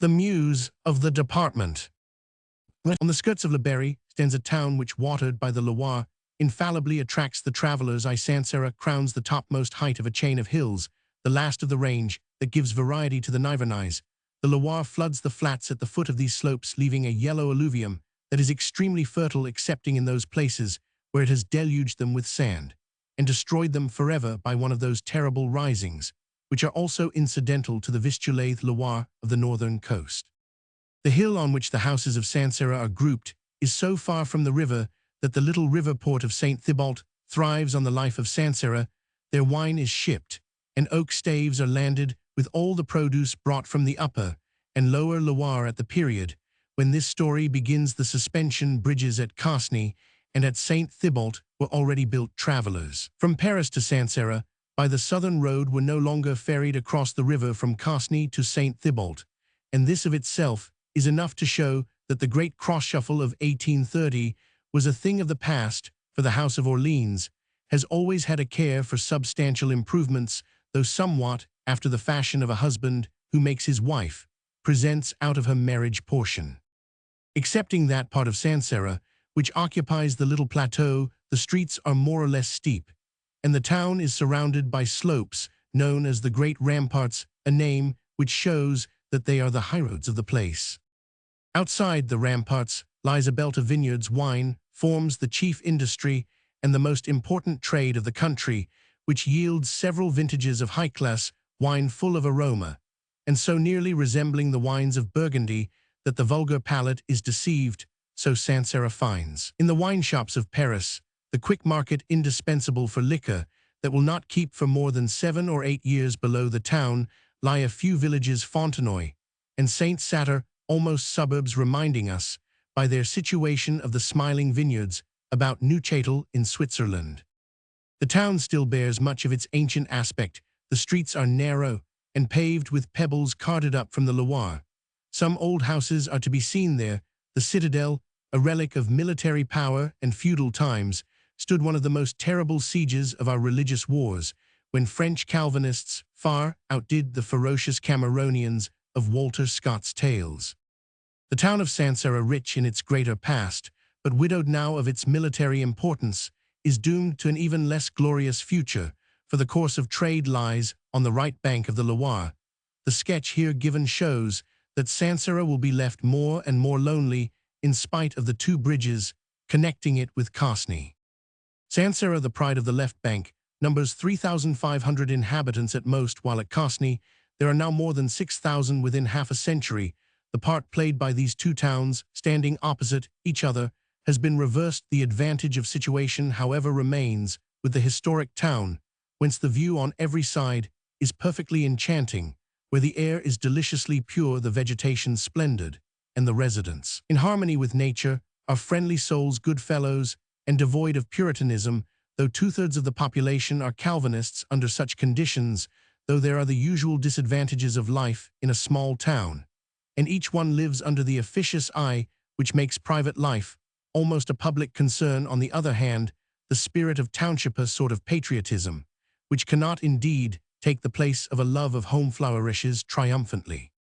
The Muse of the department. On the skirts of Le Berry stands a town which, watered by the Loire, infallibly attracts the travelers. Sancerre crowns the topmost height of a chain of hills, the last of the range that gives variety to the Nivernais. The Loire floods the flats at the foot of these slopes, leaving a yellow alluvium that is extremely fertile excepting in those places where it has deluged them with sand, and destroyed them forever by one of those terrible risings, which are also incidental to the Vistulaith Loire of the northern coast. The hill on which the houses of Sancerre are grouped is so far from the river that the little river port of Saint Thibault thrives on the life of Sancerre. Their wine is shipped, and oak staves are landed with all the produce brought from the upper and lower Loire at the period when this story begins. The suspension bridges at Casny and at Saint Thibault were already built. Travelers from Paris to Sancerre by the southern road were no longer ferried across the river from Casny to Saint Thibault, and this of itself is enough to show that the great cross-shuffle of 1830 was a thing of the past, for the House of Orleans has always had a care for substantial improvements, though somewhat after the fashion of a husband who makes his wife presents out of her marriage portion. Excepting that part of Sancerre which occupies the little plateau, the streets are more or less steep, and the town is surrounded by slopes known as the Great Ramparts, a name which shows that they are the highroads of the place. Outside the ramparts lies a belt of vineyards. Wine forms the chief industry and the most important trade of the country, which yields several vintages of high-class wine full of aroma, and so nearly resembling the wines of Burgundy that the vulgar palate is deceived, so Sancerre finds. In the wine shops of Paris, the quick market indispensable for liquor that will not keep for more than 7 or 8 years below the town, lie a few villages, Fontenoy and Saint-Satur, almost suburbs, reminding us, by their situation, of the smiling vineyards about Neuchâtel in Switzerland. The town still bears much of its ancient aspect. The streets are narrow and paved with pebbles carted up from the Loire. Some old houses are to be seen there. The citadel, a relic of military power and feudal times, stood one of the most terrible sieges of our religious wars, when French Calvinists far outdid the ferocious Cameronians of Walter Scott's tales. The town of Sancerre, rich in its greater past, but widowed now of its military importance, is doomed to an even less glorious future, for the course of trade lies on the right bank of the Loire. The sketch here given shows that Sancerre will be left more and more lonely in spite of the 2 bridges connecting it with Casny. Sancerre, the pride of the left bank, numbers 3,500 inhabitants at most, while at Casny there are now more than 6,000 within half a century. The part played by these 2 towns, standing opposite each other, has been reversed. The advantage of situation, however, remains with the historic town, whence the view on every side is perfectly enchanting, where the air is deliciously pure, the vegetation splendid, and the residents in harmony with nature, are friendly souls, good fellows, and devoid of puritanism, though 2/3 of the population are Calvinists. Under such conditions, though there are the usual disadvantages of life in a small town, and each one lives under the officious eye which makes private life almost a public concern, on the other hand, the spirit of township, a sort of patriotism, which cannot indeed take the place of a love of home, flourishes triumphantly.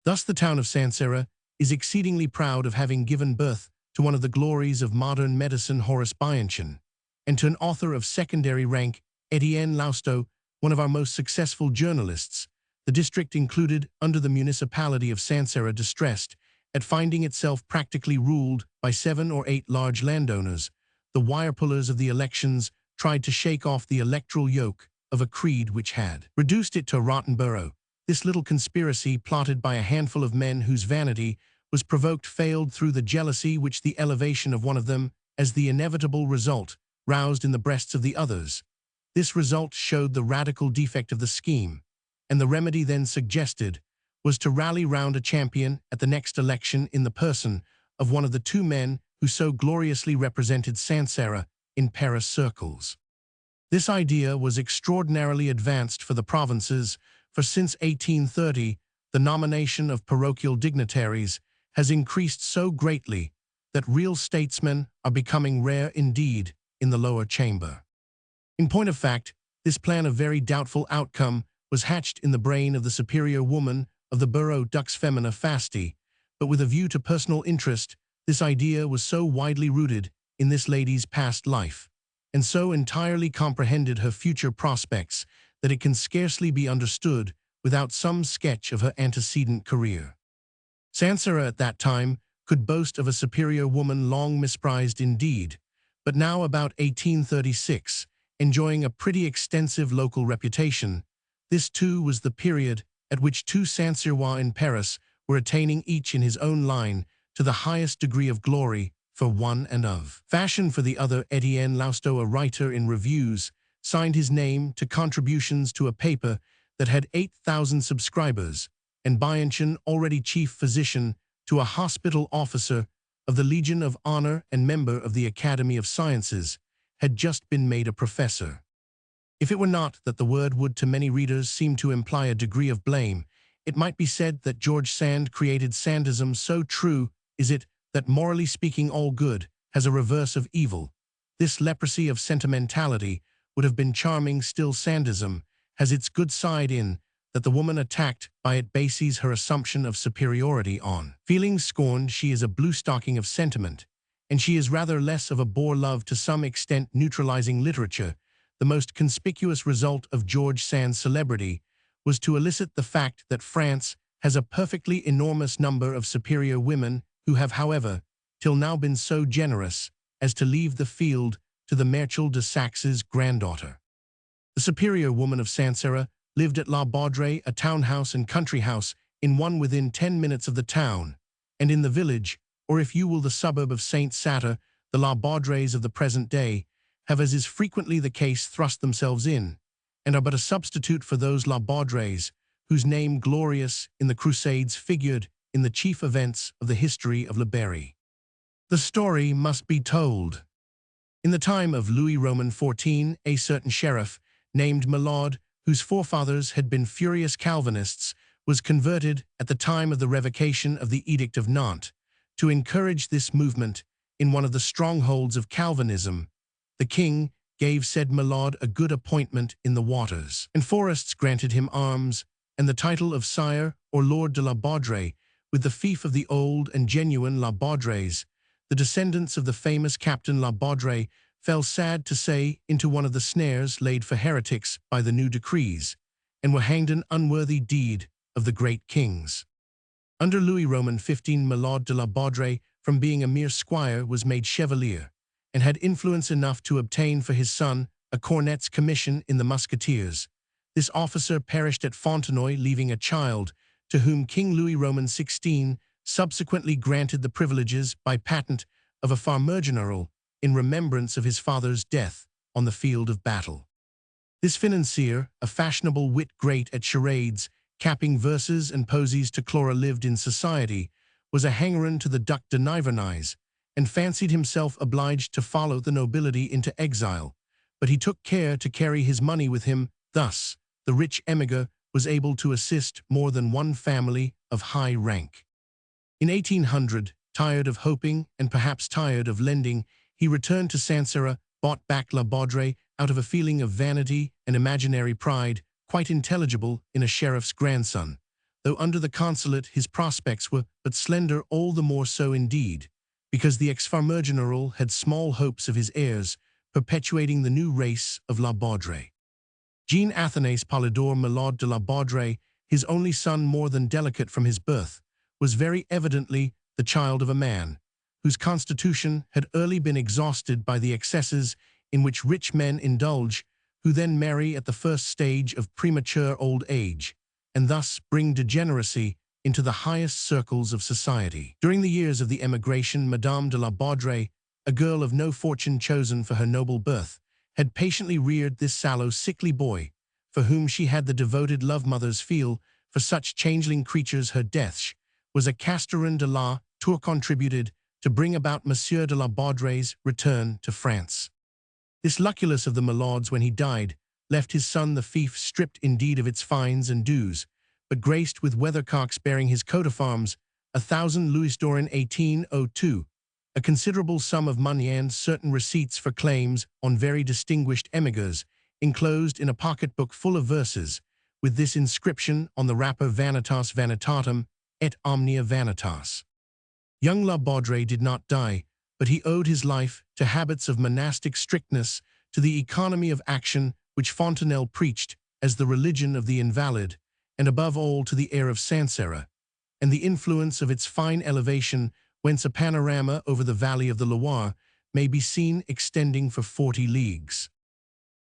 Thus the town of Sancerre is exceedingly proud of having given birth to one of the glories of modern medicine, Horace Bianchon, and to an author of secondary rank, Etienne Lousteau, one of our most successful journalists. The district included under the municipality of Sancerre, distressed at finding itself practically ruled by 7 or 8 large landowners, the wire-pullers of the elections, tried to shake off the electoral yoke of a creed which had reduced it to a rotten borough. This little conspiracy, plotted by a handful of men whose vanity was provoked, failed through the jealousy which the elevation of one of them, as the inevitable result, roused in the breasts of the others. This result showed the radical defect of the scheme, and the remedy then suggested was to rally round a champion at the next election in the person of one of the 2 men who so gloriously represented Sancerre in Paris circles. This idea was extraordinarily advanced for the provinces, for since 1830 the nomination of parochial dignitaries has increased so greatly that real statesmen are becoming rare indeed in the lower chamber. In point of fact, this plan of very doubtful outcome was hatched in the brain of the superior woman of the borough dux femina fasti, but with a view to personal interest, this idea was so widely rooted in this lady's past life, and so entirely comprehended her future prospects that it can scarcely be understood without some sketch of her antecedent career. Sansera at that time could boast of a superior woman long misprized indeed, but now about 1836, enjoying a pretty extensive local reputation. This too was the period at which two Sancerrois in Paris were attaining each in his own line to the highest degree of glory for one and of fashion for the other. Etienne Lousteau, a writer in reviews, signed his name to contributions to a paper that had 8,000 subscribers, and Bianchon, already chief physician, to a hospital officer of the Legion of Honor and member of the Academy of Sciences, had just been made a professor. If it were not that the word would to many readers seem to imply a degree of blame, it might be said that George Sand created Sandism. So true is it that, morally speaking, all good has a reverse of evil. This leprosy of sentimentality would have been charming. Still, Sandism has its good side in that the woman attacked by it bases her assumption of superiority on feeling scorned. She is a blue-stocking of sentiment, and she is rather less of a bore love to some extent neutralizing literature. The most conspicuous result of George Sand's celebrity was to elicit the fact that France has a perfectly enormous number of superior women who have, however, till now been so generous as to leave the field to the Marechal de Saxe's granddaughter. The superior woman of Sancerre lived at La Baudrée, a townhouse and country house in one within 10 minutes of the town, and in the village, or if you will the suburb of Saint-Satur, the La Baudrées of the present day have, as is frequently the case, thrust themselves in, and are but a substitute for those La Baudrées whose name, glorious in the Crusades, figured in the chief events of the history of Le Berry. The story must be told. In the time of Louis Roman XIV, a certain sheriff named Millaud, whose forefathers had been furious Calvinists, was converted at the time of the revocation of the Edict of Nantes. To encourage this movement in one of the strongholds of Calvinism, the king gave said Millaud a good appointment in the waters and forests, granted him arms and the title of Sire or Lord de la Baudrée, with the fief of the old and genuine La Baudrées. The descendants of the famous Captain La Baudrée fell, sad to say, into one of the snares laid for heretics by the new decrees, and were hanged, an unworthy deed of the great kings. Under Louis Roman XV, Millaud de la Baudrée, from being a mere squire, was made chevalier, and had influence enough to obtain for his son a cornet's commission in the musketeers. This officer perished at Fontenoy, leaving a child, to whom King Louis Roman XVI subsequently granted the privileges by patent of a farmer general in remembrance of his father's death on the field of battle. This financier, a fashionable wit great at charades, capping verses and posies to Clara, lived in society, was a hangeron to the Duc de Nivernais, and fancied himself obliged to follow the nobility into exile, but he took care to carry his money with him. Thus, the rich emigre was able to assist more than one family of high rank. In 1800, tired of hoping and perhaps tired of lending, he returned to Sancerre, bought back La Baudrée out of a feeling of vanity and imaginary pride, quite intelligible in a sheriff's grandson, though under the consulate his prospects were but slender, all the more so indeed, because the ex-farmer general had small hopes of his heirs perpetuating the new race of La Baudrée. Jean Athanase Polydore Millaud de la Baudrée, his only son, more than delicate from his birth, was very evidently the child of a man whose constitution had early been exhausted by the excesses in which rich men indulge, who then marry at the first stage of premature old age, and thus bring degeneracy into the highest circles of society. During the years of the emigration, Madame de la Baudrée, a girl of no fortune chosen for her noble birth, had patiently reared this sallow, sickly boy, for whom she had the devoted love mothers feel for such changeling creatures. Her death was a casteran de la Tour contributed to bring about Monsieur de la Baudrè's return to France. This Lucullus of the Millauds, when he died, left his son the fief, stripped indeed of its fines and dues, but graced with weathercocks bearing his coat of arms, 1,000 louis d'or in 1802, a considerable sum of money, and certain receipts for claims on very distinguished emigres, enclosed in a pocketbook full of verses, with this inscription on the wrapper: Vanitas vanitatum et omnia vanitas. Young La Baudre did not die, but he owed his life to habits of monastic strictness, to the economy of action which Fontenelle preached as the religion of the invalid, and above all to the air of Sancerre, and the influence of its fine elevation, whence a panorama over the valley of the Loire may be seen extending for 40 leagues.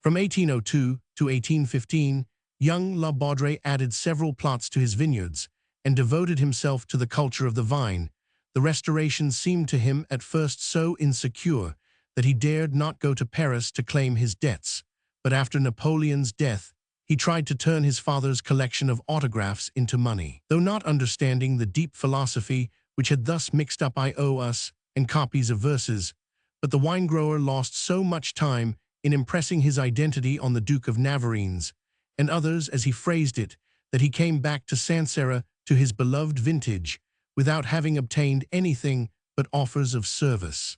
From 1802 to 1815, young La Baudre added several plots to his vineyards and devoted himself to the culture of the vine. The Restoration seemed to him at first so insecure that he dared not go to Paris to claim his debts, but after Napoleon's death, he tried to turn his father's collection of autographs into money. Though not understanding the deep philosophy which had thus mixed up I O us and copies of verses, but the wine-grower lost so much time in impressing his identity on the Duke of Navarreins, and others, as he phrased it, that he came back to Sancerre to his beloved vintage, without having obtained anything but offers of service.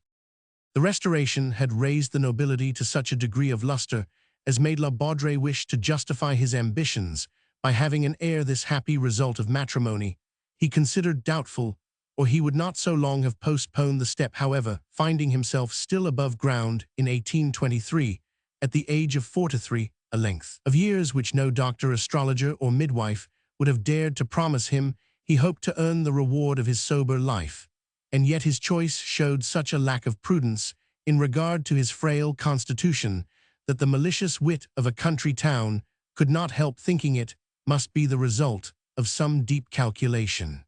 The Restoration had raised the nobility to such a degree of luster as made La Baudre wish to justify his ambitions by having an heir. This happy result of matrimony he considered doubtful, or he would not so long have postponed the step. However, finding himself still above ground in 1823, at the age of 43, a length of years which no doctor, astrologer, or midwife would have dared to promise him, he hoped to earn the reward of his sober life, and yet his choice showed such a lack of prudence in regard to his frail constitution that the malicious wit of a country town could not help thinking it must be the result of some deep calculation.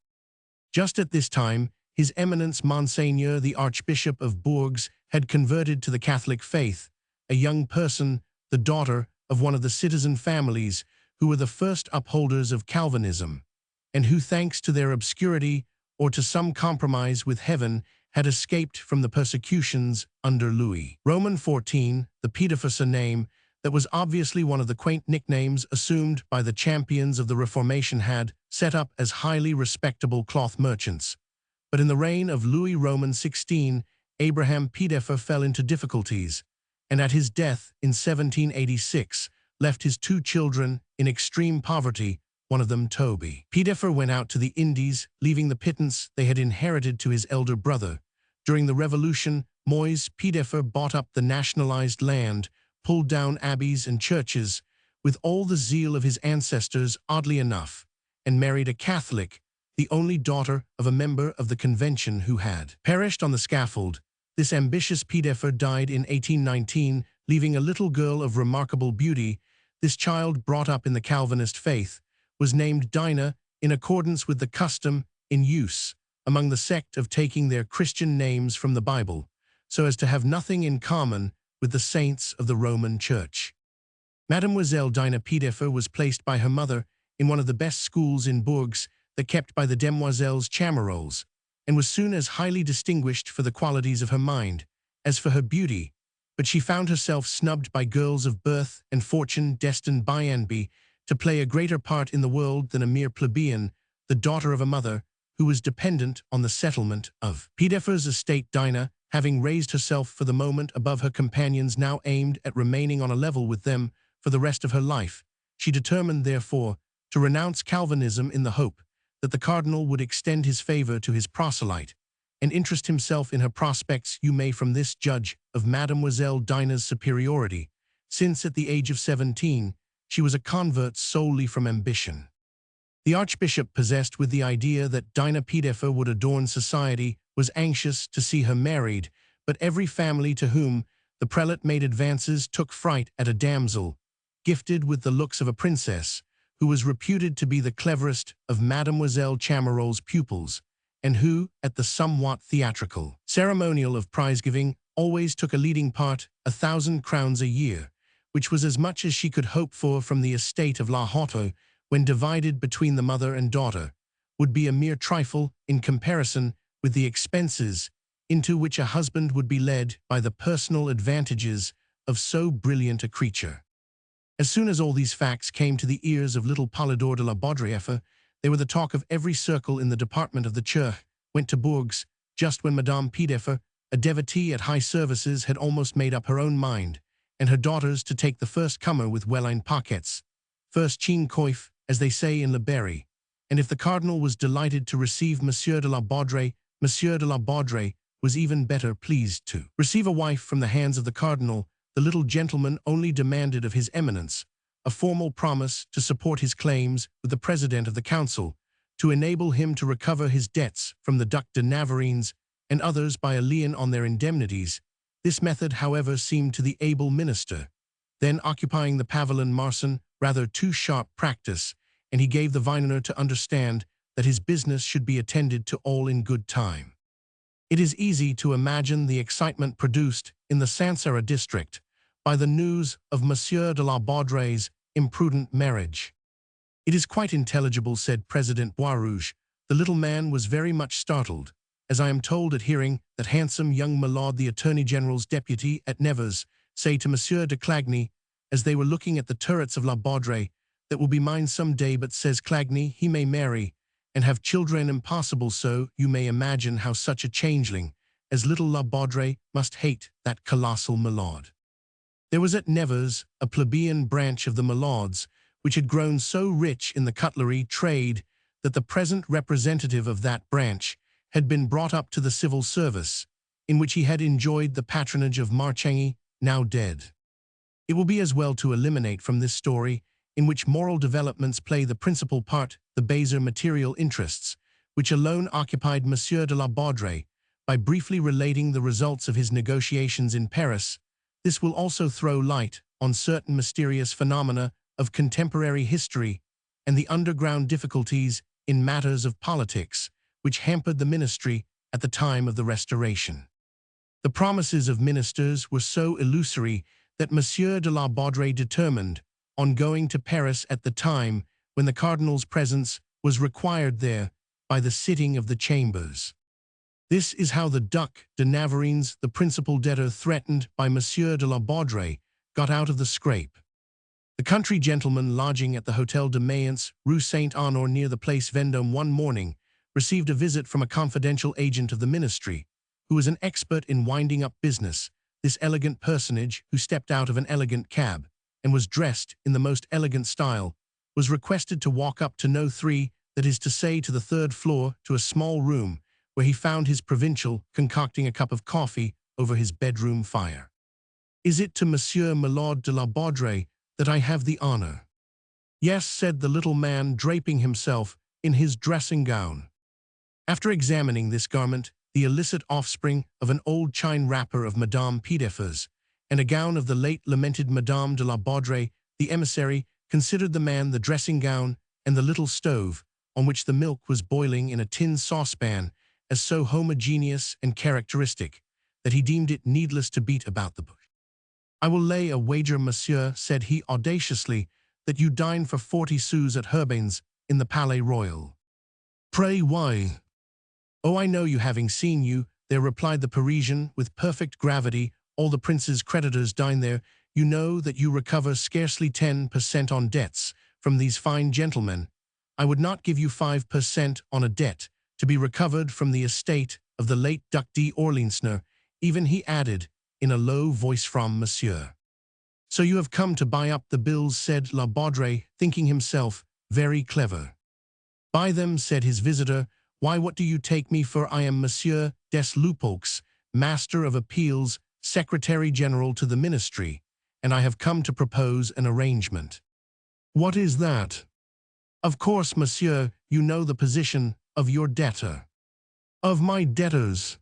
Just at this time, His Eminence Monseigneur the Archbishop of Bourges had converted to the Catholic faith, a young person, the daughter of one of the citizen families who were the first upholders of Calvinism, and who, thanks to their obscurity or to some compromise with heaven, had escaped from the persecutions under Louis. Roman XIV, the Piedefosse name, that was obviously one of the quaint nicknames assumed by the champions of the Reformation, had set up as highly respectable cloth merchants. But in the reign of Louis Roman XVI, Abraham Piedefosse fell into difficulties, and at his death in 1786 left his 2 children in extreme poverty, one of them Toby. Piedefosse went out to the Indies, leaving the pittance they had inherited to his elder brother. During the Revolution, Moise Piedefosse bought up the nationalized land, pulled down abbeys and churches, with all the zeal of his ancestors, oddly enough, and married a Catholic, the only daughter of a member of the Convention who had perished on the scaffold. This ambitious Piedefosse died in 1819, leaving a little girl of remarkable beauty. This child, brought up in the Calvinist faith, was named Dinah in accordance with the custom in use among the sect of taking their Christian names from the Bible, so as to have nothing in common with the saints of the Roman Church. Mademoiselle Dinah Piedefosse was placed by her mother in one of the best schools in Bourges that kept by the Demoiselles Chamarolles, and was soon as highly distinguished for the qualities of her mind as for her beauty, but she found herself snubbed by girls of birth and fortune destined by envy to play a greater part in the world than a mere plebeian, the daughter of a mother who was dependent on the settlement of Piedefosse's estate. Dinah, having raised herself for the moment above her companions, now aimed at remaining on a level with them for the rest of her life. She determined, therefore, to renounce Calvinism in the hope that the cardinal would extend his favor to his proselyte and interest himself in her prospects. You may from this judge of Mademoiselle Dinah's superiority, since at the age of 17, she was a convert solely from ambition. The archbishop, possessed with the idea that Dinah Piedefosse would adorn society, was anxious to see her married, but every family to whom the prelate made advances took fright at a damsel, gifted with the looks of a princess, who was reputed to be the cleverest of Mademoiselle Chamarolles' pupils, and who, at the somewhat theatrical ceremonial of prize-giving, always took a leading part, 1,000 crowns a year, which was as much as she could hope for from the estate of La Haute, when divided between the mother and daughter, would be a mere trifle in comparison with the expenses into which a husband would be led by the personal advantages of so brilliant a creature. As soon as all these facts came to the ears of little Polydore de la Baudrieffe, they were the talk of every circle in the department of the Church. Went to Bourges, just when Madame Piedefosse, a devotee at high services, had almost made up her own mind, and her daughters to take the first comer with well-lined pockets. first chin coif, as they say in Le Berry, and if the cardinal was delighted to receive Monsieur de la Baudrey, Monsieur de la Baudrey was even better pleased to receive a wife from the hands of the cardinal. The little gentleman only demanded of his eminence a formal promise to support his claims with the president of the council, to enable him to recover his debts from the Duc de Navarreins and others by a lien on their indemnities. This method, however, seemed to the able minister, then occupying the Pavillon Marsan, rather too sharp practice, and he gave the vintner to understand that his business should be attended to all in good time. It is easy to imagine the excitement produced in the Sancerre district by the news of Monsieur de la Baudrey's imprudent marriage. It is quite intelligible, said President Boisrouge. The little man was very much startled, as I am told, at hearing that handsome young Milord, the Attorney General's deputy at Nevers, say to Monsieur de Clagny, as they were looking at the turrets of La Baudrey, that will be mine some day, but says Clagny, he may marry and have children impossible, so you may imagine how such a changeling as little La Baudrey must hate that colossal Milord. There was at Nevers a plebeian branch of the Milords, which had grown so rich in the cutlery trade that the present representative of that branch had been brought up to the civil service, in which he had enjoyed the patronage of Marchagny, now dead. It will be as well to eliminate from this story, in which moral developments play the principal part, the baser material interests, which alone occupied Monsieur de la Baudrey, by briefly relating the results of his negotiations in Paris. This will also throw light on certain mysterious phenomena of contemporary history and the underground difficulties in matters of politics which hampered the ministry at the time of the Restoration. The promises of ministers were so illusory that Monsieur de la Baudrey determined on going to Paris at the time when the cardinal's presence was required there by the sitting of the chambers. This is how the Duc de Navarreins, the principal debtor threatened by Monsieur de la Baudrey, got out of the scrape. The country gentleman lodging at the Hôtel de Mayence, Rue Saint-Honore near the Place Vendôme one morning, received a visit from a confidential agent of the ministry, who was an expert in winding up business. This elegant personage, who stepped out of an elegant cab and was dressed in the most elegant style, was requested to walk up to No. 3, that is to say to the third floor, to a small room, where he found his provincial concocting a cup of coffee over his bedroom fire. "Is it to Monsieur Milord de la Baudrey that I have the honor?" "Yes," said the little man, draping himself in his dressing gown. After examining this garment, the illicit offspring of an old chine wrapper of Madame Piedeffer's, and a gown of the late lamented Madame de la Baudrey, the emissary considered the man, the dressing gown, and the little stove, on which the milk was boiling in a tin saucepan, as so homogeneous and characteristic, that he deemed it needless to beat about the bush. "I will lay a wager, monsieur," said he audaciously, "that you dine for 40 sous at Herbain's in the Palais Royal." "Pray, why?" "Oh, I know you, having seen you there," replied the Parisian with perfect gravity. "All the prince's creditors dine there. You know that you recover scarcely 10% on debts from these fine gentlemen. I would not give you 5% on a debt to be recovered from the estate of the late Duc d'Orléans, even," he added, in a low voice, "from monsieur." "So you have come to buy up the bills," said La Baudrey, thinking himself very clever. "Buy them," said his visitor. "Why, what do you take me for? I am Monsieur des Lupeaulx, Master of Appeals, Secretary-General to the Ministry, and I have come to propose an arrangement." "What is that?" "Of course, monsieur, you know the position of your debtor." "Of my debtors?"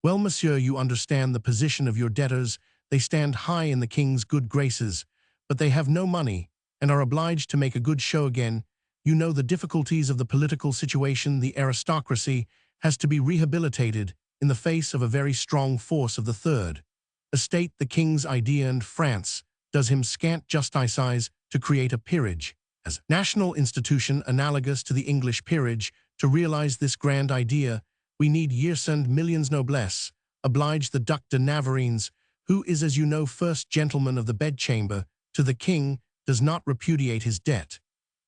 "Well, monsieur, you understand the position of your debtors. They stand high in the king's good graces, but they have no money, and are obliged to make a good show again. You know the difficulties of the political situation. The aristocracy has to be rehabilitated in the face of a very strong force of the third estate, the king's idea, and France does him scant justice to create a peerage as national institution analogous to the English peerage. To realize this grand idea, we need years and millions noblesse, oblige the Duc de Navarreins, who is, as you know, first gentleman of the bedchamber to the king, does not repudiate his debt.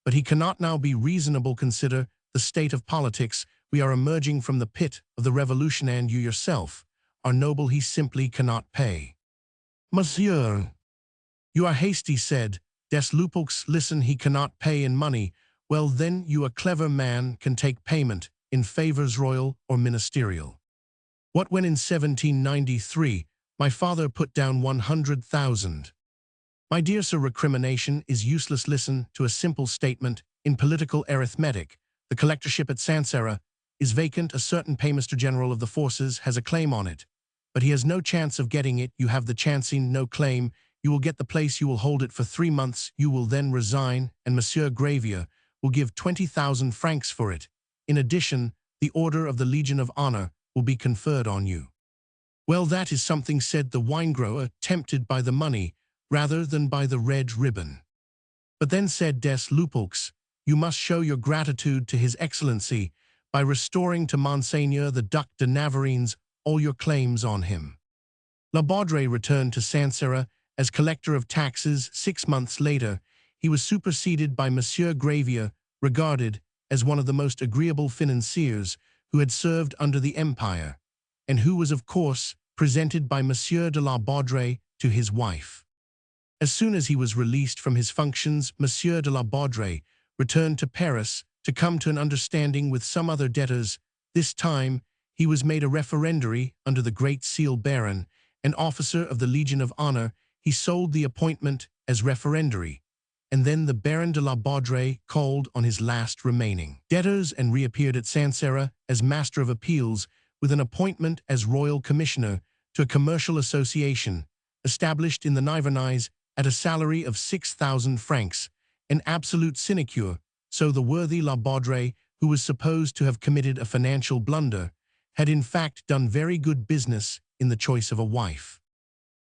But he cannot now be reasonable. Consider the state of politics. We are emerging from the pit of the revolution, and you yourself are noble. He simply cannot pay." "Monsieur, you are hasty," said Des Lupox, listen, he cannot pay in money. Well then, you a clever man can take payment in favors royal or ministerial. What when in 1793, my father put down 100,000? My dear sir, recrimination is useless. Listen to a simple statement in political arithmetic. The collectorship at Sancerre is vacant. A certain paymaster general of the forces has a claim on it, but he has no chance of getting it. You have the chancing, no claim. You will get the place, you will hold it for 3 months, you will then resign, and Monsieur Gravier will give 20,000 francs for it. In addition, the Order of the Legion of Honor will be conferred on you. Well, that is something, said the wine-grower, tempted by the money rather than by the red ribbon. But then, said Des Lupox, you must show your gratitude to His Excellency by restoring to Monseigneur the Duc de Navarreins all your claims on him. La Baudrey returned to Sancerre as collector of taxes. 6 months later, he was superseded by Monsieur Gravier, regarded as one of the most agreeable financiers who had served under the Empire, and who was, of course, presented by Monsieur de la Baudrey to his wife. As soon as he was released from his functions, Monsieur de la Baudrey returned to Paris to come to an understanding with some other debtors. This time, he was made a referendary under the Great Seal Baron, an officer of the Legion of Honor. He sold the appointment as referendary, and then the Baron de la Baudrey called on his last remaining debtors and reappeared at Sancerre as Master of Appeals with an appointment as Royal Commissioner to a commercial association established in the Nivernais at a salary of 6,000 francs, an absolute sinecure. So the worthy La Baudrey, who was supposed to have committed a financial blunder, had in fact done very good business in the choice of a wife.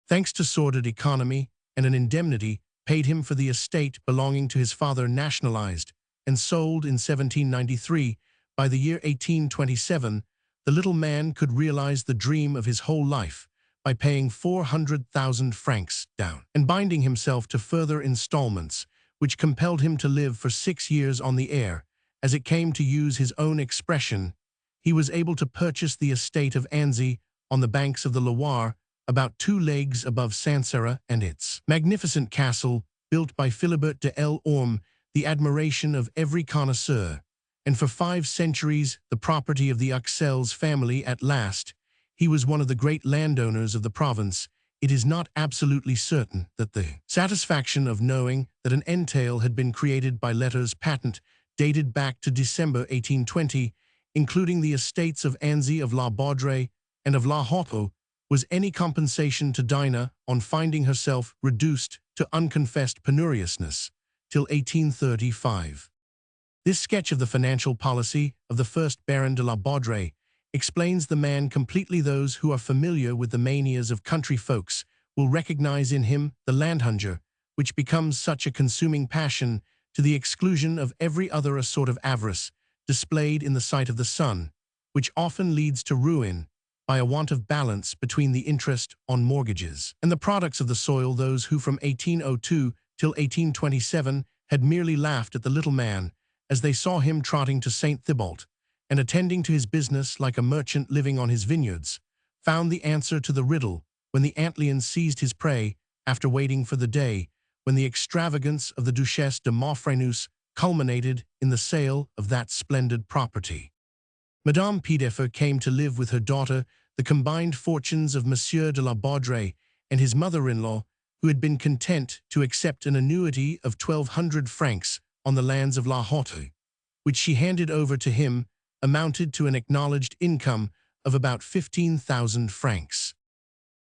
Thanks to sordid economy and an indemnity paid him for the estate belonging to his father nationalized and sold in 1793, by the year 1827, the little man could realize the dream of his whole life by paying 400,000 francs down and binding himself to further installments, which compelled him to live for 6 years on the air. As it came, to use his own expression, he was able to purchase the estate of Annecy on the banks of the Loire, about 2 leagues above Sancerre, and its magnificent castle, built by Philibert de l'Orme, the admiration of every connoisseur, and for 5 centuries the property of the Uxelles family. At last, he was one of the great landowners of the province. It is not absolutely certain that the satisfaction of knowing that an entail had been created by letters patent dated back to December 1820, including the estates of Annecy, of La Baudrey, and of La Hoppe, was any compensation to Dinah on finding herself reduced to unconfessed penuriousness till 1835. This sketch of the financial policy of the first Baron de la Baudrey explains the man completely. Those who are familiar with the manias of country folks will recognize in him the landhunger, which becomes such a consuming passion to the exclusion of every other, a sort of avarice displayed in the sight of the sun, which often leads to ruin by a want of balance between the interest on mortgages and the products of the soil. Those who from 1802 till 1827 had merely laughed at the little man as they saw him trotting to St. Thibault and attending to his business like a merchant living on his vineyards, found the answer to the riddle when the antlion seized his prey, after waiting for the day when the extravagance of the Duchesse de Maufrigneuse culminated in the sale of that splendid property. Madame Piedeffer came to live with her daughter the combined fortunes of Monsieur de la Baudrey and his mother-in-law, who had been content to accept an annuity of 1,200 francs on the lands of La Hotte, which she handed over to him, amounted to an acknowledged income of about 15,000 francs.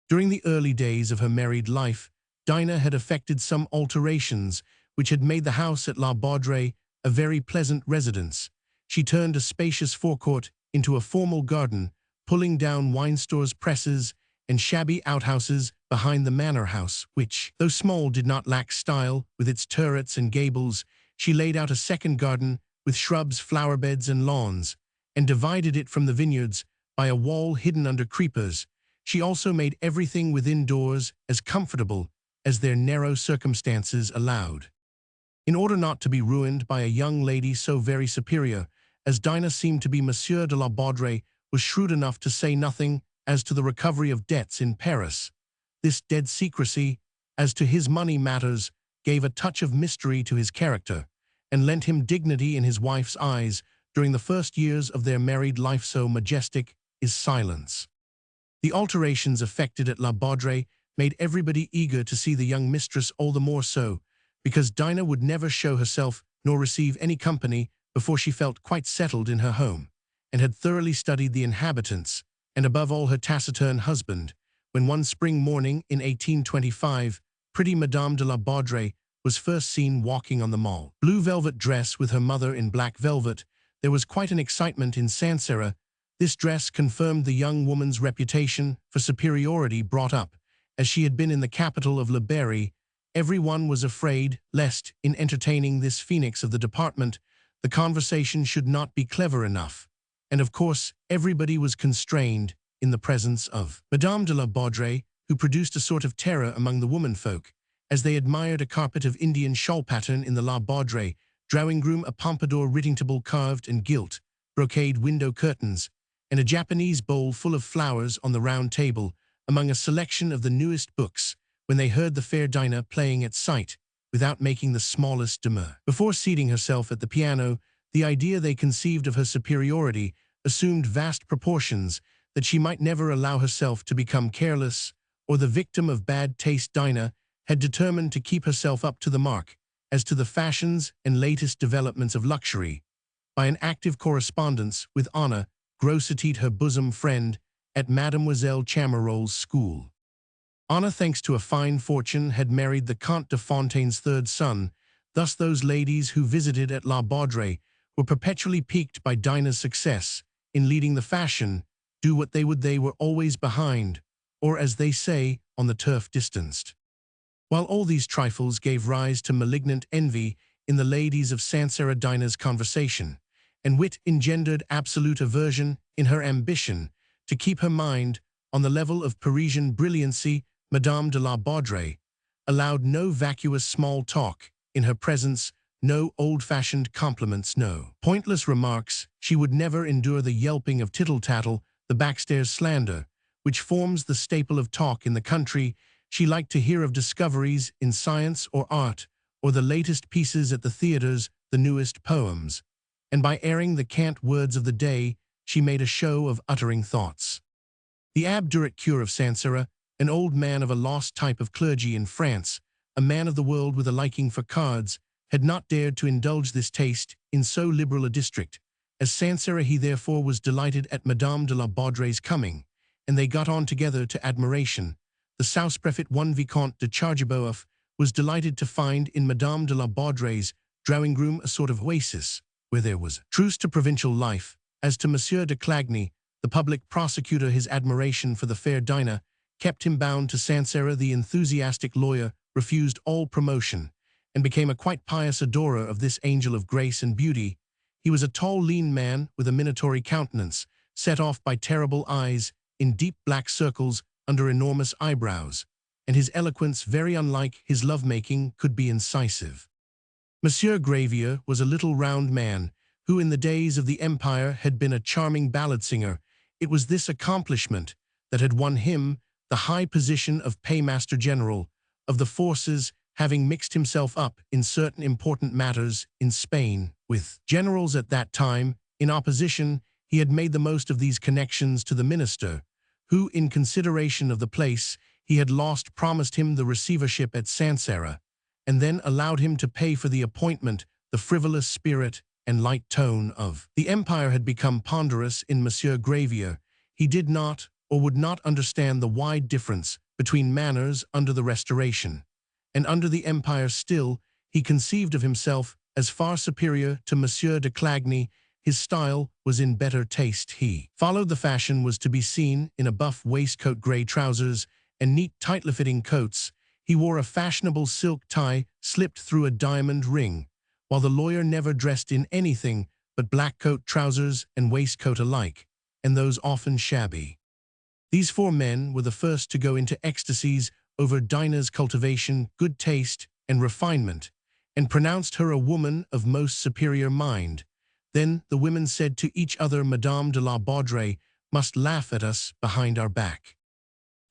During the early days of her married life, Dinah had effected some alterations which had made the house at La Baudrey a very pleasant residence. She turned a spacious forecourt into a formal garden, pulling down wine stores, presses, and shabby outhouses behind the manor house, which, though small, did not lack style. With its turrets and gables, she laid out a second garden with shrubs, flower beds, and lawns, and divided it from the vineyards by a wall hidden under creepers. She also made everything within doors as comfortable as their narrow circumstances allowed. In order not to be ruined by a young lady so very superior as Dinah seemed to be, Monsieur de la Baudrey was shrewd enough to say nothing as to the recovery of debts in Paris. This dead secrecy as to his money matters gave a touch of mystery to his character, and lent him dignity in his wife's eyes during the first years of their married life. So majestic is silence. The alterations effected at La Baudrée made everybody eager to see the young mistress, all the more so, because Dinah would never show herself nor receive any company before she felt quite settled in her home, and had thoroughly studied the inhabitants, and above all her taciturn husband, when one spring morning in 1825, pretty Madame de la Baudrée was first seen walking on the Mall. Blue velvet dress with her mother in black velvet, there was quite an excitement in Sancerre. This dress confirmed the young woman's reputation for superiority brought up, as she had been in the capital of Le Berry. Every one was afraid lest, in entertaining this phoenix of the department, the conversation should not be clever enough, and of course everybody was constrained in the presence of Madame de la Baudrée, who produced a sort of terror among the womenfolk, as they admired a carpet of Indian shawl pattern in the La Baudrée drawing-room, a pompadour writing-table carved and gilt, brocade window curtains, and a Japanese bowl full of flowers on the round table, among a selection of the newest books, when they heard the fair Dinah playing at sight, without making the smallest demur. Before seating herself at the piano, the idea they conceived of her superiority assumed vast proportions, that she might never allow herself to become careless, or the victim of bad taste. Dinah had determined to keep herself up to the mark, as to the fashions and latest developments of luxury, by an active correspondence with Honore, Grossetete, her bosom friend, at Mademoiselle Chamarolles' school. Honore, thanks to a fine fortune, had married the Comte de Fontaine's third son. Thus those ladies who visited at La Baudrée were perpetually piqued by Dinah's success in leading the fashion. Do what they would, they were always behind, or as they say, on the turf distanced. While all these trifles gave rise to malignant envy in the ladies of Sancerre, Dinah's conversation and wit engendered absolute aversion in her ambition to keep her mind on the level of Parisian brilliancy. Madame de la Baudrée allowed no vacuous small talk in her presence, no old-fashioned compliments, no pointless remarks. She would never endure the yelping of tittle-tattle, the backstairs slander, which forms the staple of talk in the country. She liked to hear of discoveries in science or art, or the latest pieces at the theatres, the newest poems, and by airing the cant words of the day, she made a show of uttering thoughts. The Abbe Cure of Sancerre, an old man of a lost type of clergy in France, a man of the world with a liking for cards, had not dared to indulge this taste in so liberal a district as Sancerre. He therefore was delighted at Madame de la Baudrée's coming, and they got on together to admiration. The Sous-Prefet, one Vicomte de Chargeboeuf, was delighted to find in Madame de la Baudrée's drawing-room a sort of oasis, where there was truce to provincial life. As to Monsieur de Clagny, the public prosecutor, his admiration for the fair Dinah kept him bound to Sancerre. The enthusiastic lawyer refused all promotion, and became a quite pious adorer of this angel of grace and beauty. He was a tall, lean man with a minatory countenance, set off by terrible eyes in deep black circles under enormous eyebrows, and his eloquence, very unlike his love-making, could be incisive. Monsieur Gravier was a little round man, who in the days of the Empire had been a charming ballad singer. It was this accomplishment that had won him the high position of paymaster general of the forces, having mixed himself up in certain important matters in Spain with generals at that time. In opposition, he had made the most of these connections to the minister, who, in consideration of the place he had lost, promised him the receivership at Sancerre, and then allowed him to pay for the appointment. The frivolous spirit and light tone of the Empire had become ponderous in Monsieur Gravier. He did not, or would not, understand the wide difference between manners under the Restoration and under the Empire. Still, he conceived of himself as far superior to Monsieur de Clagny. His style was in better taste. He followed the fashion, was to be seen in a buff waistcoat, grey trousers, and neat tightly-fitting coats. He wore a fashionable silk tie slipped through a diamond ring, while the lawyer never dressed in anything but black coat, trousers, and waistcoat alike, and those often shabby. These four men were the first to go into ecstasies over Dinah's cultivation, good taste, and refinement, and pronounced her a woman of most superior mind. Then the women said to each other, Madame de la Baudrée must laugh at us behind our back.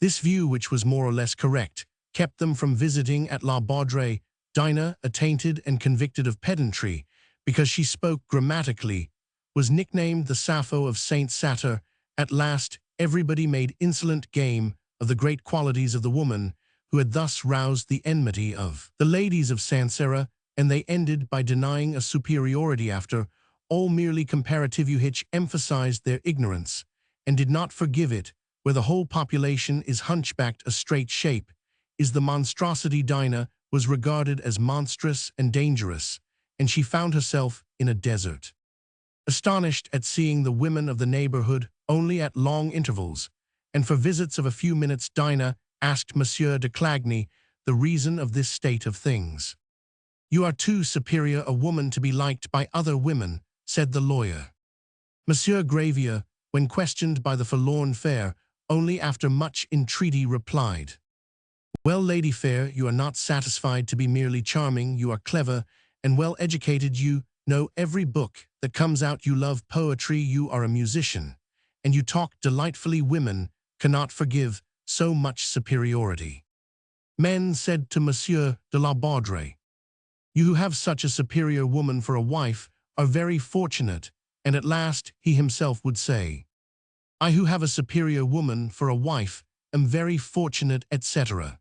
This view, which was more or less correct, kept them from visiting at La Baudrée. Dinah, attainted and convicted of pedantry, because she spoke grammatically, was nicknamed the Sappho of Saint Satyr. At last, everybody made insolent game of the great qualities of the woman, who had thus roused the enmity of the ladies of Sancerre, and they ended by denying a superiority after all merely comparative, which emphasized their ignorance, and did not forgive it, where the whole population is hunchbacked a straight shape, is the monstrosity. Dinah was regarded as monstrous and dangerous, and she found herself in a desert. Astonished at seeing the women of the neighborhood only at long intervals, and for visits of a few minutes, Dinah asked Monsieur de Clagny the reason of this state of things. "You are too superior a woman to be liked by other women," said the lawyer. Monsieur Gravier, when questioned by the forlorn fair, only after much entreaty replied, "Well, Lady Fair, you are not satisfied to be merely charming, you are clever and well educated, you know every book that comes out, you love poetry, you are a musician, and you talk delightfully. Women cannot forgive so much superiority." Men said to Monsieur de la Baudrey, "You who have such a superior woman for a wife are very fortunate," and at last he himself would say, "I who have a superior woman for a wife am very fortunate," etc.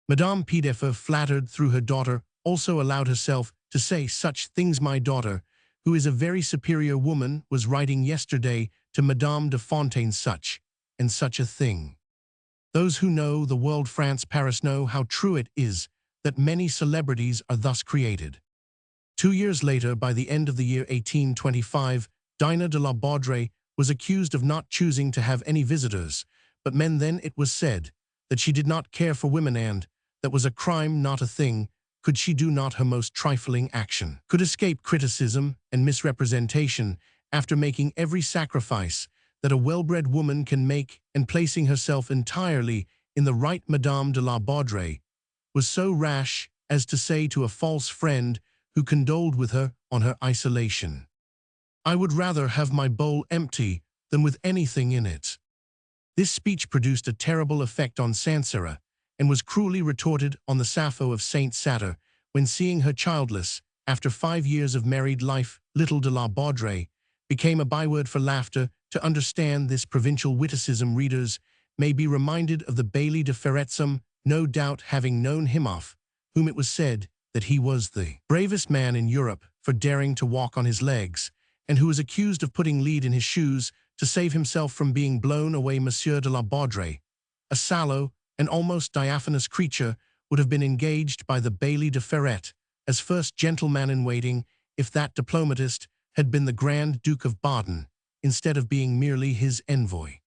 Madame Piedeffer, flattered through her daughter, also allowed herself to say such things. "My daughter, who is a very superior woman, was writing yesterday to Madame de Fontaine such and such a thing." Those who know the world, France, Paris, know how true it is that many celebrities are thus created. 2 years later, by the end of the year 1825, Dinah de la Baudrey was accused of not choosing to have any visitors, but men then, it was said, that she did not care for women, and that was a crime, not a thing, could she do not her most trifling action, could escape criticism and misrepresentation after making every sacrifice that a well-bred woman can make, and placing herself entirely in the right. Madame de la Baudrey was so rash as to say to a false friend who condoled with her on her isolation, "I would rather have my bowl empty than with anything in it." This speech produced a terrible effect on Sancerre, and was cruelly retorted on the Sappho of Saint Satyr, when, seeing her childless, after 5 years of married life, little de la Baudrey became a byword for laughter. To understand this provincial witticism, readers may be reminded of the Bailly de Ferretzum, no doubt having known him off, whom it was said that he was the bravest man in Europe for daring to walk on his legs, and who was accused of putting lead in his shoes to save himself from being blown away. Monsieur de la Baudrey, a sallow and almost diaphanous creature, would have been engaged by the Bailly de Ferret as first gentleman-in-waiting if that diplomatist had been the Grand Duke of Baden, instead of being merely his envoy.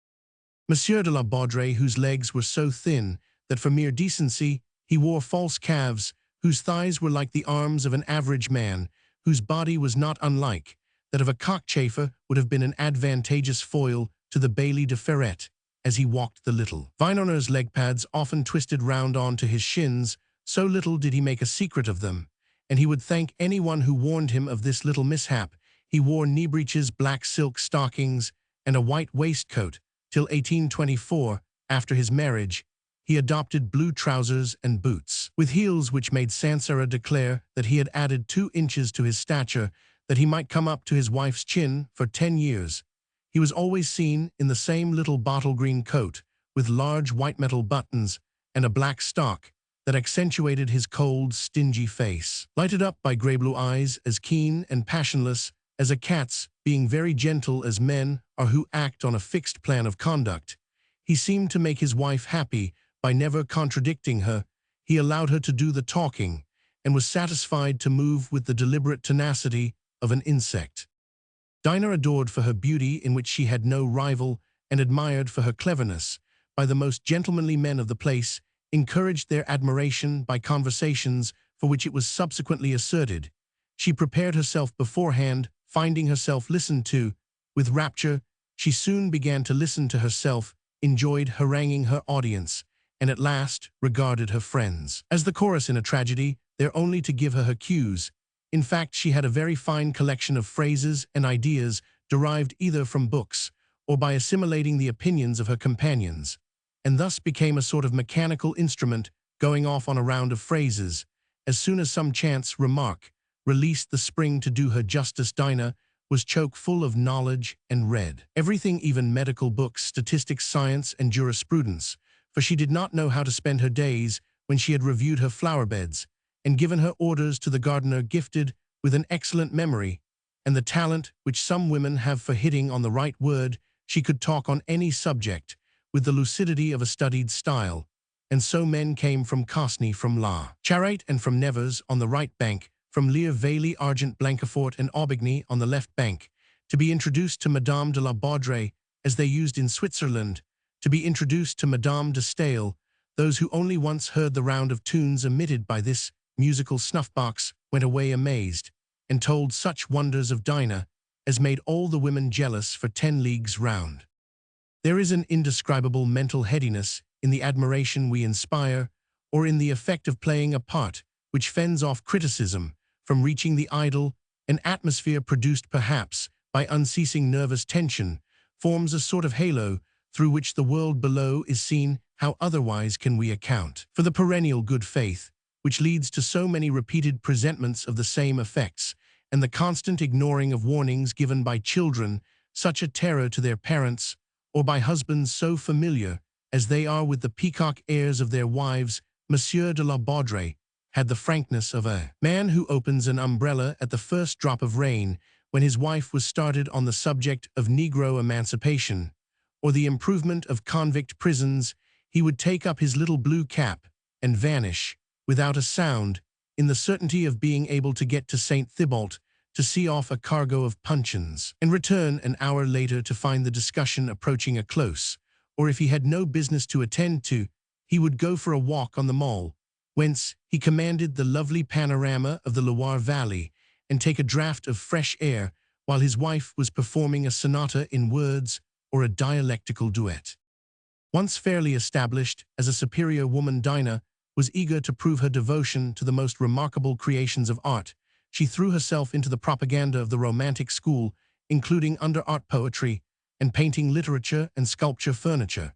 Monsieur de la Baudrey, whose legs were so thin that for mere decency he wore false calves, whose thighs were like the arms of an average man, whose body was not unlike that of a cockchafer, would have been an advantageous foil to the Bailly de Ferret as he walked the little. Vinehonor's leg pads often twisted round on to his shins, so little did he make a secret of them, and he would thank anyone who warned him of this little mishap. He wore knee breeches, black silk stockings, and a white waistcoat, till 1824, after his marriage, he adopted blue trousers and boots with heels, which made Sancerre declare that he had added 2 inches to his stature, that he might come up to his wife's chin. For 10 years. He was always seen in the same little bottle-green coat, with large white metal buttons, and a black stock that accentuated his cold, stingy face, lighted up by grey-blue eyes as keen and passionless as a cat's, being very gentle as men are who act on a fixed plan of conduct. He seemed to make his wife happy by never contradicting her. He allowed her to do the talking, and was satisfied to move with the deliberate tenacity of an insect. Dinah, adored for her beauty, in which she had no rival, and admired for her cleverness by the most gentlemanly men of the place, encouraged their admiration by conversations for which it was subsequently asserted she prepared herself beforehand. Finding herself listened to with rapture, she soon began to listen to herself, enjoyed haranguing her audience, and at last regarded her friends as the chorus in a tragedy, there only to give her cues. In fact, she had a very fine collection of phrases and ideas derived either from books or by assimilating the opinions of her companions, and thus became a sort of mechanical instrument going off on a round of phrases, as soon as some chance remark released the spring to do her justice, Dinah was choke full of knowledge and read everything, even medical books, statistics, science, and jurisprudence, for she did not know how to spend her days when she had reviewed her flower beds and given her orders to the gardener, gifted with an excellent memory and the talent which some women have for hitting on the right word. She could talk on any subject with the lucidity of a studied style, and so men came from Cosney, from La Charite, and from Nevers on the right bank, from Lear Valley, Argent, Blancafort, and Aubigny on the left bank, to be introduced to Madame de la Baudrey, as they used in Switzerland, to be introduced to Madame de Staël. Those who only once heard the round of tunes emitted by this musical snuff-box went away amazed, and told such wonders of Dinah as made all the women jealous for 10 leagues round. There is an indescribable mental headiness in the admiration we inspire, or in the effect of playing a part which fends off criticism from reaching the idle. An atmosphere produced perhaps by unceasing nervous tension forms a sort of halo through which the world below is seen. How otherwise can we account for the perennial good faith which leads to so many repeated presentments of the same effects, and the constant ignoring of warnings given by children such a terror to their parents, or by husbands so familiar as they are with the peacock airs of their wives? Monsieur de la Baudrey had the frankness of a man who opens an umbrella at the first drop of rain. When his wife was started on the subject of Negro emancipation, or the improvement of convict prisons, he would take up his little blue cap and vanish, without a sound, in the certainty of being able to get to St. Thibault to see off a cargo of puncheons, and return an hour later to find the discussion approaching a close, or if he had no business to attend to, he would go for a walk on the Mall, whence he commanded the lovely panorama of the Loire Valley, and take a draught of fresh air while his wife was performing a sonata in words or a dialectical duet. Once fairly established as a superior woman, Dinah was eager to prove her devotion to the most remarkable creations of art. She threw herself into the propaganda of the Romantic school, including under art poetry and painting, literature and sculpture, furniture,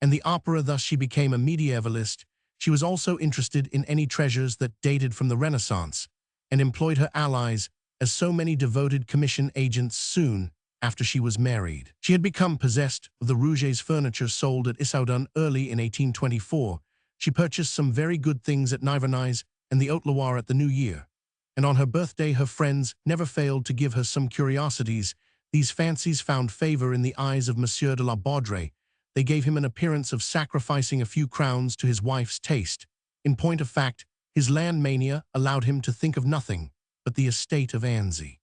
and the opera. Thus she became a medievalist. She was also interested in any treasures that dated from the Renaissance, and employed her allies as so many devoted commission agents. Soon after she was married, she had become possessed of the Rouget's furniture sold at Issoudun early in 1824. She purchased some very good things at Nivernais and the Haute-Loire at the New Year, and on her birthday her friends never failed to give her some curiosities. These fancies found favor in the eyes of Monsieur de la Baudrey. They gave him an appearance of sacrificing a few crowns to his wife's taste. In point of fact, his land mania allowed him to think of nothing but the estate of Annecy.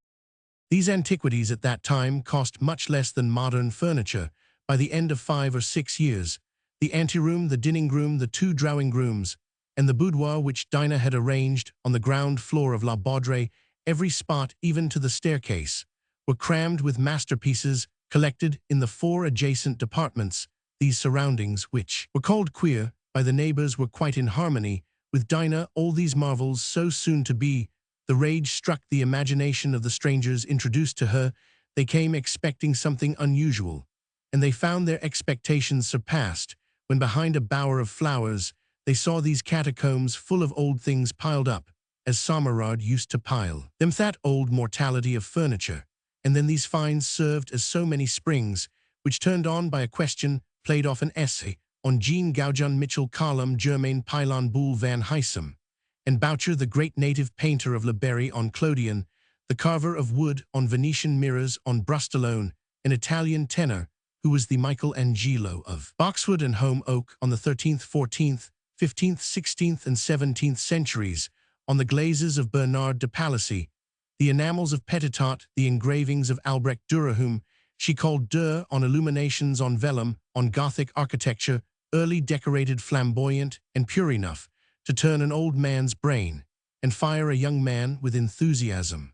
These antiquities at that time cost much less than modern furniture. By the end of 5 or 6 years, the anteroom, the dining-room, the 2 drawing-rooms, and the boudoir which Dinah had arranged on the ground floor of La Baudrey, every spot, even to the staircase, were crammed with masterpieces collected in the 4 adjacent departments. These surroundings, which were called queer by the neighbors, were quite in harmony with Dinah. All these marvels, so soon to be the rage, struck the imagination of the strangers introduced to her. They came expecting something unusual, and they found their expectations surpassed when behind a bower of flowers they saw these catacombs full of old things piled up, as Sommerard used to pile them, that old mortality of furniture. And then these finds served as so many springs, which turned on by a question, played off an essay on Jean Goujon, Mitchell, Column, Germain, Pilon, Boule, Van Huysum, and Boucher, the great native painter of Le Berry, on Clodion, the carver of wood, on Venetian mirrors, on Brustolone, an Italian tenor, who was the Michelangelo of boxwood and home oak, on the 13th, 14th, 15th, 16th, and 17th centuries, on the glazes of Bernard de Palissy, the enamels of Petitot, the engravings of Albrecht Dürer, whom she called Dur, on illuminations on vellum, on Gothic architecture, early decorated, flamboyant, and pure enough to turn an old man's brain and fire a young man with enthusiasm.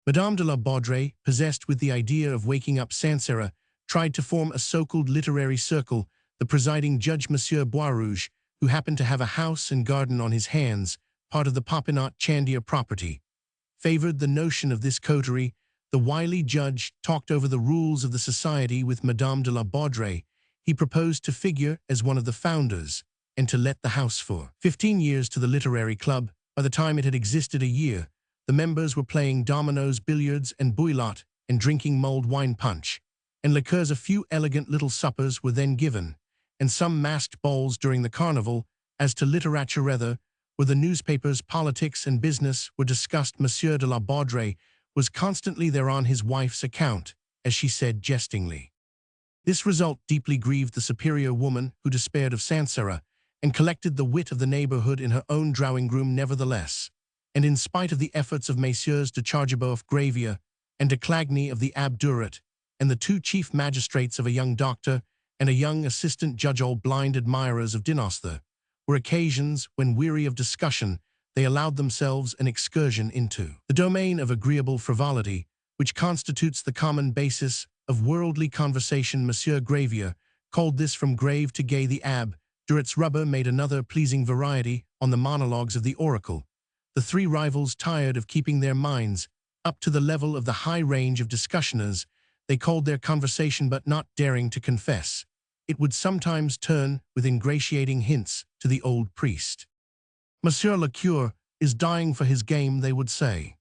Madame de la Baudrey, possessed with the idea of waking up Sancerre, tried to form a so-called literary circle. The presiding judge, Monsieur Boisrouge, who happened to have a house and garden on his hands, part of the Popinot Chandier property, favored the notion of this coterie. The wily judge talked over the rules of the society with Madame de la Baudrey. He proposed to figure as one of the founders, and to let the house for 15 years to the literary club. By the time it had existed a year, the members were playing dominoes, billiards, and bouillotte, and drinking mulled wine punch, and liqueurs. A few elegant little suppers were then given, and some masked balls during the carnival. As to literature, where the newspapers, politics, and business were discussed, Monsieur de la Baudrey was constantly there on his wife's account, as she said jestingly. This result deeply grieved the superior woman, who despaired of Sancerre, and collected the wit of the neighborhood in her own drawing-room nevertheless. And in spite of the efforts of Messieurs de Chargeboeuf Gravier and de Clagny of the Abdurat, and the two chief magistrates of a young doctor and a young assistant judge, all blind admirers of Dinostre, were occasions when, weary of discussion, they allowed themselves an excursion into the domain of agreeable frivolity, which constitutes the common basis of worldly conversation. Monsieur Gravier called this from grave to gay. The Abdurat's rubber made another pleasing variety on the monologues of the oracle. The three rivals, tired of keeping their minds up to the level of the high range of discussioners, they called their conversation, but not daring to confess, it would sometimes turn with ingratiating hints to the old priest. Monsieur le Curé is dying for his game, they would say.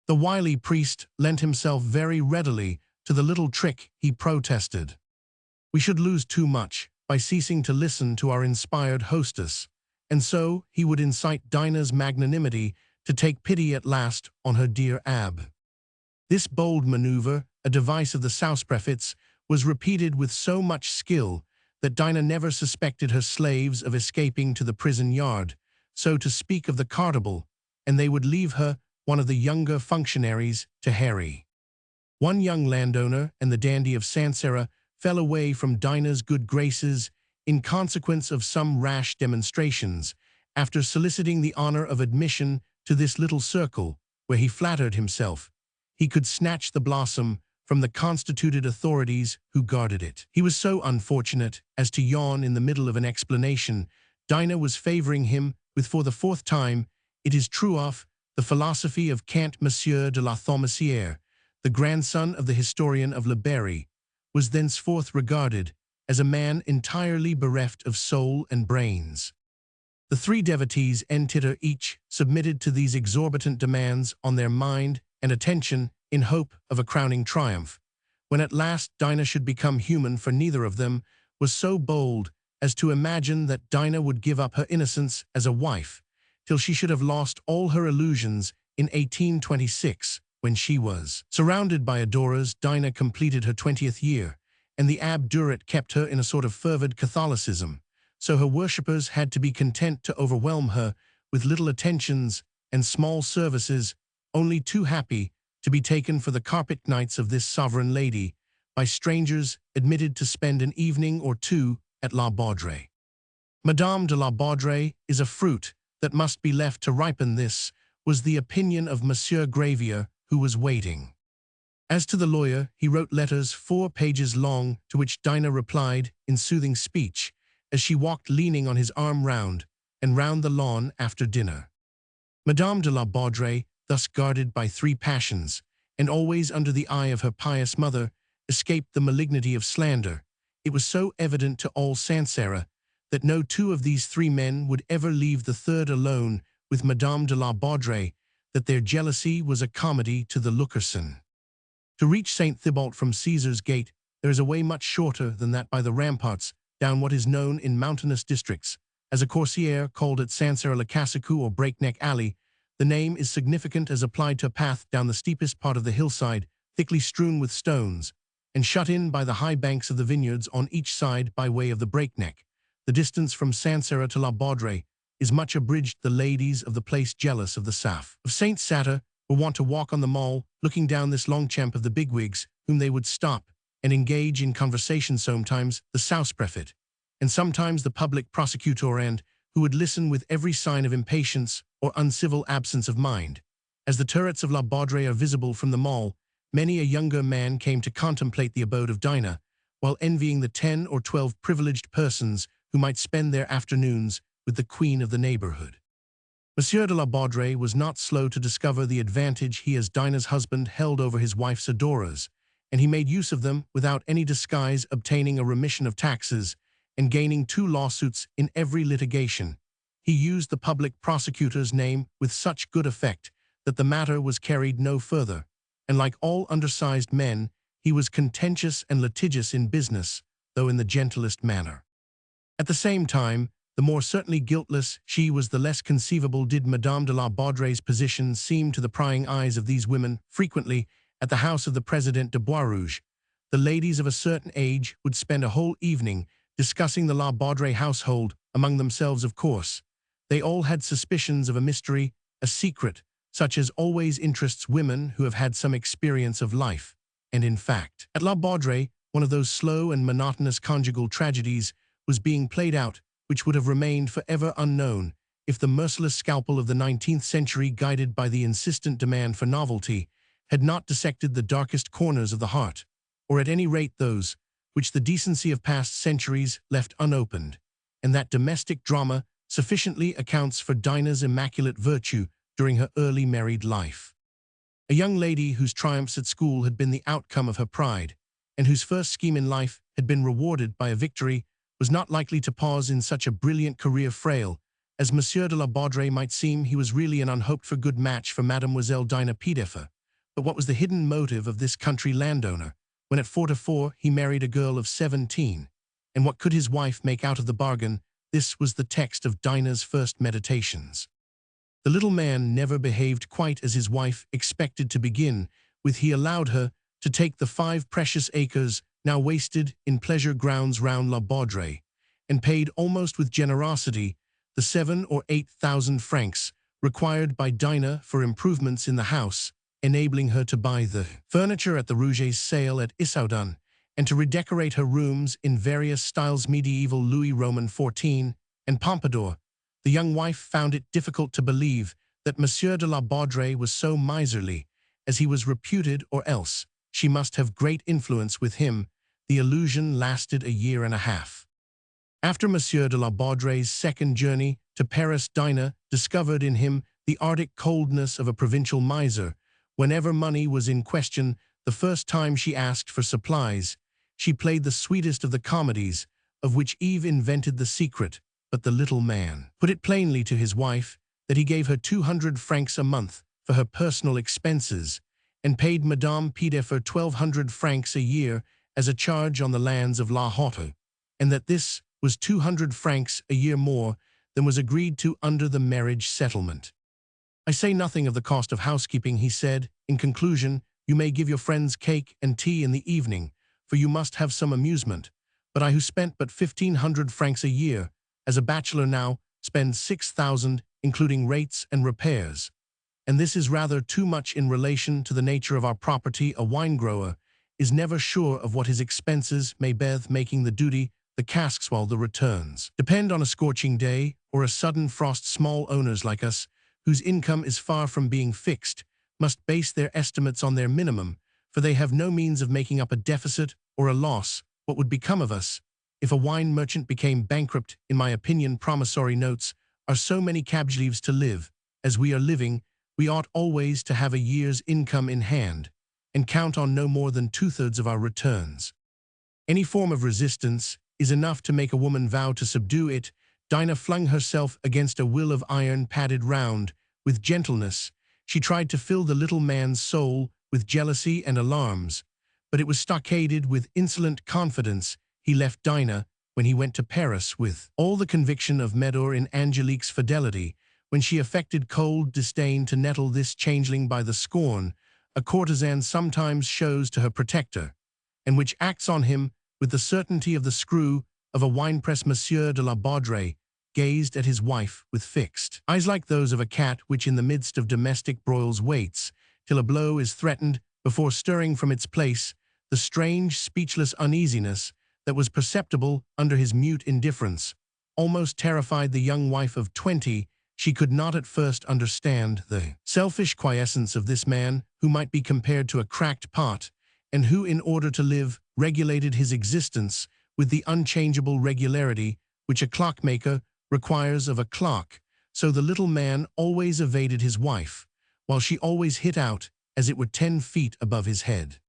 The wily priest lent himself very readily to the little trick. He protested, "We should lose too much by ceasing to listen to our inspired hostess," and so he would incite Dinah's magnanimity to take pity at last on her dear Ab. This bold maneuver, a device of the Sausprefet's, was repeated with so much skill that Dinah never suspected her slaves of escaping to the prison yard, so to speak, of the cartable, and they would leave her, one of the younger functionaries, to Harry. One young landowner and the dandy of Sancerre fell away from Dinah's good graces in consequence of some rash demonstrations, after soliciting the honor of admission to this little circle, where he flattered himself he could snatch the blossom from the constituted authorities who guarded it. He was so unfortunate as to yawn in the middle of an explanation. Dinah was favoring him with, for the fourth time, it is true, of the philosophy of Kant. Monsieur de la Thomasière, the grandson of the historian of Le Berry, was thenceforth regarded as a man entirely bereft of soul and brains. The three devotees en titre each submitted to these exorbitant demands on their mind and attention in hope of a crowning triumph, when at last Dinah should become human, for neither of them was so bold as to imagine that Dinah would give up her innocence as a wife till she should have lost all her illusions in 1826, when she was surrounded by adorers. Dinah completed her 20th year, and the Abdurat kept her in a sort of fervid Catholicism, so her worshippers had to be content to overwhelm her with little attentions and small services, only too happy to be taken for the carpet knights of this sovereign lady by strangers admitted to spend an evening or two at La Baudrey. Madame de la Baudrey is a fruit that must be left to ripen. This was the opinion of Monsieur Gravier, who was waiting. As to the lawyer, he wrote letters 4 pages long, to which Dinah replied in soothing speech, as she walked leaning on his arm round and round the lawn after dinner. Madame de la Baudrey, thus guarded by 3 passions, and always under the eye of her pious mother, escaped the malignity of slander. It was so evident to all Sancerre that no 2 of these 3 men would ever leave the third alone with Madame de la Baudrey, that their jealousy was a comedy to the lookers-on. To reach St. Thibault from Caesar's Gate, there is a way much shorter than that by the ramparts, down what is known in mountainous districts as a coursière, called at Sancerre Le Cassicou, or Breakneck Alley. The name is significant as applied to a path down the steepest part of the hillside, thickly strewn with stones, and shut in by the high banks of the vineyards on each side by way of the breakneck. The distance from Sancerre to La Baudrey is much abridged. The ladies of the place, jealous of the Saf of Saint Satur, were wont to walk on the Mall, looking down this Longchamp of the bigwigs, whom they would stop and engage in conversation, sometimes the Sausprefet, and sometimes the public prosecutor, and who would listen with every sign of impatience or uncivil absence of mind. As the turrets of La Baudrey are visible from the Mall, many a younger man came to contemplate the abode of Dinah, while envying the 10 or 12 privileged persons who might spend their afternoons with the queen of the neighborhood. Monsieur de la Baudrey was not slow to discover the advantage he as Dinah's husband held over his wife's adorers, and he made use of them without any disguise, obtaining a remission of taxes and gaining 2 lawsuits in every litigation. he used the public prosecutor's name with such good effect that the matter was carried no further, and like all undersized men, he was contentious and litigious in business, though in the gentlest manner. At the same time, the more certainly guiltless she was, the less conceivable did Madame de la Baudrey's position seem to the prying eyes of these women. Frequently, at the house of the President de Boisrouge, the ladies of a certain age would spend a whole evening discussing the La Baudrey household, among themselves of course. They all had suspicions of a mystery, a secret, such as always interests women who have had some experience of life. And in fact, at La Baudrey, one of those slow and monotonous conjugal tragedies was being played out, which would have remained forever unknown if the merciless scalpel of the 19th century, guided by the insistent demand for novelty, had not dissected the darkest corners of the heart, or at any rate those which the decency of past centuries left unopened, and that domestic drama sufficiently accounts for Dinah's immaculate virtue during her early married life. A young lady whose triumphs at school had been the outcome of her pride, and whose first scheme in life had been rewarded by a victory, was not likely to pause in such a brilliant career. Frail as Monsieur de la Baudrey might seem, he was really an unhoped-for-good match for Mademoiselle Dinah Piedeffer. But what was the hidden motive of this country landowner, when at 44 he married a girl of 17? And what could his wife make out of the bargain? This was the text of Dinah's first meditations. The little man never behaved quite as his wife expected to begin with. He allowed her to take the 5 precious acres now wasted in pleasure grounds round La Baudrey, and paid almost with generosity the 7 or 8 thousand francs required by Dinah for improvements in the house, enabling her to buy the furniture at the Rouget's sale at Issoudun, and to redecorate her rooms in various styles, medieval, Louis Roman XIV, and Pompadour. The young wife found it difficult to believe that Monsieur de la Baudrey was so miserly as he was reputed, or else she must have great influence with him. The illusion lasted a year and a half. After Monsieur de la Baudrey's second journey to Paris, Dinah discovered in him the arctic coldness of a provincial miser. Whenever money was in question, the first time she asked for supplies, she played the sweetest of the comedies, of which Eve invented the secret. But the little man put it plainly to his wife that he gave her 200 francs a month for her personal expenses, and paid Madame Piedeffer 1,200 francs a year as a charge on the lands of La Haute, and that this was 200 francs a year more than was agreed to under the marriage settlement. "I say nothing of the cost of housekeeping," he said. "In conclusion, you may give your friends cake and tea in the evening, for you must have some amusement. But I, who spent but 1,500 francs a year, as a bachelor now, spend 6,000, including rates and repairs. And this is rather too much in relation to the nature of our property. A wine-grower is never sure of what his expenses may be, making the duty, the casks, while the returns depend on a scorching day or a sudden frost. Small owners like us, whose income is far from being fixed, must base their estimates on their minimum, for they have no means of making up a deficit or a loss. What would become of us if a wine merchant became bankrupt? In my opinion, promissory notes are so many cab leaves to live. As we are living, we ought always to have a year's income in hand, and count on no more than 2/3 of our returns. Any form of resistance is enough to make a woman vow to subdue it." Dinah flung herself against a will of iron padded round with gentleness. She tried to fill the little man's soul with jealousy and alarms, but it was stockaded with insolent confidence. He left Dinah when he went to Paris with all the conviction of Medor in Angelique's fidelity, when she affected cold disdain to nettle this changeling by the scorn a courtesan sometimes shows to her protector, and which acts on him with the certainty of the screw of a winepress. Monsieur de la Baudrey gazed at his wife with fixed eyes like those of a cat which in the midst of domestic broils waits till a blow is threatened before stirring from its place. The strange, speechless uneasiness that was perceptible under his mute indifference almost terrified the young wife of 20. She could not at first understand the selfish quiescence of this man, who might be compared to a cracked pot, and who, in order to live, regulated his existence with the unchangeable regularity which a clockmaker requires of a clock. So the little man always evaded his wife, while she always hit out, as it were 10 feet above his head.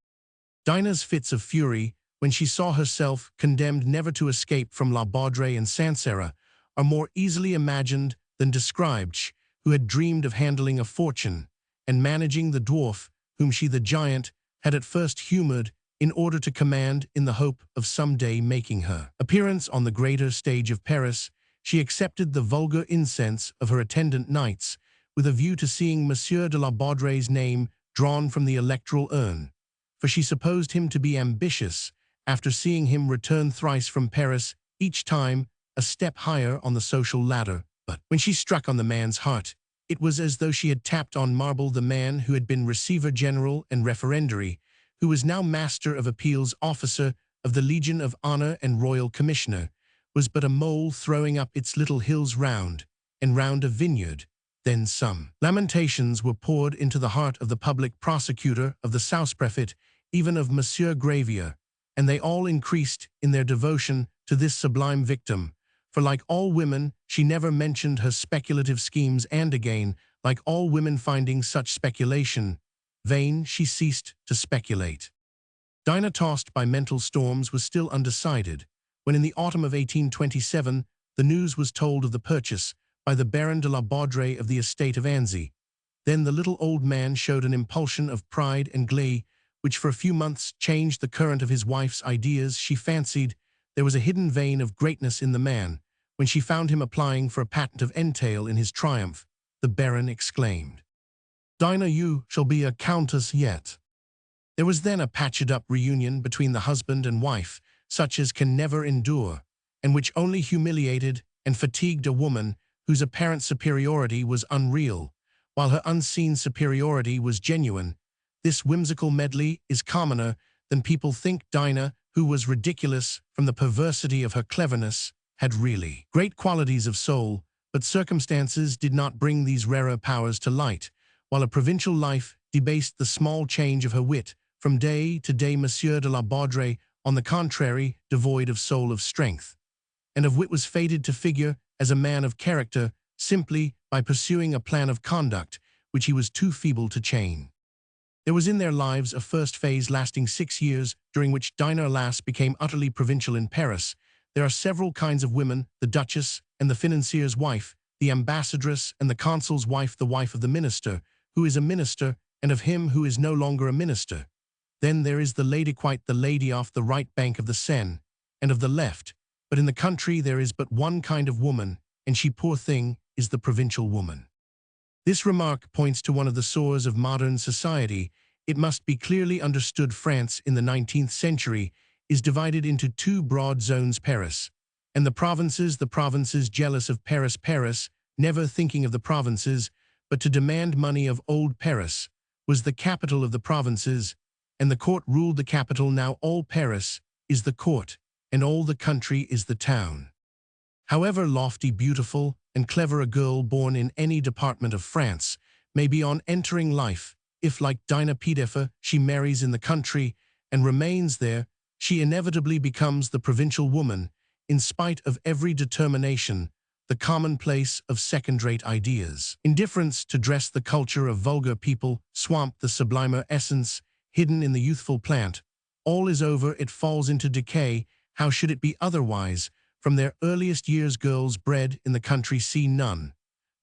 Dinah's fits of fury, when she saw herself condemned never to escape from La Baudrey and Sancerre, are more easily imagined than described, who had dreamed of handling a fortune and managing the dwarf, whom she the giant had at first humored in order to command in the hope of some day making her appearance on the greater stage of Paris. She accepted the vulgar incense of her attendant knights with a view to seeing Monsieur de la Baudry's name drawn from the electoral urn, for she supposed him to be ambitious after seeing him return thrice from Paris, each time a step higher on the social ladder. But when she struck on the man's heart, it was as though she had tapped on marble. The man who had been Receiver General and Referendary, who was now Master of Appeals, Officer of the Legion of Honor and Royal Commissioner, was but a mole throwing up its little hills round and round a vineyard. Then some lamentations were poured into the heart of the public prosecutor, of the Sous-Prefet, even of Monsieur Gravier, and they all increased in their devotion to this sublime victim. For like all women, she never mentioned her speculative schemes, and again, like all women finding such speculation vain, she ceased to speculate. Dinah, tossed by mental storms, was still undecided, when in the autumn of 1827 the news was told of the purchase by the Baron de la Baudry of the estate of Annecy. Then the little old man showed an impulsion of pride and glee, which for a few months changed the current of his wife's ideas. She fancied there was a hidden vein of greatness in the man. When she found him applying for a patent of entail in his triumph, the Baron exclaimed, "Dinah, you shall be a countess yet." There was then a patched-up reunion between the husband and wife, such as can never endure, and which only humiliated and fatigued a woman whose apparent superiority was unreal, while her unseen superiority was genuine. This whimsical medley is commoner than people think. Dinah, who was ridiculous from the perversity of her cleverness, had really great qualities of soul, but circumstances did not bring these rarer powers to light, while a provincial life debased the small change of her wit. From day to day, Monsieur de la Baudry, on the contrary, devoid of soul, of strength, and of wit, was fated to figure as a man of character simply by pursuing a plan of conduct which he was too feeble to chain. There was in their lives a first phase lasting 6 years, during which Dinah, alas, became utterly provincial in Paris. There are several kinds of women: the duchess and the financier's wife, the ambassadress and the consul's wife, the wife of the minister, who is a minister, and of him who is no longer a minister. Then there is the lady, quite the lady off the right bank of the Seine, and of the left. But in the country there is but one kind of woman, and she, poor thing, is the provincial woman. This remark points to one of the sores of modern society. It must be clearly understood France in the 19th century is divided into two broad zones: Paris and the provinces. The provinces, jealous of Paris, never thinking of the provinces, but to demand money of old Paris, was the capital of the provinces, and the court ruled the capital. Now all Paris is the court, and all the country is the town. However lofty, beautiful, and clever a girl born in any department of France may be on entering life, if, like Dinah Pedeffer, she marries in the country and remains there, she inevitably becomes the provincial woman, in spite of every determination, the commonplace of second-rate ideas. Indifference to dress, the culture of vulgar people, swamp the sublimer essence hidden in the youthful plant. All is over, it falls into decay. How should it be otherwise? From their earliest years, girls bred in the country see none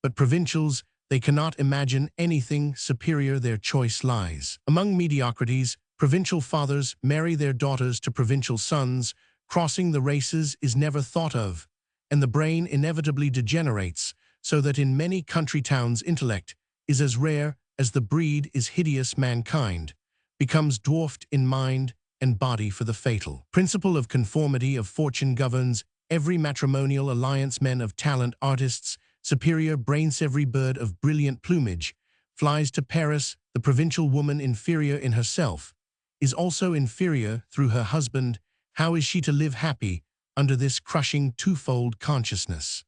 but provincials. They cannot imagine anything superior. Their choice lies among mediocrities. Provincial fathers marry their daughters to provincial sons. Crossing the races is never thought of, and the brain inevitably degenerates, so that in many country towns intellect is as rare as the breed is hideous. Mankind becomes dwarfed in mind and body, for the fatal principle of conformity of fortune governs every matrimonial alliance. Men of talent, artists, superior brains, every bird of brilliant plumage flies to Paris. The provincial woman, inferior in herself, is also inferior through her husband. How is she to live happy under this crushing twofold consciousness?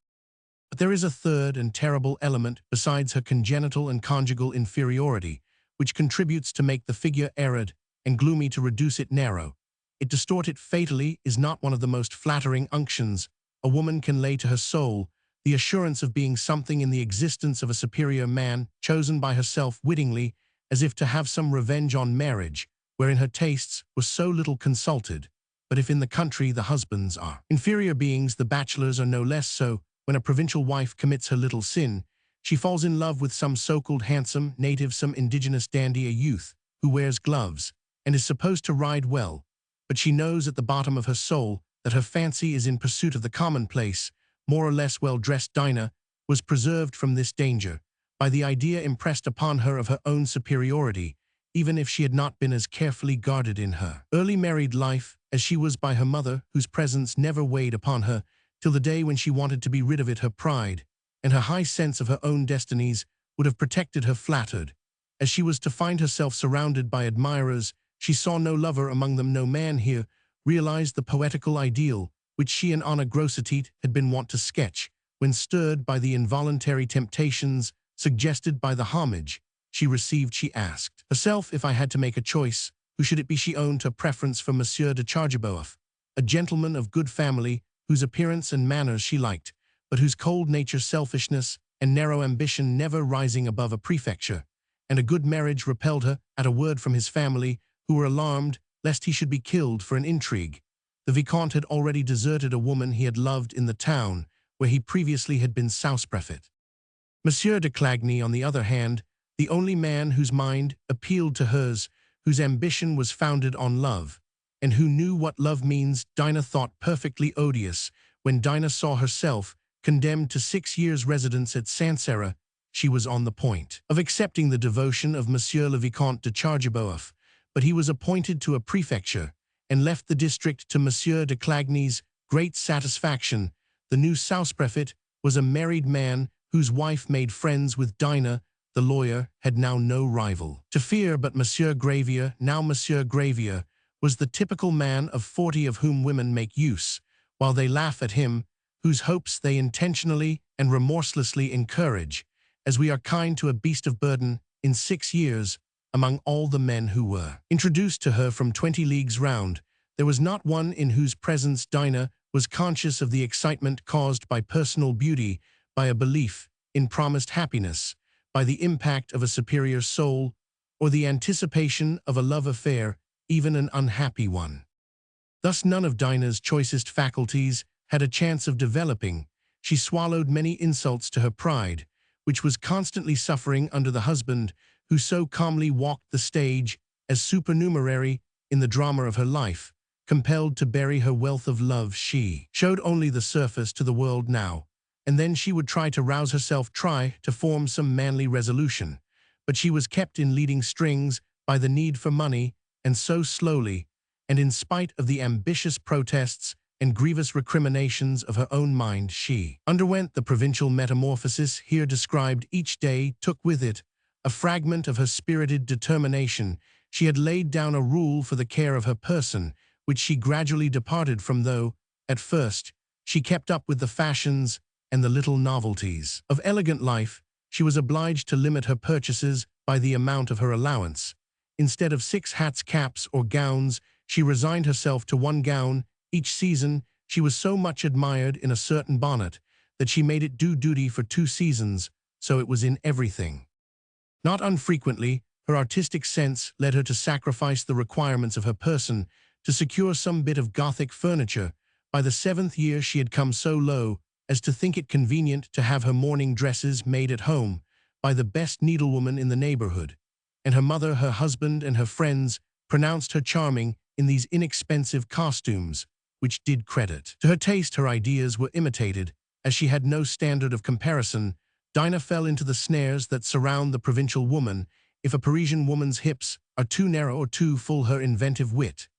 But there is a third and terrible element besides her congenital and conjugal inferiority, which contributes to make the figure arid and gloomy, to reduce it narrow. It distort it fatally. Is not one of the most flattering unctions a woman can lay to her soul the assurance of being something in the existence of a superior man, chosen by herself wittingly, as if to have some revenge on marriage, wherein her tastes were so little consulted? But if in the country the husbands are inferior beings, the bachelors are no less so. when a provincial wife commits her little sin, she falls in love with some so-called handsome native, some indigenous dandy, a youth who wears gloves and is supposed to ride well, but she knows at the bottom of her soul that her fancy is in pursuit of the commonplace. More or less well-dressed Dinah was preserved from this danger by the idea impressed upon her of her own superiority, even if she had not been as carefully guarded in her early married life as she was by her mother, whose presence never weighed upon her, till the day when she wanted to be rid of it. Her pride and her high sense of her own destinies would have protected her. Flattered as she was to find herself surrounded by admirers, she saw no lover among them. No man here realized the poetical ideal which she and Anna Grossetete had been wont to sketch, when stirred by the involuntary temptations suggested by the homage she received. She asked herself, if I had to make a choice, who should it be? She owned her preference for Monsieur de Chargeboeuf, a gentleman of good family, whose appearance and manners she liked, but whose cold nature, selfishness, and narrow ambition never rising above a prefecture, and a good marriage repelled her at a word from his family, who were alarmed lest he should be killed for an intrigue. The Vicomte had already deserted a woman he had loved in the town, where he previously had been Sous-Prefect. Monsieur de Clagny, on the other hand, the only man whose mind appealed to hers, whose ambition was founded on love, and who knew what love means, Dinah thought perfectly odious. When Dinah saw herself condemned to 6 years' residence at Sancerre, she was on the point of accepting the devotion of Monsieur le Vicomte de Chargeboeuf, but he was appointed to a prefecture and left the district to Monsieur de Clagny's great satisfaction. The new Sous-Prefect was a married man whose wife made friends with Dinah. The lawyer had now no rival to fear but Monsieur Gravier. Now Monsieur Gravier was the typical man of 40 of whom women make use, while they laugh at him, whose hopes they intentionally and remorselessly encourage, as we are kind to a beast of burden. In 6 years, among all the men who were introduced to her from 20 leagues round, there was not one in whose presence Dinah was conscious of the excitement caused by personal beauty, by a belief in promised happiness, by the impact of a superior soul, or the anticipation of a love affair, even an unhappy one. Thus none of Dinah's choicest faculties had a chance of developing. She swallowed many insults to her pride, which was constantly suffering under the husband who so calmly walked the stage as supernumerary in the drama of her life. Compelled to bury her wealth of love, she showed only the surface to the world now, and then she would try to rouse herself, try to form some manly resolution. But she was kept in leading strings by the need for money, and so slowly, and in spite of the ambitious protests and grievous recriminations of her own mind, she underwent the provincial metamorphosis here described. Each day took with it a fragment of her spirited determination. She had laid down a rule for the care of her person, which she gradually departed from, though, at first, she kept up with the fashions and the little novelties of elegant life. She was obliged to limit her purchases by the amount of her allowance. Instead of 6 hats, caps, or gowns, she resigned herself to 1 gown each season. She was so much admired in a certain bonnet that she made it do duty for 2 seasons, so it was in everything. Not unfrequently, her artistic sense led her to sacrifice the requirements of her person to secure some bit of Gothic furniture. By the 7th year she had come so low as to think it convenient to have her mourning dresses made at home by the best needlewoman in the neighborhood, and her mother, her husband, and her friends pronounced her charming in these inexpensive costumes, which did credit to her taste. Her ideas were imitated, as she had no standard of comparison. Dinah fell into the snares that surround the provincial woman. If a Parisian woman's hips are too narrow or too full, her inventive wit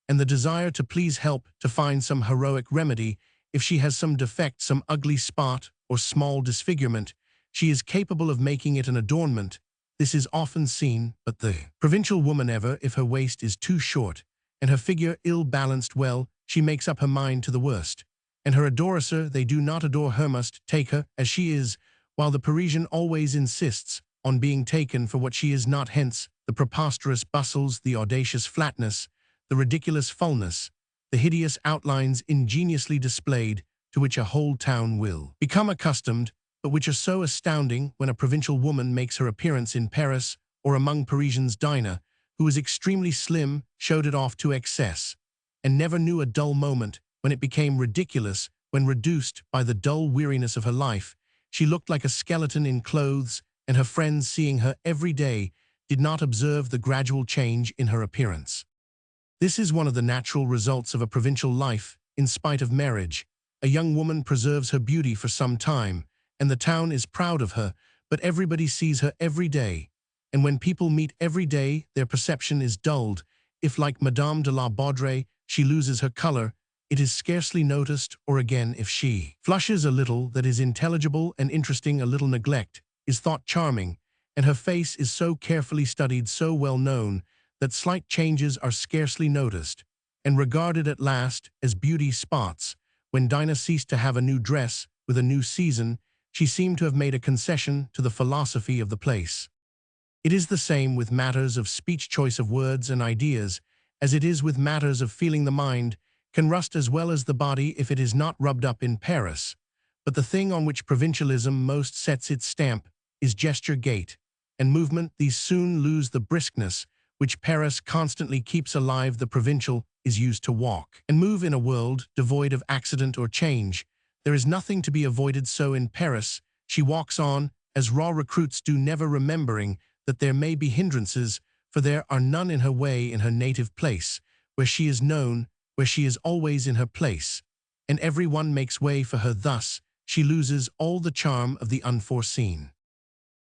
and the desire to please help to find some heroic remedy. If she has some defect, some ugly spot or small disfigurement, she is capable of making it an adornment. This is often seen, but the provincial woman ever, if her waist is too short and her figure ill-balanced, well, she makes up her mind to the worst, and her adorers, they do not adore her, must take her as she is, while the Parisian always insists on being taken for what she is not. Hence the preposterous bustles, the audacious flatness, the ridiculous fullness, the hideous outlines ingeniously displayed, to which a whole town will become accustomed, but which are so astounding when a provincial woman makes her appearance in Paris or among Parisians. Dinah, who was extremely slim, showed it off to excess, and never knew a dull moment when it became ridiculous when reduced by the dull weariness of her life, she looked like a skeleton in clothes, and her friends, seeing her every day, did not observe the gradual change in her appearance. This is one of the natural results of a provincial life. In spite of marriage, a young woman preserves her beauty for some time, and the town is proud of her, but everybody sees her every day. And when people meet every day, their perception is dulled. If, like Madame de la Baudrey, she loses her color, it is scarcely noticed, or again, if she flushes a little, that is intelligible and interesting, a little neglect is thought charming, and her face is so carefully studied, so well known, that slight changes are scarcely noticed, and regarded at last as beauty spots. When Dinah ceased to have a new dress with a new season, she seemed to have made a concession to the philosophy of the place. It is the same with matters of speech, choice of words and ideas, as it is with matters of feeling. The mind can rust as well as the body if it is not rubbed up in Paris, but the thing on which provincialism most sets its stamp is gesture, gait, and movement. These soon lose the briskness which Paris constantly keeps alive. The provincial is used to walk and move in a world devoid of accident or change. There is nothing to be avoided, so in Paris she walks on as raw recruits do, never remembering that there may be hindrances, for there are none in her way in her native place, where she is known, where she is always in her place, and every one makes way for her. Thus she loses all the charm of the unforeseen.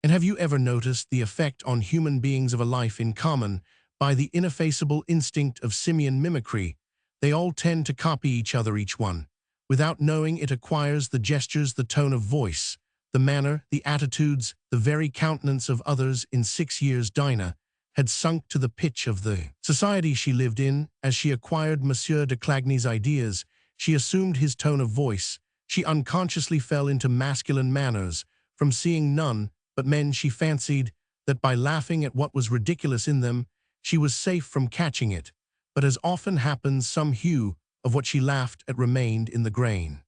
And have you ever noticed the effect on human beings of a life in common by the ineffaceable instinct of simian mimicry? They all tend to copy each other. Each one, without knowing it, acquires the gestures, the tone of voice, the manner, the attitudes, the very countenance of others. In 6 years Dinah had sunk to the pitch of the society she lived in. As she acquired Monsieur de Clagny's ideas, she assumed his tone of voice. She unconsciously fell into masculine manners. From seeing none but men, she fancied that by laughing at what was ridiculous in them, she was safe from catching it. But as often happens, some hue of what she laughed at remained in the grain.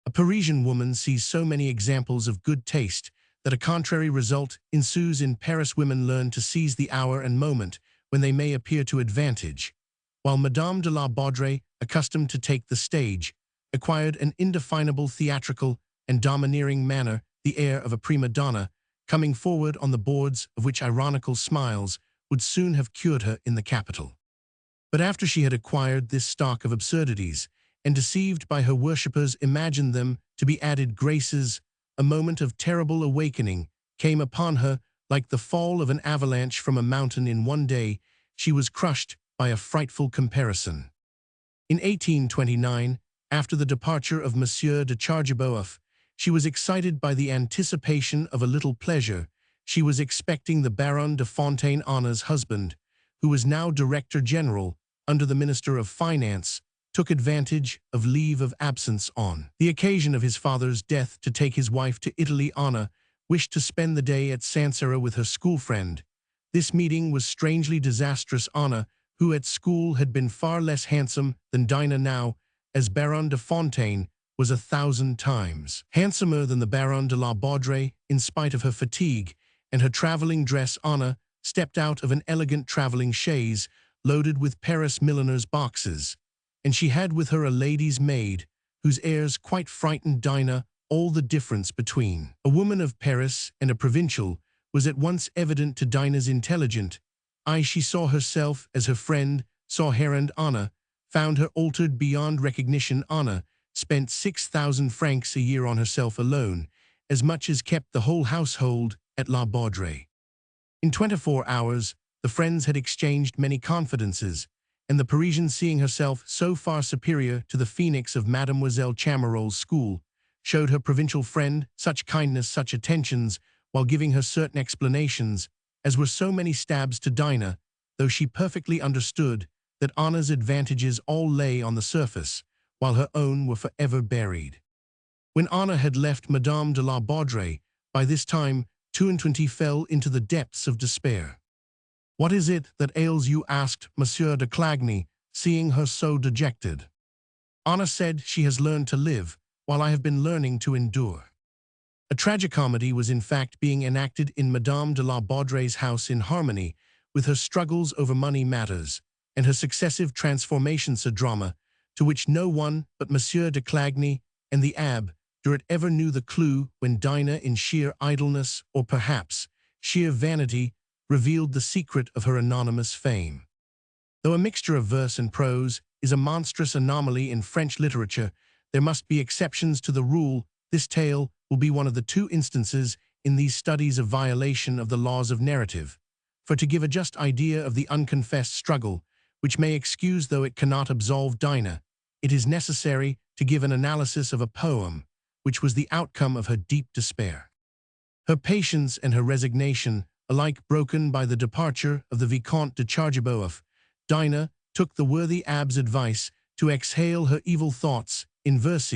A Parisian woman sees so many examples of good taste that a contrary result ensues. In Paris, women learn to seize the hour and moment when they may appear to advantage, while Madame de la Baudrey, accustomed to take the stage, acquired an indefinable theatrical and domineering manner, the air of a prima donna, coming forward on the boards of which ironical smiles would soon have cured her in the capital. But after she had acquired this stock of absurdities, and deceived by her worshippers imagined them to be added graces, a moment of terrible awakening came upon her. Like the fall of an avalanche from a mountain in one day, she was crushed by a frightful comparison. In 1829, after the departure of Monsieur de Chargeboeuf, she was excited by the anticipation of a little pleasure. She was expecting the Baron de Fontaine, Honore's husband, who was now Director General under the Minister of Finance, took advantage of leave of absence on the occasion of his father's death to take his wife to Italy. Honor wished to spend the day at Sancerre with her school friend. This meeting was strangely disastrous. Honor, who at school had been far less handsome than Dinah, now, as Baron de Fontaine, was 1,000 times handsomer than the Baron de la Baudrey. In spite of her fatigue and her traveling dress, Honor stepped out of an elegant traveling chaise loaded with Paris milliner's boxes, and she had with her a lady's maid, whose airs quite frightened Dinah. All the difference between a woman of Paris and a provincial was at once evident to Dinah's intelligent eye. She saw herself as her friend saw her, and Honor found her altered beyond recognition. Honor spent 6,000 francs a year on herself alone, as much as kept the whole household at La Baudrey. In 24 hours, the friends had exchanged many confidences, and the Parisian, seeing herself so far superior to the phoenix of Mademoiselle Chamarol's school, showed her provincial friend such kindness, such attentions, while giving her certain explanations, as were so many stabs to Dinah, though she perfectly understood that Honor's advantages all lay on the surface, while her own were forever buried. When Honor had left Madame de la Baudrey, by this time 22 fell into the depths of despair. "What is it that ails you?" asked Monsieur de Clagny, seeing her so dejected. Honor said, "She has learned to live, while I have been learning to endure." A tragicomedy was in fact being enacted in Madame de la Baudrey's house, in harmony with her struggles over money matters and her successive transformations. A drama to which no one but Monsieur de Clagny and the abrupt ever knew the clue when Dinah, in sheer idleness or perhaps sheer vanity, revealed the secret of her anonymous fame. Though a mixture of verse and prose is a monstrous anomaly in French literature, there must be exceptions to the rule. This tale will be one of the 2 instances in these studies of violation of the laws of narrative. For to give a just idea of the unconfessed struggle, which may excuse though it cannot absolve Dinah, it is necessary to give an analysis of a poem, which was the outcome of her deep despair. Her patience and her resignation, alike broken by the departure of the Vicomte de Chargeboeuf, Dinah took the worthy Ab's advice to exhale her evil thoughts in verse,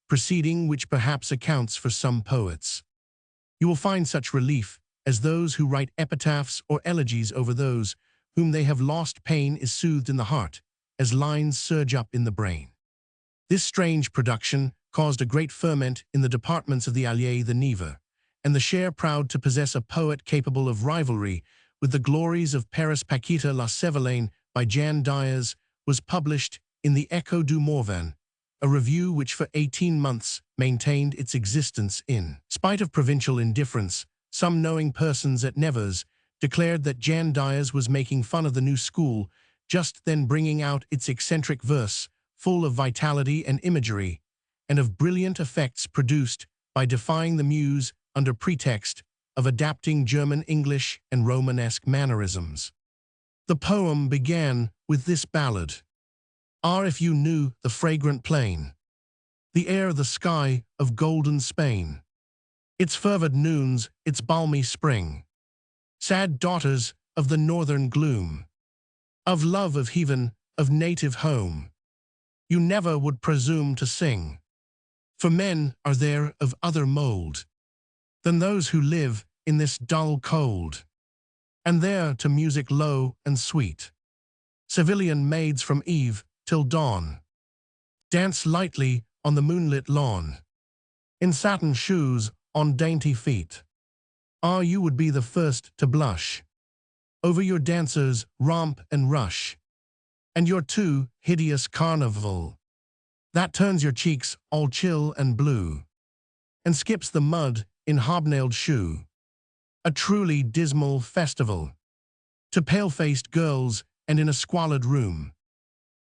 proceeding which perhaps accounts for some poets. You will find such relief as those who write epitaphs or elegies over those whom they have lost. Pain is soothed in the heart, as lines surge up in the brain. This strange production caused a great ferment in the departments of the Allier, the Neva, and the Cher, proud to possess a poet capable of rivalry with the glories of Paris. Paquita la Sévillane by Jean Diaz was published in the Echo du Morvan, a review which for 18 months maintained its existence in spite of provincial indifference. Some knowing persons at Nevers declared that Jean Diaz was making fun of the new school, just then bringing out its eccentric verse, full of vitality and imagery, and of brilliant effects produced by defying the Muse under pretext of adapting German English and Romanesque mannerisms. The poem began with this ballad. Ah, if you knew the fragrant plain, the air, the sky of golden Spain, its fervid noons, its balmy spring, sad daughters of the northern gloom, of love, of heaven, of native home, you never would presume to sing. For men are there of other mould than those who live in this dull cold, and there to music low and sweet, Sevillian maids from eve till dawn dance lightly on the moonlit lawn, in satin shoes on dainty feet. Ah, you would be the first to blush over your dancers' romp and rush, and your too hideous carnival that turns your cheeks all chill and blue, and skips the mud in hobnailed shoe. A truly dismal festival to pale-faced girls, and in a squalid room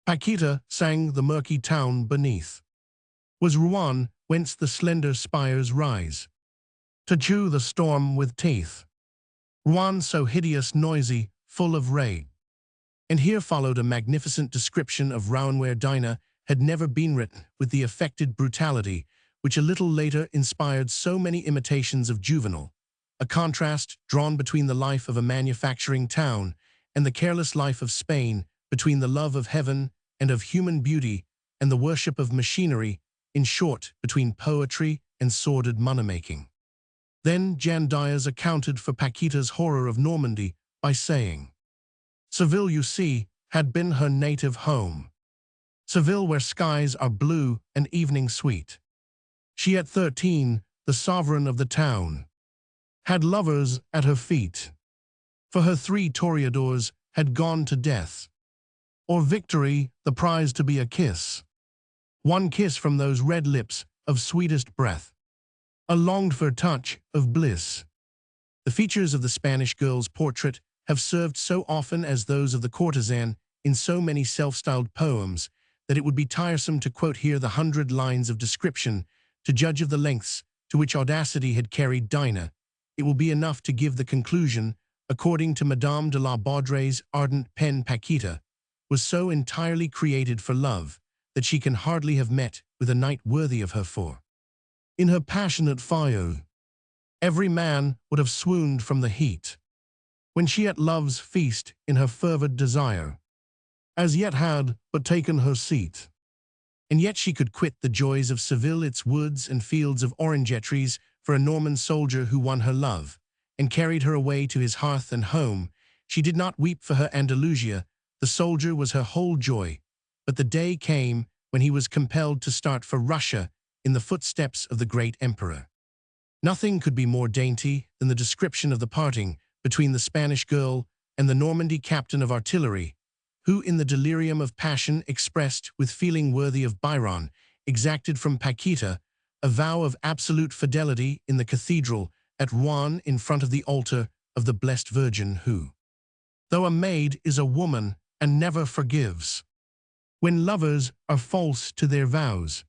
Paquita sang the murky town beneath was Rouen, whence the slender spires rise to chew the storm with teeth. Rouen so hideous, noisy, full of rage. And here followed a magnificent description of Rouen, where Dinah had never been written with the affected brutality which a little later inspired so many imitations of Juvenal, a contrast drawn between the life of a manufacturing town and the careless life of Spain, between the love of heaven and of human beauty and the worship of machinery, in short, between poetry and sordid money-making. Then Jean Diaz accounted for Paquita's horror of Normandy by saying, Seville, you see, had been her native home. Seville, where skies are blue and evening sweet. She at 13, the sovereign of the town, had lovers at her feet. For her 3 toreadors had gone to death, or victory, the prize to be a kiss. One kiss from those red lips of sweetest breath, a longed-for touch of bliss. The features of the Spanish girl's portrait have served so often as those of the courtesan in so many self-styled poems that it would be tiresome to quote here the 100 lines of description. To judge of the lengths to which audacity had carried Dinah, it will be enough to give the conclusion. According to Madame de la Baudry's ardent pen, Paquita was so entirely created for love that she can hardly have met with a knight worthy of her, for in her passionate fire every man would have swooned from the heat, when she at love's feast in her fervid desire as yet had but taken her seat. And yet she could quit the joys of Seville, its woods and fields of orangetries, for a Norman soldier who won her love and carried her away to his hearth and home. She did not weep for her Andalusia, the soldier was her whole joy. But the day came when he was compelled to start for Russia in the footsteps of the great emperor. Nothing could be more dainty than the description of the parting between the Spanish girl and the Normandy captain of artillery, who in the delirium of passion expressed, with feeling worthy of Byron, exacted from Paquita a vow of absolute fidelity in the cathedral at Rouen in front of the altar of the Blessed Virgin who, though a maid, is a woman and never forgives when lovers are false to their vows.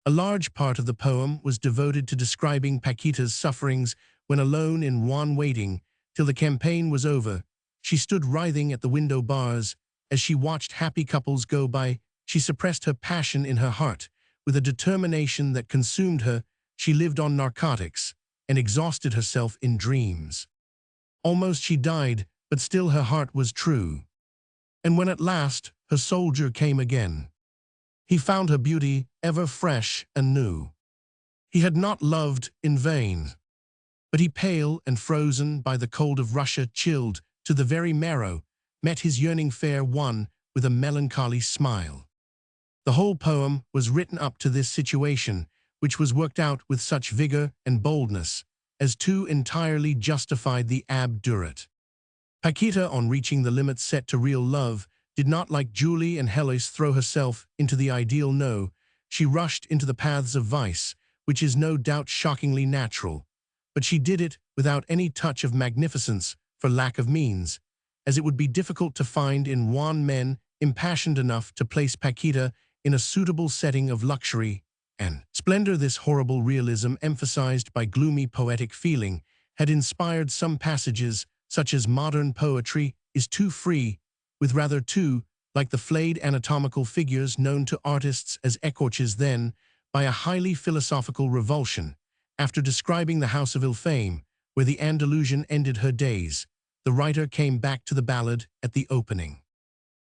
A large part of the poem was devoted to describing Paquita's sufferings when alone in Rouen waiting till the campaign was over. She stood writhing at the window bars. As she watched happy couples go by, she suppressed her passion in her heart. With a determination that consumed her, she lived on narcotics and exhausted herself in dreams. Almost she died, but still her heart was true. And when at last her soldier came again, he found her beauty ever fresh and new. He had not loved in vain, but he, pale and frozen by the cold of Russia, chilled to the very marrow, met his yearning fair one with a melancholy smile. The whole poem was written up to this situation, which was worked out with such vigor and boldness as to entirely justified the abrupt. Paquita, on reaching the limits set to real love, did not, like Julie and Heloise, throw herself into the ideal. No, she rushed into the paths of vice, which is no doubt shockingly natural. But she did it without any touch of magnificence for lack of means, as it would be difficult to find in Rouen men impassioned enough to place Paquita in a suitable setting of luxury and splendor. This horrible realism, emphasized by gloomy poetic feeling, had inspired some passages, such as modern poetry is too free, with rather too, like the flayed anatomical figures known to artists as ecorches, then, by a highly philosophical revulsion. After describing the house of ill fame, where the Andalusian ended her days, the writer came back to the ballad at the opening.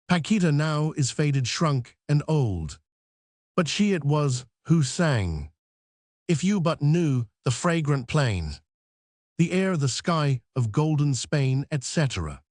Paquita now is faded, shrunk, and old, but she it was who sang, "If you but knew the fragrant plain, the air, the sky of golden Spain," etc.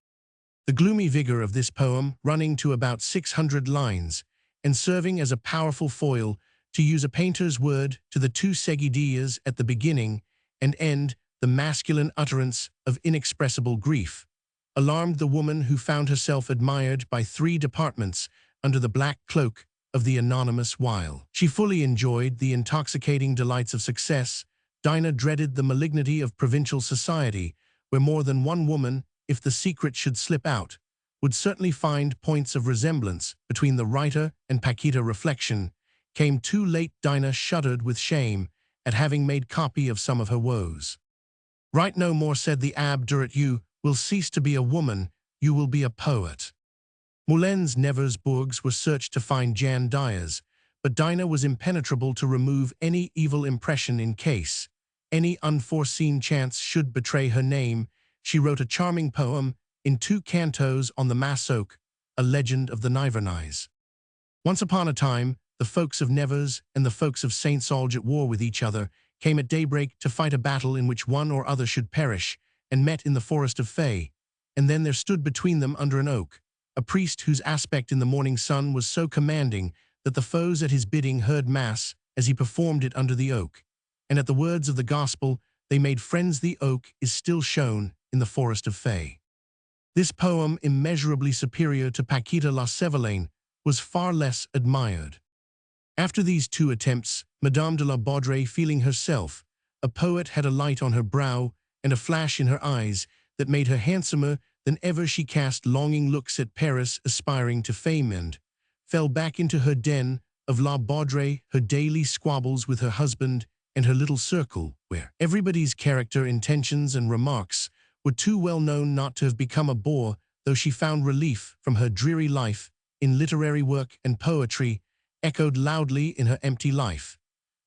The gloomy vigor of this poem, running to about 600 lines, and serving as a powerful foil, to use a painter's word, to the two seguidillas at the beginning and end, the masculine utterance of inexpressible grief, alarmed the woman who found herself admired by three departments under the black cloak of the anonymous. While she fully enjoyed the intoxicating delights of success, Dinah dreaded the malignity of provincial society, where more than one woman, if the secret should slip out, would certainly find points of resemblance between the writer and Paquita. Reflection came too late. Dinah shuddered with shame at having made copy of some of her woes. "Write no more," said the abrupt. "You will cease to be a woman, you will be a poet." Moulin's Neversburgs were searched to find Jan Dyers, but Dinah was impenetrable to remove any evil impression in case any unforeseen chance should betray her name. She wrote a charming poem in 2 cantos on the Masoch, a legend of the Nivernais. Once upon a time, the folks of Nevers and the folks of St. Saulge, at war with each other, came at daybreak to fight a battle in which one or other should perish, and met in the forest of Fay. And then there stood between them under an oak a priest whose aspect in the morning sun was so commanding that the foes at his bidding heard mass as he performed it under the oak. And at the words of the gospel, they made friends. The oak is still shown in the forest of Fay. This poem, immeasurably superior to Paquita la Sévillane, was far less admired. After these 2 attempts, Madame de la Baudrey, feeling herself a poet, had a light on her brow and a flash in her eyes that made her handsomer than ever. She cast longing looks at Paris, aspiring to fame, and fell back into her den of la Baudrey, her daily squabbles with her husband, and her little circle, where everybody's character, intentions, and remarks were too well known not to have become a bore. Though she found relief from her dreary life in literary work, and poetry echoed loudly in her empty life.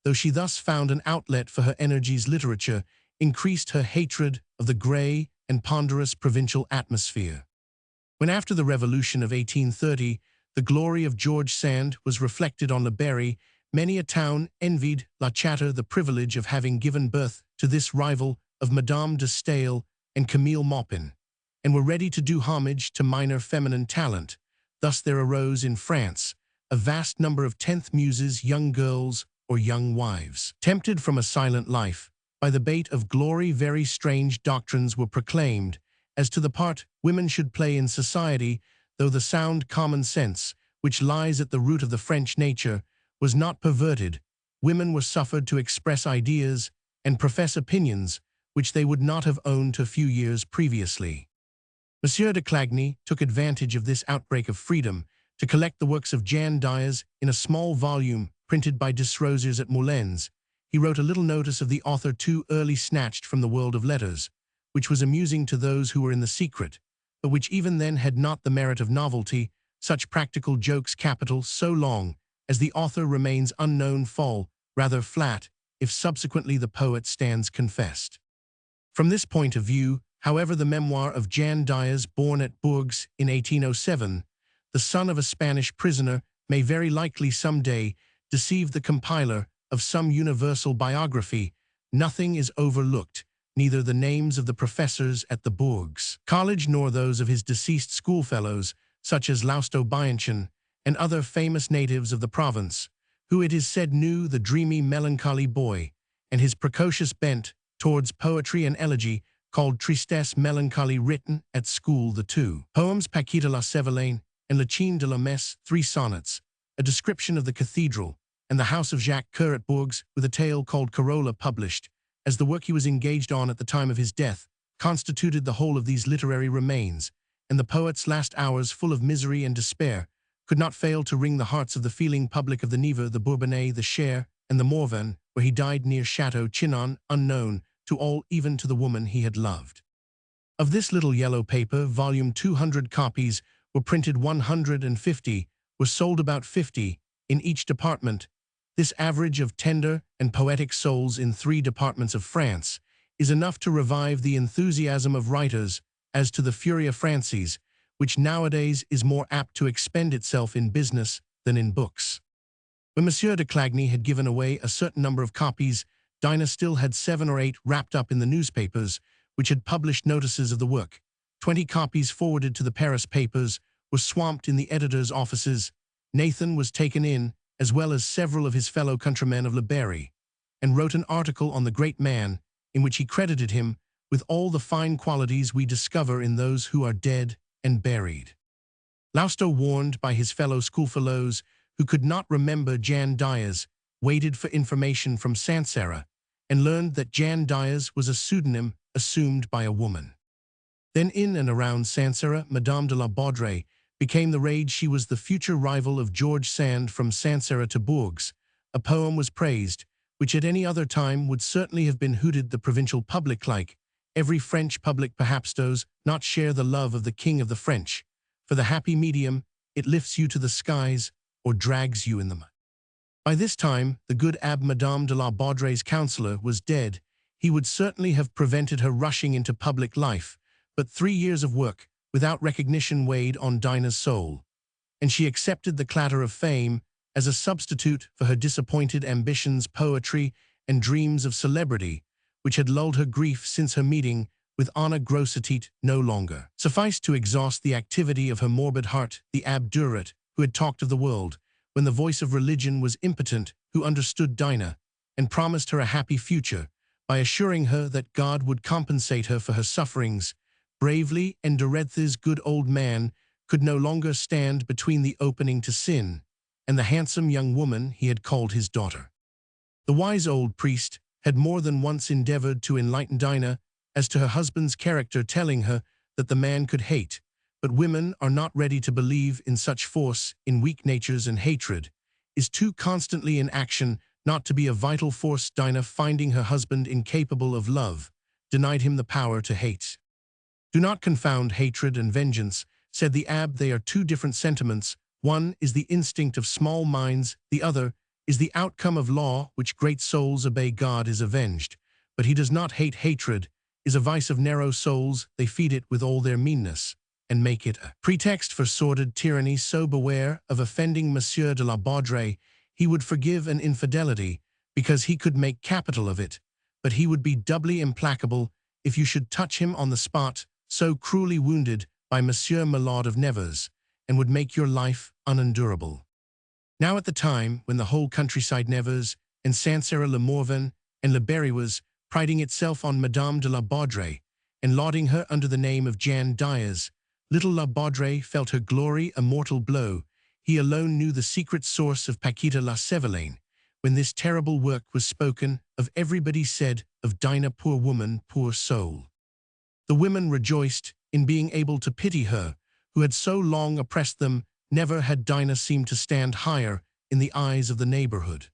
Though she thus found an outlet for her energies, literature increased her hatred of the grey and ponderous provincial atmosphere. When, after the Revolution of 1830, the glory of George Sand was reflected on Le Berry, many a town envied La Chatter the privilege of having given birth to this rival of Madame de Staël and Camille Maupin, and were ready to do homage to minor feminine talent. Thus there arose in France a vast number of 10th muses, young girls or young wives. Tempted from a silent life by the bait of glory, very strange doctrines were proclaimed as to the part women should play in society, though the sound common sense, which lies at the root of the French nature, was not perverted. Women were suffered to express ideas and profess opinions which they would not have owned a few years previously. Monsieur de Clagny took advantage of this outbreak of freedom to collect the works of Jean Diaz in a small volume printed by Desrosiers at Moulins. He wrote a little notice of the author too early snatched from the world of letters, which was amusing to those who were in the secret, but which even then had not the merit of novelty. Such practical jokes capital so long as the author remains unknown fall rather flat if subsequently the poet stands confessed. From this point of view, however, the memoir of Jean Diaz, born at Bourges in 1807, the son of a Spanish prisoner, may very likely some day deceive the compiler of some universal biography. Nothing is overlooked, neither the names of the professors at the Bourges College nor those of his deceased schoolfellows, such as Lausto Bianchon and other famous natives of the province, who it is said knew the dreamy melancholy boy, and his precocious bent towards poetry and elegy, called Tristesse Melancholy, written at school. The two poems Paquita la Sévillane and Le Chien de la Messe, 3 sonnets, a description of the cathedral and the house of Jacques Coeur at Bourges, with a tale called Corolla, published as the work he was engaged on at the time of his death, constituted the whole of these literary remains, and the poet's last hours, full of misery and despair, could not fail to wring the hearts of the feeling public of the Neva, the Bourbonnais, the Cher, and the Morvan, where he died near Chateau Chinon, unknown to all, even to the woman he had loved. Of this little yellow paper, volume 200 copies were printed, 150 were sold, about 50 in each department. This average of tender and poetic souls in 3 departments of France is enough to revive the enthusiasm of writers as to the Furia Francis, which nowadays is more apt to expend itself in business than in books. When Monsieur de Clagny had given away a certain number of copies, Dinah still had 7 or 8 wrapped up in the newspapers, which had published notices of the work. 20 copies forwarded to the Paris papers were swamped in the editor's offices. Nathan was taken in, as well as several of his fellow countrymen of Le Berry, and wrote an article on the great man, in which he credited him with all the fine qualities we discover in those who are dead and buried. Lausto, warned by his fellow schoolfellows who could not remember Jean Diaz, waited for information from Sancerre, and learned that Jean Diaz was a pseudonym assumed by a woman. Then in and around Sancerre, Madame de la Baudrey became the rage. She was the future rival of George Sand. From Sancerre to Bourges, a poem was praised, which at any other time would certainly have been hooted. The provincial public, like every French public, perhaps does not share the love of the King of the French. For the happy medium, it lifts you to the skies or drags you in them. By this time, the good Abbé Madame de la Baudrey's counselor was dead. He would certainly have prevented her rushing into public life, but 3 years of work without recognition weighed on Dinah's soul, and she accepted the clatter of fame as a substitute for her disappointed ambitions, poetry, and dreams of celebrity, which had lulled her grief since her meeting with Anna Grossetête. No longer sufficed to exhaust the activity of her morbid heart. The Abbé Duret, who had talked of the world when the voice of religion was impotent, who understood Dinah and promised her a happy future by assuring her that God would compensate her for her sufferings, bravely, and Duret's good old man could no longer stand between the opening to sin and the handsome young woman he had called his daughter. The wise old priest had more than once endeavored to enlighten Dinah as to her husband's character, telling her that the man could hate, but women are not ready to believe in such force in weak natures, and hatred is too constantly in action not to be a vital force. Dinah, finding her husband incapable of love, denied him the power to hate. Do not confound hatred and vengeance, said the Abbé. They are 2 different sentiments. One is the instinct of small minds, the other is the outcome of law, which great souls obey. God is avenged, but he does not hate. Hatred is a vice of narrow souls. They feed it with all their meanness and make it a pretext for sordid tyranny. So beware of offending Monsieur de la Baudrey. He would forgive an infidelity because he could make capital of it, but he would be doubly implacable if you should touch him on the spot, so cruelly wounded by Monsieur Malade of Nevers, and would make your life unendurable. Now at the time when the whole countryside, Nevers and Sancerre, Le Morvan and Le Berry, was priding itself on Madame de la Baudrey and lauding her under the name of Jean Diaz, little La Baudrey felt her glory a mortal blow. he alone knew the secret source of Paquita la Sevelaine. When this terrible work was spoken of, everybody said of Dinah, poor woman, poor soul. The women rejoiced in being able to pity her, who had so long oppressed them. Never had Dinah seemed to stand higher in the eyes of the neighborhood.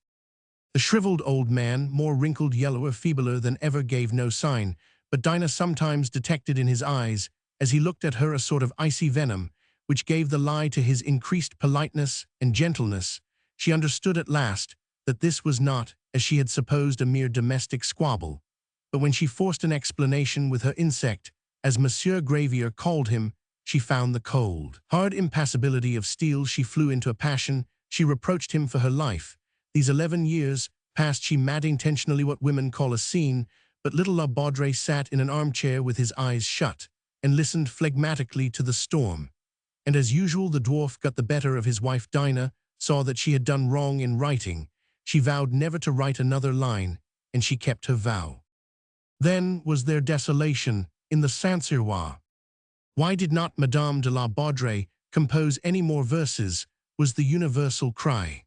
The shriveled old man, more wrinkled, yellower, feebler than ever, gave no sign, but Dinah sometimes detected in his eyes, as he looked at her, a sort of icy venom, which gave the lie to his increased politeness and gentleness. She understood at last that this was not, as she had supposed, a mere domestic squabble. But when she forced an explanation with her insect, as Monsieur Gravier called him, she found the cold, hard impassibility of steel. She flew into a passion. She reproached him for her life. These 11 years past she made intentionally what women call a scene, but little La Baudre sat in an armchair with his eyes shut, and listened phlegmatically to the storm. And as usual the dwarf got the better of his wife. Dinah saw that she had done wrong in writing. She vowed never to write another line, and she kept her vow. Then was there desolation in the Saint-Cyrois. Why did not Madame de la Baudre compose any more verses, was the universal cry.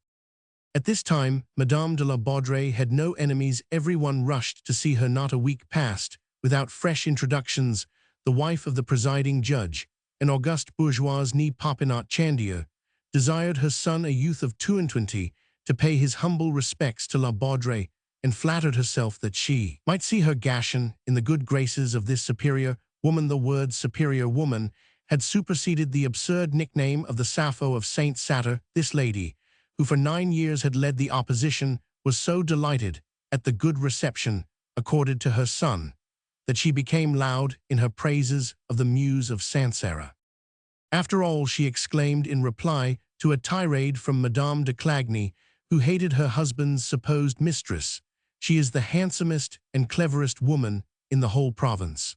At this time, Madame de la Baudre had no enemies. Everyone rushed to see her. Not a week passed without fresh introductions. The wife of the presiding judge, an august bourgeoise née Popinot Chandier, desired her son, a youth of 22, to pay his humble respects to La Baudre, and flattered herself that she might see her Gaston in the good graces of this superior woman. The word superior woman had superseded the absurd nickname of the Sappho of Saint Satyr. This lady, who for 9 years had led the opposition, was so delighted at the good reception accorded to her son, that she became loud in her praises of the Muse of Sancerre. After all, she exclaimed in reply to a tirade from Madame de Clagny, who hated her husband's supposed mistress, she is the handsomest and cleverest woman in the whole province.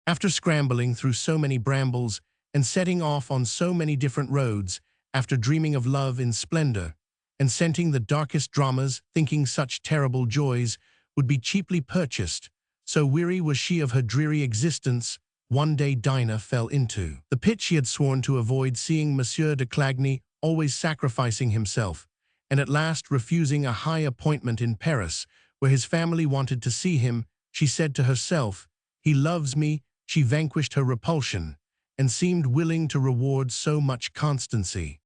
After scrambling through so many brambles and setting off on so many different roads, after dreaming of love in splendor, and scenting the darkest dramas, thinking such terrible joys would be cheaply purchased, so weary was she of her dreary existence, one day Dinah fell into the pit she had sworn to avoid. Seeing Monsieur de Clagny always sacrificing himself, and at last refusing a high appointment in Paris, where his family wanted to see him, she said to herself, "He loves me." She vanquished her repulsion, and seemed willing to reward so much constancy.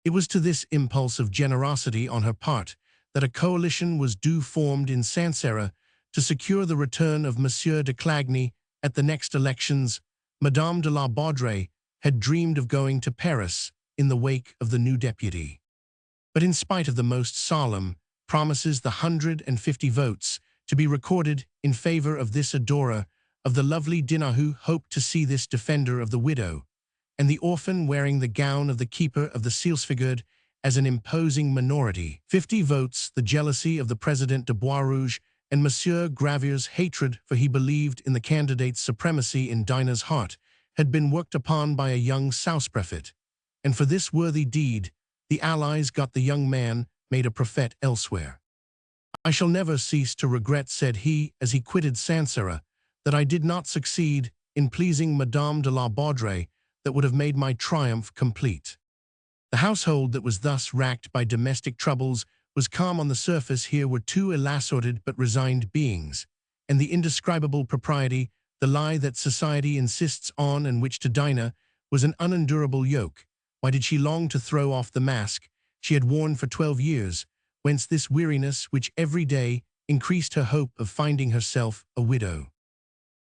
It was to this impulse of generosity on her part that a coalition was formed in Sancerre to secure the return of Monsieur de Clagny at the next elections. Madame de la Baudre had dreamed of going to Paris in the wake of the new deputy. But in spite of the most solemn promises, the 150 votes to be recorded in favor of this adorer of the lovely Dinah, who hoped to see this defender of the widow and the orphan wearing the gown of the keeper of the seals, figured as an imposing minority. 50 votes, the jealousy of the President de Boisrouge and Monsieur Gravier's hatred, for he believed in the candidate's supremacy in Dinah's heart, had been worked upon by a young Sous-Prefet, and for this worthy deed the Allies got the young man made a prefect elsewhere. "I shall never cease to regret," said he as he quitted Sancerre, "that I did not succeed in pleasing Madame de la Baudre. That would have made my triumph complete." The household that was thus racked by domestic troubles was calm on the surface. Here were two ill-assorted but resigned beings, and the indescribable propriety, the lie that society insists on and which to Dinah was an unendurable yoke. Why did she long to throw off the mask she had worn for 12 years? Whence this weariness which every day increased her hope of finding herself a widow?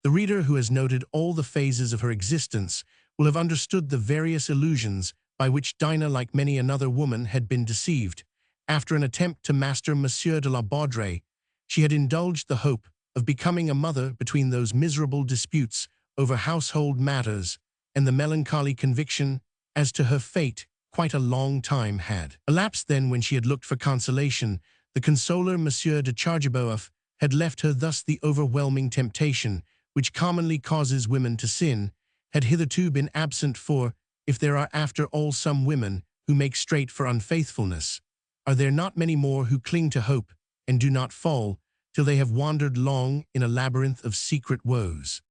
The reader who has noted all the phases of her existence will have understood the various illusions by which Dinah, like many another woman, had been deceived. After an attempt to master Monsieur de la Baudre, she had indulged the hope of becoming a mother between those miserable disputes over household matters and the melancholy conviction as to her fate. Quite a long time had elapsed then when she had looked for consolation. The consoler Monsieur de Chargeboeuf had left her. Thus the overwhelming temptation, which commonly causes women to sin, had hitherto been absent. For, if there are after all some women who make straight for unfaithfulness, are there not many more who cling to hope and do not fall till they have wandered long in a labyrinth of secret woes?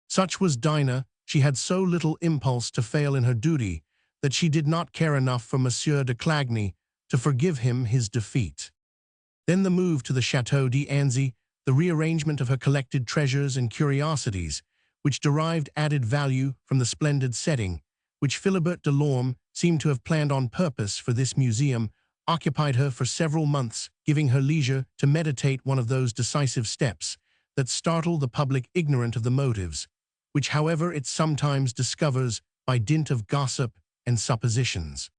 Such was Dinah. She had so little impulse to fail in her duty that she did not care enough for Monsieur de Clagny to forgive him his defeat. Then the move to the Chateau d'Anzy, the rearrangement of her collected treasures and curiosities, which derived added value from the splendid setting, which Philibert de Lorme seemed to have planned on purpose for this museum, occupied her for several months, giving her leisure to meditate one of those decisive steps that startle the public ignorant of the motives, which however it sometimes discovers by dint of gossip and suppositions.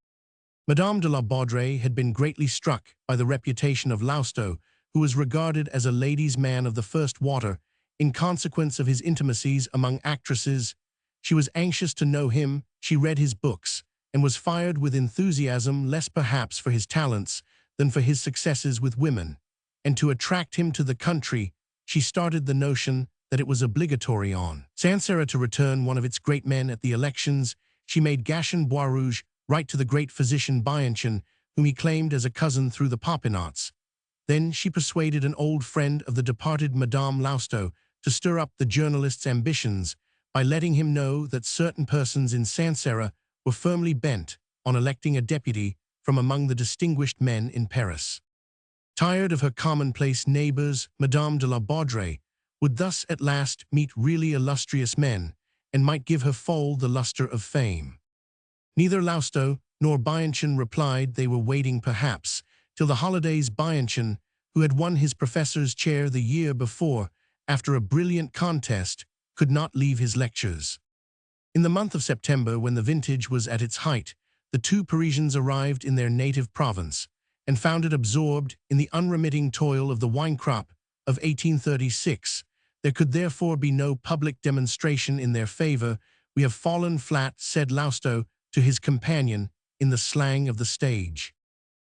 Madame de la Baudrey had been greatly struck by the reputation of Lousteau, who was regarded as a ladies' man of the first water, in consequence of his intimacies among actresses. She was anxious to know him, she read his books, and was fired with enthusiasm less perhaps for his talents than for his successes with women. And to attract him to the country, she started the notion that it was obligatory on Sancerre to return one of its great men at the elections. She made Gaston Boisrouge write to the great physician Bianchon, whom he claimed as a cousin through the Popinots. Then she persuaded an old friend of the departed Madame Lousteau to stir up the journalist's ambitions by letting him know that certain persons in Sancerre were firmly bent on electing a deputy from among the distinguished men in Paris. Tired of her commonplace neighbors, Madame de la Baudrey would thus at last meet really illustrious men, and might give her foal the luster of fame. Neither Lousteau nor Bianchon replied. They were waiting perhaps till the holidays. Bianchon, who had won his professor's chair the year before, after a brilliant contest, could not leave his lectures. In the month of September, when the vintage was at its height, the two Parisians arrived in their native province, and found it absorbed in the unremitting toil of the wine crop of 1836. There could therefore be no public demonstration in their favor. "We have fallen flat," said Lousteau to his companion in the slang of the stage.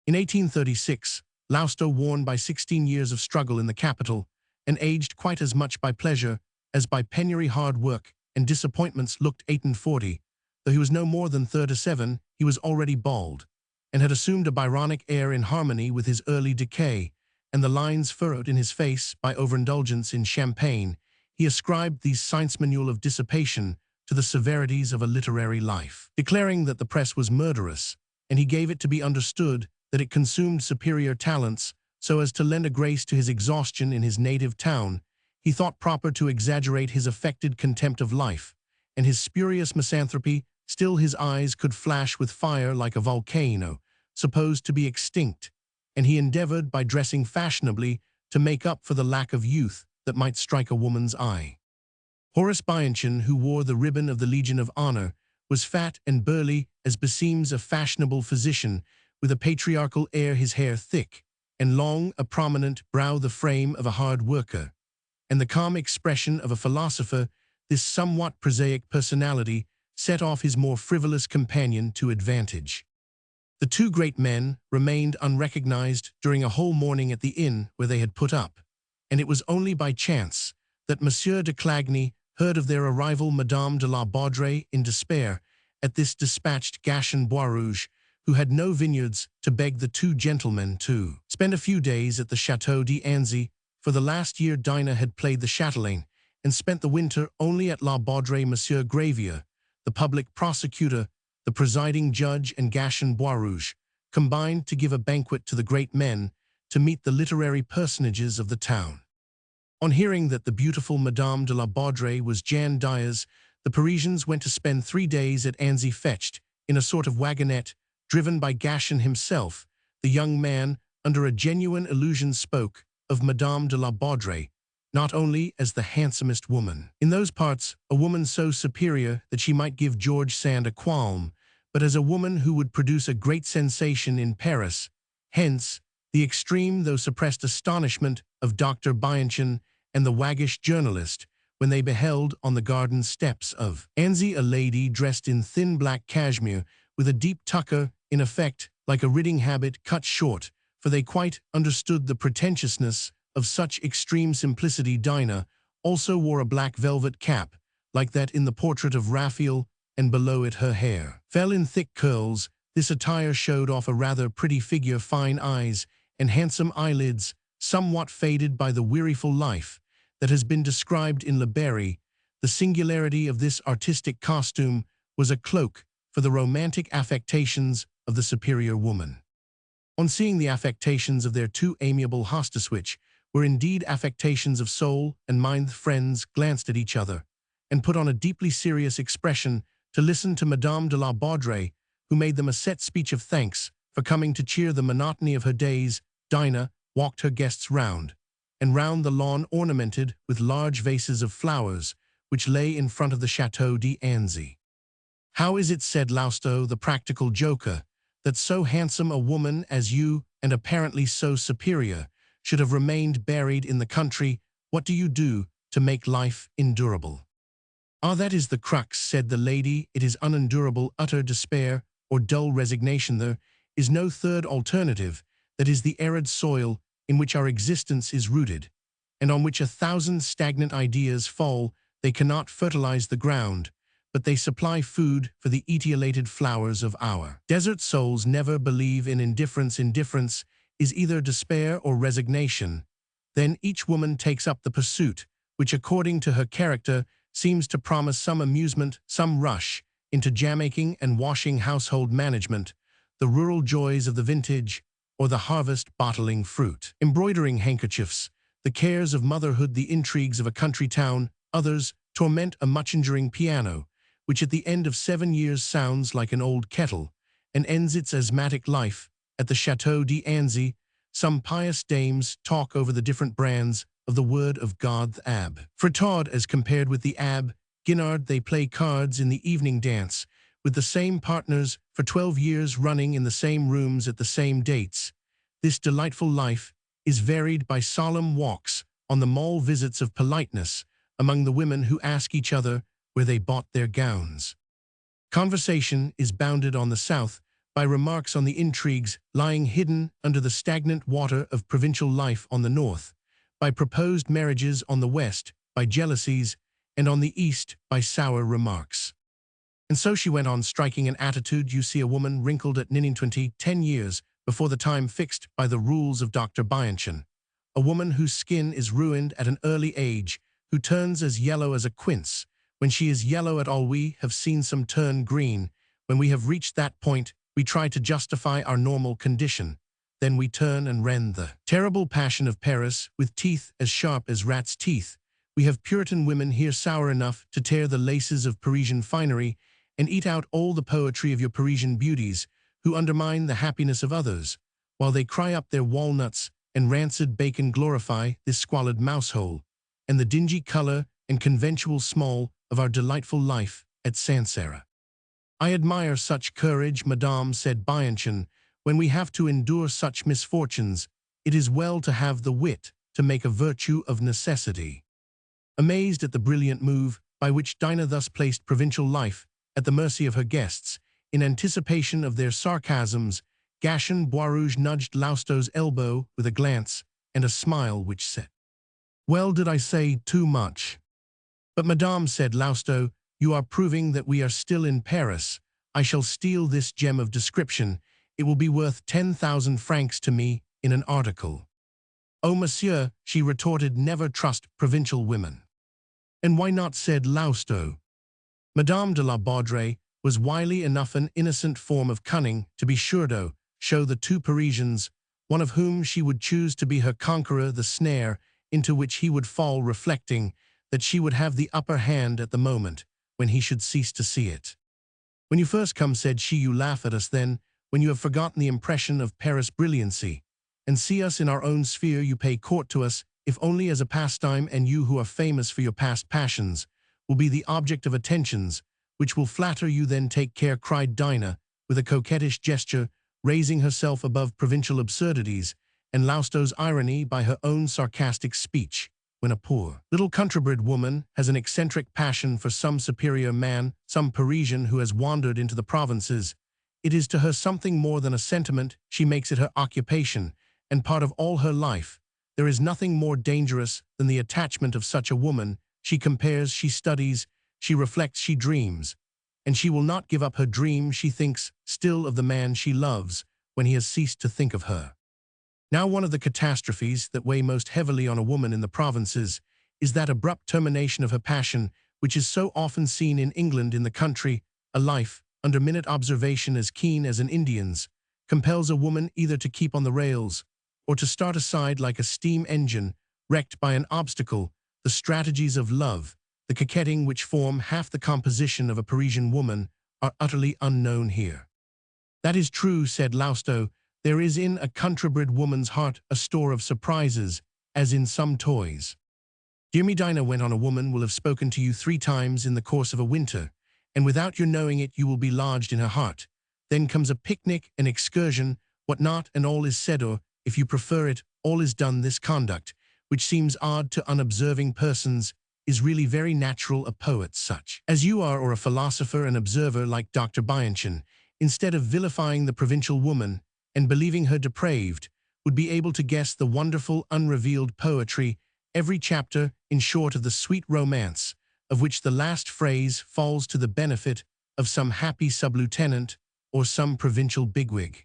In 1836, Lousteau, worn by 16 years of struggle in the capital, and aged quite as much by pleasure as by penury, hard work, and disappointments, looked 48. Though he was no more than 37, he was already bald, and had assumed a Byronic air in harmony with his early decay, and the lines furrowed in his face by overindulgence in champagne. He ascribed these science manual of dissipation to the severities of a literary life, declaring that the press was murderous, and he gave it to be understood that it consumed superior talents so as to lend a grace to his exhaustion in his native town. He thought proper to exaggerate his affected contempt of life, and his spurious misanthropy. Still his eyes could flash with fire like a volcano, supposed to be extinct, and he endeavored by dressing fashionably to make up for the lack of youth that might strike a woman's eye. Horace Bianchon, who wore the ribbon of the Legion of Honor, was fat and burly as beseems a fashionable physician, with a patriarchal air, his hair thick and long, a prominent brow, the frame of a hard worker, and the calm expression of a philosopher. This somewhat prosaic personality set off his more frivolous companion to advantage. The two great men remained unrecognized during a whole morning at the inn where they had put up, and it was only by chance that Monsieur de Clagny heard of their arrival. Madame de la Baudrey, in despair at this, dispatched Gaston Boisrouge, who had no vineyards, to beg the two gentlemen to spend a few days at the Chateau d'Anzy. For the last year Dinah had played the chatelaine, and spent the winter only at La Baudrey. Monsieur Gravier, the public prosecutor, the presiding judge, and Gaston Boisrouge combined to give a banquet to the great men, to meet the literary personages of the town. On hearing that the beautiful Madame de la Baudrey was Jeanne Diaz, the Parisians went to spend 3 days at Anzy, fetched in a sort of wagonette, driven by Gaston himself. The young man, under a genuine illusion, spoke of Madame de la Baudrey not only as the handsomest woman in those parts, a woman so superior that she might give George Sand a qualm, but as a woman who would produce a great sensation in Paris. Hence, the extreme though suppressed astonishment of Dr. Bianchon and the waggish journalist when they beheld on the garden steps of Anzy a lady dressed in thin black cashmere, with a deep tucker, in effect like a riding habit cut short, for they quite understood the pretentiousness of such extreme simplicity. Dinah also wore a black velvet cap, like that in the portrait of Raphael, and below it her hair fell in thick curls. This attire showed off a rather pretty figure, fine eyes, and handsome eyelids, somewhat faded by the weariful life that has been described in Le Berry. The singularity of this artistic costume was a cloak for the romantic affectations of the superior woman. On seeing the affectations of their two amiable hostess, which were indeed affectations of soul and mind, the friends glanced at each other, and put on a deeply serious expression to listen to Madame de la Baudrey, who made them a set speech of thanks for coming to cheer the monotony of her days. Dinah walked her guests round and round the lawn ornamented with large vases of flowers, which lay in front of the Chateau d'Anzy. "How is it," said Lousteau, the practical joker, "that so handsome a woman as you, and apparently so superior, should have remained buried in the country? What do you do to make life endurable?" "Ah, that is the crux," said the lady. "It is unendurable, utter despair, or dull resignation. There is no third alternative. That is the arid soil in which our existence is rooted, and on which 1,000 stagnant ideas fall. They cannot fertilize the ground, but they supply food for the etiolated flowers of our desert souls. Never believe in indifference. Indifference is either despair or resignation. Then each woman takes up the pursuit, which according to her character seems to promise some amusement, some rush into jam-making and washing, household management, the rural joys of the vintage, or the harvest bottling fruit, embroidering handkerchiefs, the cares of motherhood, the intrigues of a country town. Others torment a much-enduring piano, which at the end of 7 years sounds like an old kettle, and ends its asthmatic life at the Chateau d'Anzy. Some pious dames talk over the different brands of the word of God, the Ab Fritard as compared with the Ab Guinard. They play cards in the evening dance with the same partners for 12 years running in the same rooms at the same dates. This delightful life is varied by solemn walks on the mall, visits of politeness among the women who ask each other where they bought their gowns. Conversation is bounded on the south by remarks on the intrigues lying hidden under the stagnant water of provincial life on the north, by proposed marriages on the west, by jealousies, and on the east by sour remarks. And so she went on, striking an attitude. You see a woman wrinkled at 10 years before the time fixed by the rules of Dr. Bianchon, a woman whose skin is ruined at an early age, who turns as yellow as a quince, when she is yellow at all. We have seen some turn green. When we have reached that point, we try to justify our normal condition. Then we turn and rend the terrible passion of Paris with teeth as sharp as rats' teeth. We have Puritan women here sour enough to tear the laces of Parisian finery and eat out all the poetry of your Parisian beauties, who undermine the happiness of others, while they cry up their walnuts and rancid bacon. Glorify this squalid mousehole, and the dingy color and conventual small of our delightful life at Sancerre. I admire such courage, madame, said Bianchon. When we have to endure such misfortunes, it is well to have the wit to make a virtue of necessity. Amazed at the brilliant move by which Dinah thus placed provincial life at the mercy of her guests, in anticipation of their sarcasms, Gaston Boisrouge nudged Lousteau's elbow with a glance and a smile which said, "Well, did I say too much?" "But madame," said Lousteau, "you are proving that we are still in Paris. I shall steal this gem of description. It will be worth 10,000 francs to me in an article." "Oh, monsieur," she retorted, "never trust provincial women." "And why not?" said Lousteau. Madame de la Baudrey was wily enough, an innocent form of cunning, to be sure, to show the two Parisians, one of whom she would choose to be her conqueror, the snare into which he would fall, reflecting that she would have the upper hand at the moment when he should cease to see it. "When you first come," said she, "you laugh at us. Then, when you have forgotten the impression of Paris brilliancy, and see us in our own sphere, you pay court to us, if only as a pastime, and you, who are famous for your past passions, will be the object of attentions which will flatter you." "Then take care," cried Dinah, with a coquettish gesture, raising herself above provincial absurdities and Lousteau's irony by her own sarcastic speech. "When a poor little country-bred woman has an eccentric passion for some superior man, some Parisian who has wandered into the provinces, it is to her something more than a sentiment. She makes it her occupation and part of all her life. There is nothing more dangerous than the attachment of such a woman. She compares, she studies, she reflects, she dreams. And she will not give up her dream. She thinks still of the man she loves when he has ceased to think of her." Now, one of the catastrophes that weigh most heavily on a woman in the provinces is that abrupt termination of her passion which is so often seen in England in the country, a life under minute observation as keen as an Indian's, compels a woman either to keep on the rails or to start aside like a steam engine wrecked by an obstacle. The strategies of love, the coquetting which form half the composition of a Parisian woman, are utterly unknown here. That is true, said Lausto. There is in a country-bred woman's heart a store of surprises, as in some toys. Dear me, Dinah went on, a woman will have spoken to you 3 times in the course of a winter, and without your knowing it you will be lodged in her heart. Then comes a picnic, an excursion, what not, and all is said, or, if you prefer it, all is done. This conduct, which seems odd to unobserving persons, is really very natural. A poet such as you are, or a philosopher and observer like Dr. Bianchon, instead of vilifying the provincial woman and believing her depraved, would be able to guess the wonderful unrevealed poetry, every chapter, in short, of the sweet romance, of which the last phrase falls to the benefit of some happy sub-lieutenant or some provincial bigwig.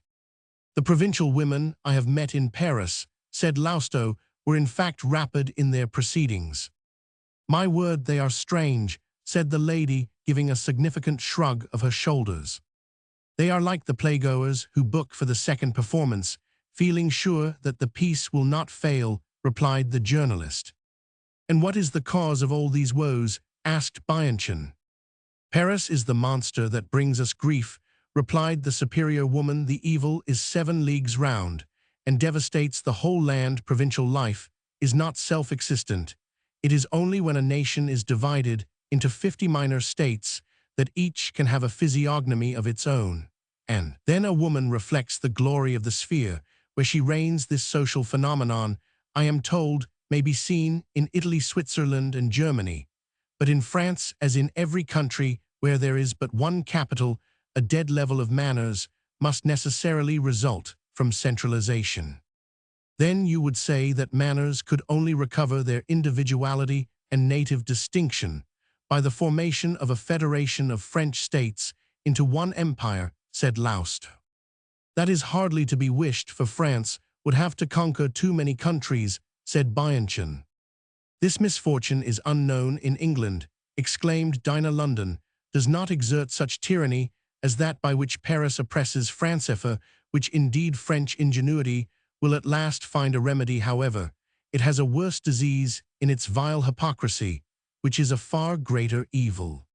The provincial women I have met in Paris, said Lausto, were in fact rapid in their proceedings. My word, they are strange, said the lady, giving a significant shrug of her shoulders. They are like the playgoers who book for the second performance, feeling sure that the piece will not fail, replied the journalist. And what is the cause of all these woes? Asked Bianchon. Paris is the monster that brings us grief, replied the superior woman. The evil is 7 leagues round, and devastates the whole land. Provincial life is not self-existent. It is only when a nation is divided into 50 minor states that each can have a physiognomy of its own. And then a woman reflects the glory of the sphere where she reigns. This social phenomenon, I am told, may be seen in Italy, Switzerland, and Germany. But in France, as in every country where there is but one capital, a dead level of manners must necessarily result from centralization. Then you would say that manners could only recover their individuality and native distinction by the formation of a federation of French states into one empire, said Lausto. That is hardly to be wished, for France would have to conquer too many countries, said Bianchon. This misfortune is unknown in England, exclaimed Dinah. London does not exert such tyranny as that by which Paris oppresses France, which indeed French ingenuity will at last find a remedy. However, it has a worse disease in its vile hypocrisy, which is a far greater evil.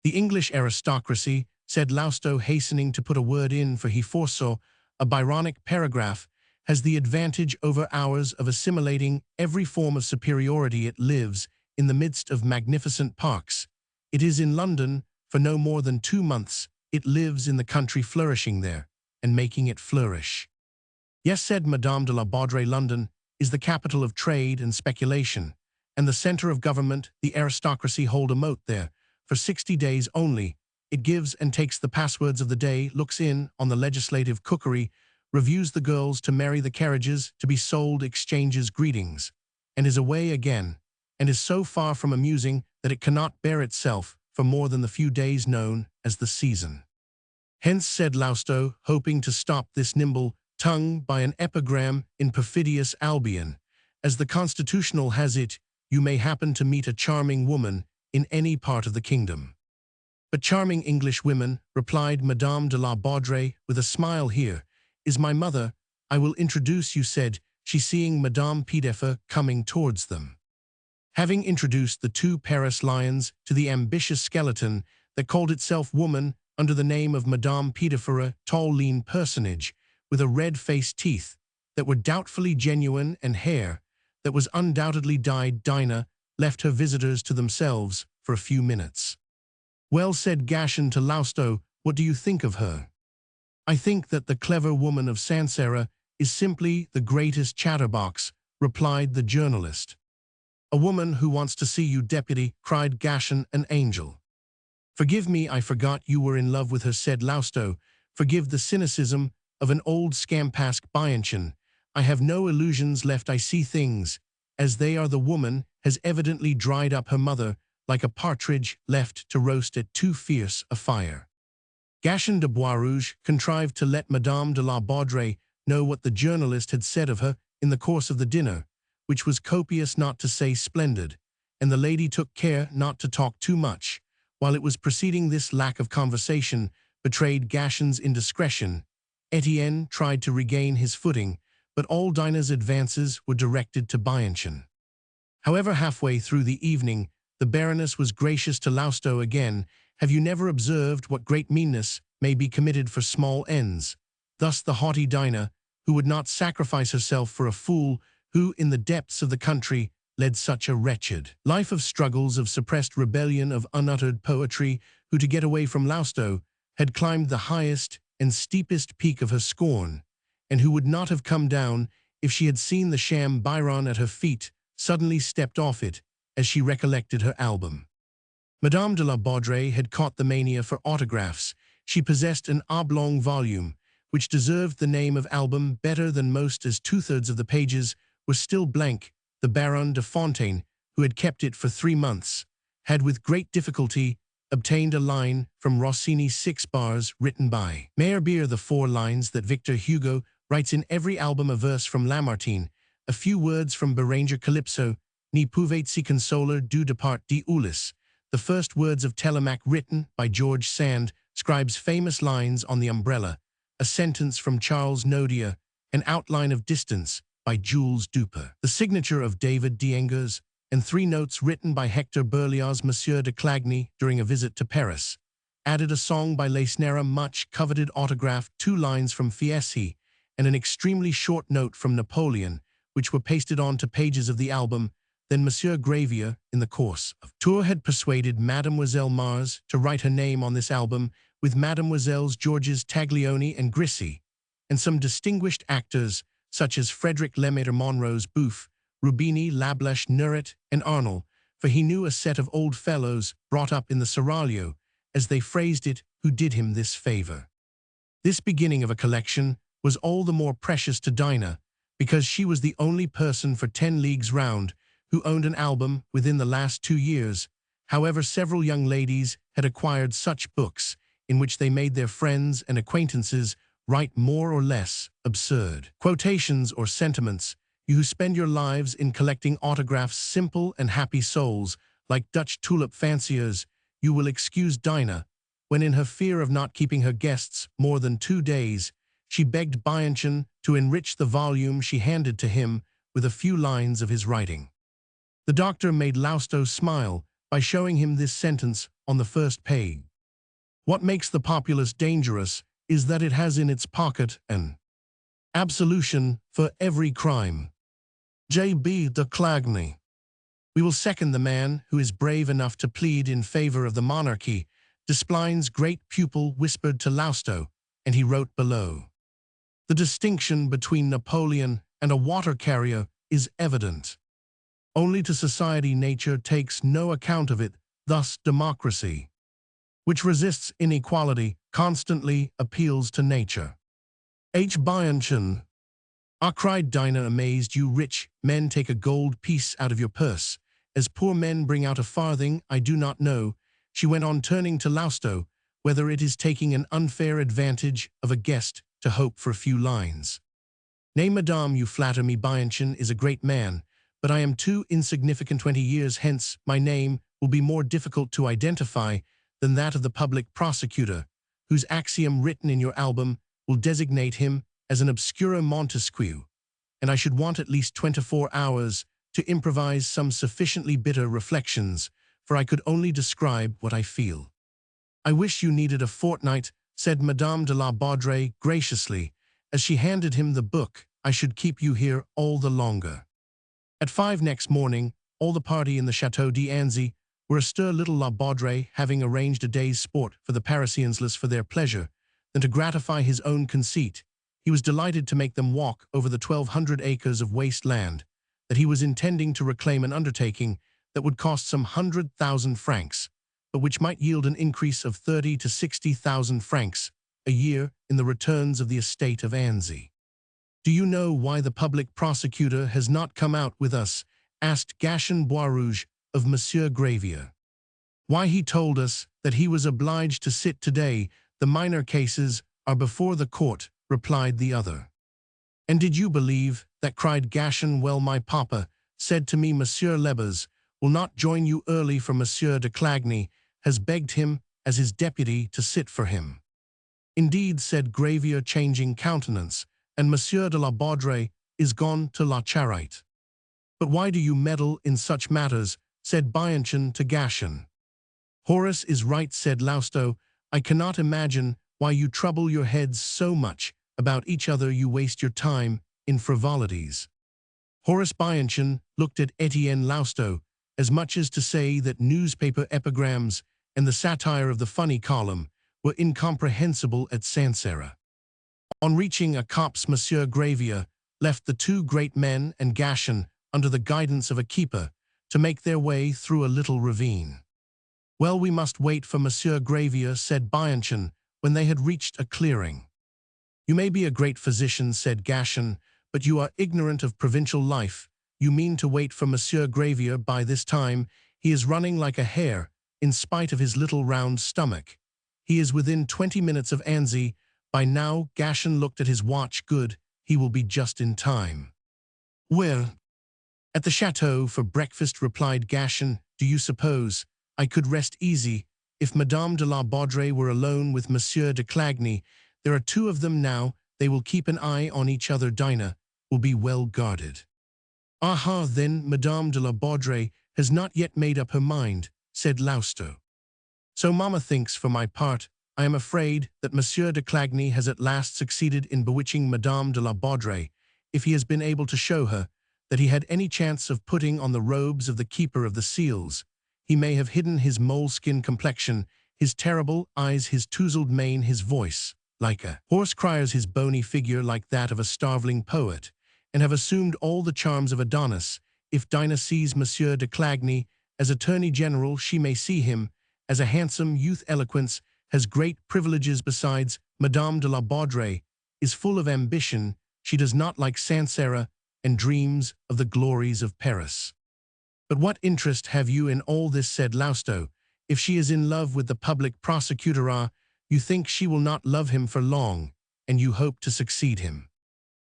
The English aristocracy, said Lausto, hastening to put a word in, for he foresaw a Byronic paragraph, has the advantage over ours of assimilating every form of superiority. It lives in the midst of magnificent parks. It is in London for no more than 2 months. It lives in the country, flourishing there, and making it flourish. Yes, said Madame de la Baudrey, London is the capital of trade and speculation, and the center of government. The aristocracy hold a moat there for 60 days only. It gives and takes the passwords of the day, looks in on the legislative cookery, reviews the girls to marry, the carriages to be sold, exchanges greetings, and is away again, and is so far from amusing that it cannot bear itself for more than the few days known as the season. Hence, said Lausto, hoping to stop this nimble tongue by an epigram in perfidious Albion, as the Constitutional has it, you may happen to meet a charming woman in any part of the kingdom. But charming English women, replied Madame de la Baudrey with a smile, here is my mother. I will introduce you, said she, seeing Madame Pidefer coming towards them. Having introduced the 2 Paris lions to the ambitious skeleton that called itself woman under the name of Madame Pidefer, a tall, lean personage with a red-faced, teeth that were doubtfully genuine and hair that was undoubtedly dyed, Dinah left her visitors to themselves for a few minutes. Well, said Gashon to Lausto, what do you think of her? I think that the clever woman of Sancerre is simply the greatest chatterbox, replied the journalist. A woman who wants to see you, deputy, cried Gashon, an angel. Forgive me, I forgot you were in love with her, said Lausto. Forgive the cynicism of an old scampask, Bianchon. I have no illusions left. I see things as they are. The woman has evidently dried up her mother like a partridge left to roast at too fierce a fire. Gashon de Boisrouge contrived to let Madame de la Baudrey know what the journalist had said of her in the course of the dinner, which was copious, not to say splendid, and the lady took care not to talk too much. While it was proceeding, this lack of conversation betrayed Gassion's indiscretion. Etienne tried to regain his footing, but all Dinah's advances were directed to Bianchon. However, halfway through the evening, the Baroness was gracious to Lousteau again. Have you never observed what great meanness may be committed for small ends? Thus the haughty Dinah, who would not sacrifice herself for a fool, who, in the depths of the country, led such a wretched life of struggles, of suppressed rebellion, of unuttered poetry, who, to get away from Lousteau, had climbed the highest and steepest peak of her scorn, and who would not have come down if she had seen the sham Byron at her feet, suddenly stepped off it as she recollected her album. Madame de la Baudrey had caught the mania for autographs. She possessed an oblong volume, which deserved the name of album better than most, as two-thirds of the pages were still blank. The Baron de Fontaine, who had kept it for 3 months, had with great difficulty obtained a line from Rossini's 6 bars written by Meyerbeer, the 4 lines that Victor Hugo writes in every album, a verse from Lamartine, a few words from Beranger Calypso, Ni pouvait si consoler du départ d'Ulysse, the first words of Telemaque written by George Sand, Scribe's famous lines on the umbrella, a sentence from Charles Nodier, an outline of distance by Jules Duper, the signature of David Diengers, and 3 notes written by Hector Berlioz, Monsieur de Clagny, during a visit to Paris. Added a song by Leisnera, much coveted autograph, 2 lines from Fieschi, and an extremely short note from Napoleon, which were pasted on to pages of the album. Then Monsieur Gravier, in the course of tour, had persuaded Mademoiselle Mars to write her name on this album, with Mademoiselles Georges Taglioni and Grisi, and some distinguished actors such as Frederick Lemaitre, Monrose Bouffe, Rubini, Lablèche, Nuret, and Arnold, for he knew a set of old fellows brought up in the seraglio, as they phrased it, who did him this favor. This beginning of a collection was all the more precious to Dinah, because she was the only person for 10 leagues round who owned an album within the last 2 years. However, several young ladies had acquired such books, in which they made their friends and acquaintances write more or less absurd quotations or sentiments. You who spend your lives in collecting autographs, simple and happy souls, like Dutch tulip fanciers, you will excuse Dinah, when in her fear of not keeping her guests more than 2 days, she begged Bianchon to enrich the volume she handed to him with a few lines of his writing. The doctor made Lousteau smile by showing him this sentence on the first page. What makes the populace dangerous is that it has in its pocket an absolution for every crime. J.B. de Clagny. We will second the man who is brave enough to plead in favor of the monarchy, Despline's great pupil whispered to Lousteau, and he wrote below. The distinction between Napoleon and a water carrier is evident. Only to society nature takes no account of it, thus democracy, which resists inequality, constantly appeals to nature. H. Bianchon. Ah, cried Dinah, amazed, you rich men take a gold piece out of your purse, as poor men bring out a farthing. I do not know, she went on, turning to Lousteau, whether it is taking an unfair advantage of a guest to hope for a few lines. Nay, madame, you flatter me. Bianchon is a great man, but I am too insignificant. 20 years hence my name will be more difficult to identify than that of the public prosecutor, whose axiom written in your album will designate him as an obscura Montesquieu, and I should want at least 24 hours to improvise some sufficiently bitter reflections, for I could only describe what I feel. I wish you needed a fortnight, said Madame de la Baudrey graciously, as she handed him the book. I should keep you here all the longer. At 5 next morning, all the party in the Château d'Anzy were astir. Little La Baudrey, having arranged a day's sport for the Parisians less for their pleasure than to gratify his own conceit, he was delighted to make them walk over the 1,200 acres of waste land that he was intending to reclaim, an undertaking that would cost some 100,000 francs, but which might yield an increase of 30 to 60,000 francs a year in the returns of the estate of Anzy. Do you know why the public prosecutor has not come out with us? Asked Gassion Boisrouge of Monsieur Gravier. Why, he told us that he was obliged to sit today. The minor cases are before the court, replied the other. And did you believe that? Cried Gassion. Well, my papa said to me, Monsieur Lebas will not join you early, for Monsieur de Clagny has begged him as his deputy to sit for him. Indeed, said Gravier, changing countenance, and Monsieur de la Baudrey is gone to La Charite. But why do you meddle in such matters, said Bianchon to Gashen. Horace is right, said Lousteau. I cannot imagine why you trouble your heads so much about each other. You waste your time in frivolities. Horace Bianchon looked at Etienne Lousteau, as much as to say that newspaper epigrams and the satire of the funny column were incomprehensible at Sancerre. On reaching a copse, Monsieur Gravier left the two great men and Gashen under the guidance of a keeper to make their way through a little ravine. Well, we must wait for Monsieur Gravier, said Bianchon, when they had reached a clearing. You may be a great physician, said Gashen, but you are ignorant of provincial life. You mean to wait for Monsieur Gravier. By this time he is running like a hare, in spite of his little round stomach. He is within 20 minutes of Annecy. By now, Gashen looked at his watch. Good, he will be just in time. Well, at the chateau for breakfast, replied Gashen. Do you suppose I could rest easy if Madame de la Baudrey were alone with Monsieur de Clagny? There are two of them now. They will keep an eye on each other. Dinah will be well guarded. Aha, then Madame de la Baudrey has not yet made up her mind, said Lousteau. So Mamma thinks. For my part, I am afraid that Monsieur de Clagny has at last succeeded in bewitching Madame de la Baudrey. If he has been able to show her that he had any chance of putting on the robes of the keeper of the seals, he may have hidden his moleskin complexion, his terrible eyes, his touzled mane, his voice like a horse crier's, his bony figure like that of a starveling poet, and have assumed all the charms of Adonis. If Dinah sees Monsieur de Clagny as Attorney General, she may see him as a handsome youth. Eloquence has great privileges. Besides, Madame de la Baudrey is full of ambition. She does not like Sancerre and dreams of the glories of Paris. But what interest have you in all this, said Lousteau. If she is in love with the public prosecutor, you think she will not love him for long, and you hope to succeed him.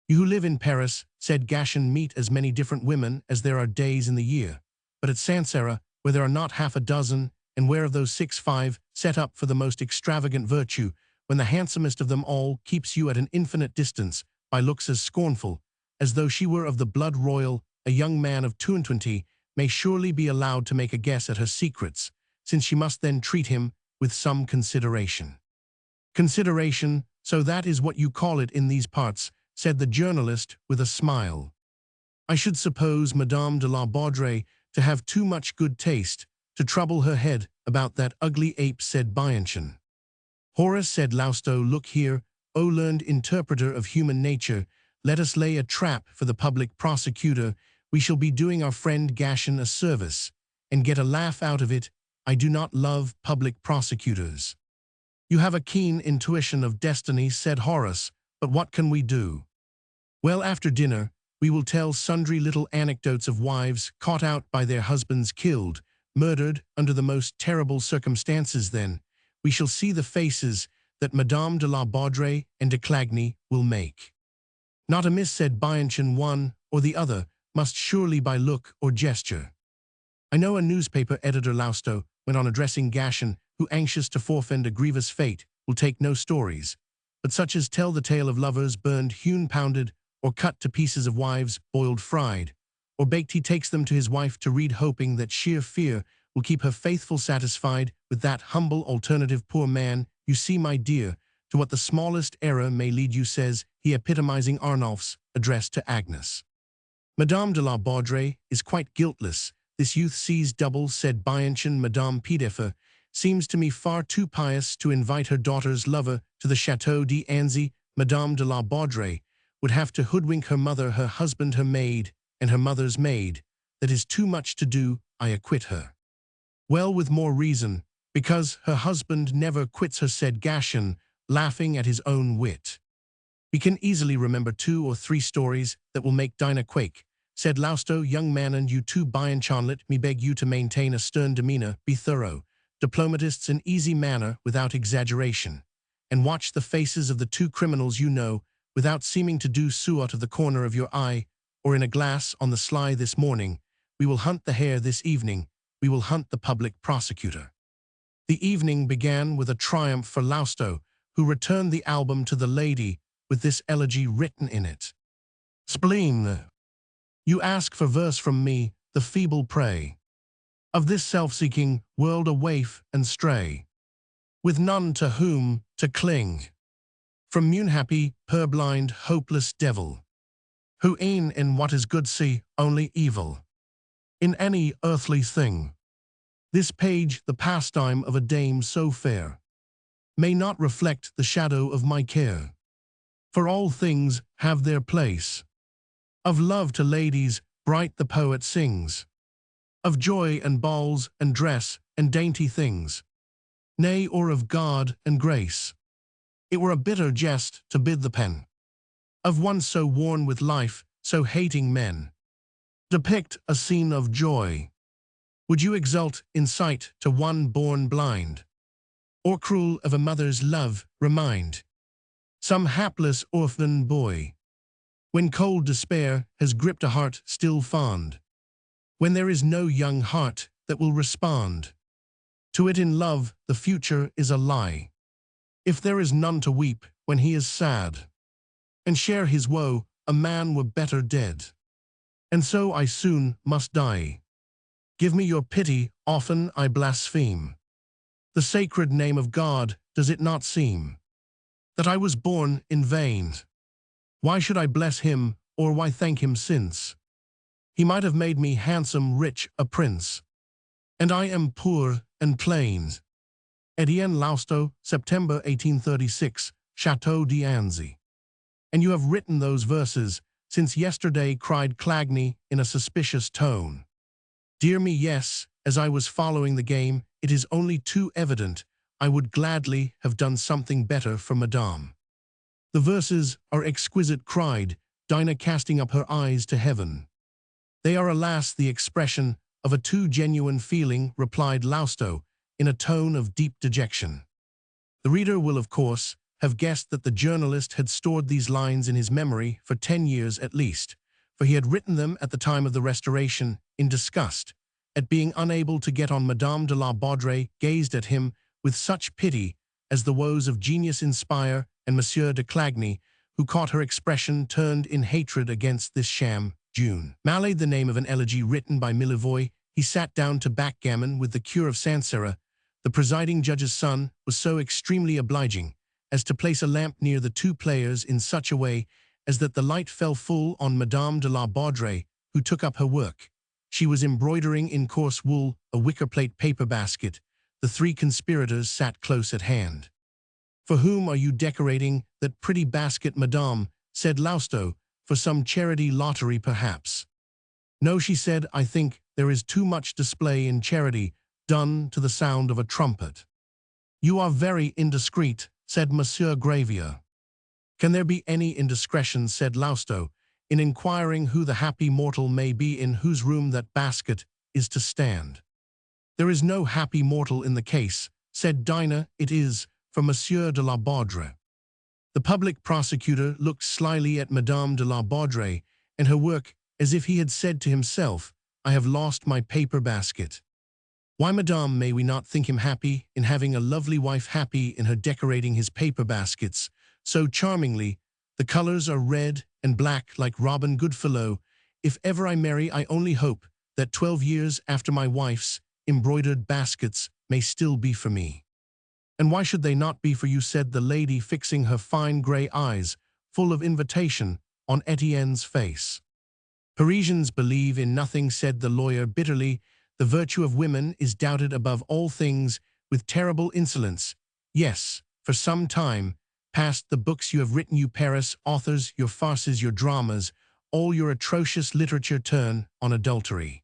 You who live in Paris, said Gashen, meet as many different women as there are days in the year. But at Sancerre, where there are not half a dozen, and where of those 6 5 set up for the most extravagant virtue, when the handsomest of them all keeps you at an infinite distance by looks as scornful as though she were of the blood royal, a young man of 22 may surely be allowed to make a guess at her secrets, since she must then treat him with some consideration. Consideration, so that is what you call it in these parts, said the journalist with a smile. I should suppose Madame de la Baudrey to have too much good taste to trouble her head about that ugly ape, said Bianchon. Horace, said Lousteau, look here, O learned interpreter of human nature, let us lay a trap for the public prosecutor. We shall be doing our friend Gashen a service, and get a laugh out of it. I do not love public prosecutors. You have a keen intuition of destiny, said Horace, but what can we do? Well, after dinner, we will tell sundry little anecdotes of wives caught out by their husbands, killed, murdered under the most terrible circumstances. Then we shall see the faces that Madame de la Baudrey and de Clagny will make. Not amiss, said Bianchon. One or the other must surely by look or gesture. I know a newspaper editor, Lousteau went on, addressing Gashen, who, anxious to forfend a grievous fate, will take no stories, but such as tell the tale of lovers burned, hewn, pounded, or cut to pieces, of wives boiled, fried, or baked. He takes them to his wife to read, hoping that sheer fear will keep her faithful satisfied with that humble alternative. Poor man, you see, my dear, to what the smallest error may lead you, says he, epitomizing Arnulf's address to Agnes. Madame de la Baudrey is quite guiltless. This youth sees double, said Bianchon. Madame Pidefer seems to me far too pious to invite her daughter's lover to the Chateau d'Annecy. Madame de la Baudrey would have to hoodwink her mother, her husband, her maid, and her mother's maid. That is too much to do. I acquit her. Well, with more reason, because her husband never quits her, said Gashen, laughing at his own wit. We can easily remember 2 or 3 stories that will make Dinah quake, said Lousteau. Young man, and you too, Bianchon, let me beg you to maintain a stern demeanor, be thorough, diplomatists, an easy manner without exaggeration, and watch the faces of the 2 criminals you know, without seeming to do so out of the corner of your eye, or in a glass, on the sly. This morning we will hunt the hare, this evening we will hunt the public prosecutor. The evening began with a triumph for Lousteau, who returned the album to the lady with this elegy written in it. Spleen, you ask for verse from me, the feeble prey of this self-seeking world, a waif and stray, with none to whom to cling, from unhappy, purblind, hopeless devil, who e'en in what is good see only evil in any earthly thing. This page, the pastime of a dame so fair, may not reflect the shadow of my care, for all things have their place. Of love to ladies bright the poet sings, of joy and balls and dress and dainty things, nay, or of God and grace. It were a bitter jest to bid the pen of one so worn with life, so hating men, depict a scene of joy. Would you exult in sight to one born blind, or cruel of a mother's love remind some hapless orphan boy, when cold despair has gripped a heart still fond, when there is no young heart that will respond to it in love, the future is a lie. If there is none to weep when he is sad, and share his woe, a man were better dead. And so I soon must die. Give me your pity, often I blaspheme the sacred name of God. Does it not seem that I was born in vain? Why should I bless him, or why thank him, since he might have made me handsome, rich, a prince, and I am poor and plain? Etienne Lousteau, September 1836, Chateau d'Anzy. And you have written those verses since yesterday, cried Clagny in a suspicious tone. Dear me, yes, as I was following the game, it is only too evident I would gladly have done something better for Madame. The verses are exquisite, cried Dinah, casting up her eyes to heaven. They are, alas, the expression of a too genuine feeling, replied Lousteau, in a tone of deep dejection. The reader will, of course, have guessed that the journalist had stored these lines in his memory for 10 years at least, for he had written them at the time of the Restoration, in disgust at being unable to get on. Madame de la Baudrey gazed at him with such pity as the woes of genius inspire, and Monsieur de Clagny, who caught her expression, turned in hatred against this sham June. Malade, the name of an elegy written by Millevoye, he sat down to backgammon with the cure of Sancerre. The presiding judge's son was so extremely obliging as to place a lamp near the two players in such a way as that the light fell full on Madame de la Baudrey, who took up her work. She was embroidering in coarse wool a wicker-plate paper basket. The three conspirators sat close at hand. For whom are you decorating that pretty basket, madame? Said Lousteau. For some charity lottery, perhaps. No, she said, I think there is too much display in charity done to the sound of a trumpet. You are very indiscreet, said Monsieur Gravier. Can there be any indiscretion, said Lousteau, in inquiring who the happy mortal may be in whose room that basket is to stand? There is no happy mortal in the case, said Dinah. It is for Monsieur de la Baudrey. The public prosecutor looked slyly at Madame de la Baudrey and her work, as if he had said to himself, I have lost my paper basket. Why, madame, may we not think him happy in having a lovely wife, happy in her decorating his paper baskets so charmingly? The colors are red and black like Robin Goodfellow. If ever I marry, I only hope that 12 years after my wife's embroidered baskets may still be for me. And why should they not be for you, said the lady, fixing her fine grey eyes, full of invitation, on Etienne's face. Parisians believe in nothing, said the lawyer bitterly. The virtue of women is doubted above all things with terrible insolence. Yes, for some time past the books you have written, you Paris authors, your farces, your dramas, all your atrocious literature turn on adultery.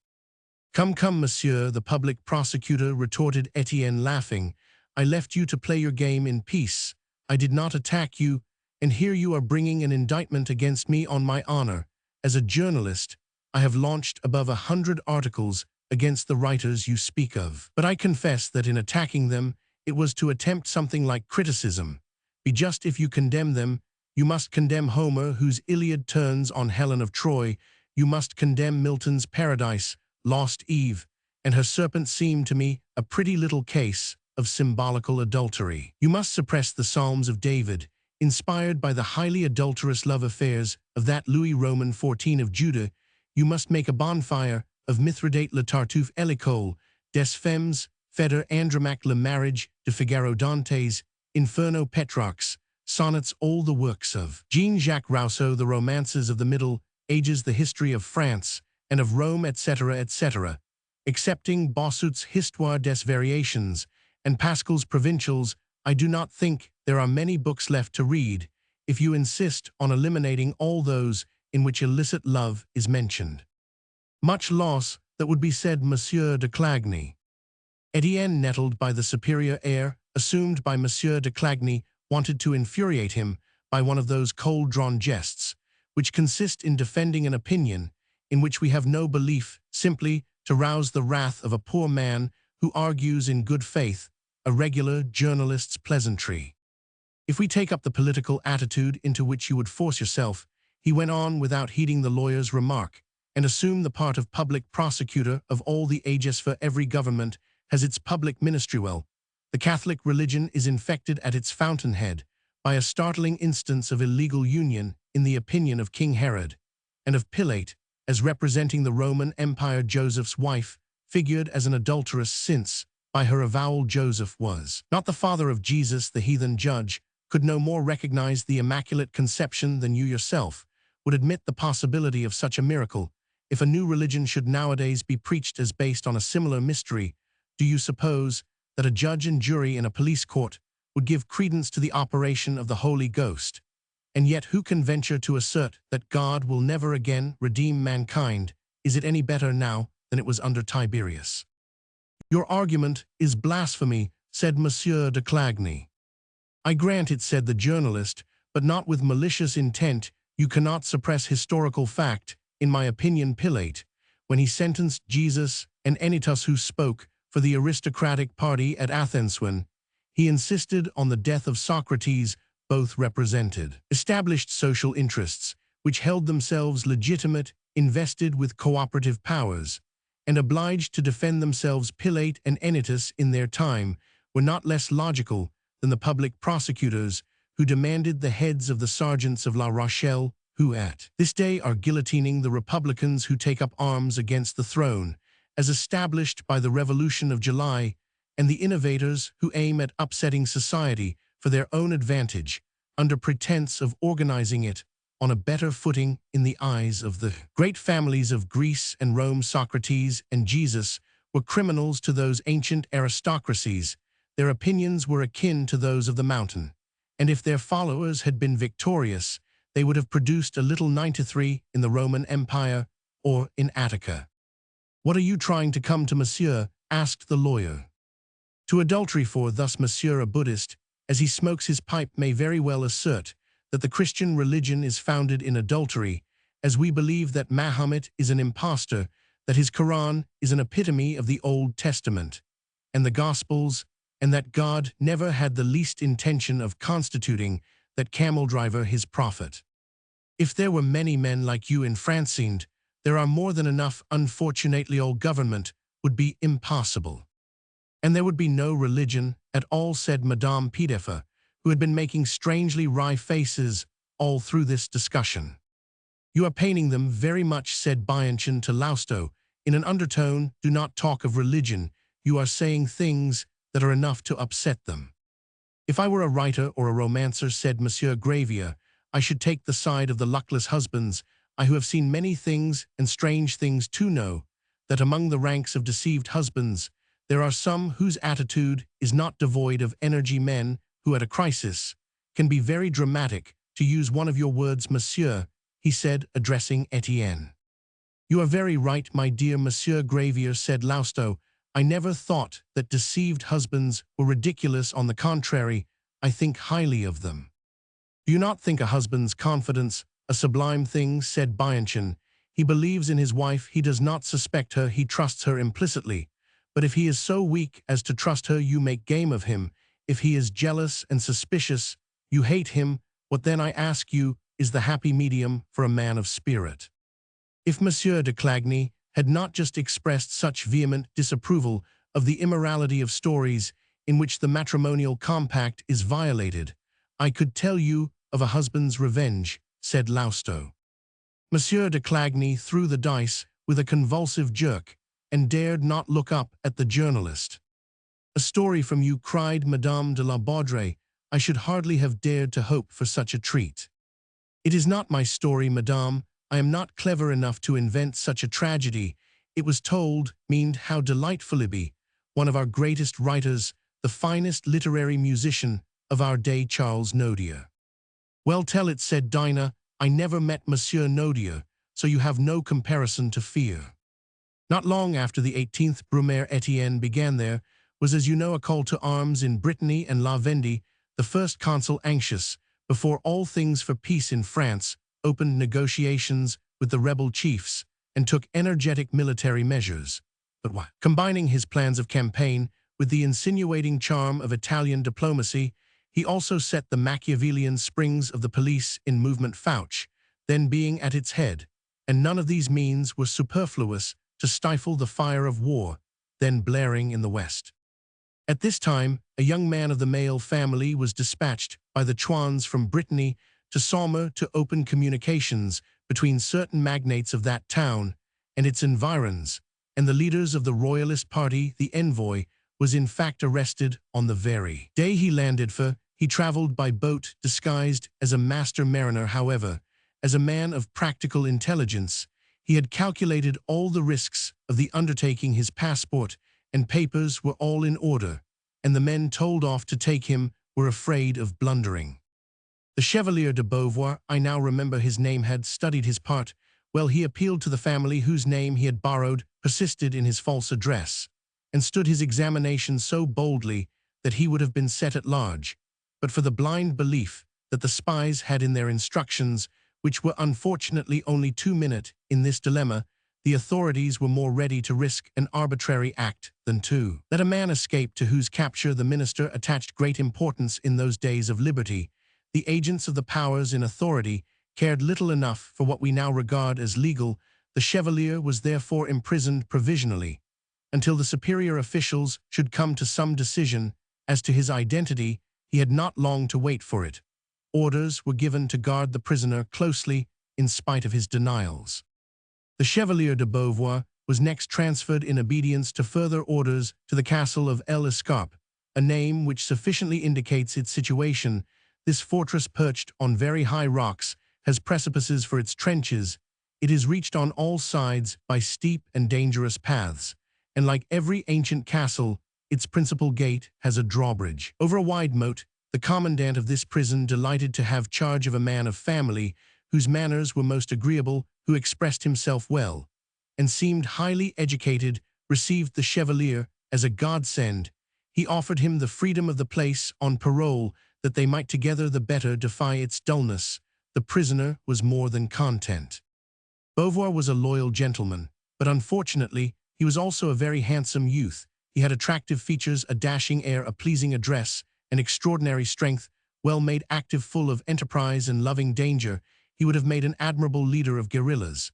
Come, come, monsieur, the public prosecutor retorted Etienne, laughing. I left you to play your game in peace. I did not attack you, and here you are bringing an indictment against me. On my honor, as a journalist, I have launched above 100 articles against the writers you speak of. But I confess that in attacking them, it was to attempt something like criticism. Be just. If you condemn them, you must condemn Homer, whose Iliad turns on Helen of Troy. You must condemn Milton's Paradise Lost. Eve and her serpent seem to me a pretty little case of symbolical adultery. You must suppress the Psalms of David, inspired by the highly adulterous love affairs of that Louis Roman 14 of Judah. You must make a bonfire of Mithridate le Tartuffe et l'école, des femmes, Feder Andromaque le mariage de Figaro Dantes, Inferno Petrarch's, sonnets all the works of Jean-Jacques Rousseau, the romances of the Middle Ages, the history of France and of Rome, etc., etc., excepting Bossuet's Histoire des Variations and Pascal's Provincials. I do not think there are many books left to read if you insist on eliminating all those in which illicit love is mentioned. Much loss that would be, said Monsieur de Clagny. Etienne, nettled by the superior air assumed by Monsieur de Clagny, wanted to infuriate him by one of those cold-drawn jests which consist in defending an opinion in which we have no belief, simply to rouse the wrath of a poor man who argues in good faith a regular journalist's pleasantry. If we take up the political attitude into which you would force yourself, he went on without heeding the lawyer's remark, and assume the part of public prosecutor of all the ages, for every government has its public ministry. Well, the Catholic religion is infected at its fountainhead by a startling instance of illegal union in the opinion of King Herod, and of Pilate, as representing the Roman Empire. Joseph's wife figured as an adulteress, since, by her avowal, Joseph was not the father of Jesus. The heathen judge could no more recognize the Immaculate Conception than you yourself would admit the possibility of such a miracle. If a new religion should nowadays be preached as based on a similar mystery, do you suppose that a judge and jury in a police court would give credence to the operation of the Holy Ghost? And yet who can venture to assert that God will never again redeem mankind? Is it any better now than it was under Tiberius? Your argument is blasphemy, said Monsieur de Clagny. I grant it, said the journalist, but not with malicious intent. You cannot suppress historical fact. In my opinion, Pilate, when he sentenced Jesus and Anytus, who spoke for the aristocratic party at Athens, when he insisted on the death of Socrates, both represented established social interests, which held themselves legitimate, invested with cooperative powers, and obliged to defend themselves. Pilate and Anytus in their time were not less logical than the public prosecutors who demanded the heads of the sergeants of La Rochelle, who at this day are guillotining the Republicans who take up arms against the throne, as established by the Revolution of July, and the innovators who aim at upsetting society for their own advantage, under pretense of organizing it on a better footing in the eyes of the great families of Greece and Rome. Socrates and Jesus were criminals to those ancient aristocracies. Their opinions were akin to those of the mountain, and if their followers had been victorious, they would have produced a little 93 in the Roman Empire or in Attica. What are you trying to come to, monsieur? Asked the lawyer. To adultery, for thus monsieur, a Buddhist, as he smokes his pipe, may very well assert that the Christian religion is founded in adultery, as we believe that Mahomet is an impostor, that his Quran is an epitome of the Old Testament and the Gospels, and that God never had the least intention of constituting that camel driver his prophet. If there were many men like you in Francine, there are more than enough. Unfortunately, all government would be impossible. And there would be no religion at all, said Madame Pideffer, who had been making strangely wry faces all through this discussion. You are painting them very much, said Bianchon to Lousteau, in an undertone. Do not talk of religion. You are saying things that are enough to upset them. If I were a writer or a romancer, said Monsieur Gravier, I should take the side of the luckless husbands. I who have seen many things and strange things too know that among the ranks of deceived husbands there are some whose attitude is not devoid of energy, men who at a crisis can be very dramatic. To use one of your words, monsieur, he said, addressing Etienne. You are very right, my dear Monsieur Gravier, said Lousteau. I never thought that deceived husbands were ridiculous. On the contrary, I think highly of them. Do you not think a husband's confidence a sublime thing, said Bianchon. He believes in his wife, he does not suspect her, he trusts her implicitly. But if he is so weak as to trust her, you make game of him. If he is jealous and suspicious, you hate him. What then, I ask you, is the happy medium for a man of spirit? If Monsieur de Clagny had not just expressed such vehement disapproval of the immorality of stories in which the matrimonial compact is violated. I could tell you of a husband's revenge, said Lousteau. Monsieur de Clagny threw the dice with a convulsive jerk and dared not look up at the journalist. A story from you, cried Madame de la Baudrée. I should hardly have dared to hope for such a treat. It is not my story, madame. I am not clever enough to invent such a tragedy. It was told, meaned how delightful it be. One of our greatest writers, the finest literary musician of our day, Charles Nodier. Well, tell it, said Dinah. I never met Monsieur Nodier, so you have no comparison to fear. Not long after the 18th Brumaire Etienne began, there was, as you know, a call to arms in Brittany, and La Vendée, the first consul, anxious, before all things for peace in France, opened negotiations with the rebel chiefs and took energetic military measures. But why? Combining his plans of campaign with the insinuating charm of Italian diplomacy, he also set the Machiavellian springs of the police in movement. Fouch, then being at its head, and none of these means were superfluous to stifle the fire of war, then blaring in the West. At this time, a young man of the male family was dispatched by the Chouans from Brittany to Saumur to open communications between certain magnates of that town and its environs, and the leaders of the royalist party. The envoy was in fact arrested on the very day he landed, for he traveled by boat disguised as a master mariner. However, as a man of practical intelligence, he had calculated all the risks of the undertaking. His passport and papers were all in order, and the men told off to take him were afraid of blundering. The Chevalier de Beauvoir, I now remember his name, had studied his part. Well, he appealed to the family whose name he had borrowed, persisted in his false address, and stood his examination so boldly that he would have been set at large, but for the blind belief that the spies had in their instructions, which were unfortunately only 2 minutes. In this dilemma, the authorities were more ready to risk an arbitrary act than to let a man escape to whose capture the minister attached great importance. In those days of liberty, the agents of the powers in authority cared little enough for what we now regard as legal. The Chevalier was therefore imprisoned provisionally until the superior officials should come to some decision as to his identity. He had not long to wait for it. Orders were given to guard the prisoner closely in spite of his denials. The Chevalier de Beauvoir was next transferred in obedience to further orders to the castle of El Escarpe, a name which sufficiently indicates its situation. This fortress, perched on very high rocks, has precipices for its trenches. It is reached on all sides by steep and dangerous paths, and like every ancient castle, its principal gate has a drawbridge over a wide moat. The commandant of this prison, delighted to have charge of a man of family whose manners were most agreeable, who expressed himself well, and seemed highly educated, received the Chevalier as a godsend. He offered him the freedom of the place on parole, that they might together the better defy its dullness. The prisoner was more than content. Beauvoir was a loyal gentleman, but unfortunately he was also a very handsome youth. He had attractive features, a dashing air, a pleasing address, an extraordinary strength, well made, active, full of enterprise and loving danger. He would have made an admirable leader of guerrillas,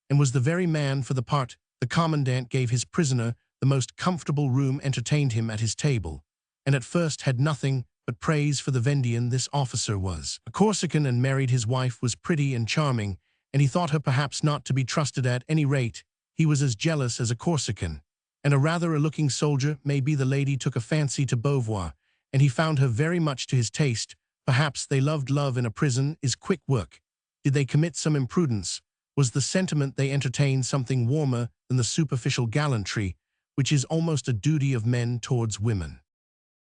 and was the very man for the part. The commandant gave his prisoner the most comfortable room, entertained him at his table, and at first had nothing but praise for the Vendean. This officer was a Corsican and married. His wife was pretty and charming, and he thought her perhaps not to be trusted. At any rate, he was as jealous as a Corsican, and a rather a-looking soldier. Maybe the lady took a fancy to Beauvoir, and he found her very much to his taste. Perhaps they loved. Love in a prison is quick work. Did they commit some imprudence? Was the sentiment they entertained something warmer than the superficial gallantry, which is almost a duty of men towards women?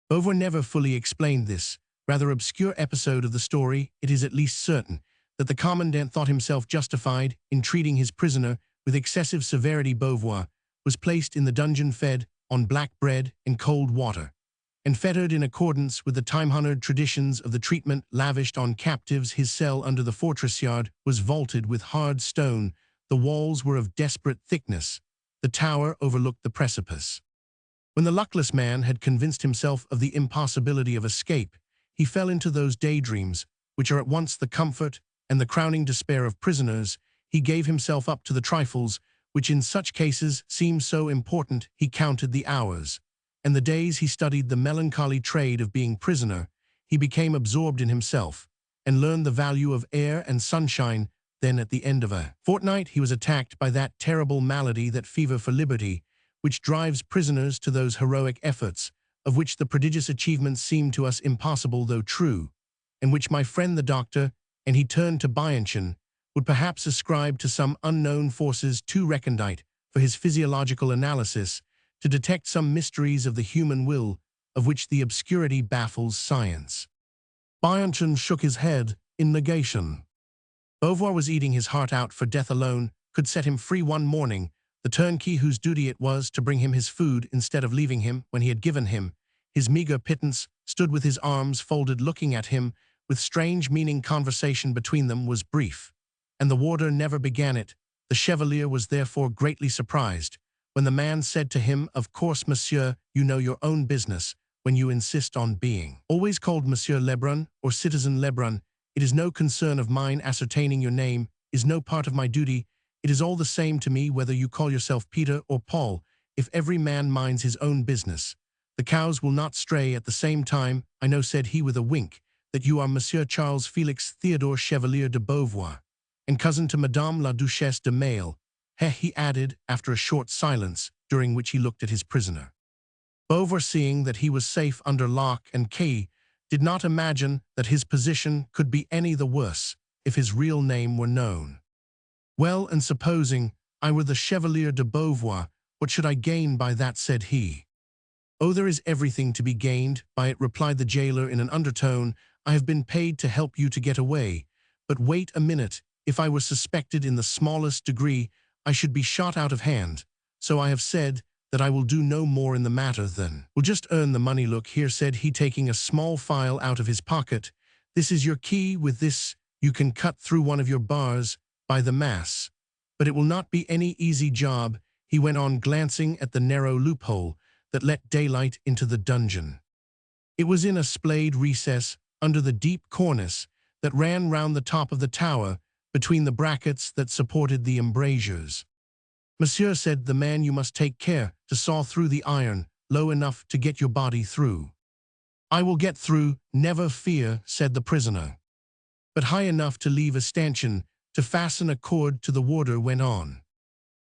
Beauvoir never fully explained this rather obscure episode of the story. It is at least certain that the commandant thought himself justified in treating his prisoner with excessive severity. Beauvoir was placed in the dungeon, fed on black bread and cold water, and fettered in accordance with the time-honored traditions of the treatment lavished on captives. His cell under the fortress yard was vaulted with hard stone. The walls were of desperate thickness. The tower overlooked the precipice. When the luckless man had convinced himself of the impossibility of escape, he fell into those daydreams which are at once the comfort and the crowning despair of prisoners. He gave himself up to the trifles which in such cases seem so important. He counted the hours, and the days he studied the melancholy trade of being prisoner, he became absorbed in himself, and learned the value of air and sunshine. Then at the end of a fortnight he was attacked by that terrible malady, that fever for liberty, which drives prisoners to those heroic efforts, of which the prodigious achievements seem to us impossible though true, and which my friend the doctor, and he turned to Bianchon, would perhaps ascribe to some unknown forces too recondite for his physiological analysis to detect some mysteries of the human will, of which the obscurity baffles science. Bianchon shook his head in negation. Beauvoir was eating his heart out, for death alone could set him free. One morning, the turnkey whose duty it was to bring him his food instead of leaving him when he had given him his meager pittance stood with his arms folded looking at him with strange meaning. Conversation between them was brief, and the warder never began it. The Chevalier was therefore greatly surprised when the man said to him, "Of course, monsieur, you know your own business when you insist on being always called Monsieur Lebrun or Citizen Lebrun. It is no concern of mine. Ascertaining your name is no part of my duty. It is all the same to me whether you call yourself Peter or Paul, if every man minds his own business. The cows will not stray." At the same time, "I know," said he with a wink, "that you are Monsieur Charles Felix Theodore Chevalier de Beauvoir, and cousin to Madame la Duchesse de Maille. He added, after a short silence, during which he looked at his prisoner. Beauvoir, seeing that he was safe under lock and key, did not imagine that his position could be any the worse if his real name were known. "Well, and supposing I were the Chevalier de Beauvoir, what should I gain by that?" said he. "Oh, there is everything to be gained by it," replied the jailer in an undertone. "I have been paid to help you to get away. But wait a minute. If I were suspected in the smallest degree, I should be shot out of hand. So I have said that I will do no more in the matter than will just earn the money. Look here," said he, taking a small file out of his pocket. "This is your key. With this you can cut through one of your bars, by the mass. But it will not be any easy job," he went on, glancing at the narrow loophole that let daylight into the dungeon. It was in a splayed recess under the deep cornice that ran round the top of the tower, between the brackets that supported the embrasures. "Monsieur," said the man, "you must take care to saw through the iron low enough to get your body through." "I will get through, never fear," said the prisoner. "But high enough to leave a stanchion to fasten a cord to," the warder went on.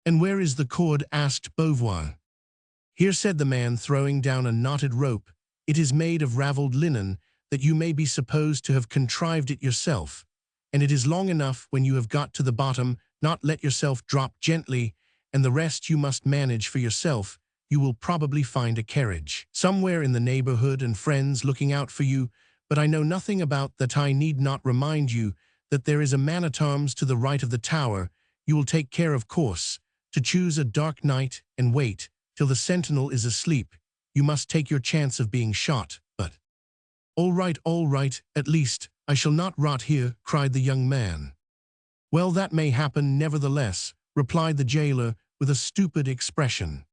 "And where is the cord?" asked Beauvoir. "Here," said the man, throwing down a knotted rope. "It is made of ravelled linen, that you may be supposed to have contrived it yourself, and it is long enough when you have got to the bottom, not let yourself drop gently, and the rest you must manage for yourself. You will probably find a carriage somewhere in the neighborhood and friends looking out for you, but I know nothing about that. I need not remind you that there is a man-at-arms to the right of the tower. You will take care, of course, to choose a dark night and wait till the sentinel is asleep. You must take your chance of being shot, but—" all right, at least I shall not rot here," cried the young man. "Well, that may happen nevertheless," replied the jailer with a stupid expression.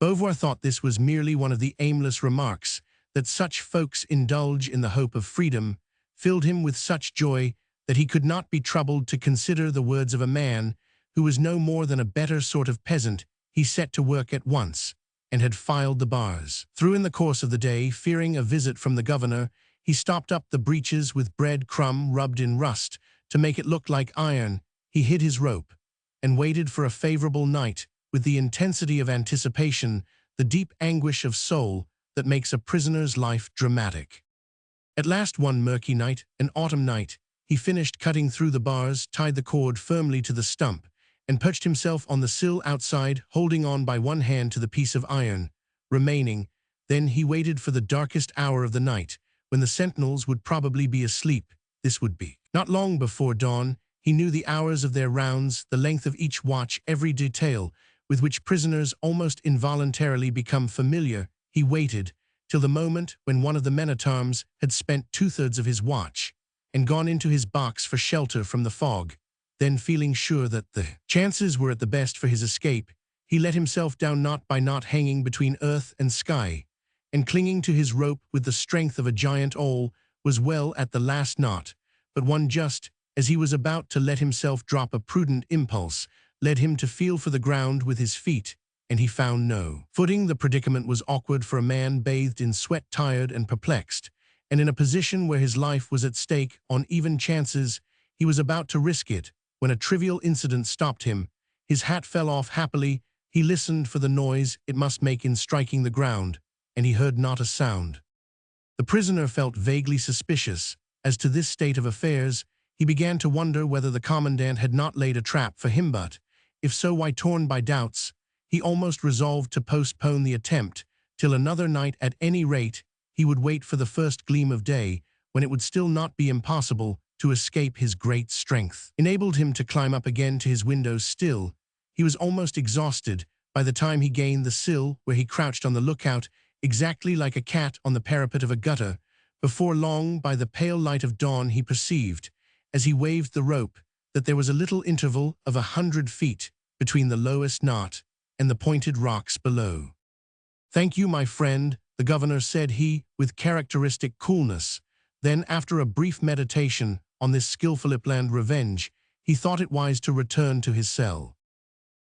Beauvoir thought this was merely one of the aimless remarks that such folks indulge in. The hope of freedom filled him with such joy that he could not be troubled to consider the words of a man who was no more than a better sort of peasant. He set to work at once, and had filed the bars through. In the course of the day, fearing a visit from the governor, he stopped up the breaches with bread crumb rubbed in rust to make it look like iron. He hid his rope, and waited for a favorable night with the intensity of anticipation, the deep anguish of soul that makes a prisoner's life dramatic. At last, one murky night, an autumn night, he finished cutting through the bars, tied the cord firmly to the stump, and perched himself on the sill outside, holding on by one hand to the piece of iron remaining. Then he waited for the darkest hour of the night, when the sentinels would probably be asleep. This would be not long before dawn. He knew the hours of their rounds, the length of each watch, every detail with which prisoners almost involuntarily become familiar. He waited till the moment when one of the men-at-arms had spent two-thirds of his watch and gone into his box for shelter from the fog. Then, feeling sure that the chances were at the best for his escape, he let himself down knot by knot, hanging between earth and sky, and clinging to his rope with the strength of a giant owl. Was well at the last knot, but one just as he was about to let himself drop, a prudent impulse led him to feel for the ground with his feet. and he found no footing. The predicament was awkward for a man bathed in sweat, tired and perplexed, and in a position where his life was at stake on even chances. He was about to risk it when a trivial incident stopped him. His hat fell off happily. He listened for the noise it must make in striking the ground, and he heard not a sound. The prisoner felt vaguely suspicious as to this state of affairs. He began to wonder whether the commandant had not laid a trap for him, but, if so, why? Torn by doubts, he almost resolved to postpone the attempt till another night. At any rate, he would wait for the first gleam of day, when it would still not be impossible to escape. His great strength enabled him to climb up again to his window. Still, he was almost exhausted by the time he gained the sill, where he crouched on the lookout, exactly like a cat on the parapet of a gutter. Before long, by the pale light of dawn, he perceived, as he waved the rope, that there was a little interval of 100 feet between the lowest knot and the pointed rocks below. "Thank you, my friend," the governor said he, with characteristic coolness. Then, after a brief meditation on this skillful planned revenge, he thought it wise to return to his cell.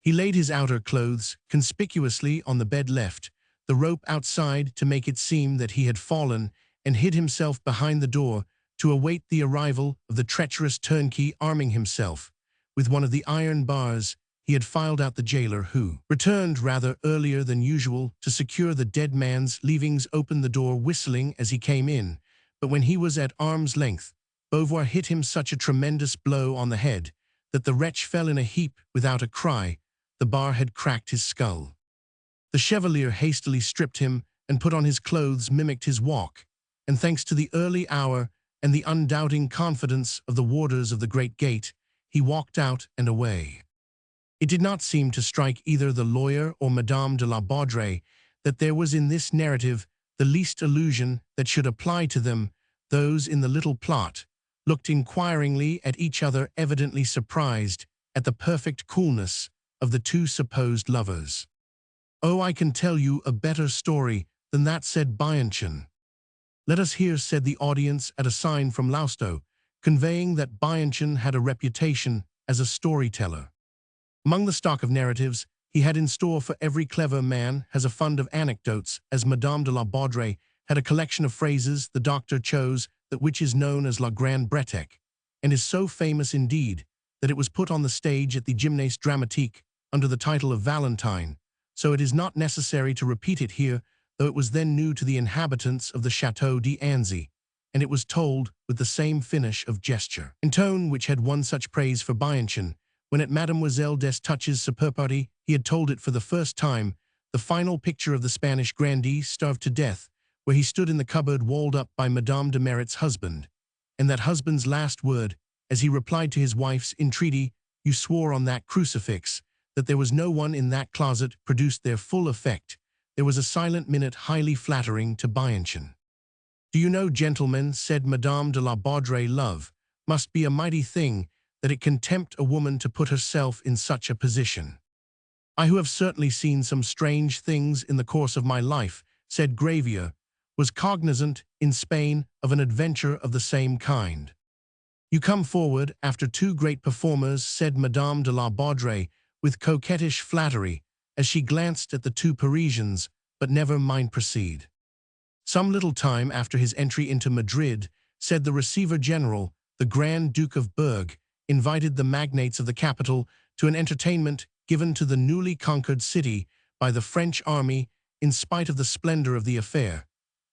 He laid his outer clothes conspicuously on the bed, left the rope outside to make it seem that he had fallen, and hid himself behind the door to await the arrival of the treacherous turnkey. Arming himself with one of the iron bars, he had filed out the jailer, who returned rather earlier than usual to secure the dead man's leavings. Opened the door, whistling as he came in, but when he was at arm's length, Beauvoir hit him such a tremendous blow on the head that the wretch fell in a heap without a cry. The bar had cracked his skull. The chevalier hastily stripped him and put on his clothes, mimicked his walk, and thanks to the early hour and the undoubting confidence of the warders of the great gate, he walked out and away. It did not seem to strike either the lawyer or Madame de la Baudrey that there was in this narrative the least allusion that should apply to them. Those in the little plot looked inquiringly at each other, evidently surprised at the perfect coolness of the two supposed lovers. "Oh, I can tell you a better story than that," said Bianchon. "Let us hear," said the audience at a sign from Lousteau, conveying that Bianchon had a reputation as a storyteller. Among the stock of narratives he had in store for every clever man has a fund of anecdotes. As Madame de la Baudrey had a collection of phrases, the doctor chose that which is known as La Grande Bretique, and is so famous indeed that it was put on the stage at the Gymnase Dramatique under the title of Valentine, so it is not necessary to repeat it here, though it was then new to the inhabitants of the Château d'Anzy, and it was told with the same finish of gesture and tone which had won such praise for Bianchon. When at Mademoiselle Destouches' superparty he had told it for the first time, the final picture of the Spanish grandee starved to death, where he stood in the cupboard walled up by Madame de Merit's husband, and that husband's last word, as he replied to his wife's entreaty, "You swore on that crucifix that there was no one in that closet," produced their full effect. There was a silent minute, highly flattering to Bianchon. "Do you know, gentlemen," said Madame de la Baudrey, "love must be a mighty thing, that it can tempt a woman to put herself in such a position." "I, who have certainly seen some strange things in the course of my life," said Gravier, "was cognizant in Spain of an adventure of the same kind." "You come forward after two great performers," said Madame de la Baudrey, with coquettish flattery, as she glanced at the two Parisians, "but never mind, proceed." "Some little time after his entry into Madrid," said the Receiver General, "the Grand Duke of Berg invited the magnates of the capital to an entertainment given to the newly conquered city by the French army. In spite of the splendor of the affair,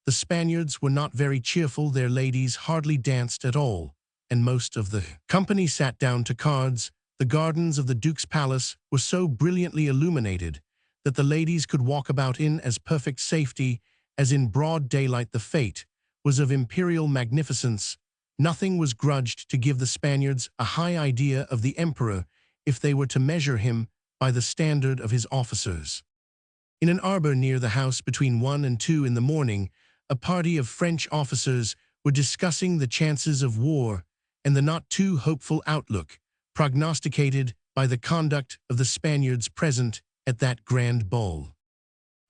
the Spaniards were not very cheerful. Their ladies hardly danced at all, and most of the company sat down to cards. The gardens of the Duke's palace were so brilliantly illuminated that the ladies could walk about in as perfect safety as in broad daylight. The fete was of imperial magnificence. Nothing was grudged to give the Spaniards a high idea of the emperor if they were to measure him by the standard of his officers. In an arbor near the house between 1 and 2 in the morning, a party of French officers were discussing the chances of war and the not too hopeful outlook prognosticated by the conduct of the Spaniards present at that grand ball.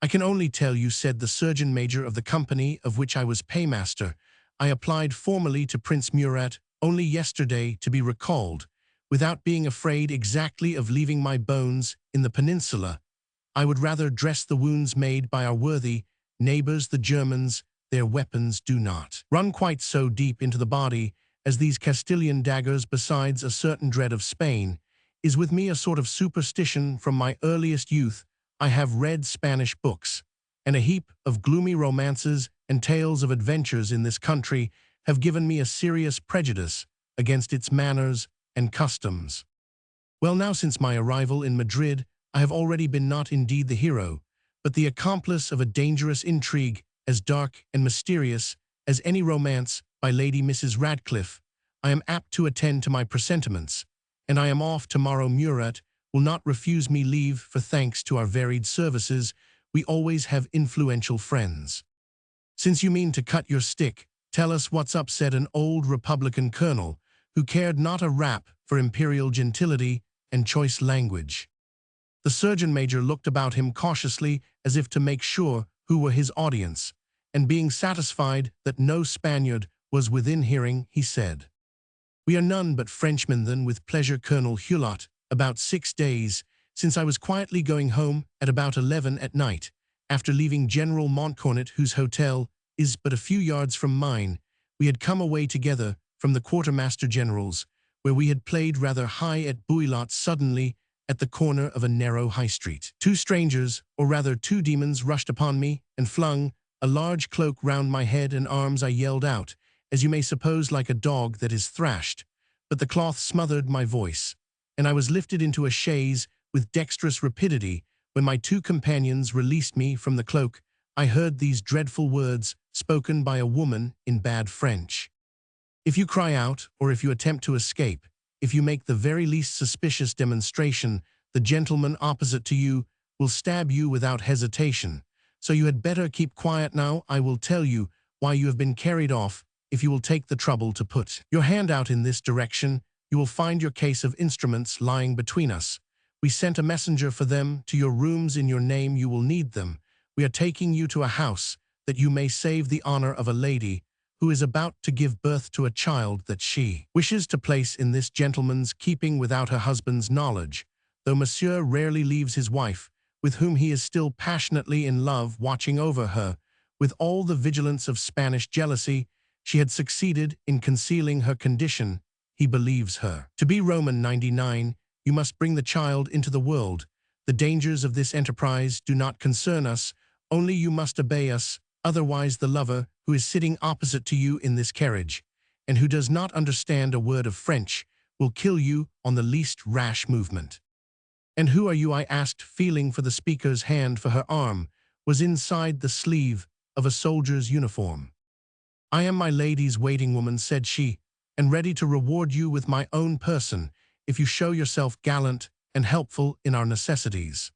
"I can only tell you," said the surgeon major of the company of which I was paymaster, "I applied formally to Prince Murat only yesterday to be recalled, without being afraid exactly of leaving my bones in the peninsula, I would rather dress the wounds made by our worthy neighbors, the Germans. Their weapons do not run quite so deep into the body as these Castilian daggers. Besides a certain dread of Spain, is with me a sort of superstition from my earliest youth. I have read Spanish books, and a heap of gloomy romances and tales of adventures in this country have given me a serious prejudice against its manners and customs. Well, now since my arrival in Madrid, I have already been not indeed the hero, but the accomplice of a dangerous intrigue as dark and mysterious as any romance by Lady Mrs. Radcliffe. I am apt to attend to my presentiments, and I am off tomorrow. Murat will not refuse me leave, for thanks to our varied services, we always have influential friends. Since you mean to cut your stick, tell us what's up, said an old Republican colonel, who cared not a rap for imperial gentility and choice language. The surgeon major looked about him cautiously as if to make sure who were his audience, and being satisfied that no Spaniard was within hearing, he said, "We are none but Frenchmen then, with pleasure, Colonel Hulot. About 6 days since I was quietly going home at about 11 at night, after leaving General Montcornet, whose hotel is but a few yards from mine. We had come away together from the quartermaster general's, where we had played rather high at bouillotte. Suddenly, at the corner of a narrow high street, two strangers, or rather two demons, rushed upon me and flung a large cloak round my head and arms. I yelled out, as you may suppose, like a dog that is thrashed, but the cloth smothered my voice, and I was lifted into a chaise with dexterous rapidity. When my two companions released me from the cloak, I heard these dreadful words spoken by a woman in bad French: "If you cry out, or if you attempt to escape, if you make the very least suspicious demonstration, the gentleman opposite to you will stab you without hesitation. So you had better keep quiet. Now I will tell you why you have been carried off. If you will take the trouble to put your hand out in this direction, you will find your case of instruments lying between us. We sent a messenger for them to your rooms in your name. You will need them. We are taking you to a house that you may save the honor of a lady who is about to give birth to a child that she wishes to place in this gentleman's keeping without her husband's knowledge, though monsieur rarely leaves his wife, with whom he is still passionately in love, watching over her. With all the vigilance of Spanish jealousy, she had succeeded in concealing her condition. He believes her to be Roman 99. You must bring the child into the world. The dangers of this enterprise do not concern us, only you must obey us. Otherwise the lover, who is sitting opposite to you in this carriage, and who does not understand a word of French, will kill you on the least rash movement." "And who are you?" I asked, feeling for the speaker's hand, for her arm was inside the sleeve of a soldier's uniform. "I am my lady's waiting woman," said she, "and ready to reward you with my own person if you show yourself gallant and helpful in our necessities."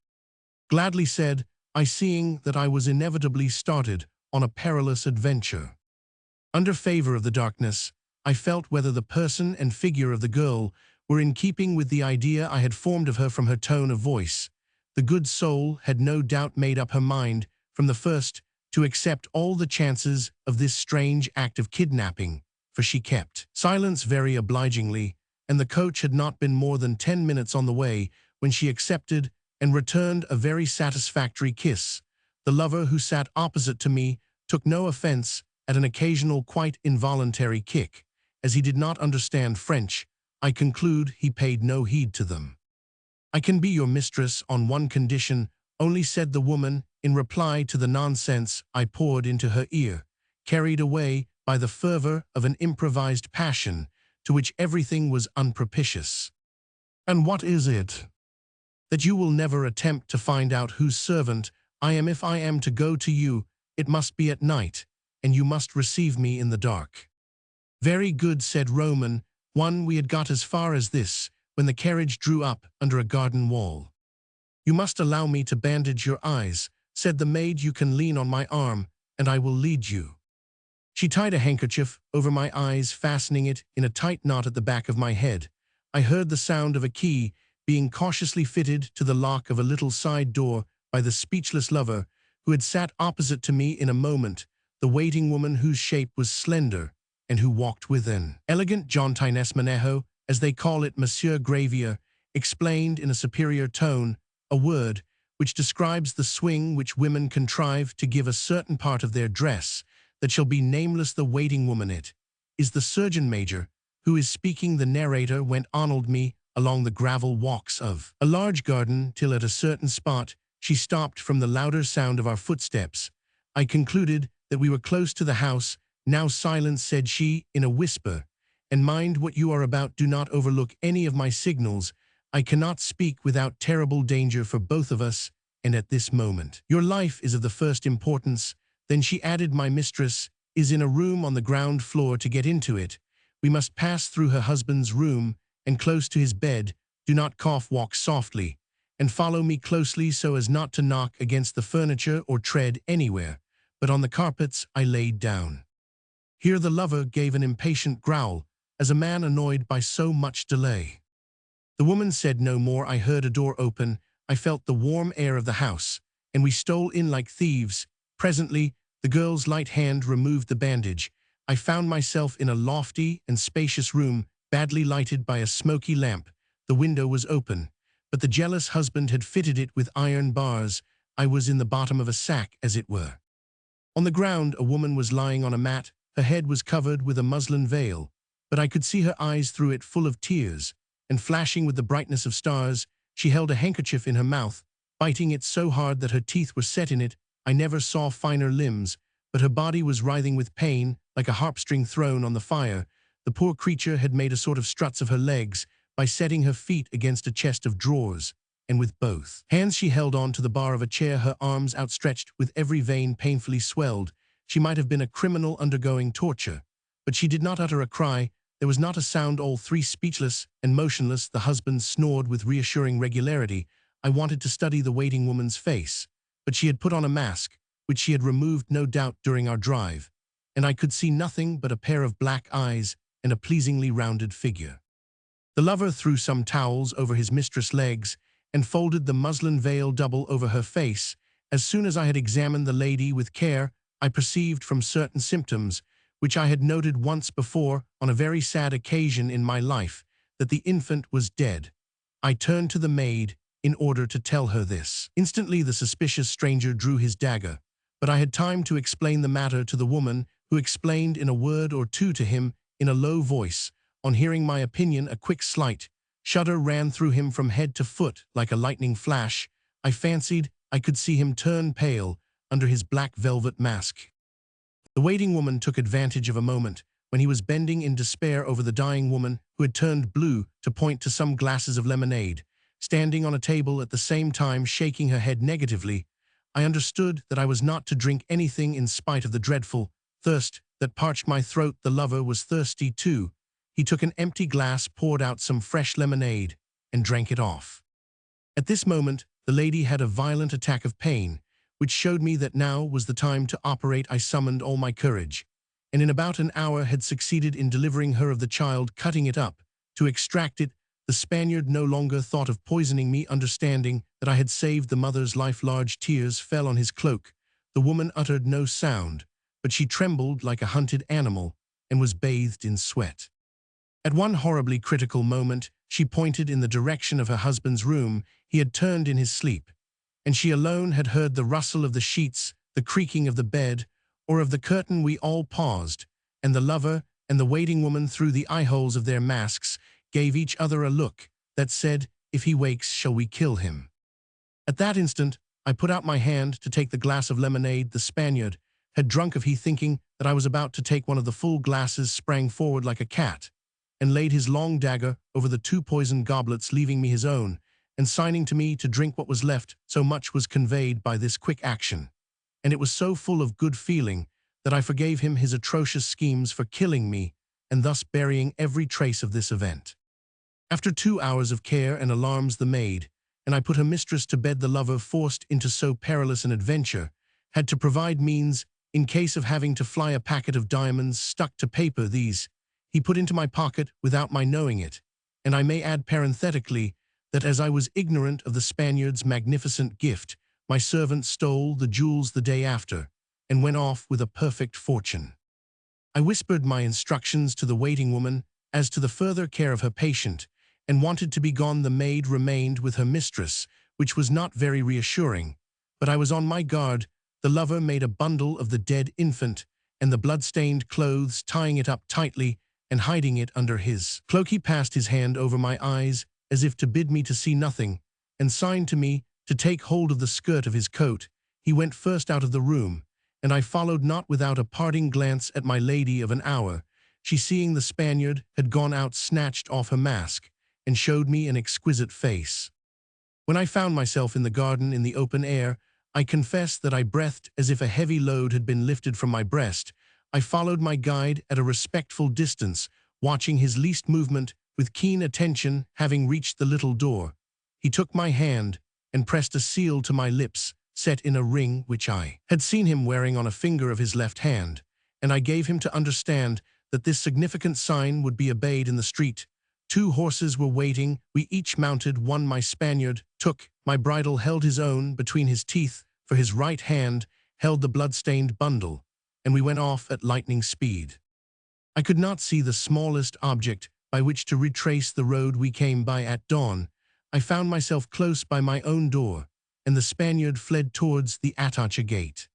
"Gladly," said I, seeing that I was inevitably started on a perilous adventure. Under favor of the darkness, I felt whether the person and figure of the girl were in keeping with the idea I had formed of her from her tone of voice. The good soul had no doubt made up her mind from the first to accept all the chances of this strange act of kidnapping, for she kept silence very obligingly, and the coach had not been more than 10 minutes on the way when she accepted and returned a very satisfactory kiss. The lover, who sat opposite to me, took no offense at an occasional quite involuntary kick. As he did not understand French, I conclude he paid no heed to them. "I can be your mistress on one condition only," said the woman, in reply to the nonsense I poured into her ear, carried away by the fervor of an improvised passion to which everything was unpropitious. "And what is it?" "That you will never attempt to find out whose servant I am. If I am to go to you, it must be at night, and you must receive me in the dark." "Very good," said Roman. We had got as far as this when the carriage drew up under a garden wall. "You must allow me to bandage your eyes," said the maid. "You can lean on my arm, and I will lead you." She tied a handkerchief over my eyes, fastening it in a tight knot at the back of my head. I heard the sound of a key being cautiously fitted to the lock of a little side door by the speechless lover, who had sat opposite to me. In a moment, the waiting woman, whose shape was slender, and who walked with an elegant jauntiness manejo, as they call it, Monsieur Gravier, explained in a superior tone a word which describes the swing which women contrive to give a certain part of their dress, that shall be nameless the waiting woman it, is the surgeon major, who is speaking. The narrator went Arnold me along the gravel walks of a large garden till at a certain spot she stopped from the louder sound of our footsteps. I concluded that we were close to the house. Now silence, said she in a whisper, and mind what you are about. Do not overlook any of my signals. I cannot speak without terrible danger for both of us, and at this moment your life is of the first importance. Then she added, my mistress is in a room on the ground floor. To get into it, we must pass through her husband's room and close to his bed. Do not cough, walk softly, and follow me closely so as not to knock against the furniture or tread anywhere, but on the carpets. I laid down. Here the lover gave an impatient growl, as a man annoyed by so much delay. The woman said no more. I heard a door open. I felt the warm air of the house, and we stole in like thieves. Presently, the girl's light hand removed the bandage. I found myself in a lofty and spacious room, badly lighted by a smoky lamp. The window was open, but the jealous husband had fitted it with iron bars. I was in the bottom of a sack, as it were. On the ground a woman was lying on a mat. Her head was covered with a muslin veil, but I could see her eyes through it, full of tears, and flashing with the brightness of stars. She held a handkerchief in her mouth, biting it so hard that her teeth were set in it. I never saw finer limbs, but her body was writhing with pain, like a harp-string thrown on the fire. The poor creature had made a sort of struts of her legs by setting her feet against a chest of drawers, and with both hands she held on to the bar of a chair, her arms outstretched, with every vein painfully swelled. She might have been a criminal undergoing torture, but she did not utter a cry. There was not a sound. All three speechless and motionless. The husband snored with reassuring regularity. I wanted to study the waiting woman's face, but she had put on a mask, which she had removed no doubt during our drive, and I could see nothing but a pair of black eyes and a pleasingly rounded figure. The lover threw some towels over his mistress' legs and folded the muslin veil double over her face. As soon as I had examined the lady with care, I perceived from certain symptoms, which I had noted once before on a very sad occasion in my life, that the infant was dead. I turned to the maid in order to tell her this. Instantly the suspicious stranger drew his dagger, but I had time to explain the matter to the woman, who explained in a word or two to him in a low voice. On hearing my opinion, a quick slight shudder ran through him from head to foot like a lightning flash. I fancied I could see him turn pale under his black velvet mask. The waiting woman took advantage of a moment when he was bending in despair over the dying woman, who had turned blue, to point to some glasses of lemonade, standing on a table, at the same time shaking her head negatively. I understood that I was not to drink anything in spite of the dreadful thirst that parched my throat. The lover was thirsty too. He took an empty glass, poured out some fresh lemonade, and drank it off. At this moment, the lady had a violent attack of pain, which showed me that now was the time to operate. I summoned all my courage, and in about an hour had succeeded in delivering her of the child, cutting it up. To extract it, the Spaniard no longer thought of poisoning me. Understanding that I had saved the mother's life, large tears fell on his cloak. The woman uttered no sound, but she trembled like a hunted animal and was bathed in sweat. At one horribly critical moment, she pointed in the direction of her husband's room. He had turned in his sleep, and she alone had heard the rustle of the sheets, the creaking of the bed, or of the curtain. We all paused, and the lover and the waiting woman, through the eye-holes of their masks, gave each other a look that said, "If he wakes, shall we kill him?" At that instant, I put out my hand to take the glass of lemonade. The Spaniard had drunk of he, thinking that I was about to take one of the full glasses, sprang forward like a cat, and laid his long dagger over the two poisoned goblets, leaving me his own, and signing to me to drink what was left. So much was conveyed by this quick action, and it was so full of good feeling, that I forgave him his atrocious schemes for killing me, and thus burying every trace of this event. After 2 hours of care and alarms, the maid and I put her mistress to bed. The lover, forced into so perilous an adventure, had to provide means in case of having to fly. A packet of diamonds stuck to paper. These he put into my pocket without my knowing it, and I may add parenthetically that as I was ignorant of the Spaniard's magnificent gift, my servant stole the jewels the day after and went off with a perfect fortune. I whispered my instructions to the waiting woman as to the further care of her patient, and wanted to be gone. The maid remained with her mistress, which was not very reassuring. But I was on my guard. The lover made a bundle of the dead infant and the blood-stained clothes, tying it up tightly and hiding it under his cloak. He passed his hand over my eyes as if to bid me to see nothing, and signed to me to take hold of the skirt of his coat. He went first out of the room, and I followed, not without a parting glance at my lady of an hour. She, seeing the Spaniard had gone out, snatched off her mask and showed me an exquisite face. When I found myself in the garden in the open air, I confess that I breathed as if a heavy load had been lifted from my breast. I followed my guide at a respectful distance, watching his least movement with keen attention. Having reached the little door, he took my hand and pressed a seal to my lips, set in a ring which I had seen him wearing on a finger of his left hand, and I gave him to understand that this significant sign would be obeyed in the street. 2 horses were waiting. We each mounted one. My Spaniard took my bridle, held his own between his teeth, for his right hand held the blood-stained bundle, and we went off at lightning speed. I could not see the smallest object by which to retrace the road we came by at dawn. I found myself close by my own door, and the Spaniard fled towards the Atocha gate.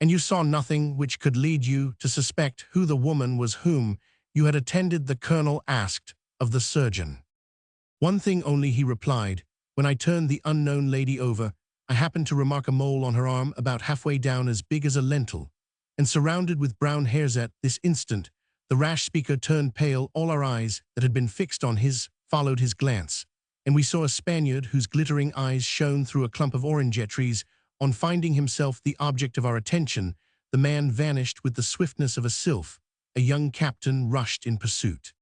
And you saw nothing which could lead you to suspect who the woman was whom you had attended? The colonel asked of the surgeon. One thing only, he replied. When I turned the unknown lady over, I happened to remark a mole on her arm about halfway down, as big as a lentil, and surrounded with brown hairs. At this instant, the rash speaker turned pale. All our eyes that had been fixed on his followed his glance, and we saw a Spaniard whose glittering eyes shone through a clump of orange trees. On finding himself the object of our attention, the man vanished with the swiftness of a sylph. A young captain rushed in pursuit.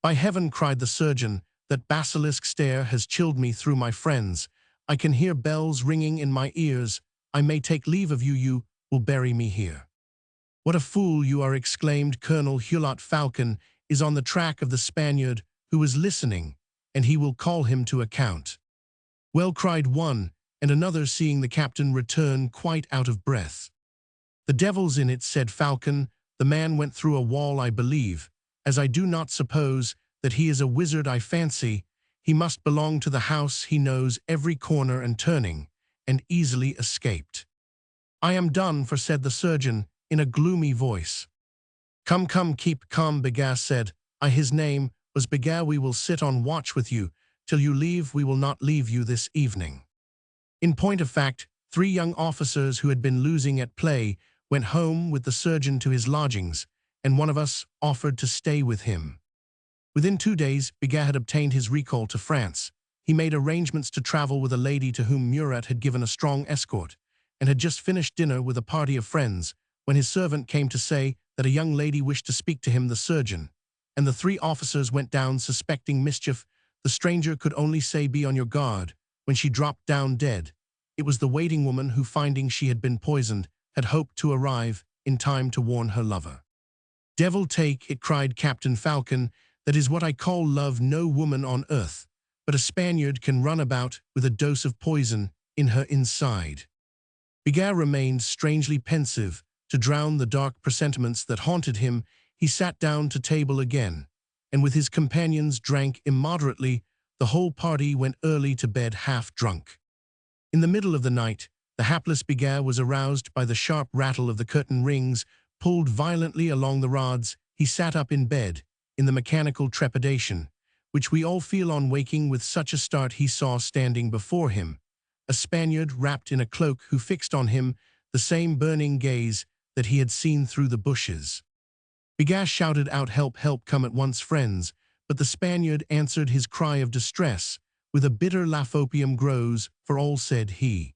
By heaven, cried the surgeon, that basilisk stare has chilled me through. My friends, I can hear bells ringing in my ears. I may take leave of you. You will bury me here. What a fool you are, exclaimed Colonel Hulot. Falcon is on the track of the Spaniard who was listening, and he will call him to account. Well, cried one and another, seeing the captain return quite out of breath. The devil's in it, said Falcon. The man went through a wall, I believe. As I do not suppose that he is a wizard, I fancy he must belong to the house. He knows every corner and turning, and easily escaped. I am done for, said the surgeon in a gloomy voice. Come, come, keep calm, Bigas said. His name was Bigas. We will sit on watch with you till you leave. We will not leave you this evening. In point of fact, 3 young officers who had been losing at play went home with the surgeon to his lodgings, and one of us offered to stay with him. Within 2 days, Bigas had obtained his recall to France. He made arrangements to travel with a lady to whom Murat had given a strong escort, and had just finished dinner with a party of friends, when his servant came to say that a young lady wished to speak to him, the surgeon, and the 3 officers went down, suspecting mischief. The stranger could only say, be on your guard, when she dropped down dead. It was the waiting woman who, finding she had been poisoned, had hoped to arrive in time to warn her lover. Devil take it, cried Captain Falcon, that is what I call love. No woman on earth but a Spaniard can run about with a dose of poison in her inside. Bigas remained strangely pensive. To drown the dark presentiments that haunted him, he sat down to table again, and with his companions drank immoderately. The whole party went early to bed, half drunk. In the middle of the night, the hapless Bigas was aroused by the sharp rattle of the curtain rings, pulled violently along the rods. He sat up in bed, in the mechanical trepidation which we all feel on waking. With such a start, he saw standing before him a Spaniard wrapped in a cloak, who fixed on him the same burning gaze that he had seen through the bushes. Bigas shouted out, help, help, come at once, friends, but the Spaniard answered his cry of distress with a bitter laugh. Opium grows for all, said he.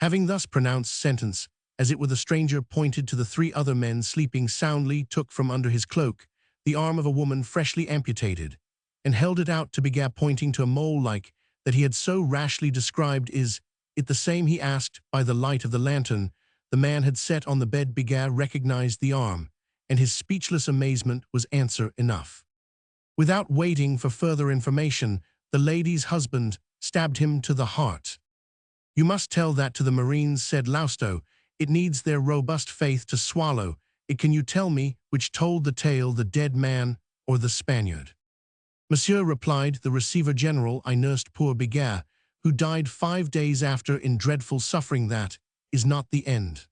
Having thus pronounced sentence, as it were, the stranger pointed to the 3 other men sleeping soundly, took from under his cloak the arm of a woman freshly amputated, and held it out to Bigas, pointing to a mole-like that he had so rashly described. Is it the same, he asked, by the light of the lantern the man had set on the bed. Bigas recognized the arm, and his speechless amazement was answer enough. Without waiting for further information, the lady's husband stabbed him to the heart. You must tell that to the Marines, said Lausto. It needs their robust faith to swallow it. Can you tell me which told the tale, the dead man or the Spaniard? Monsieur, replied the receiver general, I nursed poor Bigas who died 5 days after in dreadful suffering. That is not the end.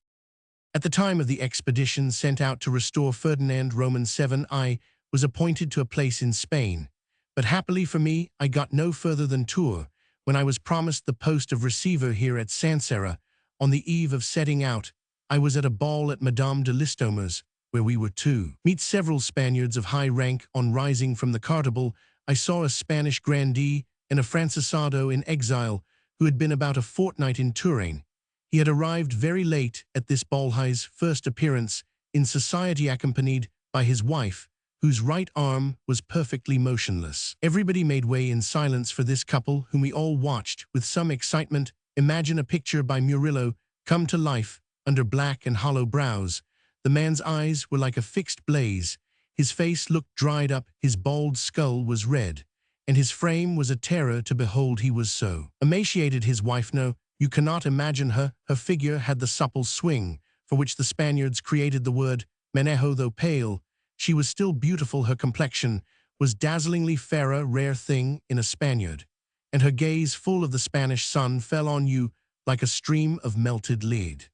At the time of the expedition sent out to restore Ferdinand Roman VII, I was appointed to a place in Spain, but happily for me, I got no further than Tours, when I was promised the post of receiver here at Sancerre. On the eve of setting out, I was at a ball at Madame de Listomer's, where we were to meet several Spaniards of high rank. On rising from the cartable, I saw a Spanish grandee and a Francesado in exile, who had been about a fortnight in Touraine. He had arrived very late at this ball, his first appearance in society, accompanied by his wife, whose right arm was perfectly motionless. Everybody made way in silence for this couple, whom we all watched with some excitement. Imagine a picture by Murillo come to life under black and hollow brows. The man's eyes were like a fixed blaze. His face looked dried up, his bald skull was red, and his frame was a terror to behold. He was so emaciated. His wife, no, you cannot imagine her. Her figure had the supple swing for which the Spaniards created the word manejo. Though pale, she was still beautiful. Her complexion was dazzlingly fair, a rare thing in a Spaniard, and her gaze, full of the Spanish sun, fell on you like a stream of melted lead.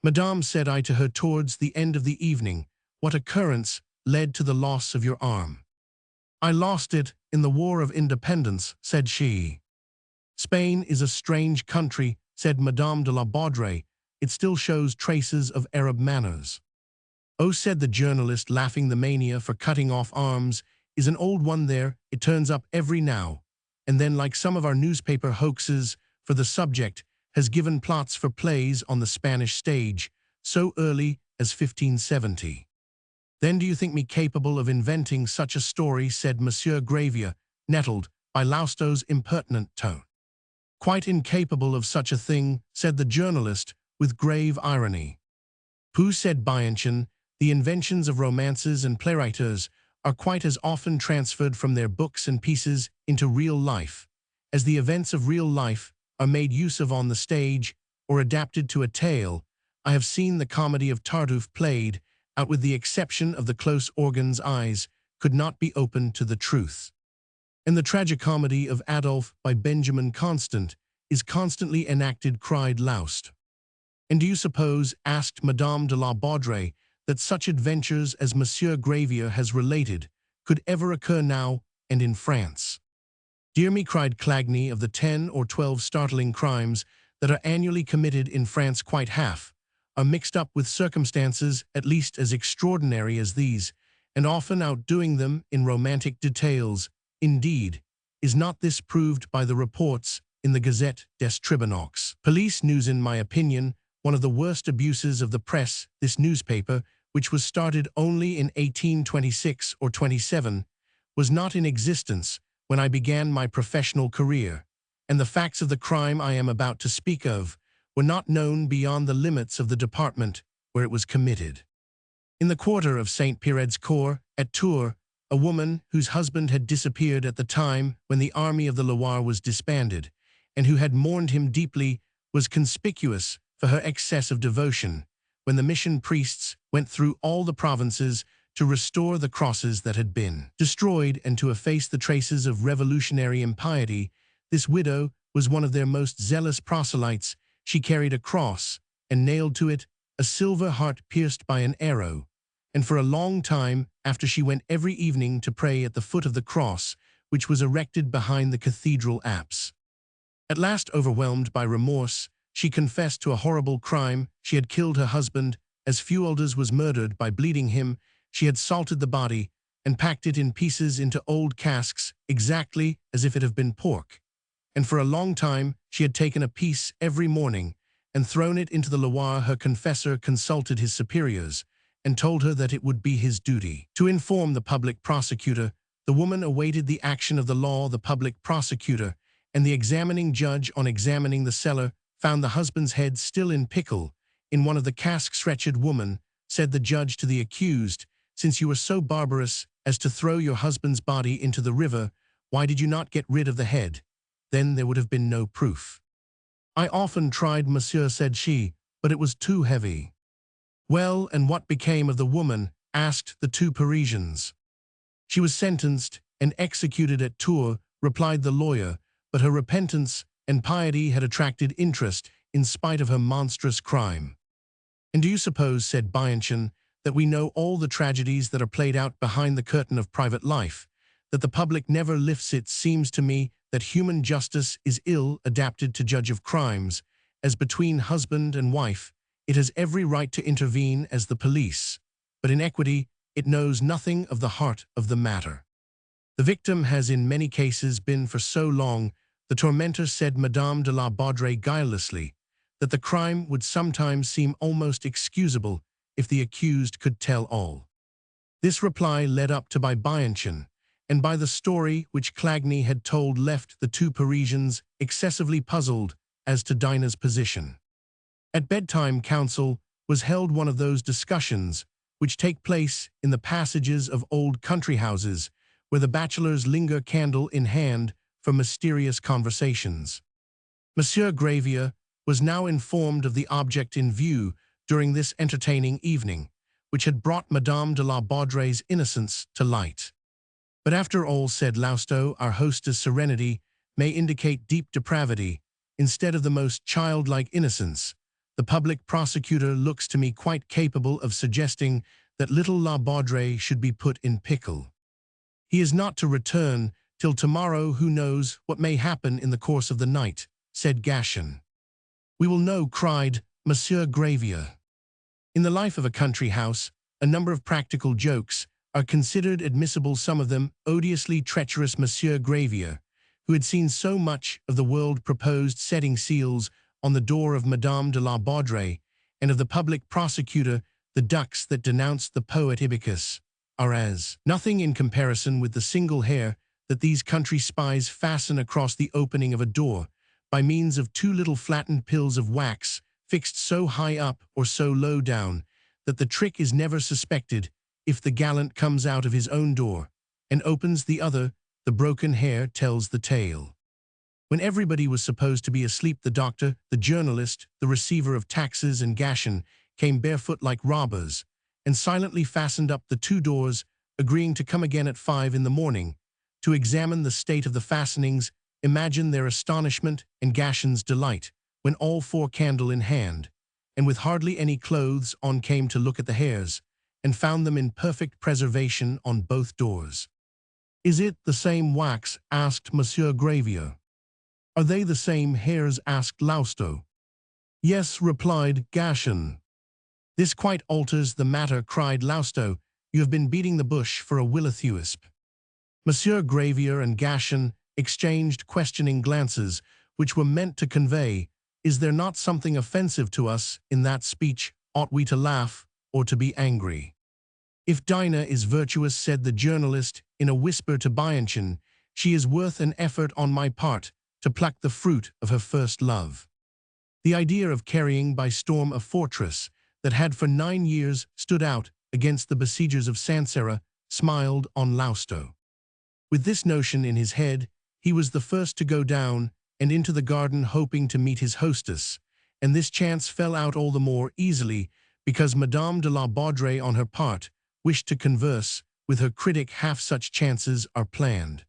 Madame, said I to her towards the end of the evening, what occurrence led to the loss of your arm? I lost it in the War of Independence, said she. Spain is a strange country, said Madame de la Baudrey. It still shows traces of Arab manners. Oh, said the journalist, laughing, the mania for cutting off arms is an old one there. It turns up every now and then, like some of our newspaper hoaxes for the subject, has given plots for plays on the Spanish stage so early as 1570. Then do you think me capable of inventing such a story, said Monsieur Gravier, nettled by Lousteau's impertinent tone. Quite incapable of such a thing, said the journalist with grave irony. Pooh, said Bianchon, the inventions of romances and playwriters are quite as often transferred from their books and pieces into real life, as the events of real life are made use of on the stage or adapted to a tale. I have seen the comedy of Tartuffe played out, with the exception of the close organ's eyes could not be opened to the truth. And the tragicomedy of Adolphe by Benjamin Constant is constantly enacted, cried Laust. And do you suppose, asked Madame de la Baudrey, that such adventures as Monsieur Gravier has related could ever occur now and in France? Dear me, cried Clagny, of the 10 or 12 startling crimes that are annually committed in France, quite half are mixed up with circumstances at least as extraordinary as these, and often outdoing them in romantic details. Indeed, is not this proved by the reports in the Gazette des Tribunaux? Police news, in my opinion, one of the worst abuses of the press. This newspaper, which was started only in 1826 or 27, was not in existence when I began my professional career, and the facts of the crime I am about to speak of were not known beyond the limits of the department where it was committed. In the quarter of St. Pierre's Cour, at Tours, a woman whose husband had disappeared at the time when the army of the Loire was disbanded, and who had mourned him deeply, was conspicuous for her excess of devotion when the mission priests went through all the provinces to restore the crosses that had been destroyed and to efface the traces of revolutionary impiety. This widow was one of their most zealous proselytes. She carried a cross and nailed to it a silver heart pierced by an arrow, and for a long time after she went every evening to pray at the foot of the cross, which was erected behind the cathedral apse. At last, overwhelmed by remorse, she confessed to a horrible crime. She had killed her husband, as Fualdès was murdered by bleeding him. She had salted the body and packed it in pieces into old casks, exactly as if it had been pork. And for a long time she had taken a piece every morning and thrown it into the Loire. Her confessor consulted his superiors and told her that it would be his duty to inform the public prosecutor. The woman awaited the action of the law. The public prosecutor and the examining judge, on examining the cellar, found the husband's head still in pickle in one of the casks. Wretched woman, said the judge to the accused, since you were so barbarous as to throw your husband's body into the river, why did you not get rid of the head? Then there would have been no proof. I often tried, monsieur, said she, but it was too heavy. Well, and what became of the woman? Asked the two Parisians. She was sentenced and executed at Tours, replied the lawyer, but her repentance and piety had attracted interest in spite of her monstrous crime. And do you suppose, said Bianchon, that we know all the tragedies that are played out behind the curtain of private life, that the public never lifts it? Seems to me that human justice is ill adapted to judge of crimes, as between husband and wife, it has every right to intervene as the police, but in equity, it knows nothing of the heart of the matter. The victim has in many cases been for so long, the tormentor, said Madame de la Baudrey guilelessly, that the crime would sometimes seem almost excusable if the accused could tell all. This reply led up to by Bianchon, and by the story which Clagny had told left the two Parisians excessively puzzled as to Dinah's position. At bedtime council was held one of those discussions which take place in the passages of old country houses, where the bachelors linger candle in hand for mysterious conversations. Monsieur Gravier was now informed of the object in view during this entertaining evening, which had brought Madame de la Baudrey's innocence to light. But after all, said Lousteau, our hostess' serenity may indicate deep depravity, instead of the most childlike innocence. The public prosecutor looks to me quite capable of suggesting that little La Baudrey should be put in pickle. He is not to return till tomorrow. Who knows what may happen in the course of the night, said Gachin. We will know, cried Monsieur Gravier. In the life of a country house, a number of practical jokes are considered admissible, some of them odiously treacherous. Monsieur Gravier, who had seen so much of the world, proposed setting seals on the door of Madame de la Baudrey, and of the public prosecutor the ducks that denounced the poet Ibycus are as nothing in comparison with the single hair that these country spies fasten across the opening of a door by means of two little flattened pills of wax fixed so high up or so low down that the trick is never suspected. If the gallant comes out of his own door and opens the other, the broken hair tells the tale. When everybody was supposed to be asleep, the doctor, the journalist, the receiver of taxes, and Gachin came barefoot like robbers and silently fastened up the two doors, agreeing to come again at 5 in the morning to examine the state of the fastenings. Imagine their astonishment and Gachin's delight when all four, candle in hand, and with hardly any clothes on, came to look at the hairs, and found them in perfect preservation on both doors. Is it the same wax? Asked Monsieur Gravier. Are they the same hairs? Asked Lousteau. Yes, replied Gachin. This quite alters the matter, cried Lousteau. You have been beating the bush for a will-o'-the-wisp. Monsieur Gravier and Gachin exchanged questioning glances, which were meant to convey, is there not something offensive to us in that speech? Ought we to laugh or to be angry? If Dinah is virtuous, said the journalist in a whisper to Bianchon, she is worth an effort on my part to pluck the fruit of her first love. The idea of carrying by storm a fortress that had for 9 years stood out against the besiegers of Sancerre smiled on Lousteau. With this notion in his head, he was the first to go down and into the garden, hoping to meet his hostess, and this chance fell out all the more easily because Madame de la Baudrey on her part wished to converse with her critic. Half such chances are planned.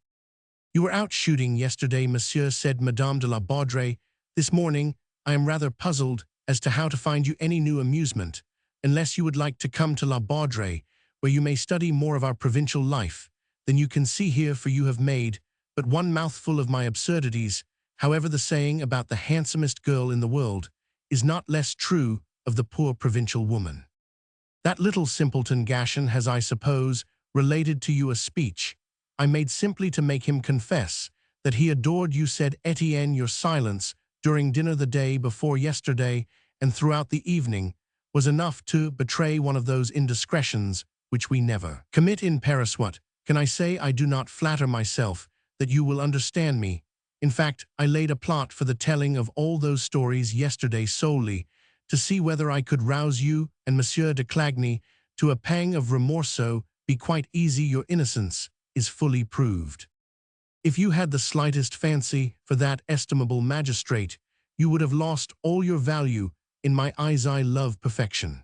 You were out shooting yesterday, monsieur, said Madame de la Baudrey. This morning I am rather puzzled as to how to find you any new amusement, unless you would like to come to La Baudrey, where you may study more of our provincial life than you can see here, for you have made but one mouthful of my absurdities. However, the saying about the handsomest girl in the world is not less true of the poor provincial woman. That little simpleton Gachin has, I suppose, related to you a speech I made simply to make him confess that he adored you, said Etienne. Your silence during dinner the day before yesterday and throughout the evening was enough to betray one of those indiscretions which we never commit in Paris. What can I say? I do not flatter myself that you will understand me. In fact, I laid a plot for the telling of all those stories yesterday solely to see whether I could rouse you and Monsieur de Clagny to a pang of remorso. Be quite easy, your innocence is fully proved. If you had the slightest fancy for that estimable magistrate, you would have lost all your value in my eyes. I love perfection.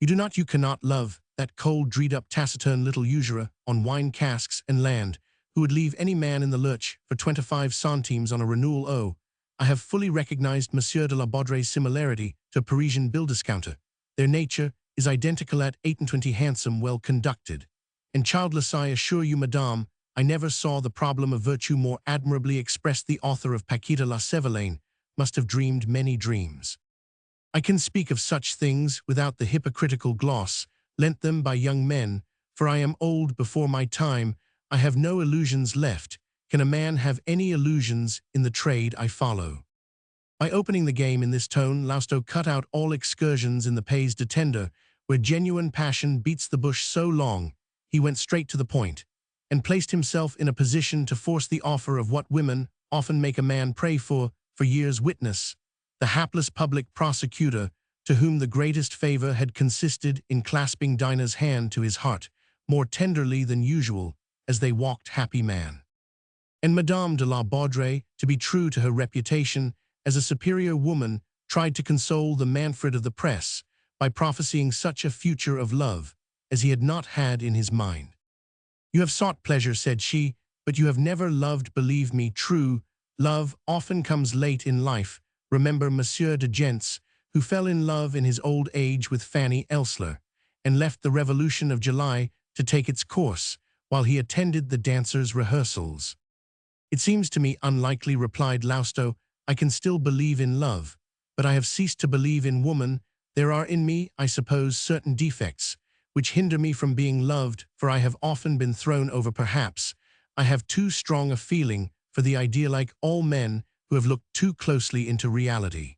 You cannot love that cold, dreed-up, taciturn little usurer on wine casks and land, who would leave any man in the lurch for 25 centimes on a renewal. Oh, I have fully recognized Monsieur de la Baudrey's similarity to a Parisian bill discounter. Their nature is identical at 28 handsome, well conducted. And childless I assure you, madame, I never saw the problem of virtue more admirably expressed. The author of Paquita la Sevelaine must have dreamed many dreams. I can speak of such things without the hypocritical gloss lent them by young men, for I am old before my time, I have no illusions left. Can a man have any illusions in the trade I follow? By opening the game in this tone, Lousteau cut out all excursions in the pays de tender, where genuine passion beats the bush so long. He went straight to the point, and placed himself in a position to force the offer of what women often make a man pray for years. Witness, the hapless public prosecutor, to whom the greatest favor had consisted in clasping Dinah's hand to his heart, more tenderly than usual, as they walked happy man. And Madame de la Baudrey, to be true to her reputation as a superior woman, tried to console the Manfred of the press by prophesying such a future of love as he had not had in his mind. You have sought pleasure, said she, but you have never loved. Believe me, true love often comes late in life. Remember Monsieur de Gents, who fell in love in his old age with Fanny Elsler, and left the Revolution of July to take its course, while he attended the dancers' rehearsals. It seems to me unlikely, replied Lousteau. I can still believe in love, but I have ceased to believe in woman. There are in me, I suppose, certain defects which hinder me from being loved, for I have often been thrown over. Perhaps I have too strong a feeling for the idea, like all men who have looked too closely into reality.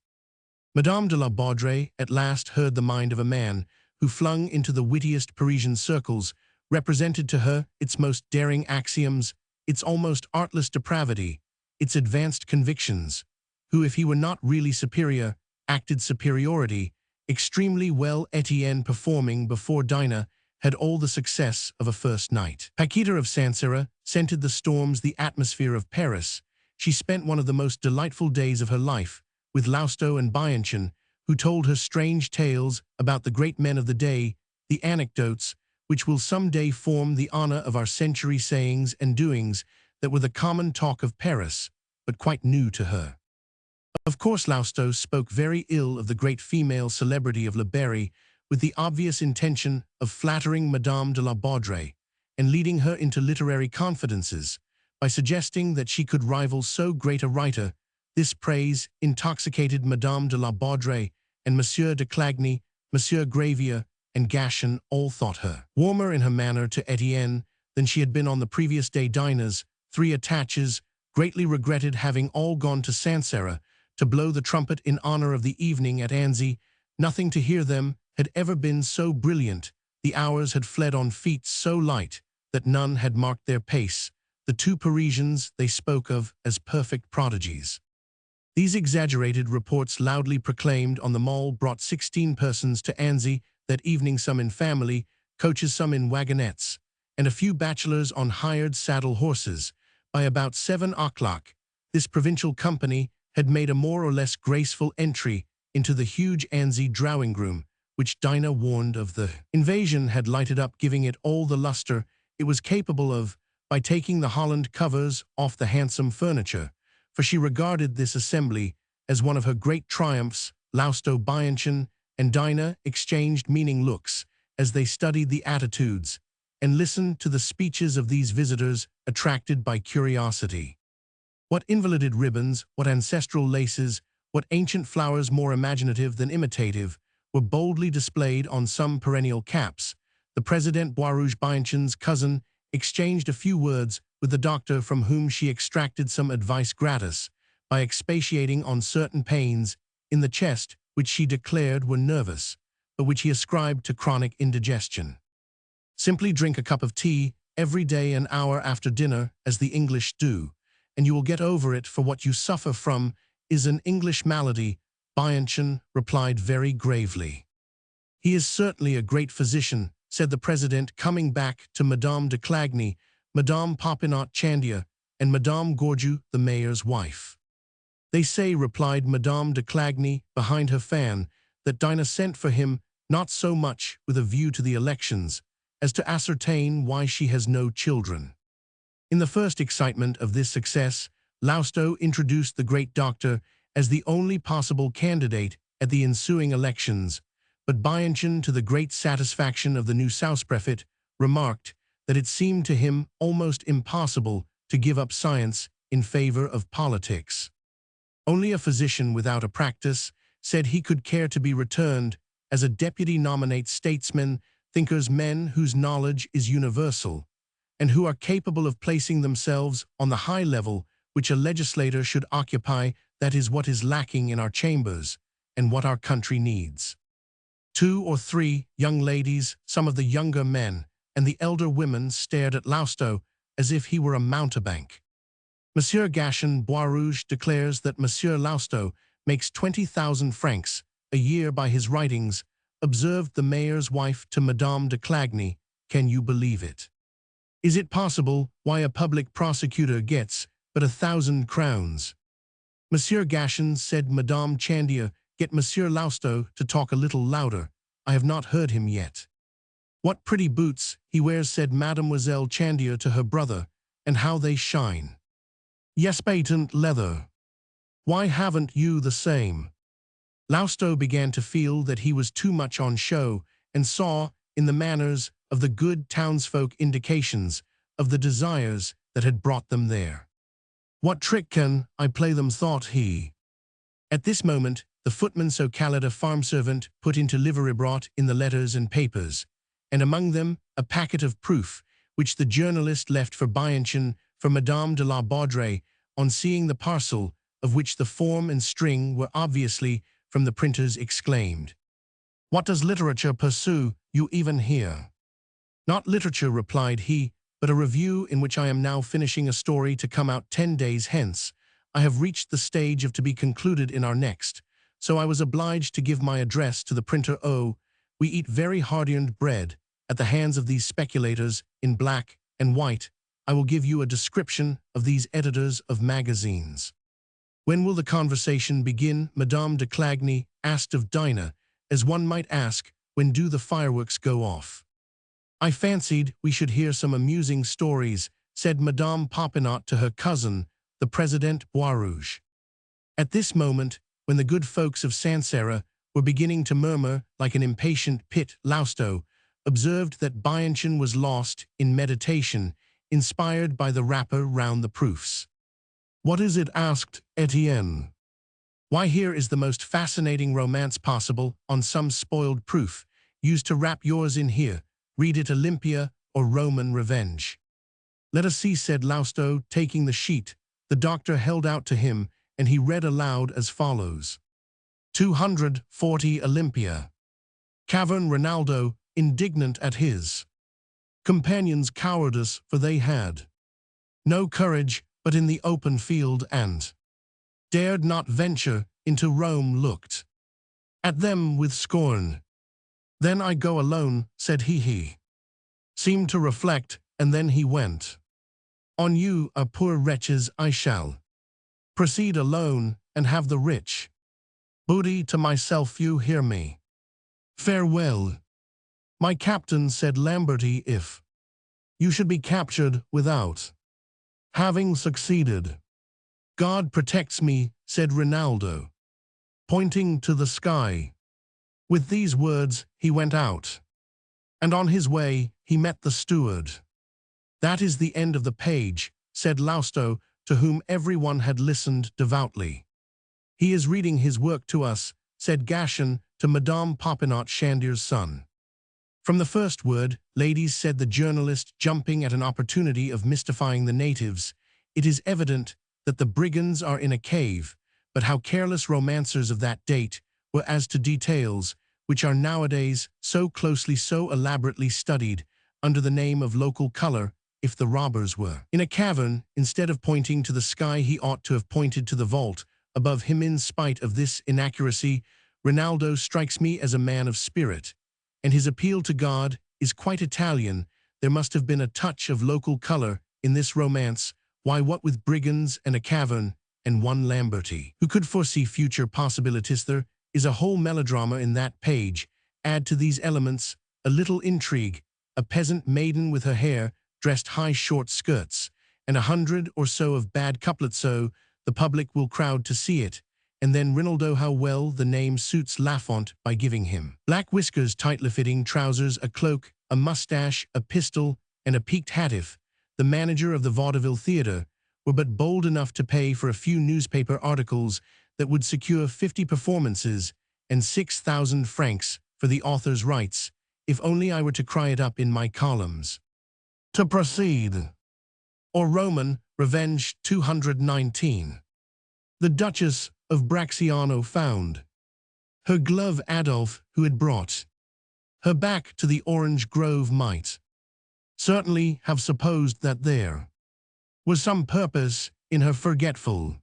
Madame de la Baudrey at last heard the mind of a man who, flung into the wittiest Parisian circles, represented to her its most daring axioms, its almost artless depravity, its advanced convictions, who, if he were not really superior, acted superiority extremely well. Etienne, performing before Dinah, had all the success of a first night. Paquita of Sancerre scented the storms, the atmosphere of Paris. She spent one of the most delightful days of her life with Lousteau and Bianchon, who told her strange tales about the great men of the day, the anecdotes which will some day form the honor of our century, sayings and doings that were the common talk of Paris, but quite new to her. Of course, Lousteau spoke very ill of the great female celebrity of Le Berry, with the obvious intention of flattering Madame de la Baudrey and leading her into literary confidences by suggesting that she could rival so great a writer. This praise intoxicated Madame de la Baudrey, and Monsieur de Clagny, Monsieur Gravier, and Gachin all thought her warmer in her manner to Etienne than she had been on the previous day. Dinah's three attaches greatly regretted having all gone to Sancerre to blow the trumpet in honor of the evening at Annecy. Nothing to hear them had ever been so brilliant. The hours had fled on feet so light that none had marked their pace. The two Parisians they spoke of as perfect prodigies. These exaggerated reports, loudly proclaimed on the Mall, brought 16 persons to Annecy that evening, some in family coaches, some in wagonettes, and a few bachelors on hired saddle horses. By about 7 o'clock, this provincial company had made a more or less graceful entry into the huge Annecy drawing-room, which Dinah, warned of the invasion, had lighted up, giving it all the luster it was capable of by taking the Holland covers off the handsome furniture, for she regarded this assembly as one of her great triumphs. Lousteau, Bianchon, and Dinah exchanged meaning looks as they studied the attitudes and listened to the speeches of these visitors, attracted by curiosity. What invalided ribbons, what ancestral laces, what ancient flowers more imaginative than imitative, were boldly displayed on some perennial caps. The President Boisrouge, Bianchon's cousin, exchanged a few words with the doctor, from whom she extracted some advice gratis by expatiating on certain pains in the chest which she declared were nervous, but which he ascribed to chronic indigestion. Simply drink a cup of tea every day an hour after dinner, as the English do, and you will get over it, for what you suffer from is an English malady, Bianchon replied very gravely. He is certainly a great physician, said the President, coming back to Madame de Clagny, Madame Popinot Chandier, and Madame Gorju, the mayor's wife. They say, replied Madame de Clagny behind her fan, that Dinah sent for him not so much with a view to the elections as to ascertain why she has no children. In the first excitement of this success, Lousteau introduced the great doctor as the only possible candidate at the ensuing elections, but Bianchon, to the great satisfaction of the new Sous-Prefect, remarked that it seemed to him almost impossible to give up science in favor of politics. Only a physician without a practice said he could care to be returned as a deputy nominate statesmen, thinkers, men whose knowledge is universal, and who are capable of placing themselves on the high level which a legislator should occupy. That is what is lacking in our chambers, and what our country needs. 2 or 3 young ladies, some of the younger men, and the elder women stared at Lousteau as if he were a mountebank. Monsieur Gaston Boisrouge declares that Monsieur Lousteau makes 20,000 francs a year by his writings, observed the mayor's wife to Madame de Clagny. Can you believe it? Is it possible why a public prosecutor gets but 1,000 crowns? Monsieur Gaston, said Madame Chandier, get Monsieur Lousteau to talk a little louder. I have not heard him yet. What pretty boots he wears, said Mademoiselle Chandier to her brother, and how they shine. Yes, patent leather. Why haven't you the same? Lousteau began to feel that he was too much on show, and saw in the manners of the good townsfolk indications of the desires that had brought them there. What trick can I play them, thought he. At this moment, the footman, so called a farm servant, put into livery brought in the letters and papers, and among them a packet of proof, which the journalist left for Bianchon for Madame de la Baudrey. On seeing the parcel, of which the form and string were obviously from the printers, exclaimed, "What does literature pursue you even here?" "Not literature," replied he, "but a review in which I am now finishing a story to come out 10 days hence. I have reached the stage of to be concluded in our next, so I was obliged to give my address to the printer. Oh, we eat very hard-earned bread at the hands of these speculators in black and white. I will give you a description of these editors of magazines." "When will the conversation begin?" Madame de Clagny asked of Dinah, as one might ask, when do the fireworks go off? "I fancied we should hear some amusing stories," said Madame Popinot to her cousin, the President Boisrouge. At this moment, when the good folks of Sancerre were beginning to murmur like an impatient pit, Lousteau observed that Bianchon was lost in meditation, inspired by the wrapper round the proofs. "What is it?" asked Etienne. "Why, here is the most fascinating romance possible on some spoiled proof, used to wrap yours in here. Read it, Olympia or Roman Revenge." "Let us see," said Lousteau, taking the sheet the doctor held out to him, and he read aloud as follows. 240 Olympia. Cavern Rinaldo, indignant at his companions' cowardice, for they had no courage but in the open field, and dared not venture into Rome, looked at them with scorn. "Then I go alone," said he seemed to reflect, and then he went on. "You are poor wretches, I shall proceed alone, and have the rich booty to myself, you hear me? Farewell." "My captain," said Lamberty, "if you should be captured without having succeeded." "God protects me," said Rinaldo, pointing to the sky. With these words he went out, and on his way he met the steward. "That is the end of the page," said Lousteau, to whom everyone had listened devoutly. "He is reading his work to us," said Gaston to Madame Popinot, Chandier's son. "From the first word, ladies," said the journalist, jumping at an opportunity of mystifying the natives, "it is evident that the brigands are in a cave, but how careless romancers of that date were as to details, which are nowadays so closely, so elaborately studied under the name of local color. If the robbers were in a cavern, instead of pointing to the sky, he ought to have pointed to the vault above him. In spite of this inaccuracy, Rinaldo strikes me as a man of spirit, and his appeal to God is quite Italian. There must have been a touch of local color in this romance. Why, what with brigands and a cavern and one Lamberty, who could foresee future possibilities, there is a whole melodrama in that page. Add to these elements a little intrigue, a peasant maiden with her hair dressed high short skirts, and 100 or so of bad couplets, so the public will crowd to see it, and then Rinaldo how well the name suits Lafont by giving him black whiskers, tightly fitting trousers, a cloak, a mustache, a pistol, and a peaked hat. If the manager of the vaudeville theatre were but bold enough to pay for a few newspaper articles that would secure 50 performances and 6,000 francs for the author's rights, if only I were to cry it up in my columns. To proceed. Or Roman, Revenge 219. The Duchess of Bracciano found her glove. Adolphe, who had brought her back to the orange grove, might certainly have supposed that there was some purpose in her forgetfulness,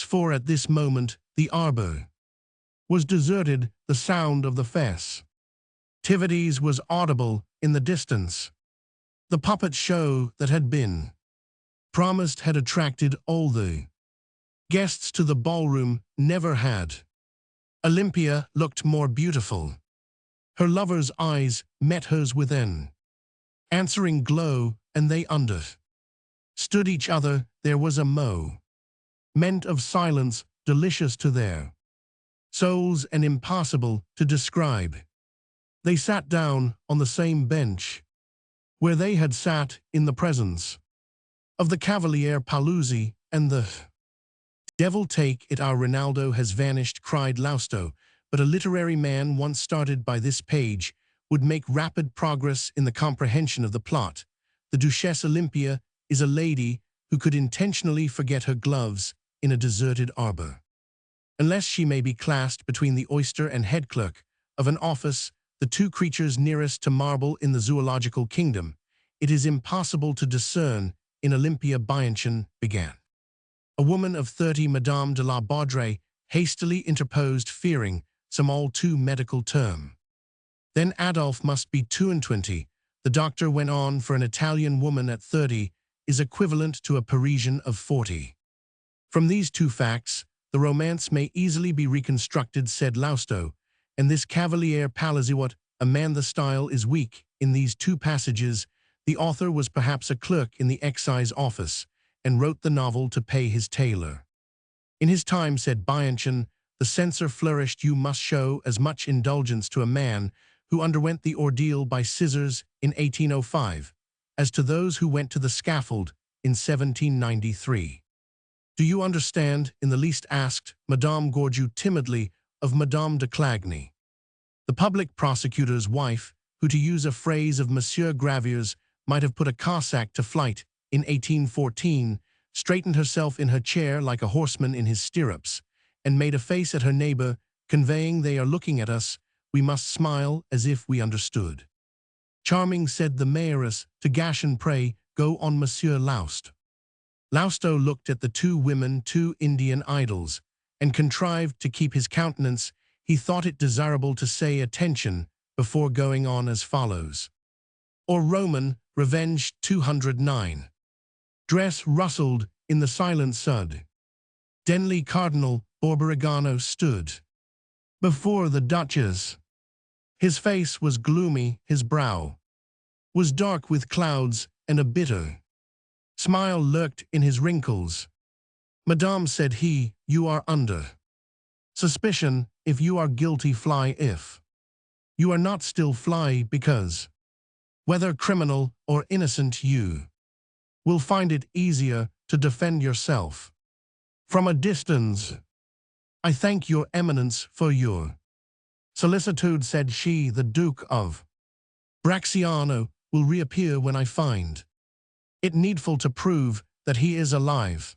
for at this moment the arbor was deserted, the sound of the festivities was audible in the distance. The puppet show that had been promised had attracted all the guests to the ballroom. Never had Olympia looked more beautiful. Her lover's eyes met hers with an answering glow, and they understood each other. There was a moment of silence, delicious to their souls and impossible to describe. They sat down on the same bench where they had sat in the presence of the Cavaliere Paluzzi, and the devil take it, our Rinaldo has vanished, cried Lausto, but a literary man once started by this page would make rapid progress in the comprehension of the plot. The Duchesse Olympia is a lady who could intentionally forget her gloves in a deserted arbor. Unless she may be classed between the oyster and head clerk of an office, the two creatures nearest to marble in the zoological kingdom, it is impossible to discern. In Olympia Bianchon began. A woman of 30, Madame de la Baudrée, hastily interposed, fearing some all too medical term. Then Adolphe must be 22. The doctor went on, for an Italian woman at 30 is equivalent to a Parisian of 40. From these two facts, the romance may easily be reconstructed, said Lausto, and this Cavaliere Paluzzi, what a man, the style is weak. In these two passages, the author was perhaps a clerk in the excise office, and wrote the novel to pay his tailor. In his time, said Bianchon, the censor flourished. You must show as much indulgence to a man who underwent the ordeal by scissors in 1805, as to those who went to the scaffold in 1793. Do you understand in the least? asked Madame Gorju timidly of Madame de Clagny. The public prosecutor's wife, who, to use a phrase of Monsieur Gravier's, might have put a Cossack to flight in 1814, straightened herself in her chair like a horseman in his stirrups, and made a face at her neighbor, conveying, they are looking at us, we must smile as if we understood. Charming, said the mayoress to Gaston, pray, go on, Monsieur Laust. Lausto looked at the two women, two Indian idols, and contrived to keep his countenance. He thought it desirable to say attention before going on as follows. Or Roman, Revenge 209. Dress rustled in the silent sud. Denly Cardinal Borborigano stood before the Duchess. His face was gloomy, his brow was dark with clouds, and a bitter smile lurked in his wrinkles. Madame, said he, you are under suspicion. If you are guilty, fly. If you are not, still fly, because whether criminal or innocent, you will find it easier to defend yourself from a distance. I thank your eminence for your solicitude, said she. The Duke of Bracciano will reappear when I find it needful to prove that he is alive.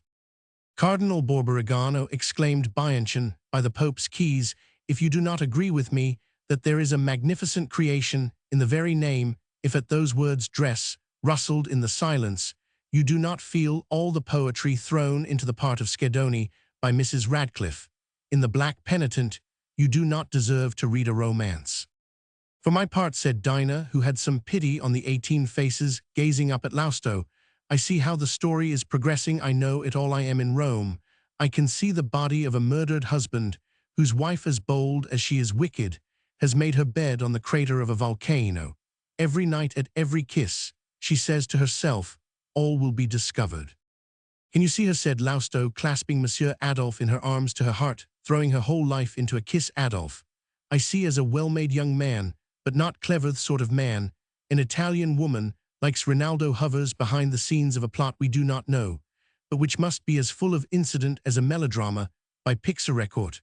Cardinal Borborigano, exclaimed Bianchon, by the Pope's keys, if you do not agree with me that there is a magnificent creation in the very name, if at those words dress rustled in the silence, you do not feel all the poetry thrown into the part of Schedoni by Mrs. Radcliffe, in The Black Penitent, you do not deserve to read a romance. For my part, said Dinah, who had some pity on the 18 faces gazing up at Lausto, I see how the story is progressing. I know it all. I am in Rome. I can see the body of a murdered husband, whose wife, as bold as she is wicked, has made her bed on the crater of a volcano. Every night, at every kiss, she says to herself, all will be discovered. Can you see her, said Lousteau, clasping Monsieur Adolphe in her arms to her heart, throwing her whole life into a kiss. Adolphe, I see as a well-made young man, but not clever sort of man, an Italian woman, likes Rinaldo, hovers behind the scenes of a plot we do not know, but which must be as full of incident as a melodrama by picture record.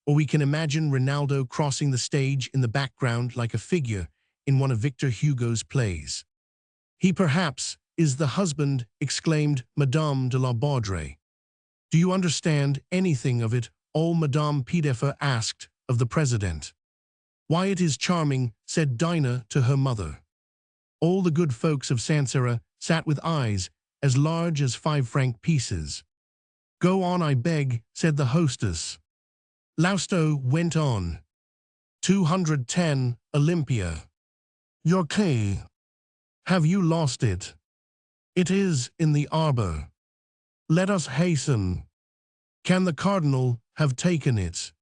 Or we can imagine Rinaldo crossing the stage in the background like a figure in one of Victor Hugo's plays. He perhaps is the husband, exclaimed Madame de la Baudraye. Do you understand anything of it all? Madame Pideffer asked of the president. Why, it is charming, said Dinah to her mother. All the good folks of Sancerre sat with eyes as large as 5-franc pieces. Go on, I beg, said the hostess. Lousteau went on. 210, Olympia. Your key. Have you lost it? It is in the arbor. Let us hasten. Can the cardinal have taken it?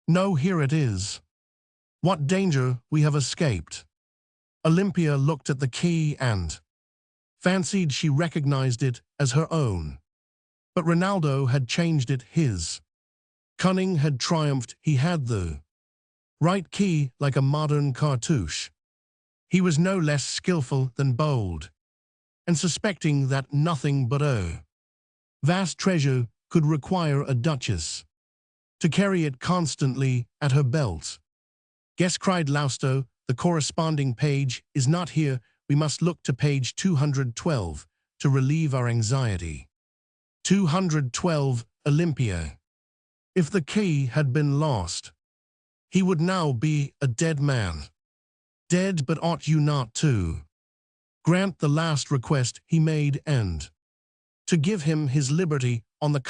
No, here it is. What danger we have escaped. Olympia looked at the key and fancied she recognized it as her own. But Rinaldo had changed it his. Cunning had triumphed. He had the right key like a modern cartouche. He was no less skillful than bold, and suspecting that nothing but a vast treasure could require a duchess to carry it constantly at her belt. Guess, cried Lousteau, the corresponding page is not here. We must look to page 212 to relieve our anxiety. 212, Olympia. If the key had been lost, he would now be a dead man. Dead, but ought you not to grant the last request he made and to give him his liberty on the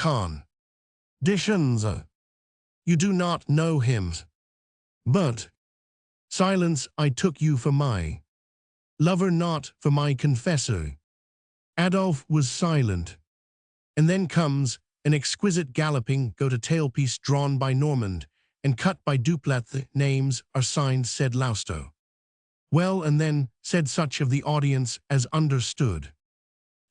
conditions? You do not know him. But silence, I took you for my lover, not for my confessor. Adolphe was silent. And then comes an exquisite galloping go-to tailpiece drawn by Normand and cut by Duplat. The names are signed, said Lousteau. Well, and then, said such of the audience as understood.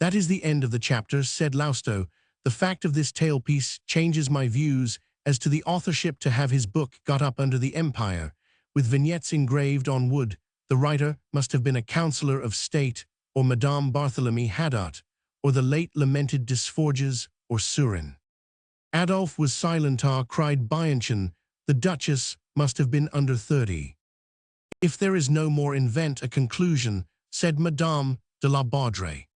That is the end of the chapter, said Lousteau. The fact of this tailpiece changes my views as to the authorship. To have his book got up under the Empire, with vignettes engraved on wood, the writer must have been a councillor of state, or Madame Barthélemy Hadot, or the late lamented Desforges, or Surin. Adolphe was silent. Ah, cried Bianchon, the Duchess must have been under 30. If there is no more, invent a conclusion, said Madame de la Baudraye.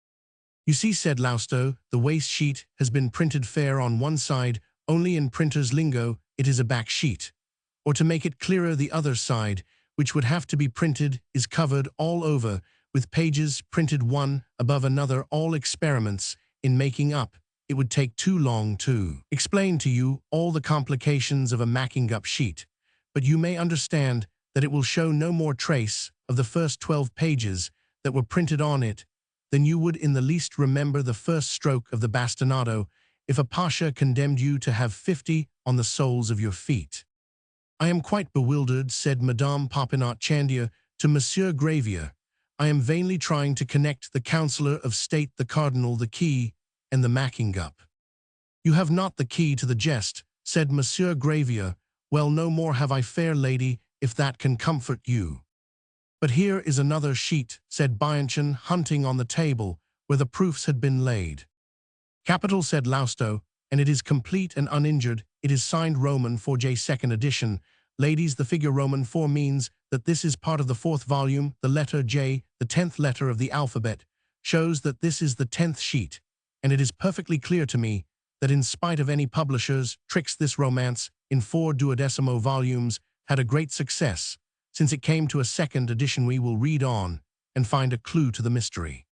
You see, said Lousteau, the waste sheet has been printed fair on one side, only in printer's lingo it is a back sheet. Or to make it clearer, the other side, which would have to be printed, is covered all over with pages printed one above another. All experiments in making up it would take too long to explain to you all the complications of a macking up sheet, but you may understand that it will show no more trace of the first 12 pages that were printed on it than you would in the least remember the first stroke of the bastinado if a pasha condemned you to have 50 on the soles of your feet. I am quite bewildered, said Madame Popinot Chandier to Monsieur Gravier. I am vainly trying to connect the Councillor of State, the Cardinal, the key, and the macking up. You have not the key to the jest, said Monsieur Gravier. Well, no more have I, fair lady, if that can comfort you. But here is another sheet, said Bianchon, hunting on the table where the proofs had been laid. Capital, said Lousteau, and it is complete and uninjured. It is signed Roman 4J 2nd edition. Ladies, the figure Roman 4 means that this is part of the 4th volume. The letter J, the 10th letter of the alphabet, shows that this is the 10th sheet, and it is perfectly clear to me that in spite of any publisher's tricks, this romance, in 4 duodecimo volumes, had a great success. Since it came to a 2nd edition, we will read on and find a clue to the mystery.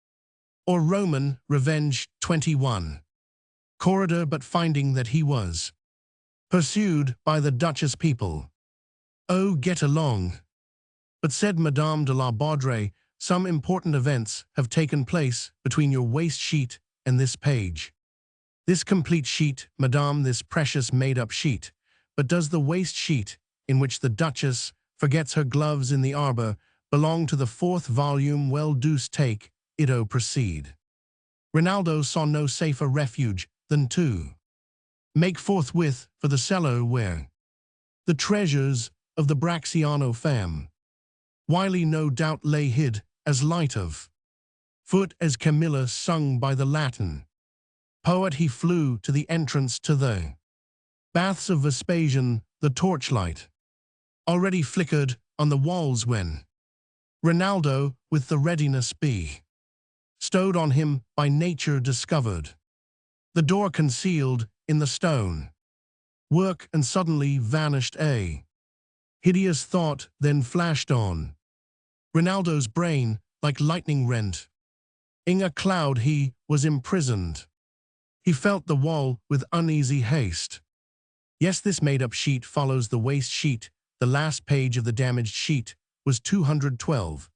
Or Roman Revenge 21. Corridor, but finding that he was pursued by the Duchess people. Oh, get along. But, said Madame de la Baudraye, some important events have taken place between your waste sheet and this page. This complete sheet, Madame, this precious made-up sheet. But does the waste sheet, in which the Duchess forgets her gloves in the arbor, belong to the 4th volume? Well, deuce take it, oh, proceed. Rinaldo saw no safer refuge than to make forthwith for the cellar where the treasures of the Bracciano fam Wiley no doubt lay hid, as light of foot as Camilla sung by the Latin poet. He flew to the entrance to the baths of Vespasian. The torchlight already flickered on the walls when Rinaldo, with the readiness bestowed on him by nature, discovered the door concealed in the stone work, and suddenly vanished. A hideous thought then flashed on Rinaldo's brain like lightning rent. In a cloud he was imprisoned. He felt the wall with uneasy haste. Yes, this made-up sheet follows the waste sheet. The last page of the damaged sheet was 212,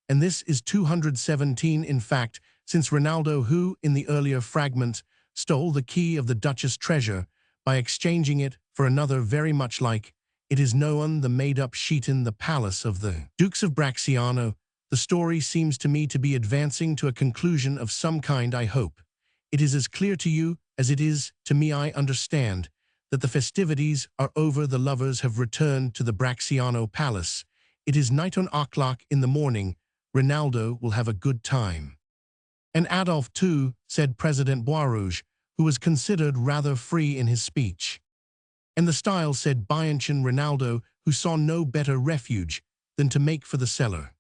and this is 217 in fact, since Rinaldo, who, in the earlier fragment, stole the key of the Duchess' treasure by exchanging it for another very much like it is known, the made-up sheet in the palace of the Dukes of Bracciano. The story seems to me to be advancing to a conclusion of some kind. I hope it is as clear to you as it is to me. I understand that the festivities are over. The lovers have returned to the Bracciano palace. It is 9:00 in the morning. Rinaldo will have a good time. And Adolphe too, said President Boisrouge, who was considered rather free in his speech. And the style, said Bianchon. Rinaldo, who saw no better refuge than to make for the cellar.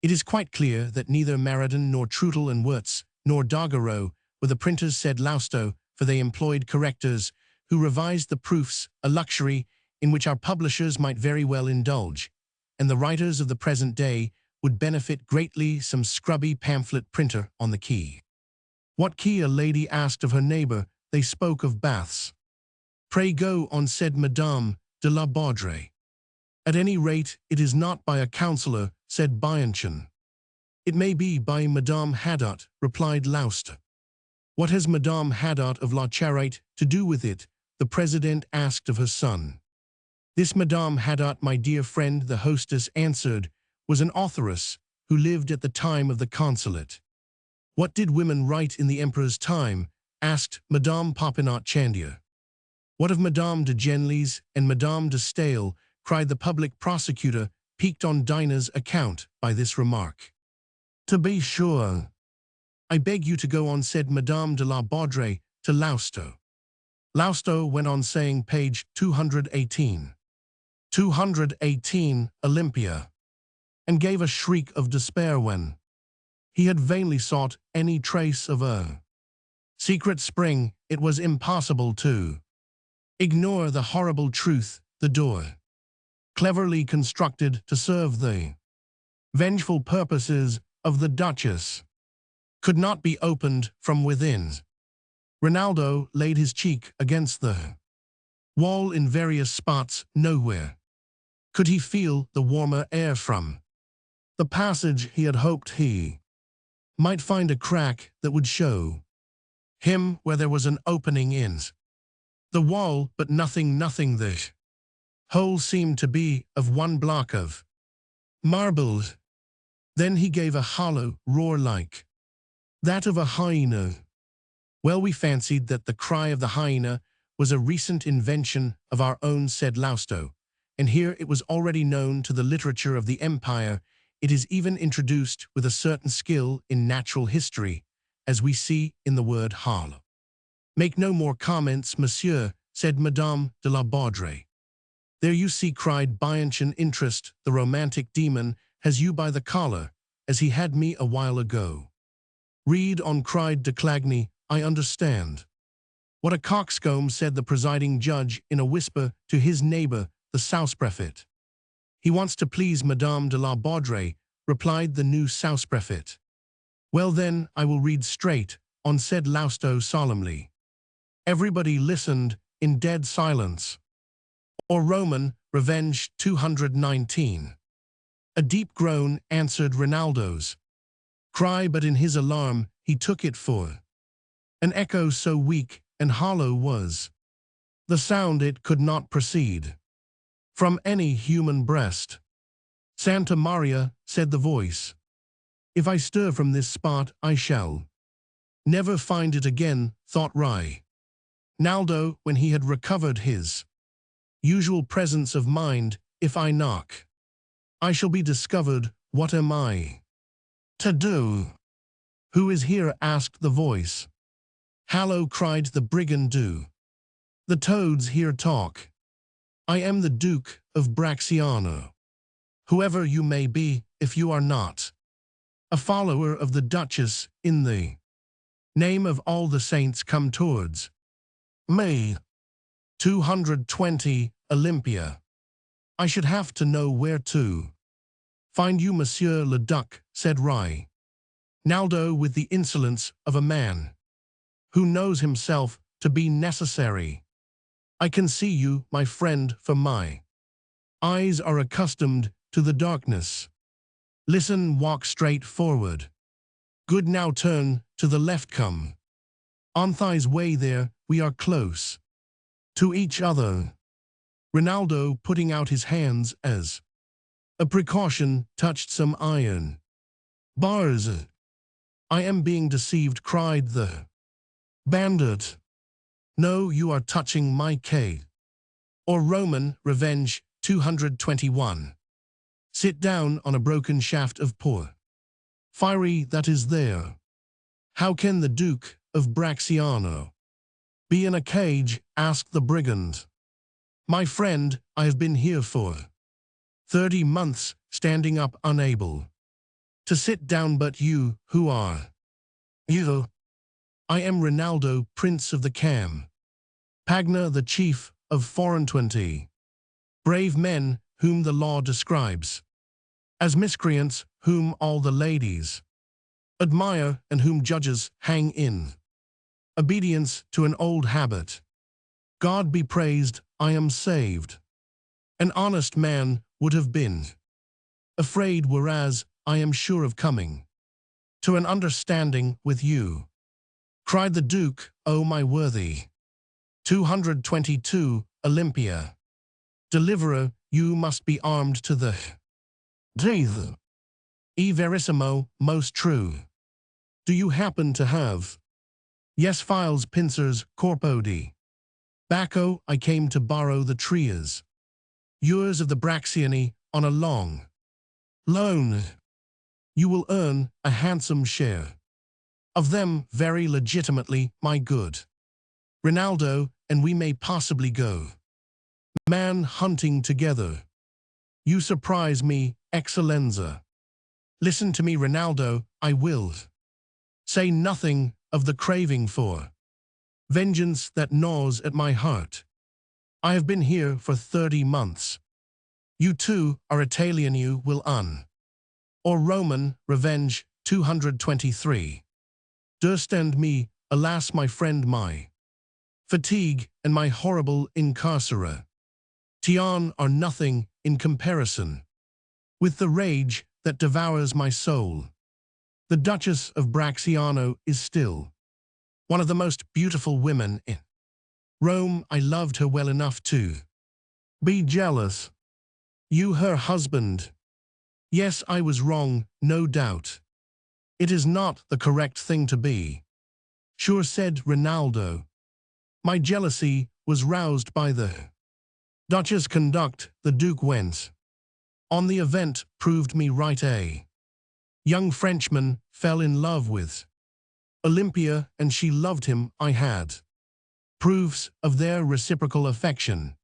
It is quite clear that neither Maradin nor Troutel and Wurtz nor Daguerreau were the printers, said Lousteau, for they employed correctors who revised the proofs, a luxury in which our publishers might very well indulge, and the writers of the present day would benefit greatly. Some scrubby pamphlet printer on the quay. What quay? A lady asked of her neighbor. They spoke of baths. Pray go on, said Madame de la Baudrey. At any rate, it is not by a counsellor, said Bianchon. It may be by Madame Hadot, replied Lousteau. What has Madame Hadot of La Charite to do with it? The president asked of her son. This Madame Hadot, my dear friend, the hostess answered, was an authoress who lived at the time of the consulate. What did women write in the emperor's time? Asked Madame Popinot Chandier. What of Madame de Genlis and Madame de Stael? Cried the public prosecutor, piqued on Dinah's account by this remark. To be sure. I beg you to go on, said Madame de la Baudrey to Lousteau. Lousteau went on saying, page 218. 218, Olympia. And gave a shriek of despair when he had vainly sought any trace of a secret spring. It was impossible to ignore the horrible truth. The door, cleverly constructed to serve the vengeful purposes of the Duchess, could not be opened from within. Rinaldo laid his cheek against the wall in various spots. Nowhere could he feel the warmer air from the passage. He had hoped he might find a crack that would show him where there was an opening in the wall, but nothing. The whole seemed to be of one block of marble. Then he gave a hollow roar like that of a hyena. Well, we fancied that the cry of the hyena was a recent invention of our own, said Lousteau, and here it was already known to the literature of the empire. It is even introduced with a certain skill in natural history, as we see in the word hollow. Make no more comments, monsieur, said Madame de la Baudrey. There you see, cried Bianchon, interest, the romantic demon has you by the collar, as he had me a while ago. Read on, cried de Clagny, I understand. What a coxcomb, said the presiding judge in a whisper to his neighbor, the Sous-Prefect. He wants to please Madame de la Baudrey, replied the new Sous-Prefect. Well then, I will read straight on, said Lousteau solemnly. Everybody listened in dead silence. Or Roman, Revenge 219. A deep groan answered Rinaldo's cry, but in his alarm he took it for an echo, so weak and hollow was the sound it could not proceed from any human breast. Santa Maria, said the voice, if I stir from this spot I shall Never find it again, thought Naldo when he had recovered his usual presence of mind. If I knock, I shall be discovered. What am I to do? Who is here? Asked the voice. Hallo, cried the brigand. Do the toads here talk? I am the Duke of Braxiano. Whoever you may be, if you are not a follower of the Duchess, in the name of all the saints come towards me. 220, Olympia. I should have to know where to find you, Monsieur le Duc, said Naldo with the insolence of a man who knows himself to be necessary. I can see you, my friend, for my eyes are accustomed to the darkness. Listen, walk straight forward. Good, now turn to the left, come on thigh's way there, we are close to each other. Ronaldo, putting out his hands as a precaution, touched some iron bars. I am being deceived, cried the bandit. No, you are touching my K. Or Roman revenge. 221. Sit down on a broken shaft of poor fiery that is there. How can the Duke of Braxiano be in a cage? Asked the brigand. My friend, I have been here for 30 months, standing up, unable to sit down. But you, who are you? I am Ronaldo, Prince of the Pagna, the chief of 420 brave men, whom the law describes as miscreants, whom all the ladies admire, and whom judges hang in obedience to an old habit. God be praised, I am saved. An honest man would have been afraid, whereas I am sure of coming to an understanding with you, cried the Duke. O my worthy 222, Olympia. Deliverer, you must be armed to the teeth. E verissimo, most true. Do you happen to have? Yes, files, pincers, corpodi. Bacco, I came to borrow the trias. Yours of the Braxiani, on a long loan. You will earn a handsome share of them, very legitimately, my good Ronaldo, and we may possibly go man hunting together. You surprise me, Excellenza. Listen to me, Ronaldo, I will say nothing of the craving for vengeance that gnaws at my heart. I have been here for 30 months. You too are Italian, you will or Roman revenge. 223. Durstand me, alas, my friend, my fatigue and my horrible incarcera Tion are nothing in comparison with the rage that devours my soul. The Duchess of Braxiano is still one of the most beautiful women in Rome. I loved her well enough to be jealous. You, her husband. Yes, I was wrong, no doubt. It is not the correct thing to be. Sure, said Ronaldo. My jealousy was roused by the Duchess' conduct. The Duke went on the event, proved me right. A young Frenchman fell in love with Olympia, and she loved him. I had proofs of their reciprocal affection.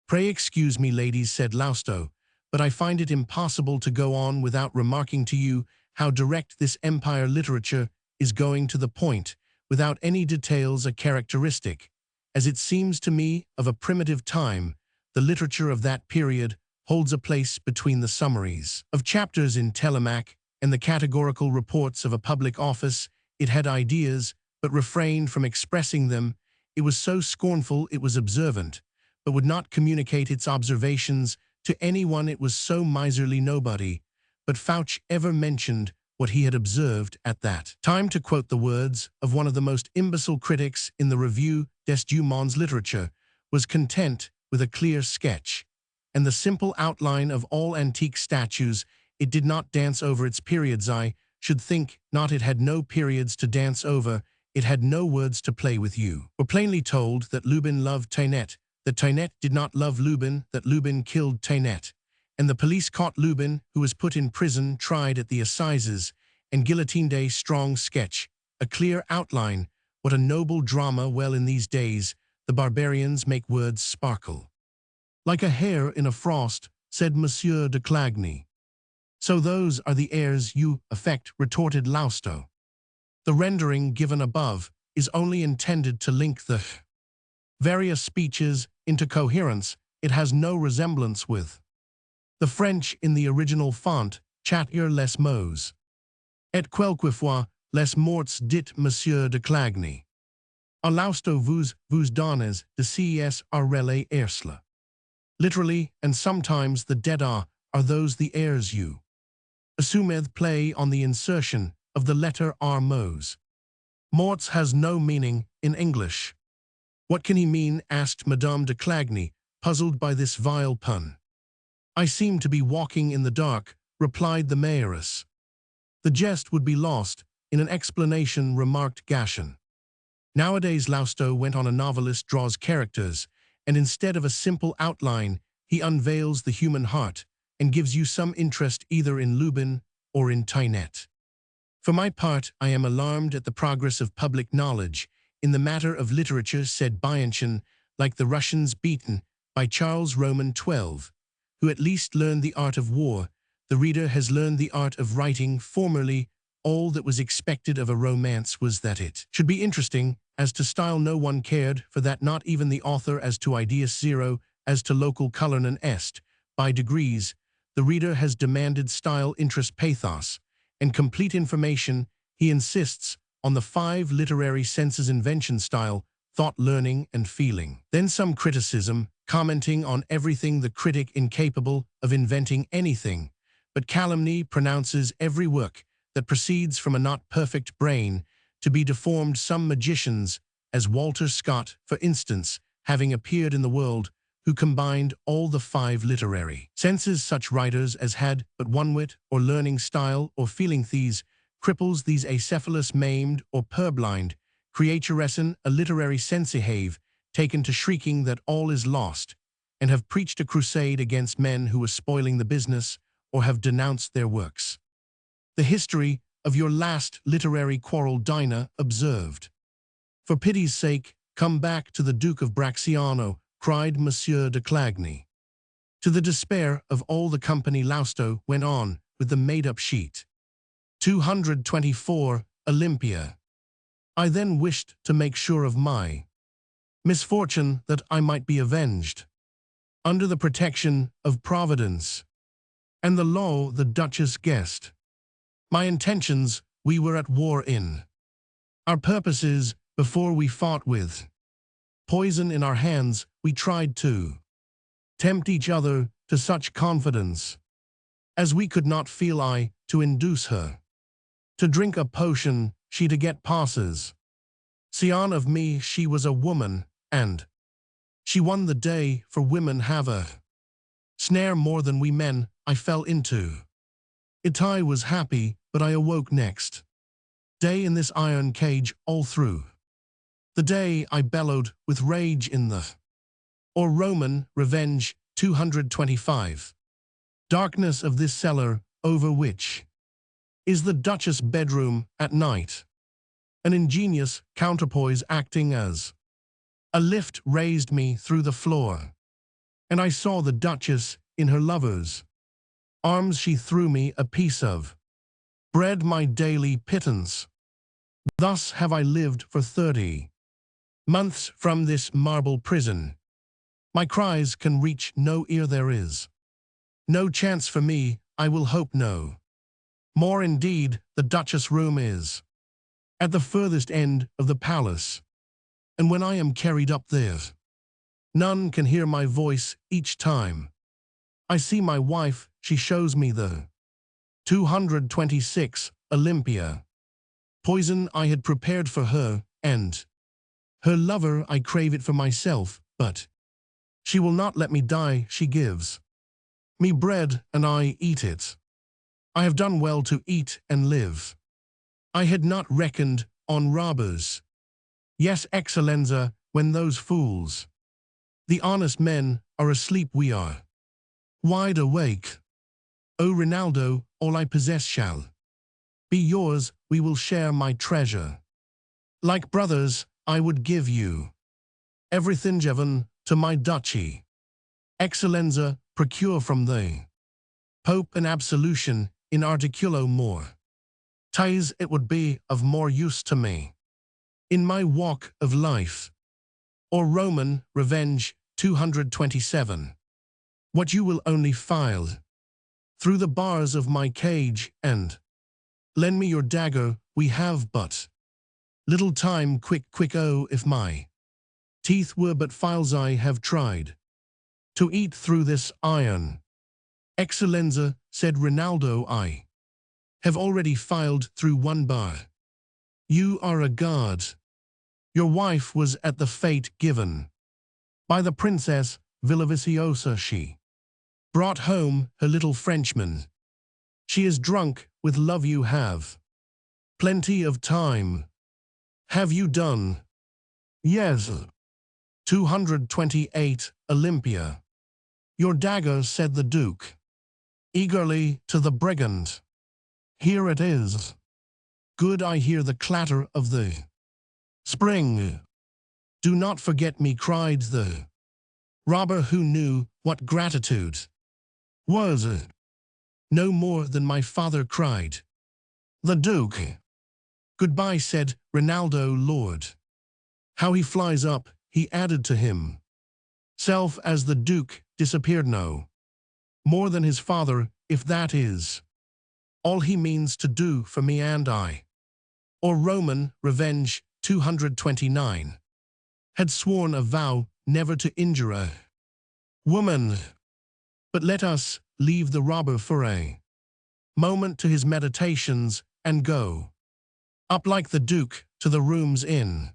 Pray excuse me, ladies, said Lausto, but I find it impossible to go on without remarking to you how direct this empire literature is, going to the point, without any details a characteristic, as it seems to me, of a primitive time. The literature of that period holds a place between the summaries of chapters in Telemaque and the categorical reports of a public office. It had ideas, but refrained from expressing them. It was so scornful it was observant, but would not communicate its observations to anyone. It was so miserly nobody but Fouch ever mentioned what he had observed at that time. To quote the words of one of the most imbecile critics in the Revue des Deux Mondes, literature was content with a clear sketch and the simple outline of all antique statues. It did not dance over its periods. I should think not. It had no periods to dance over. it had no words to play with you. Were plainly told that Lubin loved Tainette, that Tainette did not love Lubin, that Lubin killed Tainette. And the police caught Lubin, who was put in prison, tried at the assizes, and guillotined. A strong sketch, a clear outline, what a noble drama. Well, in these days, the barbarians make words sparkle. Like a hair in a frost, said Monsieur de Clagny. So those are the airs you affect, retorted Lousteau. The rendering given above is only intended to link the various speeches into coherence. It has no resemblance with the French in the original font, Chattier les mots. Et quelquefois, les morts dit Monsieur de Clagny. A Lousteau vous donnes de ces arrele airsla. Literally, and sometimes the dead are those the airs you assumeth play on the insertion of the letter R. Mose. Morts has no meaning in English. What can he mean? Asked Madame de Clagny, puzzled by this vile pun. I seem to be walking in the dark, replied the mayoress. The jest would be lost in an explanation, remarked Gashen. Nowadays Lousteau went on. A novelist draws characters, and instead of a simple outline, he unveils the human heart and gives you some interest either in Lubin or in Tainette. For my part, I am alarmed at the progress of public knowledge in the matter of literature, said Bianchon, like the Russians beaten by Charles Roman XII, who at least learned the art of war. The reader has learned the art of writing. Formerly, all that was expected of a romance was that it should be interesting. As to style, no one cared for that, not even the author. As to ideas, zero. As to local color, non est. By degrees, the reader has demanded style, interest, pathos, and complete information. He insists on the 5 literary senses: invention, style, thought, learning, and feeling. Then some criticism, commenting on everything. The critic incapable of inventing anything, but calumny pronounces every work that proceeds from a not perfect brain to be deformed. Some magicians, as Walter Scott, for instance, having appeared in the world, who combined all the 5 literary senses. Such writers as had but one wit, or learning, style, or feeling, these cripples, these acephalous, maimed, or purblind, creaturessen, a literary sense have taken to shrieking that all is lost, and have preached a crusade against men who were spoiling the business, or have denounced their works. The history of your last literary quarrel, Dinah observed. For pity's sake, come back to the Duke of Bracciano, cried Monsieur de Clagny. To the despair of all the company, Lousteau went on with the made-up sheet. 224, Olympia. I then wished to make sure of my misfortune, that I might be avenged. Under the protection of Providence and the law, the Duchess guessed my intentions. We were at war in our purposes before we fought. With poison in our hands, we tried to tempt each other to such confidence as we could not feel. I to induce her to drink a potion, she to get passes. Sion of me, she was a woman, and she won the day, for women have a snare more than we men. I fell into it. I was happy, but I awoke next day in this iron cage. All through the day I bellowed with rage in the or Roman revenge. 225. Darkness of this cellar, over which is the Duchess' bedroom at night. An ingenious counterpoise acting as a lift raised me through the floor, and I saw the Duchess in her lover's arms. She threw me a piece of bread, my daily pittance. Thus have I lived for 30 months from this marble prison. My cries can reach no ear. There is no chance for me, I will hope no more. Indeed, the Duchess' room is at the furthest end of the palace, and when I am carried up there, none can hear my voice. Each time I see my wife, she shows me the 226 Olympia poison I had prepared for her and her lover. I crave it for myself, but she will not let me die. She gives me bread, and I eat it. I have done well to eat and live. I had not reckoned on robbers. Yes, Excellenza, when those fools, the honest men, are asleep we are wide awake. O Rinaldo, all I possess shall be yours, we will share my treasure. Like brothers, I would give you everything given to my duchy. Excellenza, procure from the Pope an absolution in articulo more. Tais it would be of more use to me in my walk of life. Or Roman, Revenge, 227. What you will only file through the bars of my cage, and lend me your dagger, we have but little time, quick, oh, if my teeth were but files I have tried to eat through this iron. Excellenza, said Rinaldo, I have already filed through one bar. You are a guard. Your wife was at the fate given by the Princess Villaviciosa. She brought home her little Frenchman. She is drunk with love. You have plenty of time. Have you done? Yes. 228, Olympia. Your dagger, said the Duke eagerly to the brigand. Here it is. Good, I hear the clatter of the spring. Do not forget me, cried the robber, who knew what gratitude was. No more than my father, cried the Duke. Goodbye, said Rinaldo, Lord. How he flies up, he added to himself as the Duke disappeared. No more than his father, if that is all he means to do for me and I. Or Roman, Revenge, 229. Had sworn a vow never to injure a woman. But let us leave the robber for a moment to his meditations, and go up like the Duke to the rooms in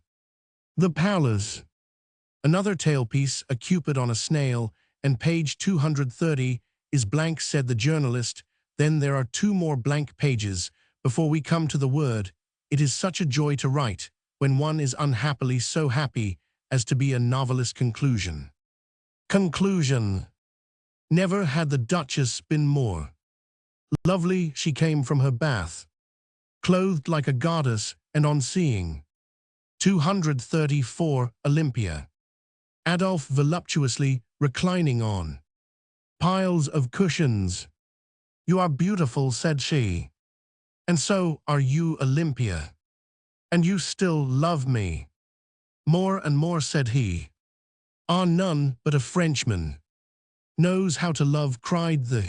the palace. Another tailpiece, A Cupid on a Snail, and page 230, is blank, said the journalist. Then there are 2 more blank pages before we come to the word. It is such a joy to write, when one is unhappily so happy as to be a novelist's conclusion. Conclusion. Never had the Duchess been more lovely. She came from her bath, clothed like a goddess, and on seeing 234, Olympia, Adolphe voluptuously reclining on piles of cushions. You are beautiful, said she. And so are you, Olympia. And you still love me. More and more, said he. Ah, none but a Frenchman knows how to love, cried the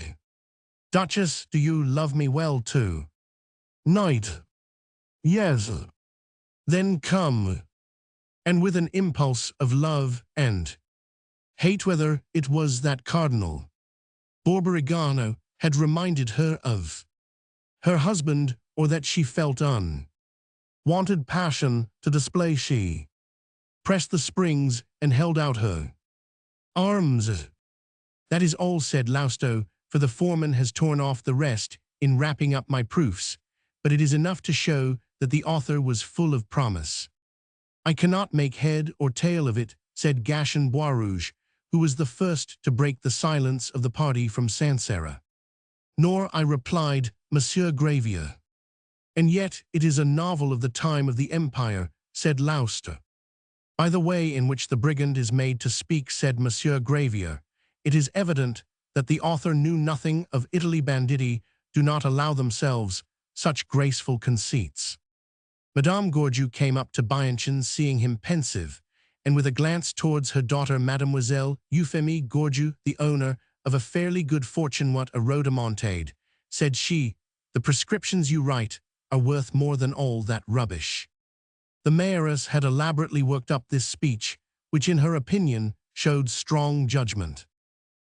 Duchess. Do you love me well too? Knight. Yes. Then come. And with an impulse of love and hate, whether it was that Cardinal Borborigano had reminded her of her husband, or that she felt unwanted passion to display, she pressed the springs and held out her arms. That is all, said Lausto, for the foreman has torn off the rest in wrapping up my proofs, but it is enough to show that the author was full of promise. I cannot make head or tail of it, said Gaston Boisrouge, who was the first to break the silence of the party from Sancerre. Nor, I replied, Monsieur Gravier. And yet it is a novel of the time of the Empire, said Lauster. By the way in which the brigand is made to speak, said Monsieur Gravier, it is evident that the author knew nothing of Italy. Banditti do not allow themselves such graceful conceits. Madame Gorju came up to Bianchon, seeing him pensive, and with a glance towards her daughter Mademoiselle Euphémie Gorju, the owner of a fairly good fortune, what a rhodomontade, said she, the prescriptions you write are worth more than all that rubbish. The mayoress had elaborately worked up this speech, which in her opinion showed strong judgment.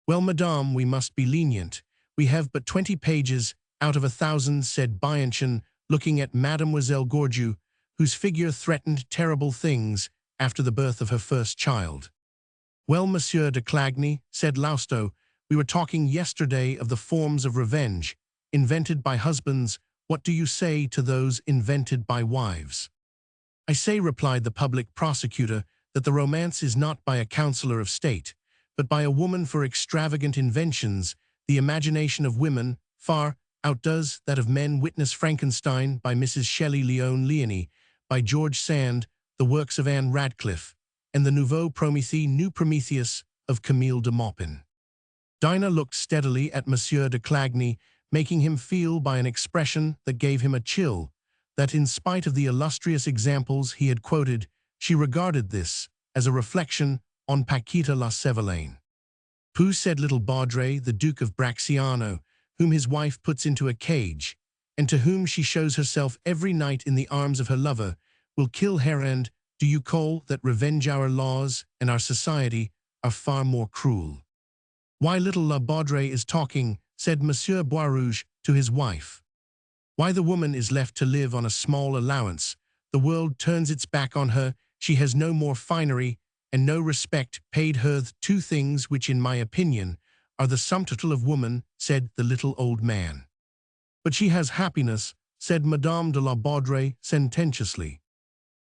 Well, madame, we must be lenient. We have but 20 pages out of 1,000, said Bianchon, looking at Mademoiselle Gorju, whose figure threatened terrible things after the birth of her first child. Well, Monsieur de Clagny, said Lausto, we were talking yesterday of the forms of revenge, invented by husbands. What do you say to those invented by wives? I say, replied the public prosecutor, that the romance is not by a counsellor of state, but by a woman for extravagant inventions. The imagination of women far outdoes that of men. Witness Frankenstein by Mrs. Shelley, Leon Leonie by George Sand, the works of Anne Radcliffe, and the Nouveau Prométhée, New Prometheus of Camille de Maupin. Dinah looked steadily at Monsieur de Clagny, making him feel by an expression that gave him a chill, that in spite of the illustrious examples he had quoted, she regarded this as a reflection on Paquita la Sévillane. Who, said little Baudry, the Duke of Braxiano, whom his wife puts into a cage, and to whom she shows herself every night in the arms of her lover, will kill her, and do you call that revenge? Our laws and our society are far more cruel. Why, little La Baudry is talking, said Monsieur Boisrouge to his wife. Why, the woman is left to live on a small allowance. The world turns its back on her. She has no more finery and no respect paid her. Two things which, in my opinion, are the sum total of woman, said the little old man. But she has happiness, said Madame de la Baudry sententiously.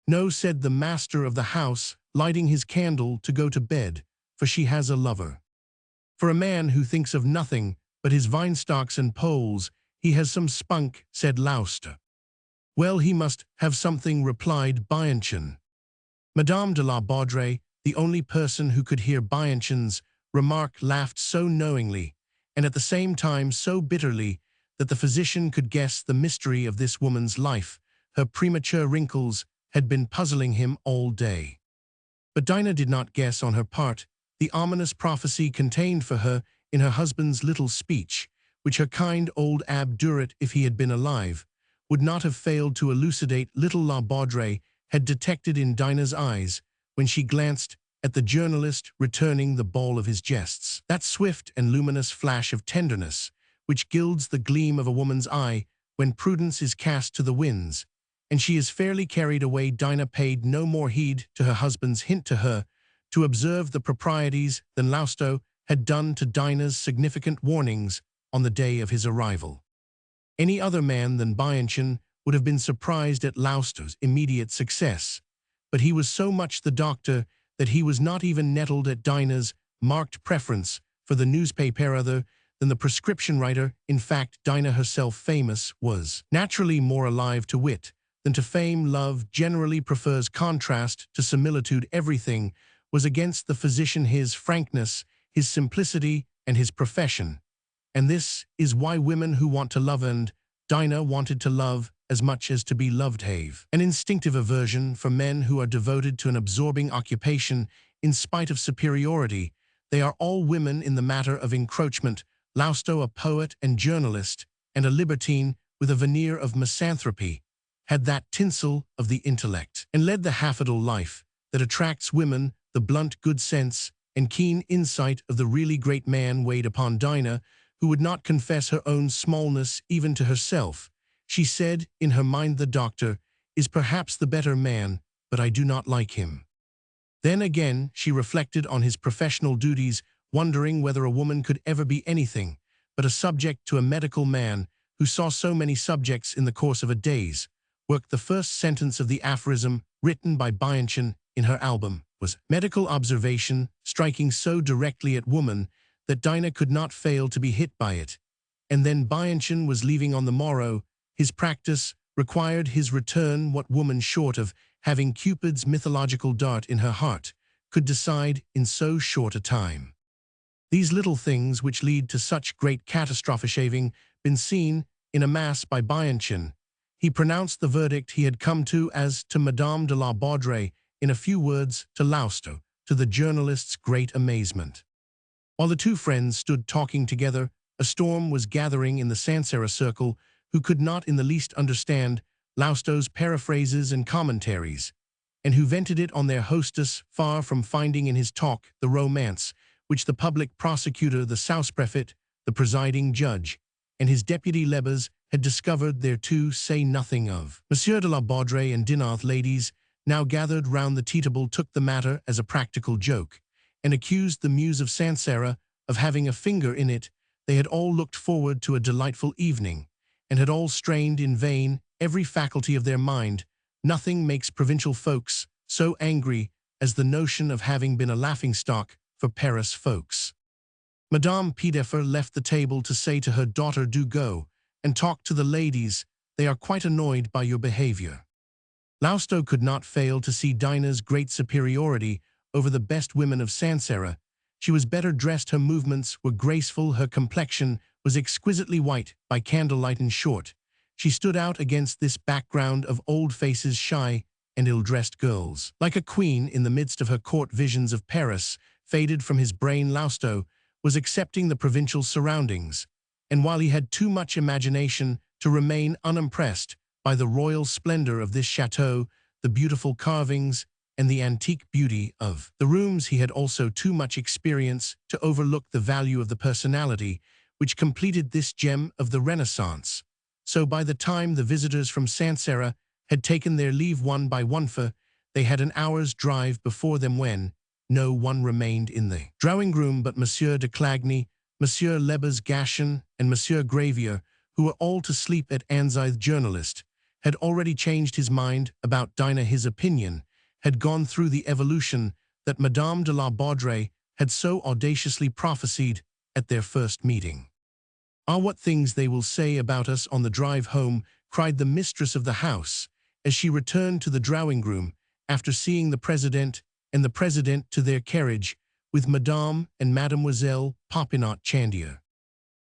No, said the master of the house, lighting his candle to go to bed, for she has a lover. For a man who thinks of nothing but his vinestocks and poles, he has some spunk, said Lauster. Well, he must have something, replied Bianchon. Madame de la Baudry, the only person who could hear Bianchon's remark, laughed so knowingly, and at the same time so bitterly, that the physician could guess the mystery of this woman's life. Her premature wrinkles had been puzzling him all day. But Dinah did not guess on her part the ominous prophecy contained for her in her husband's little speech, which her kind old Abbe Duret, if he had been alive, would not have failed to elucidate. Little La Baudry had detected in Dinah's eyes, when she glanced at the journalist returning the ball of his jests, that swift and luminous flash of tenderness which gilds the gleam of a woman's eye when prudence is cast to the winds, and she is fairly carried away. Dinah paid no more heed to her husband's hint to her to observe the proprieties than Lauster had done to Dinah's significant warnings on the day of his arrival. Any other man than Bianchon would have been surprised at Lauster's immediate success, but he was so much the doctor that he was not even nettled at Dinah's marked preference for the newspaper other than the prescription writer. In fact, Dinah herself, famous, was naturally more alive to wit than to fame. Love generally prefers contrast to similitude. Everything was against the physician, his frankness, his simplicity, and his profession. And this is why women who want to love, and Dinah wanted to love as much as to be loved, have an instinctive aversion for men who are devoted to an absorbing occupation in spite of superiority. They are all women in the matter of encroachment. Lauster, a poet and journalist, and a libertine with a veneer of misanthropy, had that tinsel of the intellect, and led the half-idle life that attracts women. The blunt good sense and keen insight of the really great man weighed upon Dinah, who would not confess her own smallness even to herself. She said in her mind, the doctor is perhaps the better man, but I do not like him. Then again she reflected on his professional duties, wondering whether a woman could ever be anything but a subject to a medical man who saw so many subjects in the course of a day's work. The first sentence of the aphorism written by Bianchon in her album was medical observation, striking so directly at woman that Dinah could not fail to be hit by it. And then Bianchon was leaving on the morrow. His practice required his return. What woman, short of having Cupid's mythological dart in her heart, could decide in so short a time? These little things which lead to such great catastrophe having been seen in a mass by Bianchon, he pronounced the verdict he had come to as to Madame de la Baudry in a few words to Lauster, to the journalist's great amazement. While the two friends stood talking together, a storm was gathering in the Sancerre circle, who could not in the least understand Lauster's paraphrases and commentaries, and who vented it on their hostess, far from finding in his talk the romance which the public prosecutor, the sous-prefet, the presiding judge, and his deputy Lebas had discovered there to say nothing of. Monsieur de la Baudry and Dinah, ladies now gathered round the table, took the matter as a practical joke, and accused the Muse of Sancerre of having a finger in it. They had all looked forward to a delightful evening, and had all strained in vain every faculty of their mind Nothing makes provincial folks so angry as the notion of having been a laughingstock for Paris folks. Madame Piedeffer left the table to say to her daughter, "Do go and talk to the ladies. They are quite annoyed by your behavior." Lousteau could not fail to see Dinah's great superiority over the best women of Sancerre. She was better dressed, her movements were graceful, her complexion was exquisitely white by candlelight. In short, she stood out against this background of old faces, shy and ill-dressed girls. Like a queen in the midst of her court, visions of Paris faded from his brain. Lousteau was accepting the provincial surroundings, and while he had too much imagination to remain unimpressed by the royal splendor of this chateau, the beautiful carvings, and the antique beauty of the rooms, he had also too much experience to overlook the value of the personality which completed this gem of the Renaissance. So by the time the visitors from Sancerre had taken their leave one by one, for they had an hour's drive before them, when no one remained in the drawing-room but Monsieur de Clagny, Monsieur Lebas-Gascon, and Monsieur Gravier, who were all to sleep at Anzai. The journalist had already changed his mind about Dinah. His opinion had gone through the evolution that Madame de la Baudrey had so audaciously prophesied at their first meeting. "Ah, what things they will say about us on the drive home," cried the mistress of the house, as she returned to the drawing-room after seeing the President and the President to their carriage with Madame and Mademoiselle Popinot Chandier.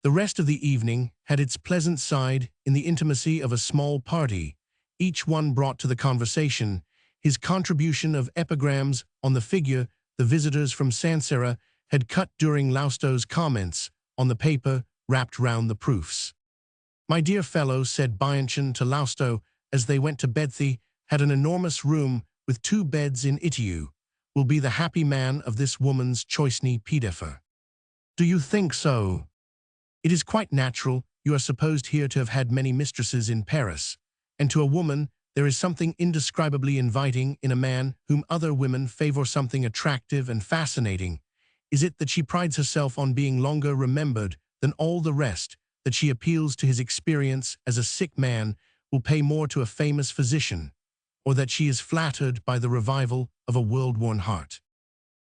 The rest of the evening had its pleasant side in the intimacy of a small party. Each one brought to the conversation his contribution of epigrams on the figure the visitors from Sancerre had cut during Lousteau's comments on the paper wrapped round the proofs. "My dear fellow," said Bianchon to Lousteau as they went to bed, "thee had an enormous room with 2 beds in it. You will be the happy man of this woman's choiceny Piedeffer." "Do you think so?" "It is quite natural. You are supposed here to have had many mistresses in Paris, and to a woman there is something indescribably inviting in a man whom other women favor, something attractive and fascinating. Is it that she prides herself on being longer remembered than all the rest, that she appeals to his experience as a sick man will pay more to a famous physician, or that she is flattered by the revival of a world-worn heart?"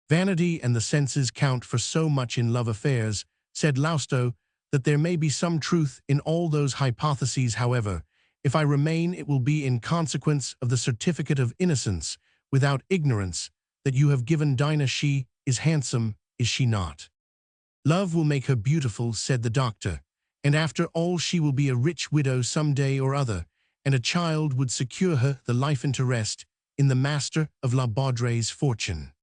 "Vanity and the senses count for so much in love affairs," said Lousteau, "that there may be some truth in all those hypotheses. However, if I remain, it will be in consequence of the certificate of innocence, without ignorance, that you have given Dinah. She is handsome, is she not?" "Love will make her beautiful," said the doctor, "and after all she will be a rich widow some day or other, and a child would secure her the life interest in the master of La Baudrey's fortune."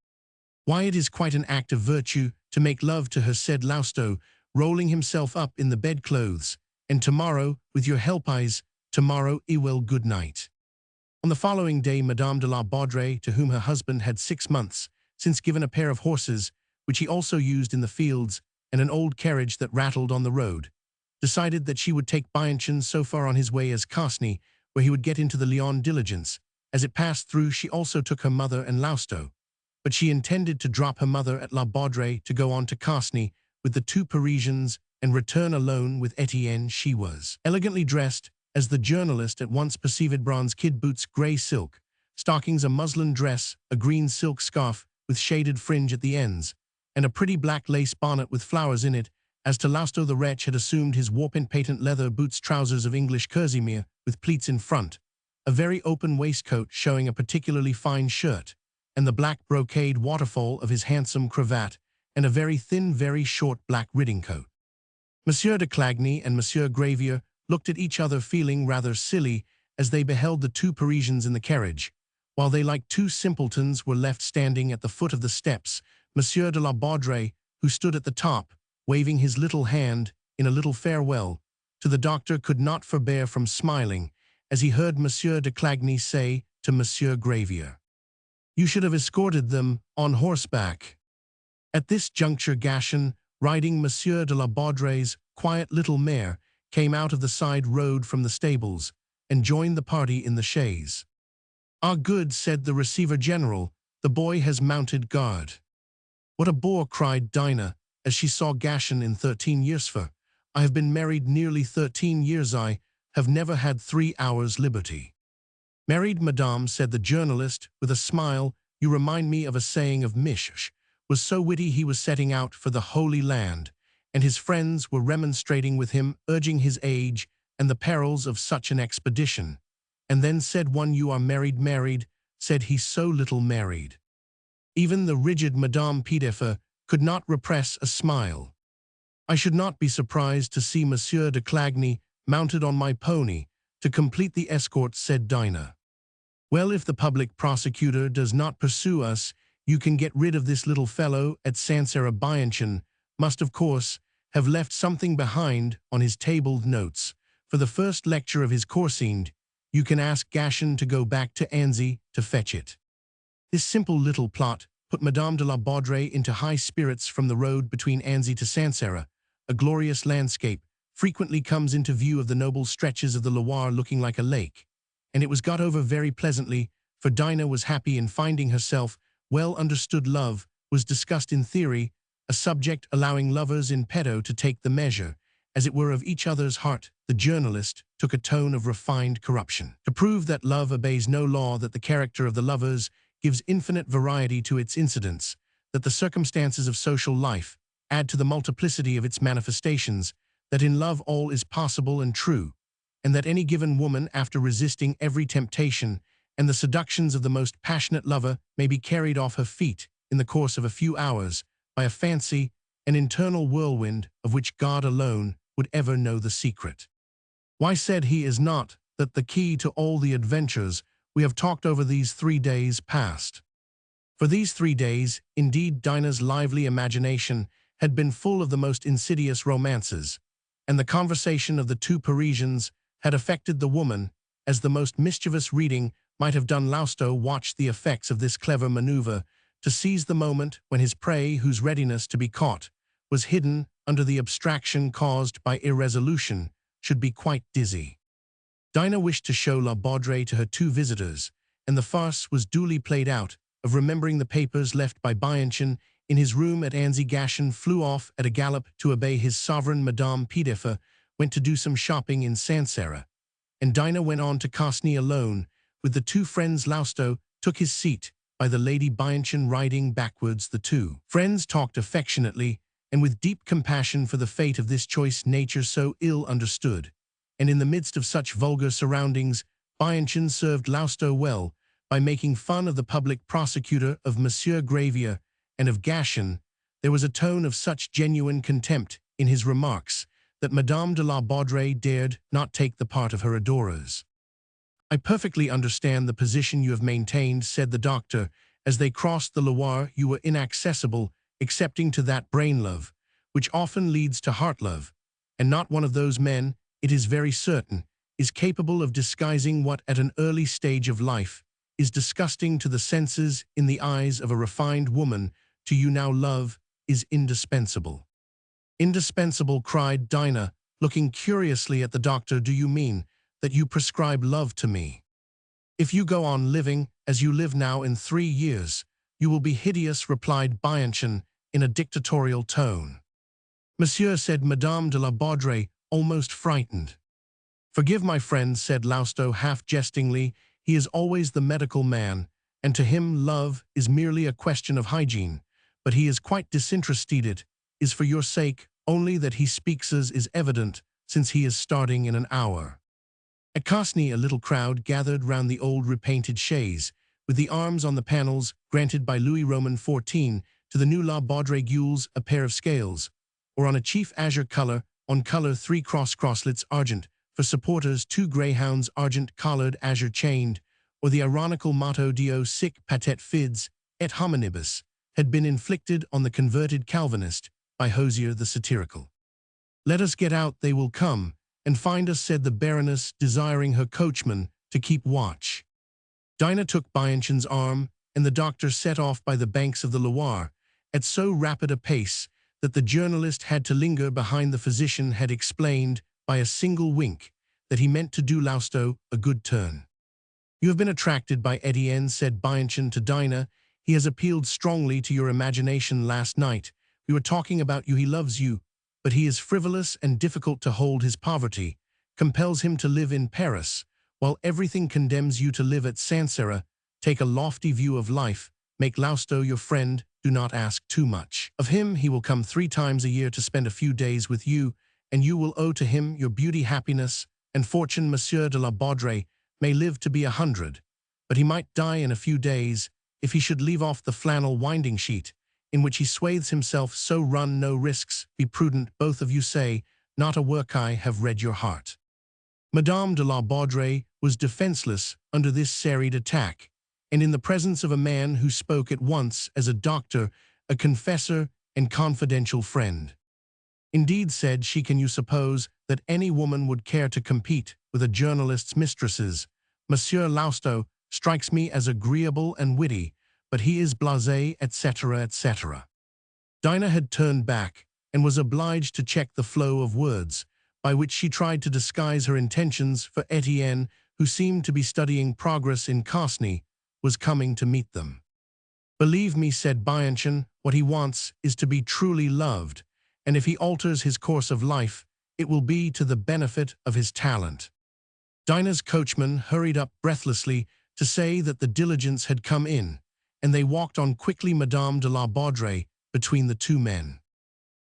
"Why, it is quite an act of virtue to make love to her," said Lousteau, rolling himself up in the bedclothes, "and tomorrow, with your help, tomorrow, well, good night." On the following day, Madame de la Baudrey, to whom her husband had 6 months since given a pair of horses, which he also used in the fields, and an old carriage that rattled on the road, decided that she would take Bianchon so far on his way as Cosny, where he would get into the Lyon diligence. As it passed through, she also took her mother and Lousteau, but she intended to drop her mother at La Baudrey to go on to Cosny with the 2 Parisians and return alone with Etienne. She was elegantly dressed, as the journalist at once perceived: bronze kid boots, grey silk stockings, a muslin dress, a green silk scarf with shaded fringe at the ends, and a pretty black lace bonnet with flowers in it. As to Lousteau, the wretch had assumed his warpant patent leather boots, trousers of English kerseymere with pleats in front, a very open waistcoat showing a particularly fine shirt, and the black brocade waterfall of his handsome cravat, and a very thin, very short black riding coat. Monsieur de Clagny and Monsieur Gravier looked at each other, feeling rather silly as they beheld the 2 Parisians in the carriage, while they, like 2 simpletons, were left standing at the foot of the steps. Monsieur de la Baudrey, who stood at the top, waving his little hand in a little farewell to the doctor, could not forbear from smiling as he heard Monsieur de Clagny say to Monsieur Gravier, "You should have escorted them on horseback." At this juncture, Gascon, riding Monsieur de la Baudrey's quiet little mare, came out of the side road from the stables and joined the party in the chaise. "Ah, good," said the Receiver-General, "the boy has mounted guard." "What a bore!" cried Dinah, as she saw Gascon. "In 13 years, for I have been married nearly 13 years, I have never had 3 hours' liberty." Married madame, said the journalist, with a smile, you remind me of a saying of Mish, was so witty he was setting out for the Holy Land, and his friends were remonstrating with him, urging his age and the perils of such an expedition. And then said one, you are married, said he, so little married. Even the rigid Madame Pidefer could not repress a smile. I should not be surprised to see Monsieur de Clagny mounted on my pony to complete the escort, said Dinah. Well, if the public prosecutor does not pursue us, you can get rid of this little fellow at Sansera. Bianchon must, of course, have left something behind on his tabled notes. For the first lecture of his coursing, you can ask Gashen to go back to Annecy to fetch it. This simple little plot put Madame de la Baudrey into high spirits. From the road between Annecy to Sansera, a glorious landscape frequently comes into view of the noble stretches of the Loire looking like a lake, and it was got over very pleasantly, for Dinah was happy in finding herself well understood. Love was discussed in theory, a subject allowing lovers in pedo to take the measure, as it were, of each other's heart. The journalist took a tone of refined corruption. To prove that love obeys no law, that the character of the lovers gives infinite variety to its incidents, that the circumstances of social life add to the multiplicity of its manifestations, that in love all is possible and true, and that any given woman, after resisting every temptation and the seductions of the most passionate lover, may be carried off her feet in the course of a few hours by a fancy, an internal whirlwind of which God alone would ever know the secret. Why, said he, is not that the key to all the adventures we have talked over these 3 days past? For these 3 days, indeed, Dinah's lively imagination had been full of the most insidious romances, and the conversation of the two Parisians had affected the woman as the most mischievous reading might have done. Lousteau watched the effects of this clever maneuver to seize the moment when his prey, whose readiness to be caught was hidden under the abstraction caused by irresolution, should be quite dizzy. Dinah wished to show La Baudrey to her two visitors, and the farce was duly played out of remembering the papers left by Bianchon in his room at Annecy. Gashen flew off at a gallop to obey his sovereign. Madame Pidefer went to do some shopping in Sansera, and Dinah went on to Cosney alone with the two friends. Lousteau took his seat by the Lady Bianchon. Riding backwards, the two friends talked affectionately and with deep compassion for the fate of this choice nature so ill understood. And in the midst of such vulgar surroundings, Bianchon served Lousteau well by making fun of the public prosecutor, of Monsieur Gravier, and of Gashen. There was a tone of such genuine contempt in his remarks that Madame de la Baudrey dared not take the part of her adorers. I perfectly understand the position you have maintained, said the doctor, as they crossed the Loire. You were inaccessible, excepting to that brain love, which often leads to heart love, and not one of those men, it is very certain, is capable of disguising what at an early stage of life is disgusting to the senses in the eyes of a refined woman. To you now love is indispensable. Indispensable, cried Dinah, looking curiously at the doctor. Do you mean that you prescribe love to me? If you go on living as you live now, in 3 years, you will be hideous, replied Bianchon in a dictatorial tone. Monsieur, said Madame de la Baudrey, almost frightened. Forgive my friend, said Lousteau half jestingly, he is always the medical man, and to him love is merely a question of hygiene, but he is quite disinterested. It is for your sake only that he speaks, as is evident, since he is starting in an hour. At Cosney a little crowd gathered round the old repainted chaise, with the arms on the panels granted by Louis Roman XIV to the new La Baudrey gules, a pair of scales, or on a chief azure colour, on colour 3 crosslets argent, for supporters 2 greyhounds argent collared azure chained, or the ironical motto Dio sic patet fides et hominibus had been inflicted on the converted Calvinist by Hosier the satirical. Let us get out, they will come and find us, said the Baroness, desiring her coachman to keep watch. Dinah took Bianchon's arm, and the doctor set off by the banks of the Loire at so rapid a pace that the journalist had to linger behind. The physician had explained by a single wink that he meant to do Lousteau a good turn. You have been attracted by Etienne, said Bianchon to Dinah. He has appealed strongly to your imagination last night. We were talking about you. He loves you, but he is frivolous and difficult to hold. His poverty compels him to live in Paris, While everything condemns you to live at Sancerre, take a lofty view of life, make Lausto your friend, do not ask too much. Of him he will come 3 times a year to spend a few days with you, and you will owe to him your beauty, happiness, and fortune. Monsieur de la Baudrey may live to be 100, but he might die in a few days if he should leave off the flannel winding sheet, in which he swathes himself. So run no risks, be prudent, both of you say, not a work. I have read your heart. Madame de la Baudrey was defenseless under this serried attack, and in the presence of a man who spoke at once as a doctor, a confessor, and confidential friend. Indeed, said she, can you suppose that any woman would care to compete with a journalist's mistresses? Monsieur Lausto strikes me as agreeable and witty, but he is blasé, etc., etc. Dinah had turned back and was obliged to check the flow of words, by which she tried to disguise her intentions, for Etienne, who seemed to be studying progress in Cosney, was coming to meet them. Believe me, said Bianchon, what he wants is to be truly loved, and if he alters his course of life, it will be to the benefit of his talent. Dinah's coachman hurried up breathlessly to say that the diligence had come in, and they walked on quickly, Madame de la Baudrey between the two men.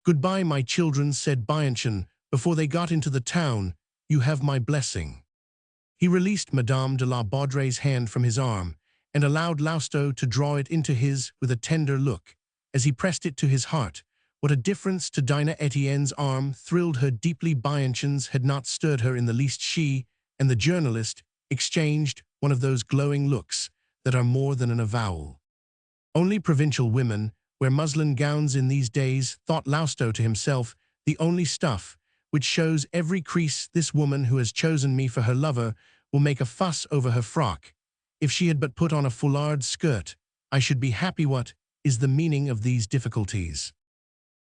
Goodbye, my children, said Bianchon, before they got into the town. You have my blessing. He released Madame de la Baudrey's hand from his arm and allowed Lausto to draw it into his with a tender look. As he pressed it to his heart, what a difference to Dinah! Etienne's arm thrilled her deeply. Bianchon's had not stirred her in the least. She and the journalist exchanged one of those glowing looks that are more than an avowal. Only provincial women wear muslin gowns in these days, thought Lausto to himself, the only stuff which shows every crease. This woman who has chosen me for her lover will make a fuss over her frock. If she had but put on a foulard skirt, I should be happy. What is the meaning of these difficulties?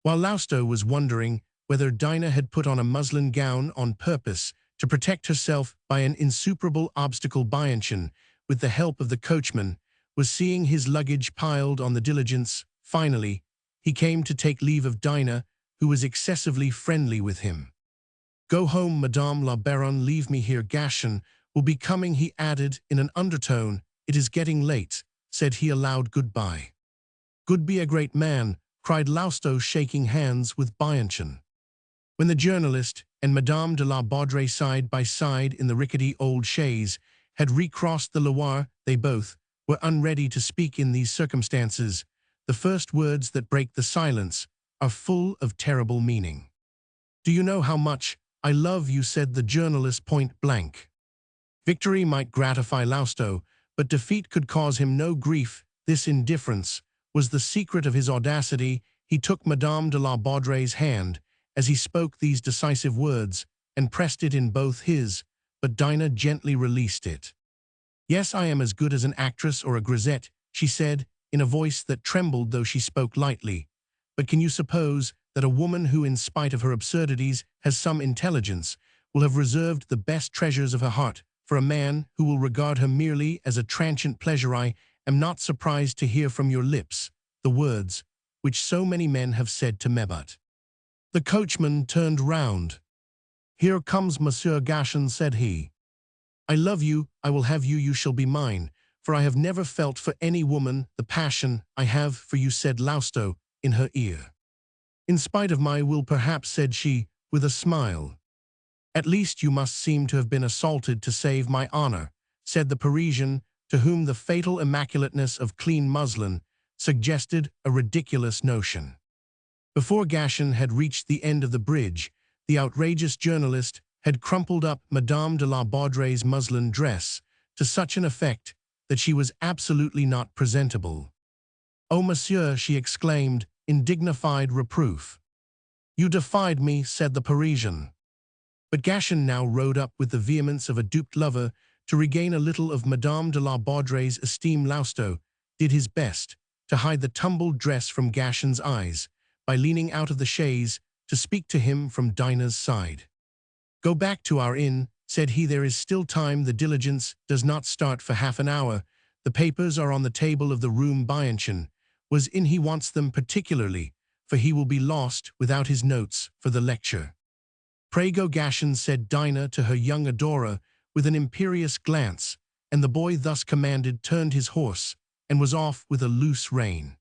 While Lausto was wondering whether Dinah had put on a muslin gown on purpose to protect herself by an insuperable obstacle, Bianchon, with the help of the coachman, was seeing his luggage piled on the diligence. Finally, he came to take leave of Dinah, who was excessively friendly with him. Go home, Madame la Baronne, leave me here. Gaston will be coming, he added in an undertone. It is getting late, said he aloud. Goodbye. Good be a great man, cried Lausto, shaking hands with Bianchon. When the journalist and Madame de la Baudrey, side by side in the rickety old chaise, had recrossed the Loire, they both were unready to speak in these circumstances. The first words that break the silence are full of terrible meaning. Do you know how much I love you, said the journalist point blank. Victory might gratify Lausto, but defeat could cause him no grief. This indifference was the secret of his audacity. He took Madame de la Baudrey's hand as he spoke these decisive words and pressed it in both his, but Dinah gently released it. Yes, I am as good as an actress or a grisette, she said, in a voice that trembled though she spoke lightly. But can you suppose that a woman who, in spite of her absurdities, has some intelligence, will have reserved the best treasures of her heart for a man who will regard her merely as a transient pleasure? I am not surprised to hear from your lips the words which so many men have said to me. But the coachman turned round. Here comes Monsieur Gaston, said he. I love you, I will have you, you shall be mine, for I have never felt for any woman the passion I have for you, said Lausto in her ear. In spite of my will, perhaps, said she, with a smile. At least you must seem to have been assaulted to save my honor, said the Parisian, to whom the fatal immaculateness of clean muslin suggested a ridiculous notion. Before Gaston had reached the end of the bridge, the outrageous journalist had crumpled up Madame de la Baudrey's muslin dress to such an effect that she was absolutely not presentable. Oh, monsieur, she exclaimed in dignified reproof. You defied me, said the Parisian. But Gaston now rode up with the vehemence of a duped lover to regain a little of Madame de la Baudrey's esteem. Lausto did his best to hide the tumbled dress from Gaston's eyes by leaning out of the chaise to speak to him from Dinah's side. Go back to our inn, said he. There is still time. The diligence does not start for half an hour. The papers are on the table of the room. Bianchon was in. He wants them particularly, for he will be lost without his notes for the lecture. Pray go, Gaston, said Dinah to her young adorer with an imperious glance, and the boy thus commanded turned his horse, and was off with a loose rein.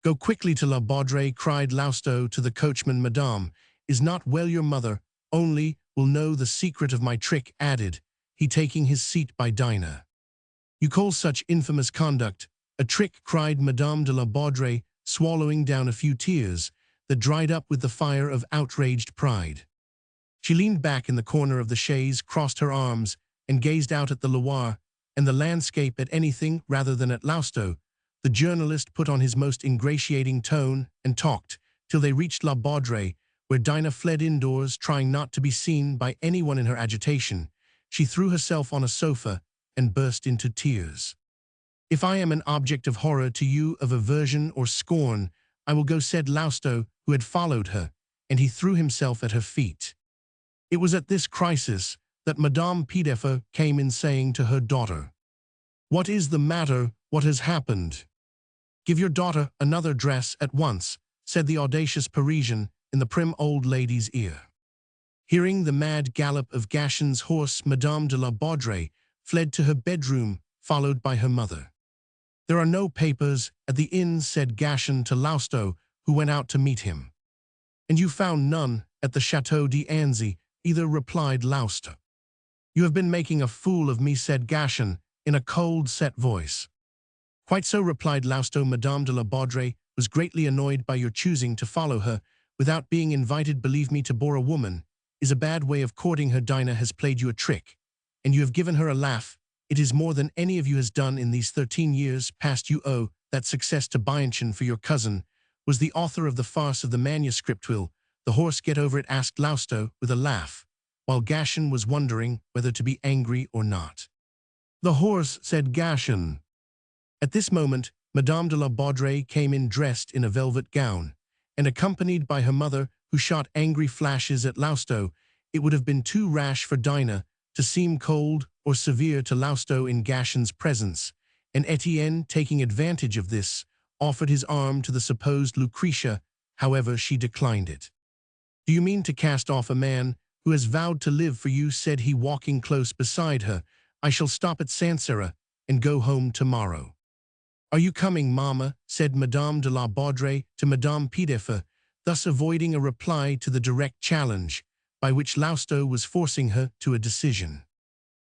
"Go quickly to La Baudre," cried Lousteau to the coachman. "Madame is not well, your mother only will know the secret of my trick," added he, taking his seat by Dinah. "You call such infamous conduct a trick?" cried Madame de la Baudre, swallowing down a few tears that dried up with the fire of outraged pride. She leaned back in the corner of the chaise, crossed her arms, and gazed out at the Loire and the landscape, at anything rather than at Lousteau. The journalist put on his most ingratiating tone and talked till they reached La Baudre, where Dinah fled indoors, trying not to be seen by anyone in her agitation. She threw herself on a sofa and burst into tears. "If I am an object of horror to you, of aversion or scorn, I will go," said Lousteau, who had followed her, and he threw himself at her feet. It was at this crisis that Madame Pidefer came in, saying to her daughter, "What is the matter? What has happened?" "Give your daughter another dress at once," said the audacious Parisian in the prim old lady's ear. Hearing the mad gallop of Gashin's horse, Madame de la Baudre fled to her bedroom, followed by her mother. "There are no papers at the inn," said Gashin to Lousteau, who went out to meet him. "And you found none at the Château d'Anzy either," replied Lousteau. "You have been making a fool of me," said Gashin in a cold, set voice. "Quite so," replied Lousteau. "Madame de la Baudre was greatly annoyed by your choosing to follow her without being invited. Believe me, to bore a woman is a bad way of courting her. Dinah has played you a trick, and you have given her a laugh. It is more than any of you has done in these 13 years past. You owe that success to Bianchon, for your cousin was the author of the farce of the manuscript." "Will the horse get over it?" asked Lousteau with a laugh, while Gashin was wondering whether to be angry or not. "The horse," said Gashin. At this moment, Madame de la Baudre came in, dressed in a velvet gown, and accompanied by her mother, who shot angry flashes at Lousteau. It would have been too rash for Dinah to seem cold or severe to Lousteau in Gashin's presence, and Etienne, taking advantage of this, offered his arm to the supposed Lucretia. However, she declined it. "Do you mean to cast off a man who has vowed to live for you?" said he, walking close beside her. "I shall stop at Sancerre and go home tomorrow." "Are you coming, mamma?" said Madame de la Baudre to Madame Pidefer, thus avoiding a reply to the direct challenge by which Lousteau was forcing her to a decision.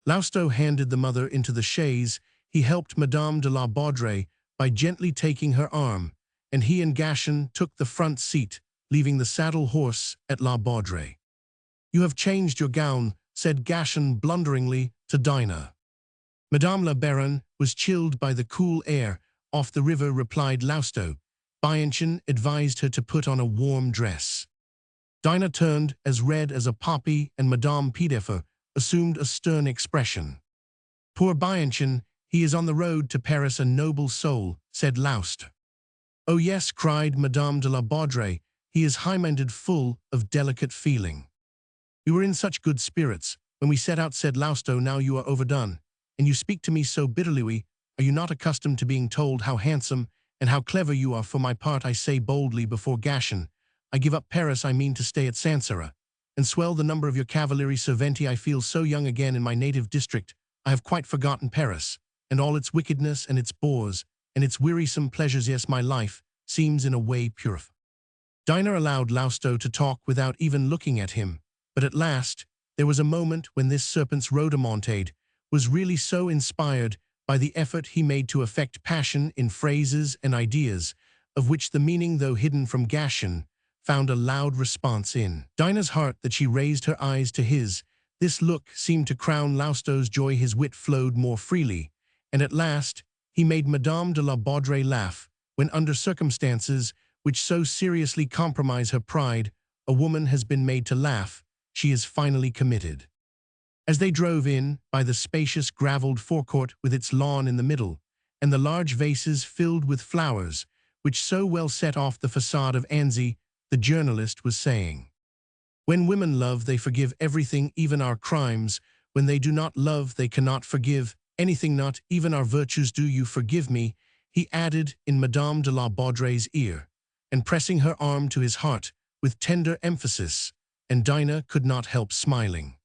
Lousteau handed the mother into the chaise. He helped Madame de la Baudre by gently taking her arm, and he and Gashin took the front seat, leaving the saddle horse at La Baudre. "You have changed your gown," said Gashin blunderingly to Dinah. "Madame la Baronne was chilled by the cool air off the river," replied Lousteau. "Bianchon advised her to put on a warm dress." Dinah turned as red as a poppy, and Madame Pidefer assumed a stern expression. "Poor Bianchon, he is on the road to Paris, a noble soul," said Lousteau. "Oh yes," cried Madame de la Baudre, "he is high-minded, full of delicate feeling." "We were in such good spirits when we set out," said Lousteau. "Now you are overdone, and you speak to me so bitterly. Are you not accustomed to being told how handsome and how clever you are? For my part, I say boldly before Gashin, I give up Paris. I mean to stay at Sancerre and swell the number of your cavalieri serventi. I feel so young again in my native district. I have quite forgotten Paris and all its wickedness and its bores and its wearisome pleasures. Yes, my life seems in a way purified." Dinah allowed Lousteau to talk without even looking at him, but at last there was a moment when this serpent's rhodomontade was really so inspired by the effort he made to affect passion in phrases and ideas, of which the meaning, though hidden from Gashin, found a loud response in Dinah's heart, that she raised her eyes to his. This look seemed to crown Lousteau's joy. His wit flowed more freely, and at last he made Madame de la Baudre laugh, when under circumstances which so seriously compromise her pride, a woman has been made to laugh. She is finally committed. As they drove in by the spacious gravelled forecourt with its lawn in the middle, and the large vases filled with flowers, which so well set off the facade of Anzy, the journalist was saying, "When women love, they forgive everything, even our crimes. When they do not love, they cannot forgive anything, not even our virtues. Do you forgive me?" he added in Madame de la Baudre's ear, and pressing her arm to his heart with tender emphasis, and Dinah could not help smiling.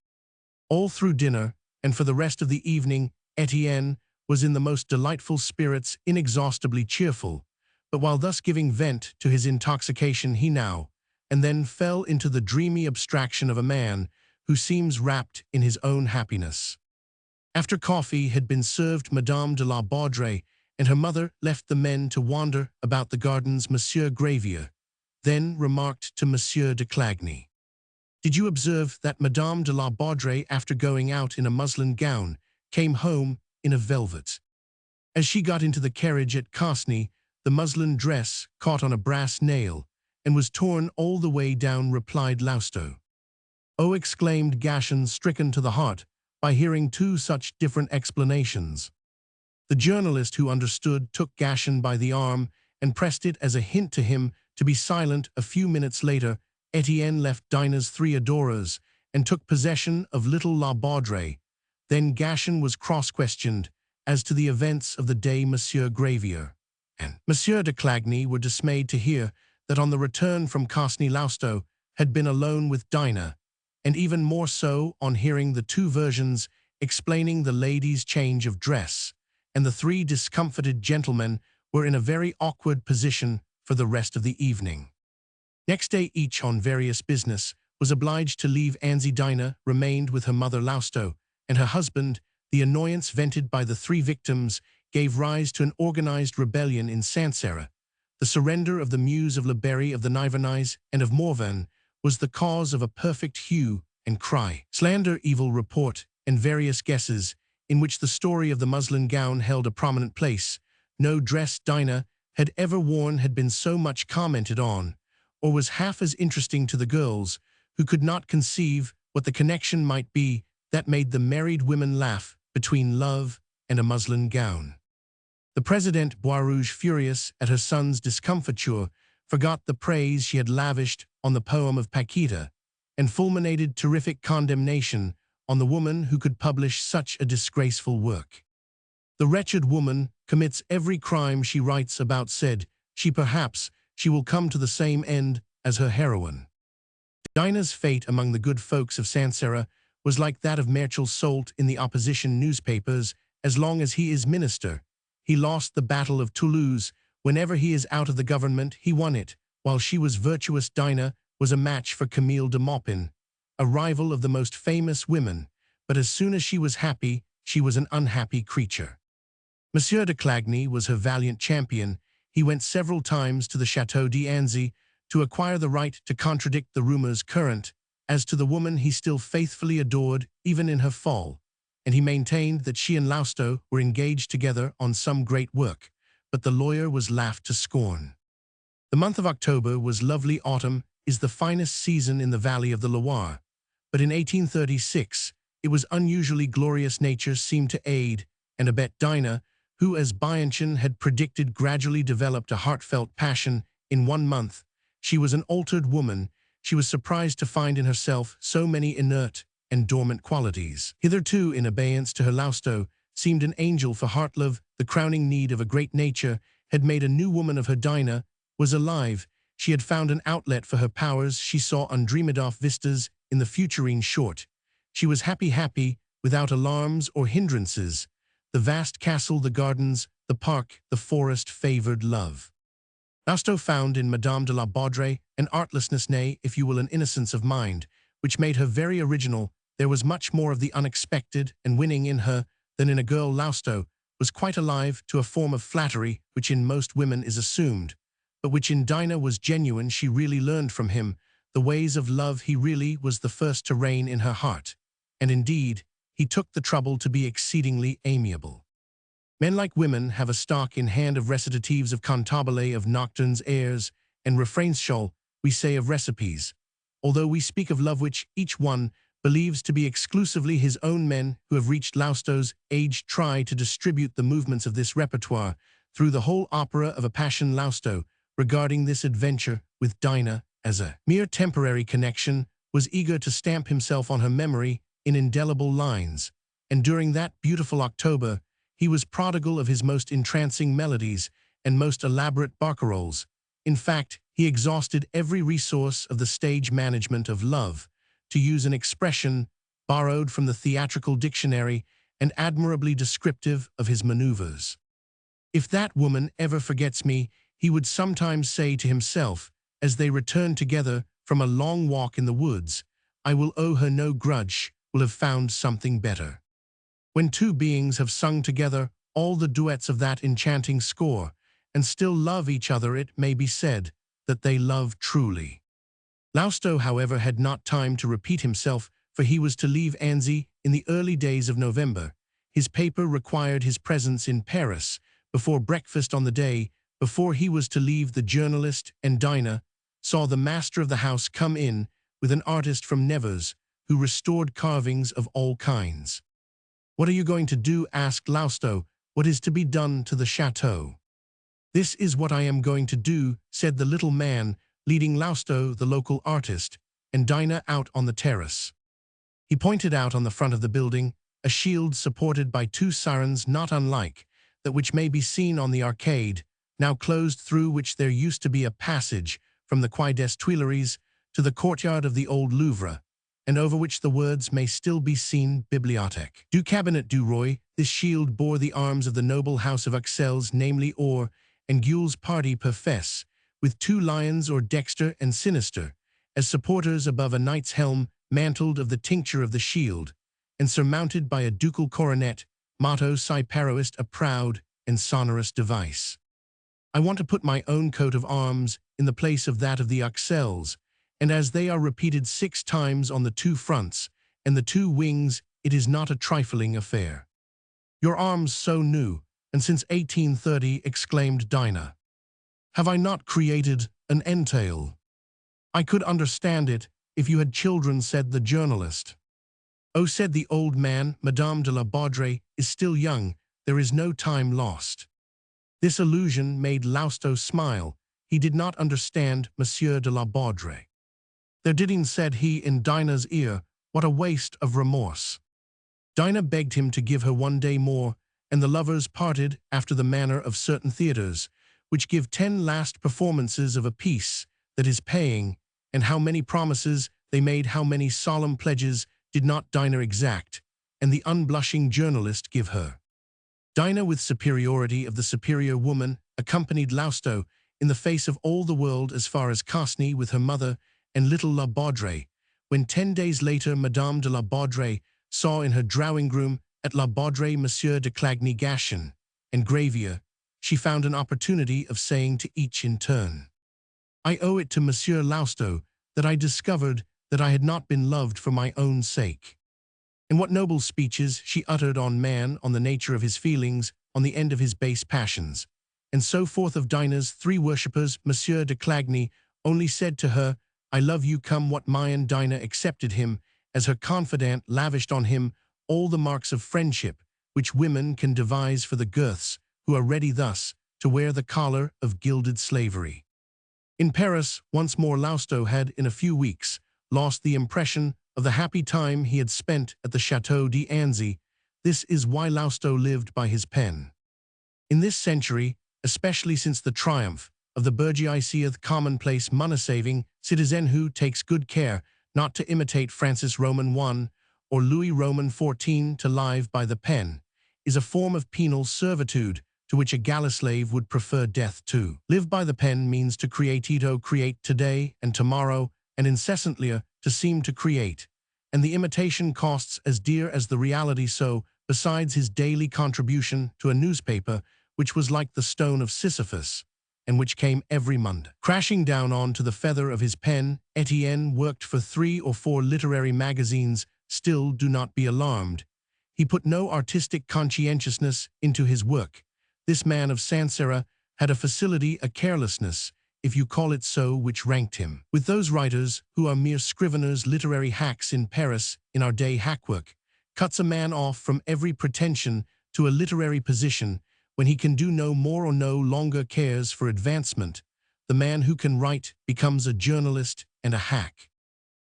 All through dinner, and for the rest of the evening, Etienne was in the most delightful spirits, inexhaustibly cheerful. But while thus giving vent to his intoxication, he now and then fell into the dreamy abstraction of a man who seems wrapped in his own happiness. After coffee had been served, Madame de la Baudrey and her mother left the men to wander about the gardens. Monsieur Gravier then remarked to Monsieur de Clagny, "Did you observe that Madame de la Baudrey, after going out in a muslin gown, came home in a velvet? As she got into the carriage at Cosney, the muslin dress caught on a brass nail and was torn all the way down," replied Lousteau. "Oh," exclaimed Gashen, stricken to the heart by hearing two such different explanations. The journalist, who understood, took Gashen by the arm and pressed it as a hint to him to be silent. A few minutes later, Etienne left Dinah's three adorers and took possession of little La Baudrey. Then Gashen was cross-questioned as to the events of the day. Monsieur Gravier and Monsieur de Clagny were dismayed to hear that on the return from Cosney, Lousteau had been alone with Dinah, and even more so on hearing the two versions explaining the lady's change of dress, and the three discomfited gentlemen were in a very awkward position for the rest of the evening. Next day, each on various business was obliged to leave. Anzy Dinah remained with her mother Lousteau and her husband. The annoyance vented by the three victims gave rise to an organized rebellion in Sancerre. The surrender of the Muse, of Le Berry, of the Nivernais, and of Morvan was the cause of a perfect hue and cry, slander, evil report, and various guesses, in which the story of the muslin gown held a prominent place. No dress Dinah had ever worn had been so much commented on, or was half as interesting to the girls, who could not conceive what the connection might be that made the married women laugh between love and a muslin gown. The Presidente Boisrouge, furious at her son's discomfiture, forgot the praise she had lavished on the poem of Paquita, and fulminated terrific condemnation on the woman who could publish such a disgraceful work. "The wretched woman commits every crime she writes about," said she. "Perhaps she will come to the same end as her heroine." Dinah's fate among the good folks of Sancerre was like that of Martial Soult in the opposition newspapers. As long as he is minister, he lost the battle of Toulouse. Whenever he is out of the government, he won it. While she was virtuous, Dinah was a match for Camille de Maupin, a rival of the most famous women, but as soon as she was happy, she was an unhappy creature. Monsieur de Clagny was her valiant champion. He went several times to the Chateau d'Anzy to acquire the right to contradict the rumors current as to the woman he still faithfully adored, even in her fall, and he maintained that she and Lousteau were engaged together on some great work, but the lawyer was laughed to scorn. The month of October was lovely. Autumn is the finest season in the valley of the Loire, but in 1836 it was unusually glorious. Nature seemed to aid and abet Dinah, who, as Bianchon had predicted, gradually developed a heartfelt passion. In 1 month, she was an altered woman. She was surprised to find in herself so many inert and dormant qualities. Hitherto in abeyance to her, Lousteau seemed an angel for heart-love. The crowning need of a great nature had made a new woman of her. Dinah was alive. She had found an outlet for her powers. She saw undreamed-of vistas in the future. In short, she was happy, without alarms or hindrances. The vast castle, the gardens, the park, the forest favored love. Lousteau found in Madame de la Baudrey an artlessness, nay, if you will, an innocence of mind, which made her very original. There was much more of the unexpected and winning in her than in a girl. Lousteau was quite alive to a form of flattery which in most women is assumed, but which in Dinah was genuine. She really learned from him the ways of love. He really was the first to reign in her heart, and indeed, he took the trouble to be exceedingly amiable. Men, like women, have a stock in hand of recitatives, of cantabile, of nocturnes, airs, and refrainschal, we say, of recipes. Although we speak of love which each one believes to be exclusively his own, men who have reached Lousteau's age try to distribute the movements of this repertoire through the whole opera of a passion. Lousteau, regarding this adventure with Dinah as a mere temporary connection, was eager to stamp himself on her memory in indelible lines, and during that beautiful October he was prodigal of his most entrancing melodies and most elaborate barcarolles. In fact, he exhausted every resource of the stage management of love, to use an expression borrowed from the theatrical dictionary and admirably descriptive of his maneuvers. "If that woman ever forgets me," he would sometimes say to himself as they returned together from a long walk in the woods, "I will owe her no grudge, will have found something better." When two beings have sung together all the duets of that enchanting score, and still love each other, it may be said that they love truly. Lausto, however, had not time to repeat himself, for he was to leave Annecy in the early days of November. His paper required his presence in Paris before breakfast on the day before he was to leave. The journalist and Dinah saw the master of the house come in with an artist from Nevers who restored carvings of all kinds. "What are you going to do?" asked Lausto. "What is to be done to the chateau?" "This is what I am going to do," said the little man, leading Lausto, the local artist, and Dinah out on the terrace. He pointed out on the front of the building a shield supported by two sirens not unlike that which may be seen on the arcade, now closed, through which there used to be a passage from the Quai des Tuileries to the courtyard of the old Louvre, and over which the words may still be seen, Bibliothèque du Cabinet du Roi. This shield bore the arms of the noble house of Uxelles, namely Or and Gules party per fesse, with two lions, or dexter and sinister, as supporters above a knight's helm, mantled of the tincture of the shield, and surmounted by a ducal coronet, motto Si Paroist, a proud and sonorous device. "I want to put my own coat of arms in the place of that of the Uxelles, and as they are repeated 6 times on the 2 fronts and the 2 wings, it is not a trifling affair." "Your arms so new, and since 1830, exclaimed Dinah. "Have I not created an entail?" "I could understand it if you had children," said the journalist. "Oh," said the old man, "Madame de la Baudrey is still young, there is no time lost." This allusion made Lausto smile. He did not understand Monsieur de la Baudrey. "There didn't," said he in Dinah's ear, "what a waste of remorse." Dinah begged him to give her 1 day more, and the lovers parted after the manner of certain theatres, which give 10 last performances of a piece that is paying, and how many promises they made, how many solemn pledges did not Dinah exact, and the unblushing journalist give her. Dinah, with superiority of the superior woman, accompanied Lausto in the face of all the world as far as Cosney with her mother and little La Baudrey, when 10 days later Madame de la Baudrey saw in her drawing-room at La Baudrey Monsieur de Clagny-Gachin and Gravier, she found an opportunity of saying to each in turn, "I owe it to Monsieur Lausto that I discovered that I had not been loved for my own sake." And what noble speeches she uttered on man, on the nature of his feelings, on the end of his base passions, and so forth. Of Dinah's 3 worshippers, Monsieur de Clagny only said to her, "I love you, come what may," and Dinah accepted him as her confidant, lavished on him all the marks of friendship which women can devise for the girths who are ready thus to wear the collar of gilded slavery. In Paris, once more Lausto had, in a few weeks, lost the impression of the happy time he had spent at the Château d'Annecy. This is why Lausto lived by his pen. In this century, especially since the triumph of the bourgeoisie, the commonplace money-saving citizen who takes good care not to imitate Francis Roman I or Louis Roman XIV to live by the pen, is a form of penal servitude to which a galley slave would prefer death. To live by the pen means to create today and tomorrow, and incessantly to seem to create, and the imitation costs as dear as the reality. So, besides his daily contribution to a newspaper, which was like the stone of Sisyphus, and which came every Monday crashing down onto the feather of his pen, Etienne worked for 3 or 4 literary magazines. Still, do not be alarmed. He put no artistic conscientiousness into his work. This man of Sancerre had a facility, a carelessness, if you call it so, which ranked him with those writers who are mere scriveners, literary hacks. In Paris, in our day, hackwork cuts a man off from every pretension to a literary position when he can do no more or no longer cares for advancement. The man who can write becomes a journalist and a hack.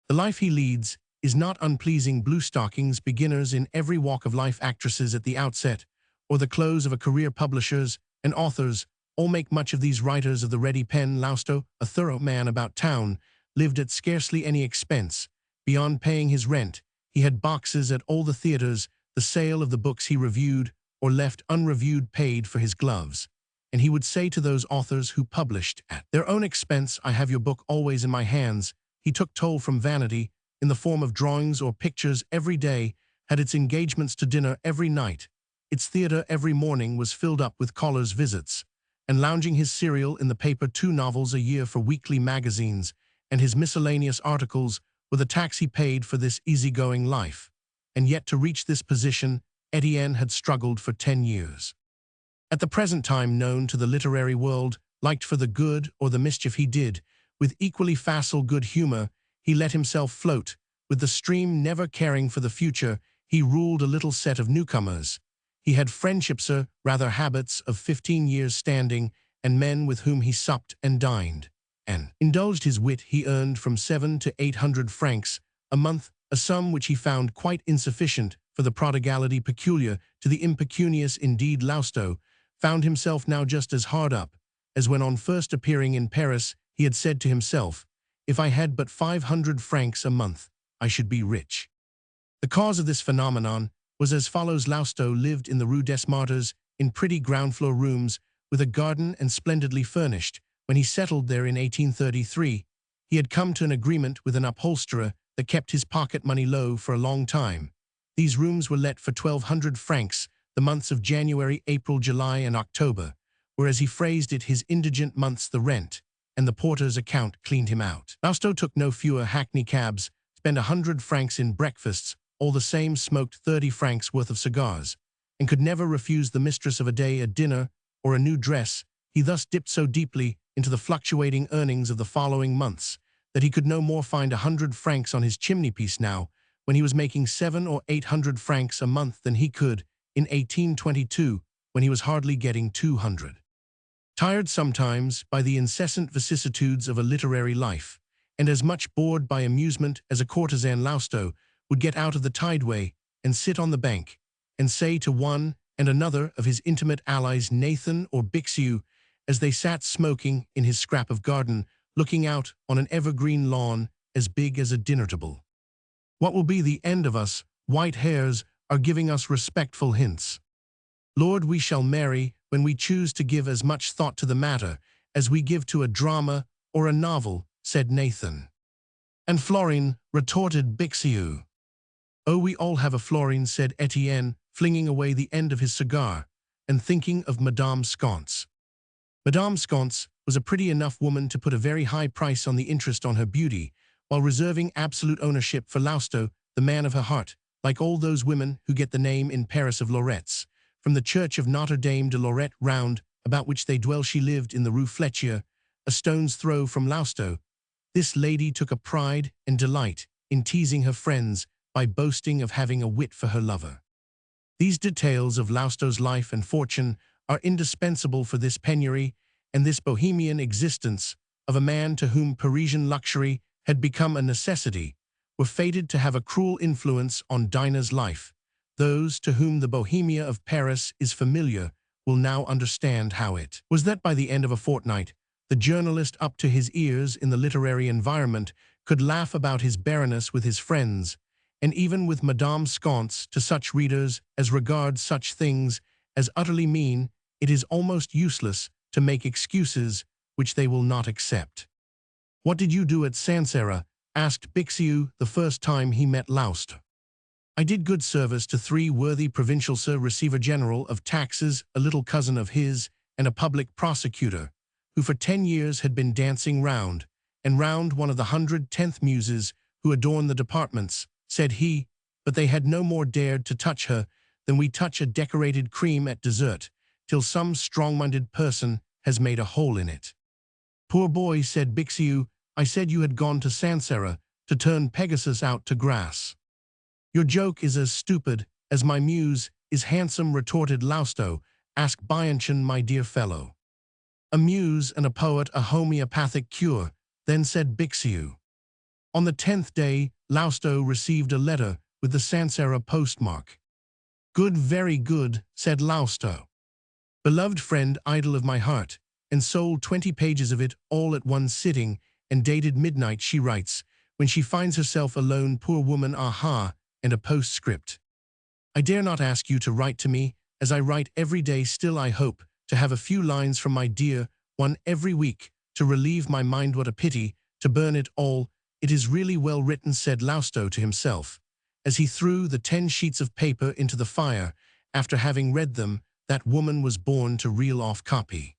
The life he leads is not unpleasing. Blue stockings, beginners in every walk of life, actresses at the outset, or the close of a career, publishers and authors, all make much of these writers of the ready pen. Lausto, a thorough man about town, lived at scarcely any expense. Beyond paying his rent, He had boxes at all the theaters, the sale of the books he reviewed or left unreviewed paid for his gloves. And he would say to those authors who published at their own expense, "I have your book always in my hands." He took toll from vanity, in the form of drawings or pictures every day, had its engagements to dinner every night. Its theater every morning was filled up with callers' visits, and lounging his serial in the paper 2 novels a year for weekly magazines, and his miscellaneous articles were the tax he paid for this easygoing life. And yet to reach this position, Etienne had struggled for 10 years. At the present time known to the literary world, liked for the good or the mischief he did, with equally facile good humor, he let himself float, with the stream never caring for the future. He ruled a little set of newcomers. He had friendships, rather habits of 15 years standing, and men with whom he supped and dined, and indulged his wit. He earned from 700 to 800 francs a month, a sum which he found quite insufficient for the prodigality peculiar to the impecunious. Indeed, Lousteau found himself now just as hard up as when on first appearing in Paris he had said to himself, "If I had but 500 francs a month, I should be rich." The cause of this phenomenon was as follows. Lousteau lived in the Rue des Martyrs in pretty ground-floor rooms with a garden and splendidly furnished. When he settled there in 1833, he had come to an agreement with an upholsterer that kept his pocket money low for a long time. These rooms were let for 1,200 francs the months of January, April, July, and October, whereas he phrased it, his indigent months the rent, and the porter's account cleaned him out. Lousteau took no fewer hackney cabs, spent 100 francs in breakfasts, all the same smoked 30 francs worth of cigars, and could never refuse the mistress of a day a dinner or a new dress. He thus dipped so deeply into the fluctuating earnings of the following months that he could no more find 100 francs on his chimney-piece now, when he was making 700 or 800 francs a month, than he could in 1822, when he was hardly getting 200. Tired sometimes by the incessant vicissitudes of a literary life, and as much bored by amusement as a courtesan, Lousteau would get out of the tideway and sit on the bank, and say to one and another of his intimate allies, Nathan or Bixiou, as they sat smoking in his scrap of garden, looking out on an evergreen lawn as big as a dinner table, "What will be the end of us? White hairs are giving us respectful hints. Lord, we shall marry when we choose to give as much thought to the matter as we give to a drama or a novel," said Nathan. "And Florine," retorted Bixiou. "Oh, we all have a Florine," said Etienne, flinging away the end of his cigar, and thinking of Madame Sconce. Madame Sconce was a pretty enough woman to put a very high price on the interest on her beauty, while reserving absolute ownership for Lousteau, the man of her heart, like all those women who get the name in Paris of Lorettes. From the church of Notre Dame de Lorette round about which they dwell, she lived in the Rue Fletchier, a stone's throw from Lousteau. This lady took a pride and delight in teasing her friends by boasting of having a wit for her lover. These details of Lousteau's life and fortune are indispensable for this penury and this bohemian existence of a man to whom Parisian luxury had become a necessity, were fated to have a cruel influence on Dinah's life. Those to whom the Bohemia of Paris is familiar will now understand how it was that by the end of a fortnight, the journalist up to his ears in the literary environment could laugh about his barrenness with his friends, and even with Madame Sconce. To such readers as regard such things as utterly mean, it is almost useless to make excuses which they will not accept. "What did you do at Sancerre?" asked Bixiou the first time he met Lousteau. "I did good service to 3 worthy provincial receiver-general of taxes, a little cousin of his, and a public prosecutor, who for 10 years had been dancing round and round one of the 110th Muses who adorn the departments," said he, "but they had no more dared to touch her than we touch a decorated cream at dessert, till some strong-minded person has made a hole in it." "Poor boy," said Bixiou, "I said you had gone to Sancerre to turn Pegasus out to grass." "Your joke is as stupid as my Muse is handsome," retorted Lousteau. "Ask Bianchon, my dear fellow." "A Muse and a poet, a homeopathic cure," then said Bixiou. On the 10th day, Lousteau received a letter with the Sancerre postmark. "Good, very good," said Lousteau. "Beloved friend, idol of my heart," and sold 20 pages of it all at one sitting, and dated midnight. She writes, when she finds herself alone, "Poor woman, aha," and a postscript. I dare not ask you to write to me, as I write every day. Still I hope to have a few lines from my dear one every week, to relieve my mind. What a pity to burn it all. It is really well written, said Lausto to himself, as he threw the 10 sheets of paper into the fire. After having read them, that woman was born to reel off copy.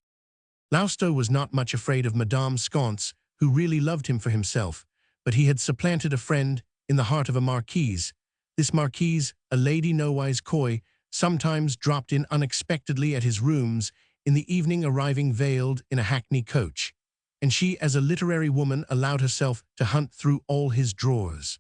Lausto was not much afraid of Madame Sconce, who really loved him for himself, but he had supplanted a friend in the heart of a marquise. This marquise, a lady nowise coy, sometimes dropped in unexpectedly at his rooms in the evening, arriving veiled in a hackney coach, and she, as a literary woman, allowed herself to hunt through all his drawers.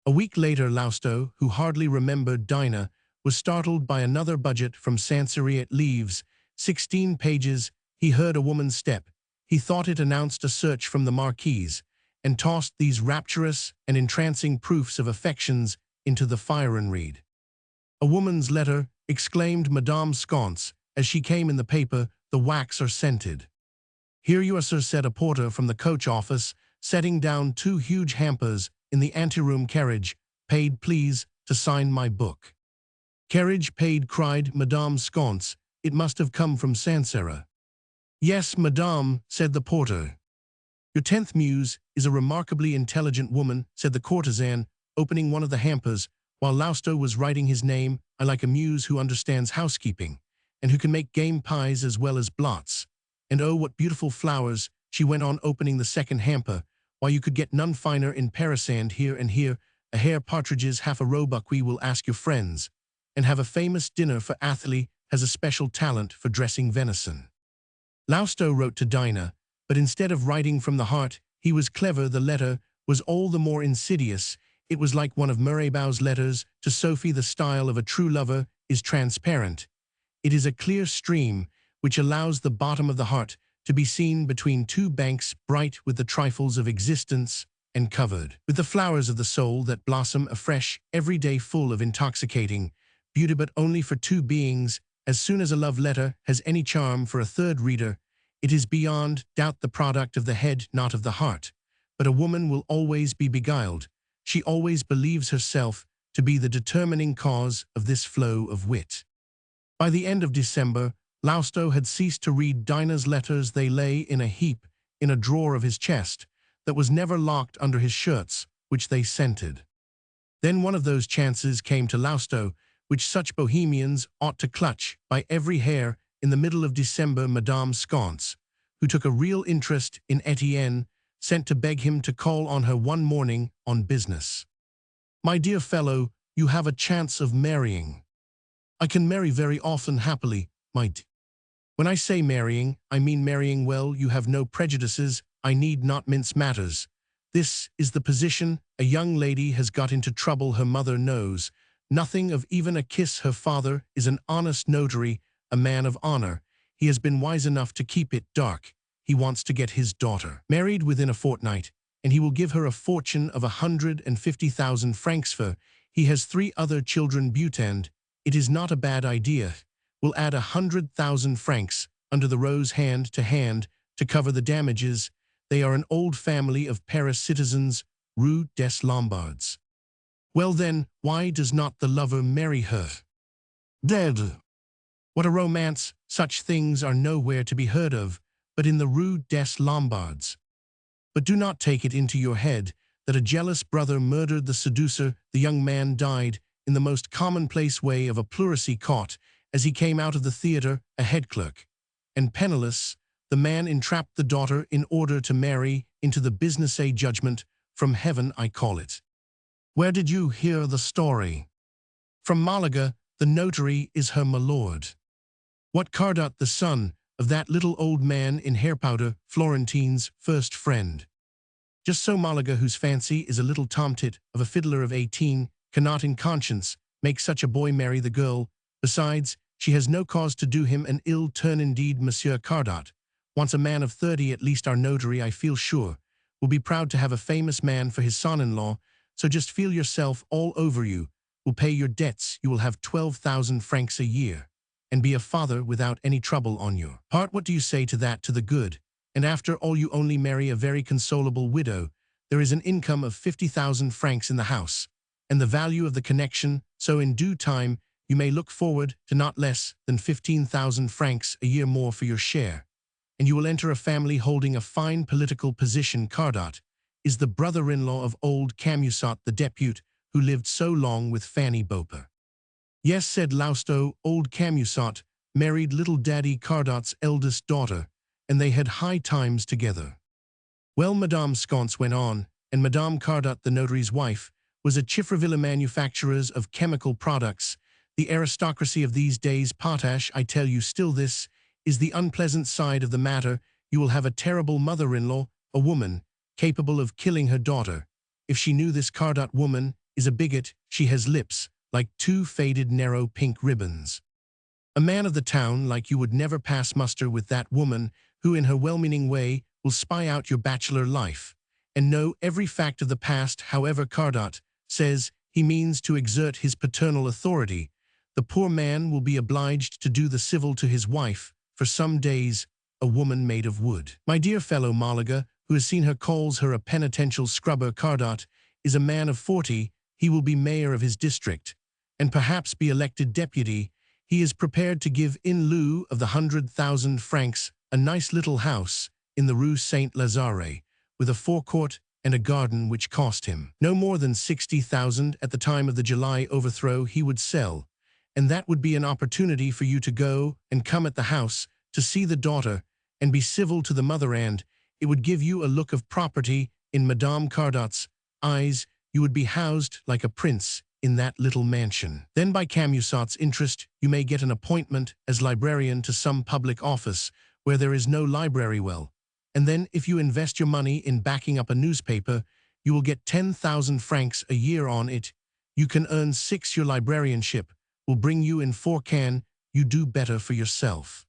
A week later, Lausto, who hardly remembered Dinah, was startled by another budget from Sincerity. It leaves 16 pages. He heard a woman's step. He thought it announced a search from the marquise, and tossed these rapturous and entrancing proofs of affections into the fire and read. A woman's letter, exclaimed Madame Sconce, as she came in the paper. The wax are scented. Here you are, sir, said a porter from the coach office, setting down 2 huge hampers in the anteroom. Carriage, paid, please, to sign my book. Carriage paid, cried Madame Sconce. It must have come from Sincerity. Yes, madame, said the porter. Your 10th muse is a remarkably intelligent woman, said the courtesan, opening one of the hampers, while Lausto was writing his name. I like a muse who understands housekeeping, and who can make game pies as well as blots. And oh, what beautiful flowers, she went on, opening the second hamper, why you could get none finer in Paris. And here, a hare, partridges, half a roebuck. We will ask your friends, and have a famous dinner, for Athalie has a special talent for dressing venison. Lausto wrote to Dinah, but instead of writing from the heart, he was clever. The letter was all the more insidious. It was like one of Mirabeau's letters to Sophie. The style of a true lover is transparent. It is a clear stream which allows the bottom of the heart to be seen between 2 banks, bright with the trifles of existence and covered with the flowers of the soul that blossom afresh every day, full of intoxicating beauty, but only for 2 beings. As soon as a love letter has any charm for a third reader, it is beyond doubt the product of the head, not of the heart. But a woman will always be beguiled. She always believes herself to be the determining cause of this flow of wit. By the end of December, Lausto had ceased to read Dinah's letters. They lay in a heap in a drawer of his chest that was never locked under his shirts, which they scented. Then one of those chances came to Lausto, which such bohemians ought to clutch by every hair. In the middle of December, Madame Sconce, who took a real interest in Etienne, sent to beg him to call on her one morning on business. My dear fellow, you have a chance of marrying. I can marry very often happily, my dear. When I say marrying, I mean marrying well. You have no prejudices. I need not mince matters. This is the position. A young lady has got into trouble. Her mother knows nothing of even a kiss. Her father is an honest notary, a man of honor. He has been wise enough to keep it dark. He wants to get his daughter married within a fortnight, and he will give her a fortune of 150,000 francs for. He has 3 other children. Butand. It is not a bad idea. We'll add 100,000 francs under the rose, hand to cover the damages. They are an old family of Paris citizens, Rue des Lombards. Well then, why does not the lover marry her? Dead. What a romance! Such things are nowhere to be heard of, but in the Rue des Lombards. But do not take it into your head that a jealous brother murdered the seducer. The young man died in the most commonplace way, of a pleurisy, caught as he came out of the theater, a head clerk. And penniless, the man entrapped the daughter in order to marry into the business. A judgment from heaven, I call it. Where did you hear the story? From Malaga. The notary is her milord. What, Cardot, the son of that little old man in hair powder, Florentine's first friend. Just so. Malaga, whose fancy is a little tomtit of a fiddler of 18, cannot in conscience make such a boy marry the girl. Besides, she has no cause to do him an ill turn. Indeed, Monsieur Cardot wants a man of 30 at least. Our notary, I feel sure, will be proud to have a famous man for his son-in-law, so just feel yourself all over. You will pay your debts. You will have 12,000 francs a year, and be a father without any trouble on your part. What do you say to that, to the good? And after all, you only marry a very consolable widow. There is an income of 50,000 francs in the house. and the value of the connection, so in due time you may look forward to not less than 15,000 francs a year more for your share, and you will enter a family holding a fine political position. Cardot is the brother-in-law of old Camusot the depute, who lived so long with Fanny Beauper. Yes, said Lousteau, old Camusot married little Daddy Cardot's eldest daughter, and they had high times together. Well, Madame Sconce went on, and Madame Cardot, the notary's wife, was a Chiffreville manufacturers of chemical products. The aristocracy of these days, Potash, I tell you still, this is the unpleasant side of the matter. You will have a terrible mother-in-law, a woman capable of killing her daughter. If she knew this Cardot woman is a bigot, she has lips like two faded narrow pink ribbons. A man of the town like you would never pass muster with that woman, who in her well-meaning way will spy out your bachelor life and know every fact of the past. However, Cardot says he means to exert his paternal authority. The poor man will be obliged to do the civil to his wife for some days, a woman made of wood. My dear fellow Malaga, who has seen her, calls her a penitential scrubber. Cardot is a man of 40. He will be mayor of his district and perhaps be elected deputy. He is prepared to give, in lieu of the 100,000 francs, a nice little house in the Rue Saint-Lazare, with a forecourt and a garden, which cost him no more than 60,000 at the time of the July overthrow. He would sell, and that would be an opportunity for you to go and come at the house to see the daughter and be civil to the mother, and it would give you a look of property in Madame Cardot's eyes. You would be housed like a prince in that little mansion. Then, by Camusot's interest, you may get an appointment as librarian to some public office where there is no library. Well, and then if you invest your money in backing up a newspaper, you will get 10,000 francs a year on it. You can earn 6. Your librarianship will bring you in 4. Can you do better for yourself?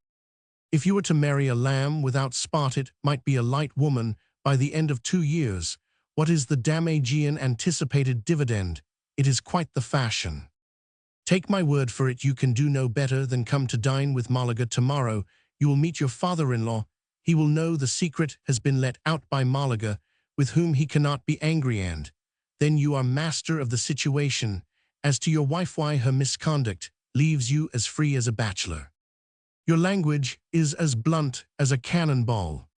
If you were to marry a lamb without spot, it might be a light woman by the end of 2 years. What is the Damagian anticipated dividend? It is quite the fashion. Take my word for it, you can do no better than come to dine with Malaga tomorrow. You will meet your father-in-law. He will know the secret has been let out by Malaga, with whom he cannot be angry, and then you are master of the situation. As to your wife, why, her misconduct leaves you as free as a bachelor. Your language is as blunt as a cannonball.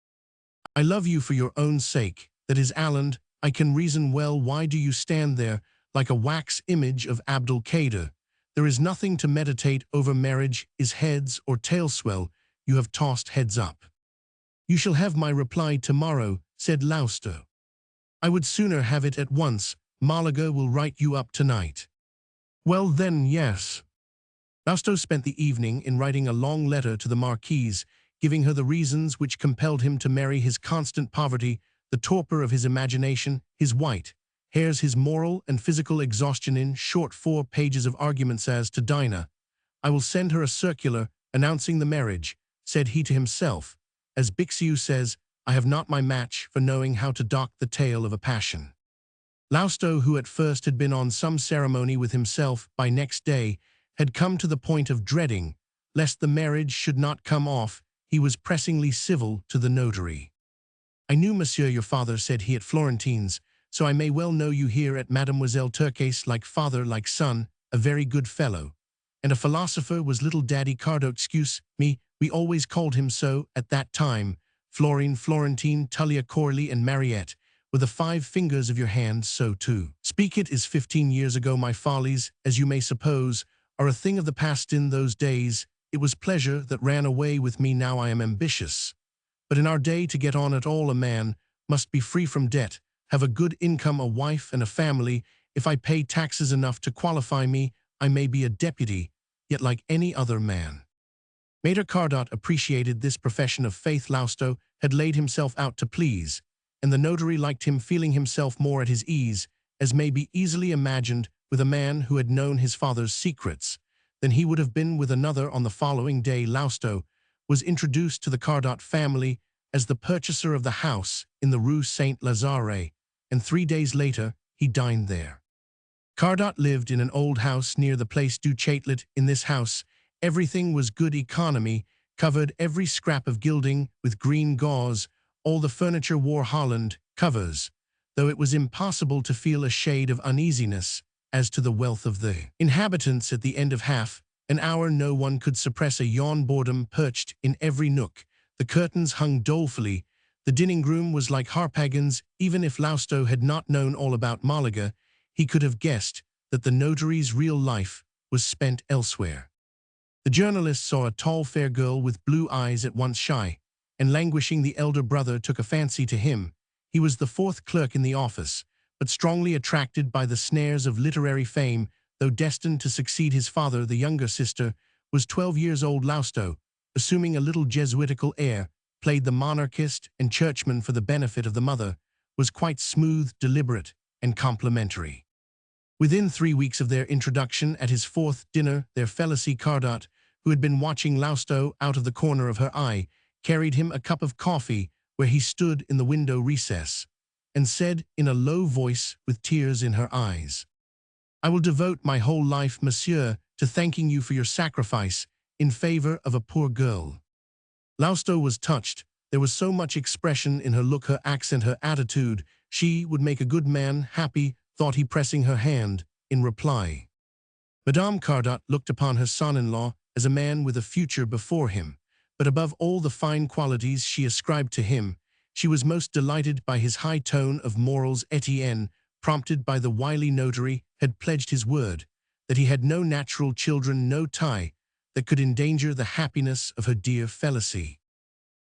I love you for your own sake, that is, Alan. I can reason well. Why do you stand there like a wax image of Abdul-Qadir? There is nothing to meditate over. Marriage is heads or tail swell. You have tossed heads up. You shall have my reply tomorrow, said Lousteau. I would sooner have it at once. Malaga will write you up tonight. Well then, yes. Lousteau spent the evening in writing a long letter to the Marquise, giving her the reasons which compelled him to marry: his constant poverty, the torpor of his imagination, his white hairs, his moral and physical exhaustion. In short, 4 pages of arguments. As to Dinah, I will send her a circular announcing the marriage, said he to himself. As Bixiou says, I have not my match for knowing how to dock the tale of a passion. Lousteau, who at first had been on some ceremony with himself, by next day had come to the point of dreading lest the marriage should not come off. He was pressingly civil to the notary. I knew Monsieur your father, said he, at Florentines, so I may well know you here at Mademoiselle Turquet's. Like father, like son, a very good fellow. And a philosopher was little Daddy Cardot. Excuse me, we always called him so at that time. Florine, Florentine, Tullia, Corley, and Mariette were the 5 fingers of your hand. So too. Speak, it is 15 years ago. My follies, as you may suppose, are a thing of the past. In those days, it was pleasure that ran away with me. Now I am ambitious. But in our day, to get on at all, a man must be free from debt, have a good income, a wife, and a family. If I pay taxes enough to qualify me, I may be a deputy, yet like any other man. Maître Cardot appreciated this profession of faith. Lousteau had laid himself out to please, and the notary liked him, feeling himself more at his ease, as may be easily imagined, with a man who had known his father's secrets, than he would have been with another. On the following day, Lousteau was introduced to the Cardot family as the purchaser of the house in the Rue Saint-Lazare, and 3 days later he dined there. Cardot lived in an old house near the Place du Châtelet. In this house everything was good economy, covered every scrap of gilding with green gauze, all the furniture wore Holland covers, though it was impossible to feel a shade of uneasiness as to the wealth of the inhabitants at the end of half an hour. No one could suppress a yawn. Boredom perched in every nook. The curtains hung dolefully. The dining-room was like Harpagon's. Even if Lausto had not known all about Malaga, he could have guessed that the notary's real life was spent elsewhere. The journalist saw a tall, fair girl with blue eyes, at once shy and languishing. The elder brother took a fancy to him. He was the fourth clerk in the office, but strongly attracted by the snares of literary fame. Though destined to succeed his father, the younger sister was 12 years old. Lausto, assuming a little Jesuitical air, played the monarchist and churchman for the benefit of the mother, was quite smooth, deliberate, and complimentary. Within 3 weeks of their introduction, at his fourth dinner, their Félicie Cardat, who had been watching Lausto out of the corner of her eye, carried him a cup of coffee where he stood in the window recess, and said in a low voice with tears in her eyes, "I will devote my whole life, monsieur, to thanking you for your sacrifice in favor of a poor girl." Lausto was touched. There was so much expression in her look, her accent, her attitude. She would make a good man happy, thought he, pressing her hand in reply. Madame Cardat looked upon her son-in-law as a man with a future before him, but above all the fine qualities she ascribed to him, she was most delighted by his high tone of morals. Etienne, prompted by the wily notary, had pledged his word that he had no natural children, no tie that could endanger the happiness of her dear Félicie.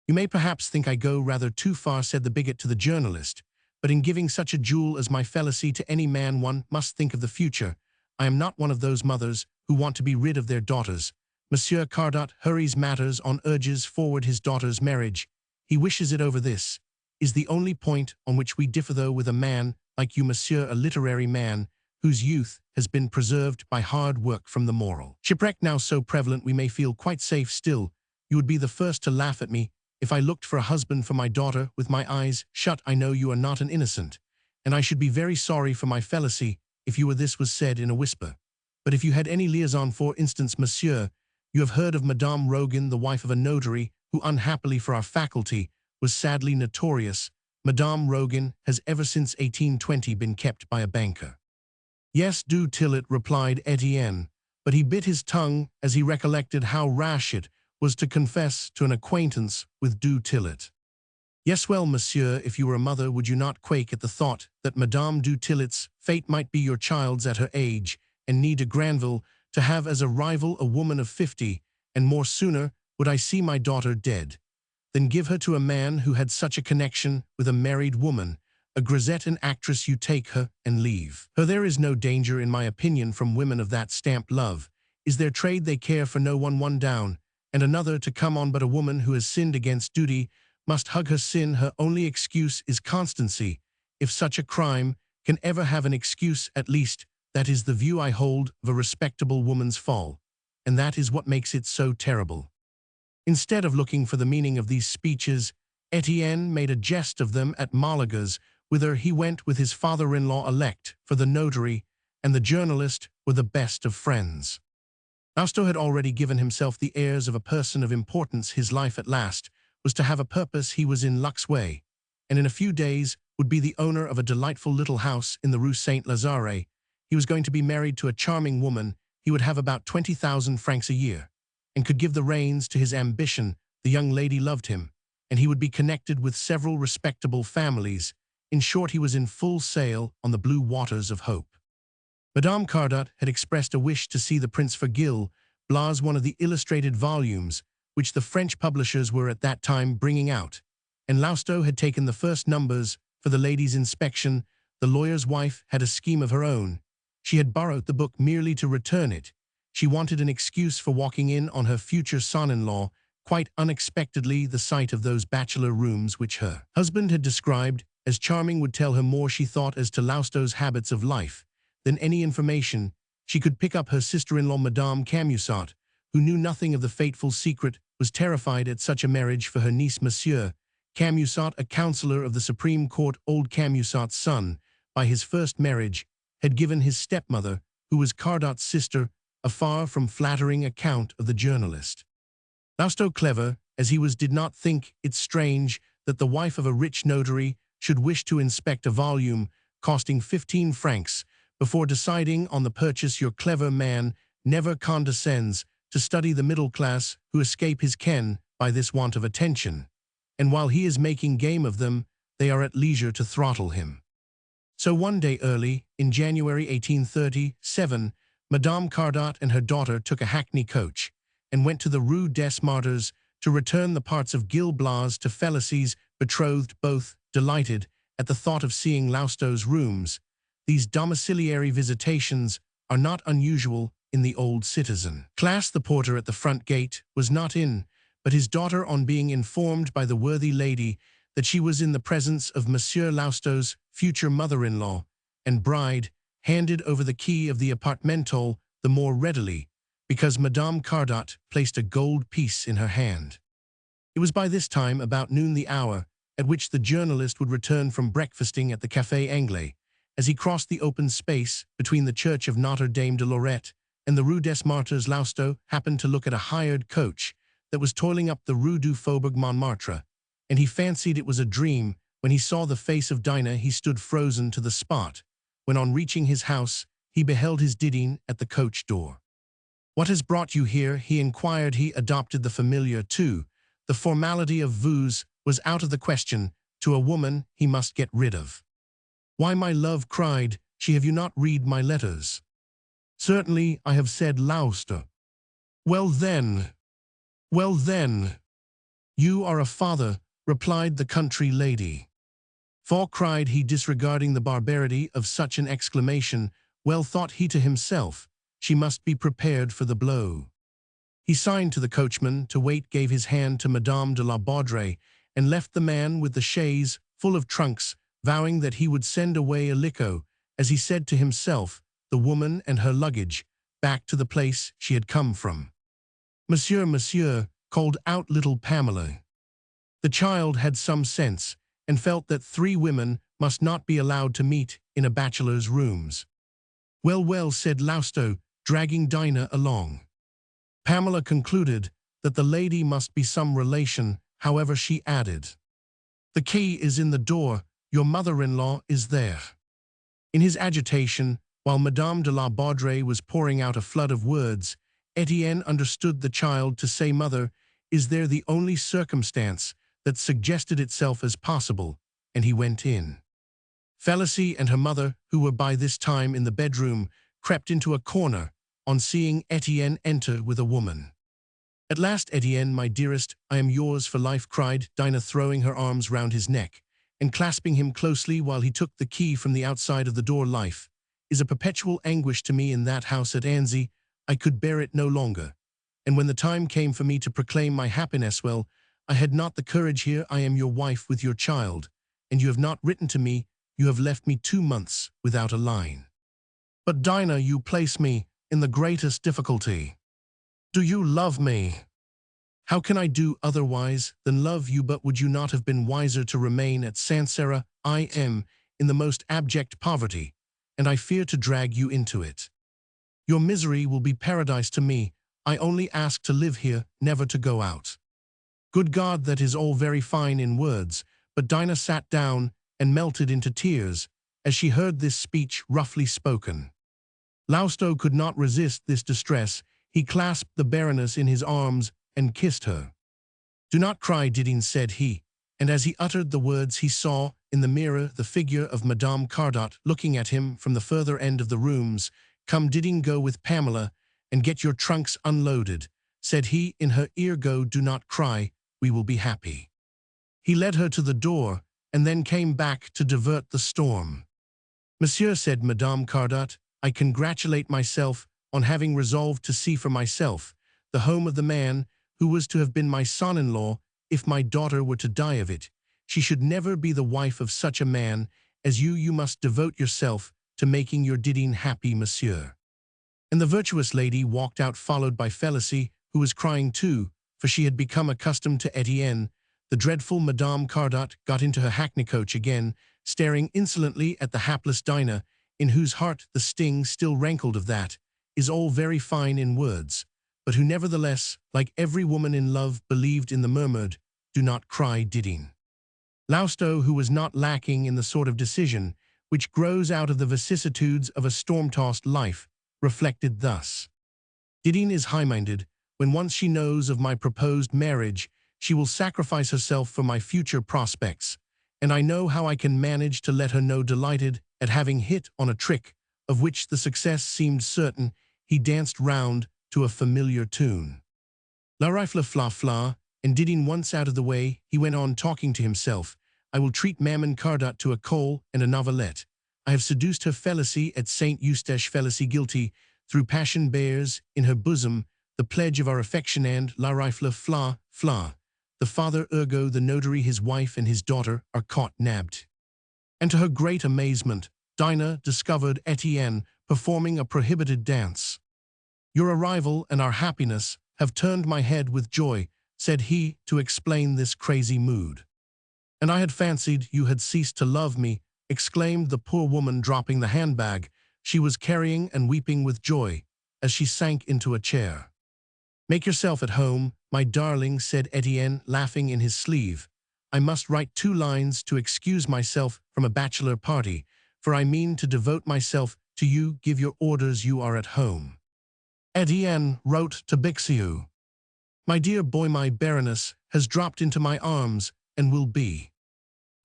"You may perhaps think I go rather too far," said the bigot to the journalist, "but in giving such a jewel as my Félicie to any man, one must think of the future. I am not one of those mothers who want to be rid of their daughters. Monsieur Cardat hurries matters on, urges forward his daughter's marriage. He wishes it over. This is the only point on which we differ, though with a man like you, monsieur, a literary man, whose youth has been preserved by hard work from the moral shipwreck now so prevalent, we may feel quite safe still. You would be the first to laugh at me if I looked for a husband for my daughter with my eyes shut. I know you are not an innocent, and I should be very sorry for my Félicie if you were." This was said in a whisper. "But if you had any liaison, for instance, monsieur, you have heard of Madame Rogan, the wife of a notary, who, unhappily for our faculty, was sadly notorious. Madame Rogan has ever since 1820 been kept by a banker." "Yes, du Tillet," replied Etienne, but he bit his tongue as he recollected how rash it was to confess to an acquaintance with du Tillet. "Yes, well, monsieur, if you were a mother, would you not quake at the thought that Madame du Tillet's fate might be your child's at her age, and need a Granville to have as a rival a woman of 50, and more? Sooner would I see my daughter dead than give her to a man who had such a connection with a married woman, a grisette, an actress. You take her and leave her. There is no danger, in my opinion, from women of that stamp. Love is their trade. They care for no one. One down and another to come on, but a woman who has sinned against duty must hug her sin. Her only excuse is constancy. If such a crime can ever have an excuse, at least that is the view I hold of a respectable woman's fall, and that is what makes it so terrible." Instead of looking for the meaning of these speeches, Etienne made a jest of them. At Malaga's, whither he went with his father-in-law elect, for the notary and the journalist were the best of friends. Lausto had already given himself the airs of a person of importance. His life at last was to have a purpose. He was in luck's way, and in a few days would be the owner of a delightful little house in the Rue Saint-Lazare. He was going to be married to a charming woman. He would have about 20,000 francs a year, and could give the reins to his ambition. The young lady loved him, and he would be connected with several respectable families. In short, he was in full sail on the blue waters of hope. Madame Cardat had expressed a wish to see the Prince Fergil Blas, one of the illustrated volumes which the French publishers were at that time bringing out, and Lausto had taken the first numbers for the lady's inspection. The lawyer's wife had a scheme of her own. She had borrowed the book merely to return it. She wanted an excuse for walking in on her future son-in-law. Quite unexpectedly, the sight of those bachelor rooms which her husband had described as charming would tell her more, she thought, as to Lausto's habits of life than any information she could pick up. Her sister-in-law, Madame Camusot, who knew nothing of the fateful secret, was terrified at such a marriage for her niece. Monsieur Camusot, a counselor of the Supreme Court, old Camusot's son, by his first marriage, had given his stepmother, who was Cardat's sister, a far from flattering account of the journalist. Lausto, clever as he was, did not think it strange that the wife of a rich notary should wish to inspect a volume costing 15 francs, Before deciding on the purchase, your clever man never condescends to study the middle class who escape his ken by this want of attention, and while he is making game of them, they are at leisure to throttle him. So one day early, in January 1837, Madame Cardat and her daughter took a hackney coach and went to the Rue des Martyrs to return the parts of Gil Blas to Felicy's betrothed, both delighted at the thought of seeing Lousteau's rooms. These domiciliary visitations are not unusual in the old citizen class. The porter at the front gate was not in, but his daughter, on being informed by the worthy lady that she was in the presence of Monsieur Lousteau's future mother-in-law and bride, handed over the key of the appartemental the more readily, because Madame Cardat placed a gold piece in her hand. It was by this time about noon, the hour at which the journalist would return from breakfasting at the Café Anglais. As he crossed the open space between the church of Notre Dame de Lorette and the Rue des Martyrs, Lousteau happened to look at a hired coach that was toiling up the Rue du Faubourg Montmartre, and he fancied it was a dream when he saw the face of Dinah. He stood frozen to the spot, when on reaching his house, he beheld his Didine at the coach door. "What has brought you here?" he inquired. He adopted the familiar too. The formality of vous was out of the question. To a woman he must get rid of. "Why, my love," cried she, "have you not read my letters?" "Certainly I have," said Lousteau. Well then, you are a father," replied the country lady. "For," cried he, disregarding the barbarity of such an exclamation, "well," thought he to himself, "she must be prepared for the blow." He signed to the coachman to wait, gave his hand to Madame de la Baudrey, and left the man with the chaise full of trunks, vowing that he would send away illico, as he said to himself, the woman and her luggage, back to the place she had come from. Monsieur," called out little Pamela. The child had some sense, and felt that 3 women must not be allowed to meet in a bachelor's rooms. Well," said Lousteau, dragging Dinah along. Pamela concluded that the lady must be some relation. However, she added, "The key is in the door. Your mother-in-law is there." In his agitation, while Madame de la Baudrey was pouring out a flood of words, Etienne understood the child to say, "Mother, is there?" the only circumstance that suggested itself as possible, and he went in. Felicy and her mother, who were by this time in the bedroom, crept into a corner on seeing Etienne enter with a woman. "At last, Etienne, my dearest, I am yours for life," cried Dinah, throwing her arms round his neck and clasping him closely while he took the key from the outside of the door. "Life is a perpetual anguish to me in that house at Annecy. I could bear it no longer. And when the time came for me to proclaim my happiness, well, I had not the courage. Here I am, your wife with your child, and you have not written to me. You have left me 2 months without a line. But Dinah, you place me in the greatest difficulty. Do you love me? How can I do otherwise than love you? But would you not have been wiser to remain at Sancerre? I am in the most abject poverty, and I fear to drag you into it. Your misery will be paradise to me. I only ask to live here, never to go out." Good God, that is all very fine in words, but Dinah sat down and melted into tears as she heard this speech roughly spoken. Lousteau could not resist this distress. He clasped the Baroness in his arms and kissed her. "Do not cry, Didine," said he, and as he uttered the words he saw in the mirror the figure of Madame Cardat looking at him from the further end of the rooms. "Come, Didine, go with Pamela and get your trunks unloaded," said he in her ear. "Go, do not cry, we will be happy." He led her to the door and then came back to divert the storm. "Monsieur," said Madame Cardat, "I congratulate myself on having resolved to see for myself the home of the man who was to have been my son-in-law. If my daughter were to die of it, she should never be the wife of such a man as you. You must devote yourself to making your Didine happy, monsieur." And the virtuous lady walked out, followed by Felicy, who was crying too, for she had become accustomed to Etienne. The dreadful Madame Cardat got into her hackney coach again, staring insolently at the hapless Dinah, in whose heart the sting still rankled of that is all very fine in words, but who nevertheless, like every woman in love, believed in the murmured, "Do not cry, Didine." Lousteau, who was not lacking in the sort of decision which grows out of the vicissitudes of a storm-tossed life, reflected thus. Didine is high-minded. When once she knows of my proposed marriage, she will sacrifice herself for my future prospects, and I know how I can manage to let her know delighted at having hit on a trick, of which the success seemed certain. He danced round to a familiar tune. La rifle fla fla, and Didine once out of the way, he went on talking to himself. I will treat Maman Cardat to a coal and a novelette. I have seduced her Felicie at Saint Eustache Felicie guilty, through passion bears in her bosom the pledge of our affection, and la rifle fla fla. The father, ergo the notary, his wife, and his daughter are caught nabbed. And to her great amazement, Dinah discovered Etienne performing a prohibited dance. Your arrival and our happiness have turned my head with joy, said he, to explain this crazy mood. And I had fancied you had ceased to love me, exclaimed the poor woman, dropping the handbag she was carrying and weeping with joy as she sank into a chair. Make yourself at home, my darling, said Etienne, laughing in his sleeve. I must write 2 lines to excuse myself from a bachelor party, for I mean to devote myself to you. Give your orders, you are at home. Etienne wrote to Bixiou. My dear boy, my Baroness has dropped into my arms and will be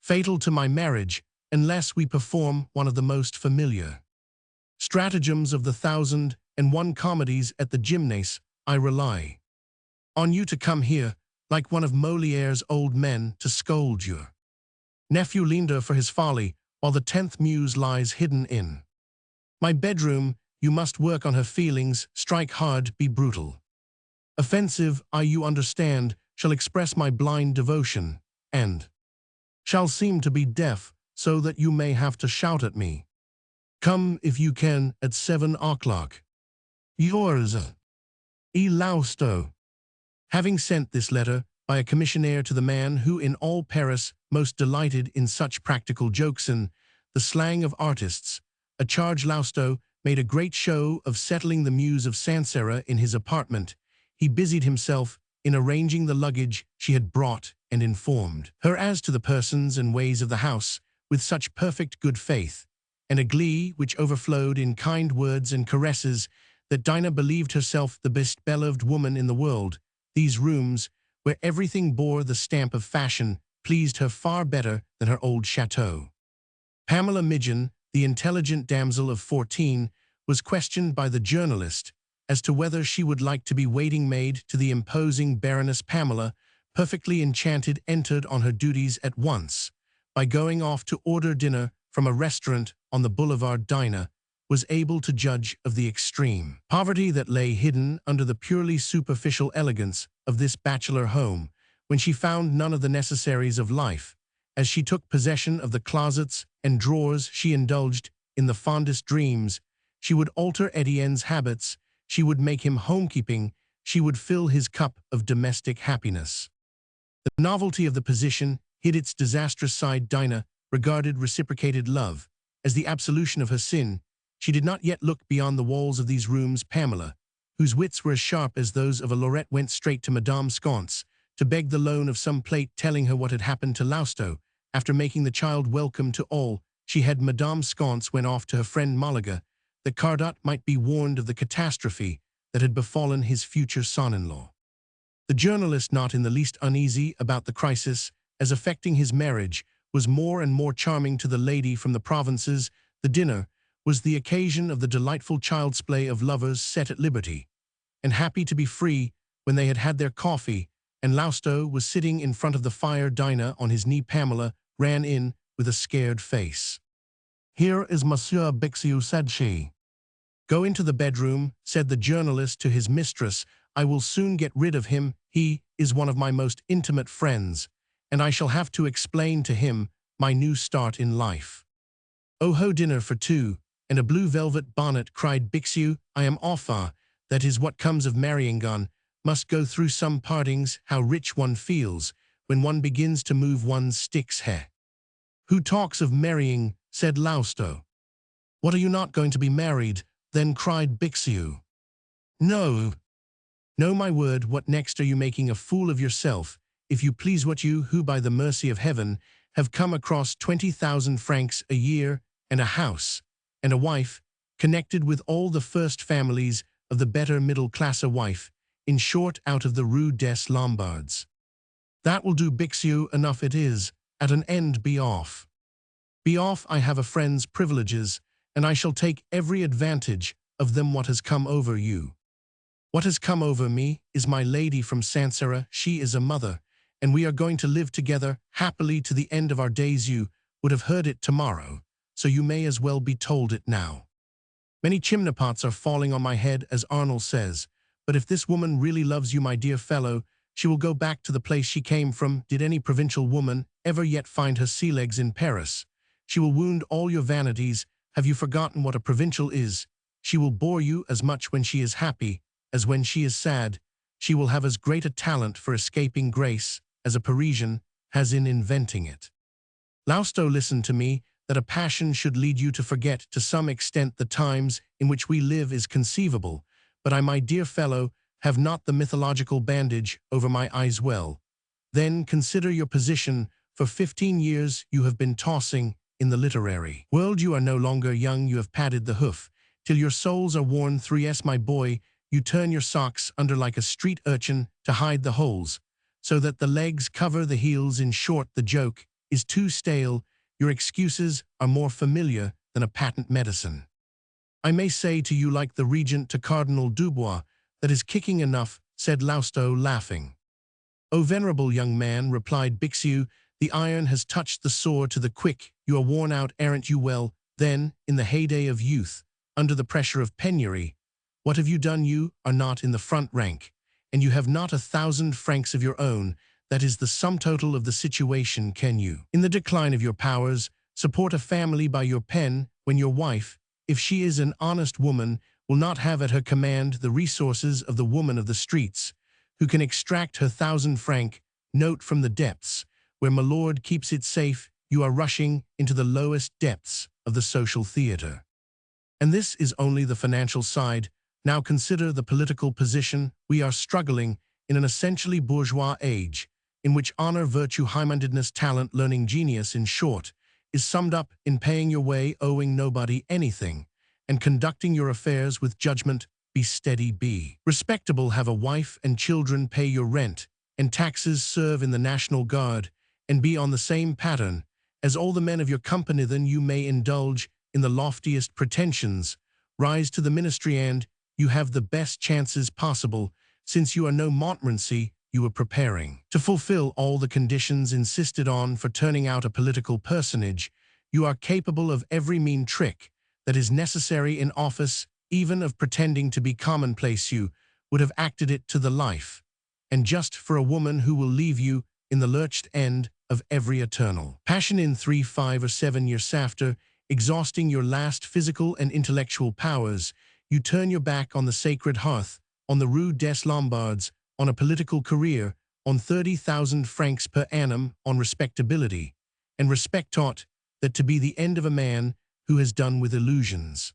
fatal to my marriage unless we perform one of the most familiar stratagems of the 1,001 comedies at the Gymnase. I rely on you to come here, like one of Molière's old men, to scold your nephew Linder for his folly, while the 10th Muse lies hidden in my bedroom. You must work on her feelings, strike hard, be brutal. Offensive, you understand, shall express my blind devotion, and shall seem to be deaf, so that you may have to shout at me. Come, if you can, at 7 o'clock. Yours, E. Lousteau. Having sent this letter by a commissionaire to the man who in all Paris most delighted in such practical jokes and the slang of artists, a charge, Lousteau made a great show of settling the Muse of Sancerre in his apartment. He busied himself in arranging the luggage she had brought and informed her as to the persons and ways of the house with such perfect good faith, and a glee which overflowed in kind words and caresses, that Dinah believed herself the best beloved woman in the world. These rooms, where everything bore the stamp of fashion, pleased her far better than her old chateau. Pamela Midgeon, the intelligent damsel of 14, was questioned by the journalist as to whether she would like to be waiting maid to the imposing Baroness. Pamela, perfectly enchanted, entered on her duties at once by going off to order dinner from a restaurant on the boulevard. Dinah was able to judge of the extreme poverty that lay hidden under the purely superficial elegance of this bachelor home when she found none of the necessaries of life. As she took possession of the closets and drawers, she indulged in the fondest dreams. She would alter Etienne's habits, she would make him homekeeping, she would fill his cup of domestic happiness. The novelty of the position hid its disastrous side. Dinah regarded reciprocated love as the absolution of her sin. She did not yet look beyond the walls of these rooms. Pamela, whose wits were as sharp as those of a Lorette, went straight to Madame Sconce to beg the loan of some plate, telling her what had happened to Lousteau. After making the child welcome to all she had, Madame Sconce went off to her friend Malaga, that Cardat might be warned of the catastrophe that had befallen his future son-in-law. The journalist, not in the least uneasy about the crisis as affecting his marriage, was more and more charming to the lady from the provinces. The dinner was the occasion of the delightful child's play of lovers set at liberty, and happy to be free when they had had their coffee, and Lousteau was sitting in front of the fire. Dinah on his knee. Pamela ran in with a scared face. Here is Monsieur Bixiou, said she. Go into the bedroom, said the journalist to his mistress. I will soon get rid of him. He is one of my most intimate friends, and I shall have to explain to him my new start in life. Oh ho, dinner for 2, and a blue velvet bonnet, cried Bixiou. I am off. That is what comes of marrying. Must go through some partings. How rich one feels when one begins to move one's sticks. Who talks of marrying, said Lousteau. What, are you not going to be married, then, cried Bixiou. No. No, my word, what next? Are you making a fool of yourself, if you please? What, you who by the mercy of heaven have come across 20,000 francs a year and a house, and a wife, connected with all the first families of the better middle-class wife, in short out of the Rue des Lombards. That will do, Bixiou, enough it is, at an end be off. Be off, I have a friend's privileges, and I shall take every advantage of them. What has come over you? What has come over me is my lady from Sancerre. She is a mother, and we are going to live together happily to the end of our days. You would have heard it tomorrow, so you may as well be told it now. Many chimney pots are falling on my head, as Arnold says, but if this woman really loves you, my dear fellow, she will go back to the place she came from. Did any provincial woman ever yet find her sea legs in Paris? She will wound all your vanities. Have you forgotten what a provincial is? She will bore you as much when she is happy as when she is sad. She will have as great a talent for escaping grace as a Parisian has in inventing it. Lousteau, listen to me. That a passion should lead you to forget to some extent the times in which we live is conceivable, but I, my dear fellow, have not the mythological bandage over my eyes. Well, then consider your position. For 15 years you have been tossing in the literary world. You are no longer young. You have padded the hoof till your soles are worn through. Yes, my boy, you turn your socks under like a street urchin to hide the holes, so that the legs cover the heels. In short, the joke is too stale. Your excuses are more familiar than a patent medicine. I may say to you, like the regent to Cardinal Dubois, that is kicking enough, said Lousteau, laughing. O venerable young man, replied Bixiou, the iron has touched the sore to the quick. You are worn out, aren't you? Well, then, in the heyday of youth, under the pressure of penury, what have you done? You are not in the front rank, and you have not 1,000 francs of your own. That is the sum total of the situation. Can you, in the decline of your powers, support a family by your pen when your wife, if she is an honest woman, will not have at her command the resources of the woman of the streets, who can extract her 1,000-franc note from the depths, where my lord keeps it safe? You are rushing into the lowest depths of the social theater. And this is only the financial side. Now consider the political position. We are struggling in an essentially bourgeois age, in which honor, virtue, high-mindedness, talent, learning, genius, in short, is summed up in paying your way, owing nobody anything, and conducting your affairs with judgment. Be steady, be respectable, have a wife and children, pay your rent and taxes, serve in the National Guard, and be on the same pattern as all the men of your company. Then you may indulge in the loftiest pretensions, rise to the ministry, and you have the best chances possible, since you are no Montmorency. You are preparing to fulfill all the conditions insisted on for turning out a political personage. You are capable of every mean trick that is necessary in office, even of pretending to be commonplace. You would have acted it to the life, and just for a woman who will leave you in the lurched end of every eternal passion in 3, 5, or 7 years after, exhausting your last physical and intellectual powers, you turn your back on the sacred hearth, on the Rue des Lombards, on a political career, on 30,000 francs per annum, on respectability, and respect taught that to be the end of a man who has done with illusions.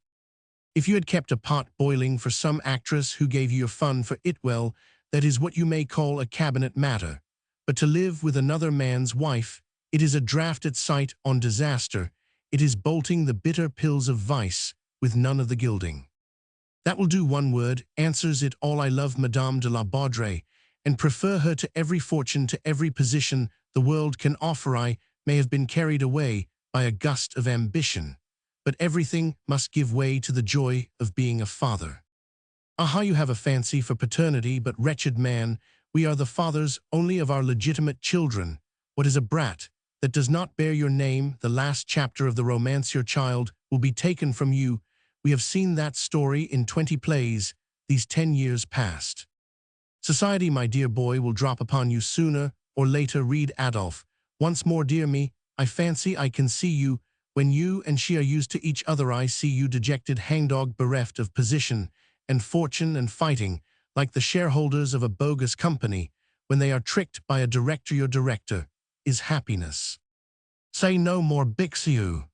If you had kept a pot boiling for some actress who gave you your fun for it, well, that is what you may call a cabinet matter. But to live with another man's wife, it is a draught at sight on disaster. It is bolting the bitter pills of vice with none of the gilding. That will do. One word answers it all. I love Madame de la Baudrey, and prefer her to every fortune, to every position the world can offer. I may have been carried away by a gust of ambition, but everything must give way to the joy of being a father. Aha, you have a fancy for paternity, but wretched man, we are the fathers only of our legitimate children. What is a brat that does not bear your name? The last chapter of the romance, your child, will be taken from you. We have seen that story in 20 plays these 10 years past. Society, my dear boy, will drop upon you sooner or later. Read Adolphe. Once more, dear me, I fancy I can see you. When you and she are used to each other, I see you dejected hangdog, bereft of position and fortune, and fighting like the shareholders of a bogus company when they are tricked by a director. Your director is happiness. Say no more, Bixiou.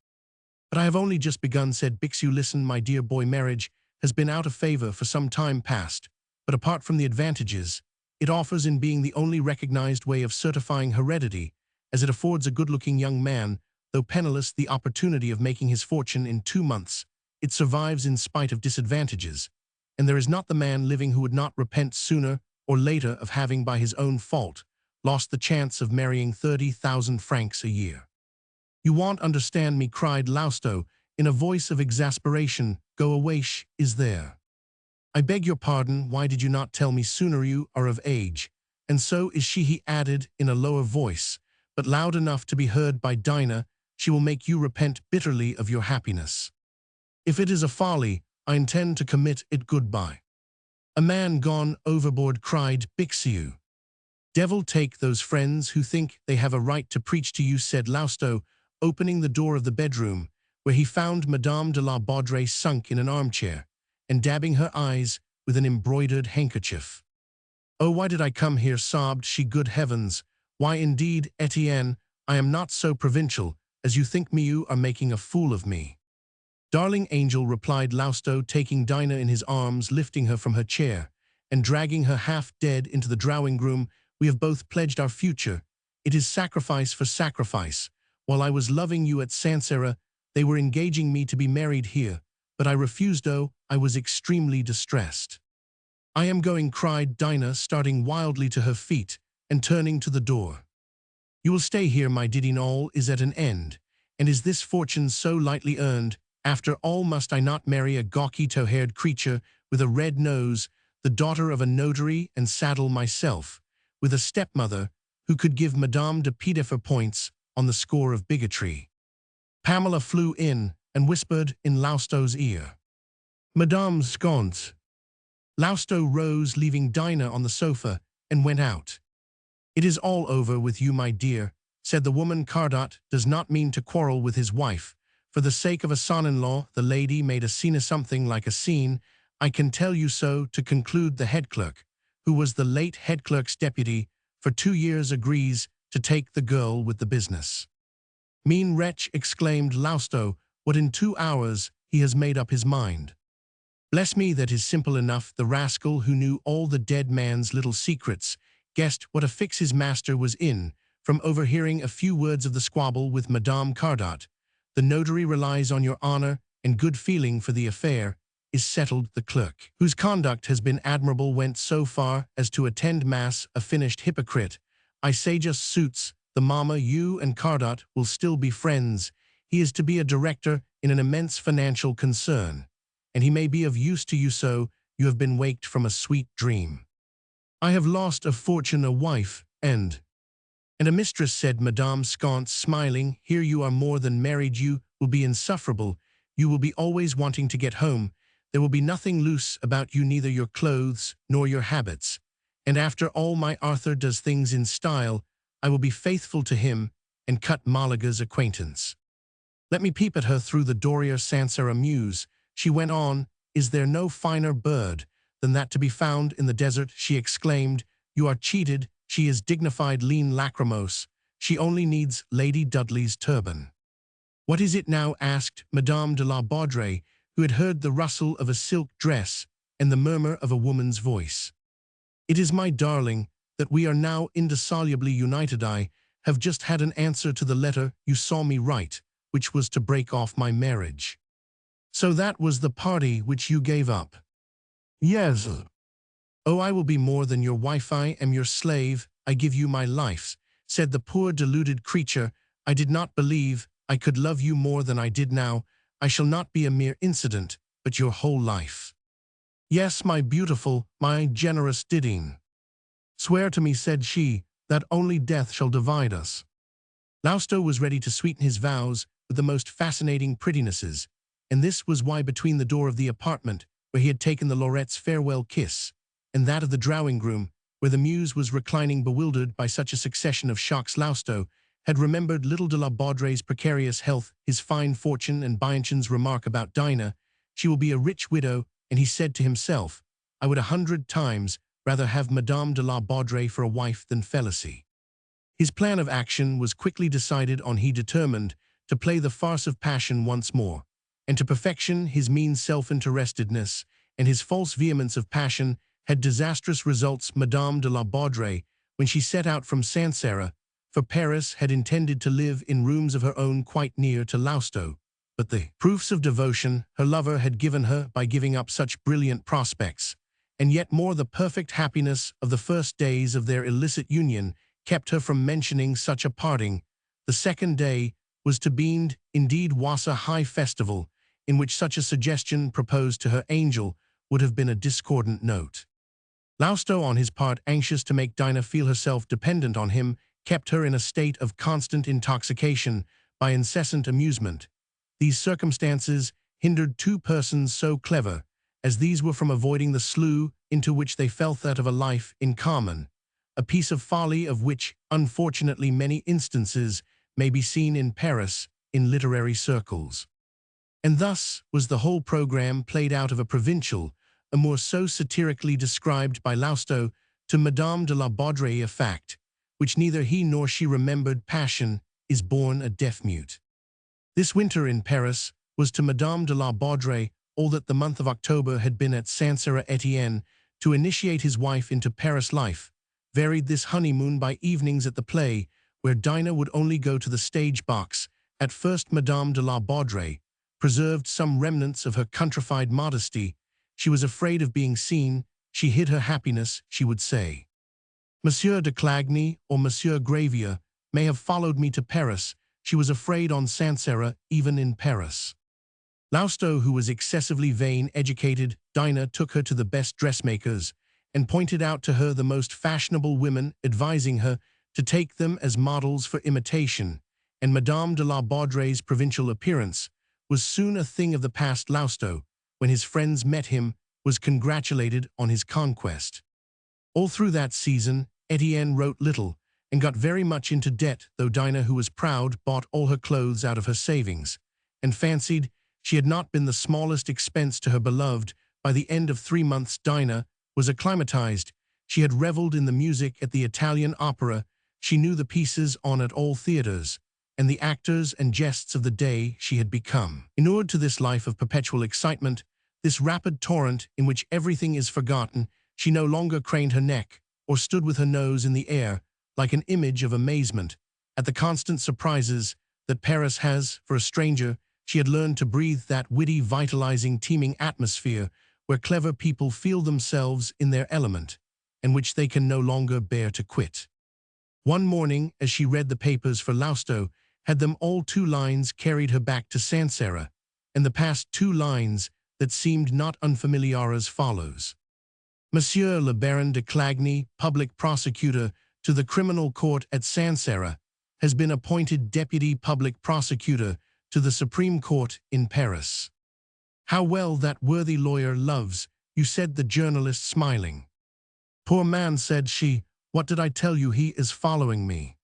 But I have only just begun, said Bixiou. Listen, my dear boy, marriage has been out of favor for some time past, but apart from the advantages it offers in being the only recognized way of certifying heredity, as it affords a good-looking young man though penniless, the opportunity of making his fortune in 2 months. It survives in spite of disadvantages, and there is not the man living who would not repent sooner or later of having, by his own fault, lost the chance of marrying 30,000 francs a year. "You won't understand me," cried Lousteau, in a voice of exasperation. "Go away, is there? I beg your pardon, why did you not tell me sooner you are of age? And so is she," he added in a lower voice, but loud enough to be heard by Dinah. "She will make you repent bitterly of your happiness. If it is a folly, I intend to commit it. Goodbye." "A man gone overboard," cried Bixiou. "Devil take those friends who think they have a right to preach to you," said Lousteau, opening the door of the bedroom, where he found Madame de la Baudrée sunk in an armchair, and dabbing her eyes with an embroidered handkerchief. "Oh, why did I come here?" sobbed she. "Good heavens! Why indeed, Etienne, I am not so provincial as you think me. You are making a fool of me." "Darling angel," replied Lousteau, taking Dinah in his arms, lifting her from her chair, and dragging her half-dead into the drawing-room, "we have both pledged our future. It is sacrifice for sacrifice. While I was loving you at Sancerre, they were engaging me to be married here, but I refused. Oh, I was extremely distressed." "I am going," cried Dinah, starting wildly to her feet and turning to the door. "You will stay here, my Didine. All is at an end, and is this fortune so lightly earned? After all, must I not marry a gawky tow-haired creature with a red nose, the daughter of a notary, and saddle myself with a stepmother who could give Madame de Piedeffer points on the score of bigotry?" Pamela flew in and whispered in Lousteau's ear, "Madame sconce." Lousteau rose, leaving Dinah on the sofa, and went out. "It is all over with you, my dear," said the woman. "Cardat does not mean to quarrel with his wife. For the sake of a son-in-law, the lady made a scene, something like a scene. I can tell you so. To conclude, the head clerk, who was the late head clerk's deputy for 2 years, agrees to take the girl with the business." "Mean wretch!" exclaimed Lousteau. "What, in 2 hours he has made up his mind? Bless me, that is simple enough. The rascal, who knew all the dead man's little secrets, guessed what a fix his master was in from overhearing a few words of the squabble with Madame Cardat. The notary relies on your honor and good feeling, for the affair is settled. The clerk, whose conduct has been admirable, went so far as to attend mass, a finished hypocrite. I say, just suits the mamma. You and Cardat will still be friends. He is to be a director in an immense financial concern, and he may be of use to you. So you have been waked from a sweet dream." "I have lost a fortune, a wife, and a mistress," said Madame Sconce, smiling. "Here you are more than married. You will be insufferable. You will be always wanting to get home. There will be nothing loose about you, neither your clothes nor your habits. And after all, my Arthur does things in style. I will be faithful to him and cut Malaga's acquaintance. Let me peep at her through the Doria Sancerre Muse," she went on. "Is there no finer bird than that to be found in the desert?" she exclaimed. "You are cheated. She is dignified, lean, lachrymose. She only needs Lady Dudley's turban." "What is it now?" asked Madame de la Baudrée, who had heard the rustle of a silk dress and the murmur of a woman's voice. "It is, my darling, that we are now indissolubly united. I have just had an answer to the letter you saw me write, which was to break off my marriage." "So that was the party which you gave up?" "Yes." "Oh, I will be more than your wife. I am your slave. I give you my life," said the poor deluded creature. "I did not believe I could love you more than I did now. I shall not be a mere incident, but your whole life." "Yes, my beautiful, my generous Didine." "Swear to me," said she, "that only death shall divide us." Lousteau was ready to sweeten his vows with the most fascinating prettinesses, and this was why, between the door of the apartment where he had taken the Laurette's farewell kiss and that of the drawing-room where the Muse was reclining bewildered by such a succession of shocks, Lousteau had remembered little de la Baudrèe's precarious health, his fine fortune, and Bianchin's remark about Dinah. She will be a rich widow, and he said to himself, "I would 100 times rather have Madame de la Baudrée for a wife than Félicie." His plan of action was quickly decided on. He determined to play the farce of passion once more, and to perfection his mean self-interestedness and his false vehemence of passion had disastrous results. Madame de la Baudrée, when she set out from Sancerre, for Paris had intended to live in rooms of her own quite near to Lausto, but the proofs of devotion her lover had given her by giving up such brilliant prospects, and yet more the perfect happiness of the first days of their illicit union, kept her from mentioning such a parting. The second day was to be indeed was a high festival, in which such a suggestion proposed to her angel would have been a discordant note. Lausto, on his part, anxious to make Dinah feel herself dependent on him, kept her in a state of constant intoxication by incessant amusement. These circumstances hindered two persons so clever as these were from avoiding the slough into which they fell that of a life in common, a piece of folly of which, unfortunately, many instances may be seen in Paris in literary circles. And thus was the whole programme played out of a provincial amour so satirically described by Lausto to Madame de la Baudrey, a fact which neither he nor she remembered. Passion is born a deaf-mute. This winter in Paris was to Madame de la Baudrey all that the month of October had been at Sancerre. Etienne, to initiate his wife into Paris life, varied this honeymoon by evenings at the play, where Dinah would only go to the stage box. At first Madame de la Baudrey preserved some remnants of her countrified modesty. She was afraid of being seen. She hid her happiness, she would say. Monsieur de Clagny or Monsieur Gravier may have followed me to Paris. She was afraid on Sancerre, even in Paris. Lausto, who was excessively vain, educated Dinah, took her to the best dressmakers and pointed out to her the most fashionable women, advising her to take them as models for imitation, and Madame de la Baudrey's provincial appearance was soon a thing of the past. Lausto, when his friends met him, was congratulated on his conquest. All through that season, Etienne wrote little and got very much into debt, though Dinah, who was proud, bought all her clothes out of her savings, and fancied she had not been the smallest expense to her beloved. By the end of 3 months Dinah was acclimatized. She had reveled in the music at the Italian opera. She knew the pieces on at all theaters, and the actors and jests of the day. She had become inured to this life of perpetual excitement, this rapid torrent in which everything is forgotten. She no longer craned her neck or stood with her nose in the air like an image of amazement at the constant surprises that Paris has for a stranger. She had learned to breathe that witty, vitalizing, teeming atmosphere where clever people feel themselves in their element and which they can no longer bear to quit. One morning, as she read the papers for Lausto, had them all 2 lines carried her back to Sancerre, and the past 2 lines that seemed not unfamiliar as follows: Monsieur le Baron de Clagny, public prosecutor to the criminal court at Sancerre, has been appointed deputy public prosecutor to the Supreme Court in Paris. How well that worthy lawyer loves you, said the journalist, smiling. Poor man, said she, what did I tell you? He is following me.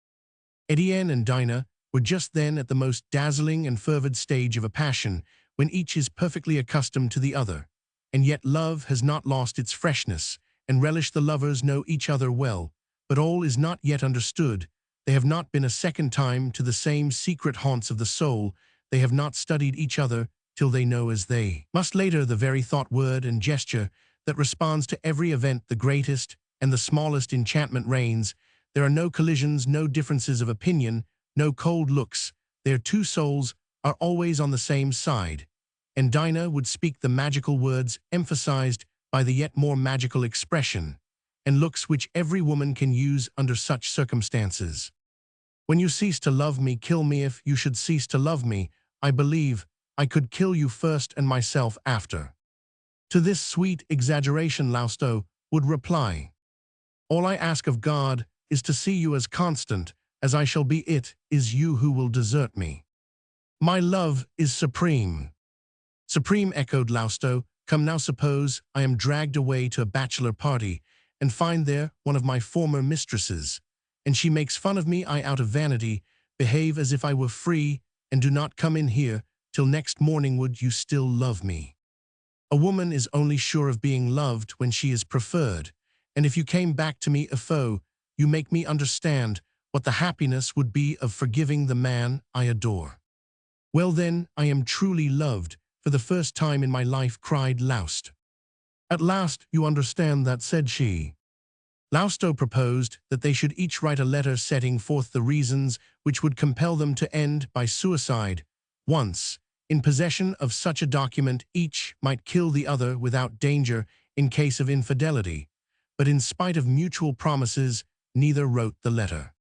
Etienne and Dinah were just then at the most dazzling and fervid stage of a passion, when each is perfectly accustomed to the other, and yet love has not lost its freshness, and relish the lovers know each other well, but all is not yet understood. They have not been a second time to the same secret haunts of the soul. They have not studied each other till they know as they must later the very thought, word, and gesture that responds to every event. The greatest and the smallest enchantment reigns. There are no collisions, no differences of opinion, no cold looks. Their 2 souls are always on the same side, and Dinah would speak the magical words emphasized by the yet more magical expression and looks which every woman can use under such circumstances. When you cease to love me, kill me. If you should cease to love me, I believe I could kill you first and myself after. To this sweet exaggeration Lausto would reply, all I ask of God is to see you as constant as I shall be. It is you who will desert me. My love is supreme. Supreme, echoed Lausto. Come now, suppose I am dragged away to a bachelor party and find there one of my former mistresses, and she makes fun of me. I, out of vanity, behave as if I were free and do not come in here till next morning. Would you still love me? A woman is only sure of being loved when she is preferred, and if you came back to me a foe, you make me understand what the happiness would be of forgiving the man I adore. Well then, I am truly loved for the first time in my life, cried Lausto. At last you understand that, said she. Lausto proposed that they should each write a letter setting forth the reasons which would compel them to end by suicide. Once, in possession of such a document, each might kill the other without danger in case of infidelity. But in spite of mutual promises, neither wrote the letter.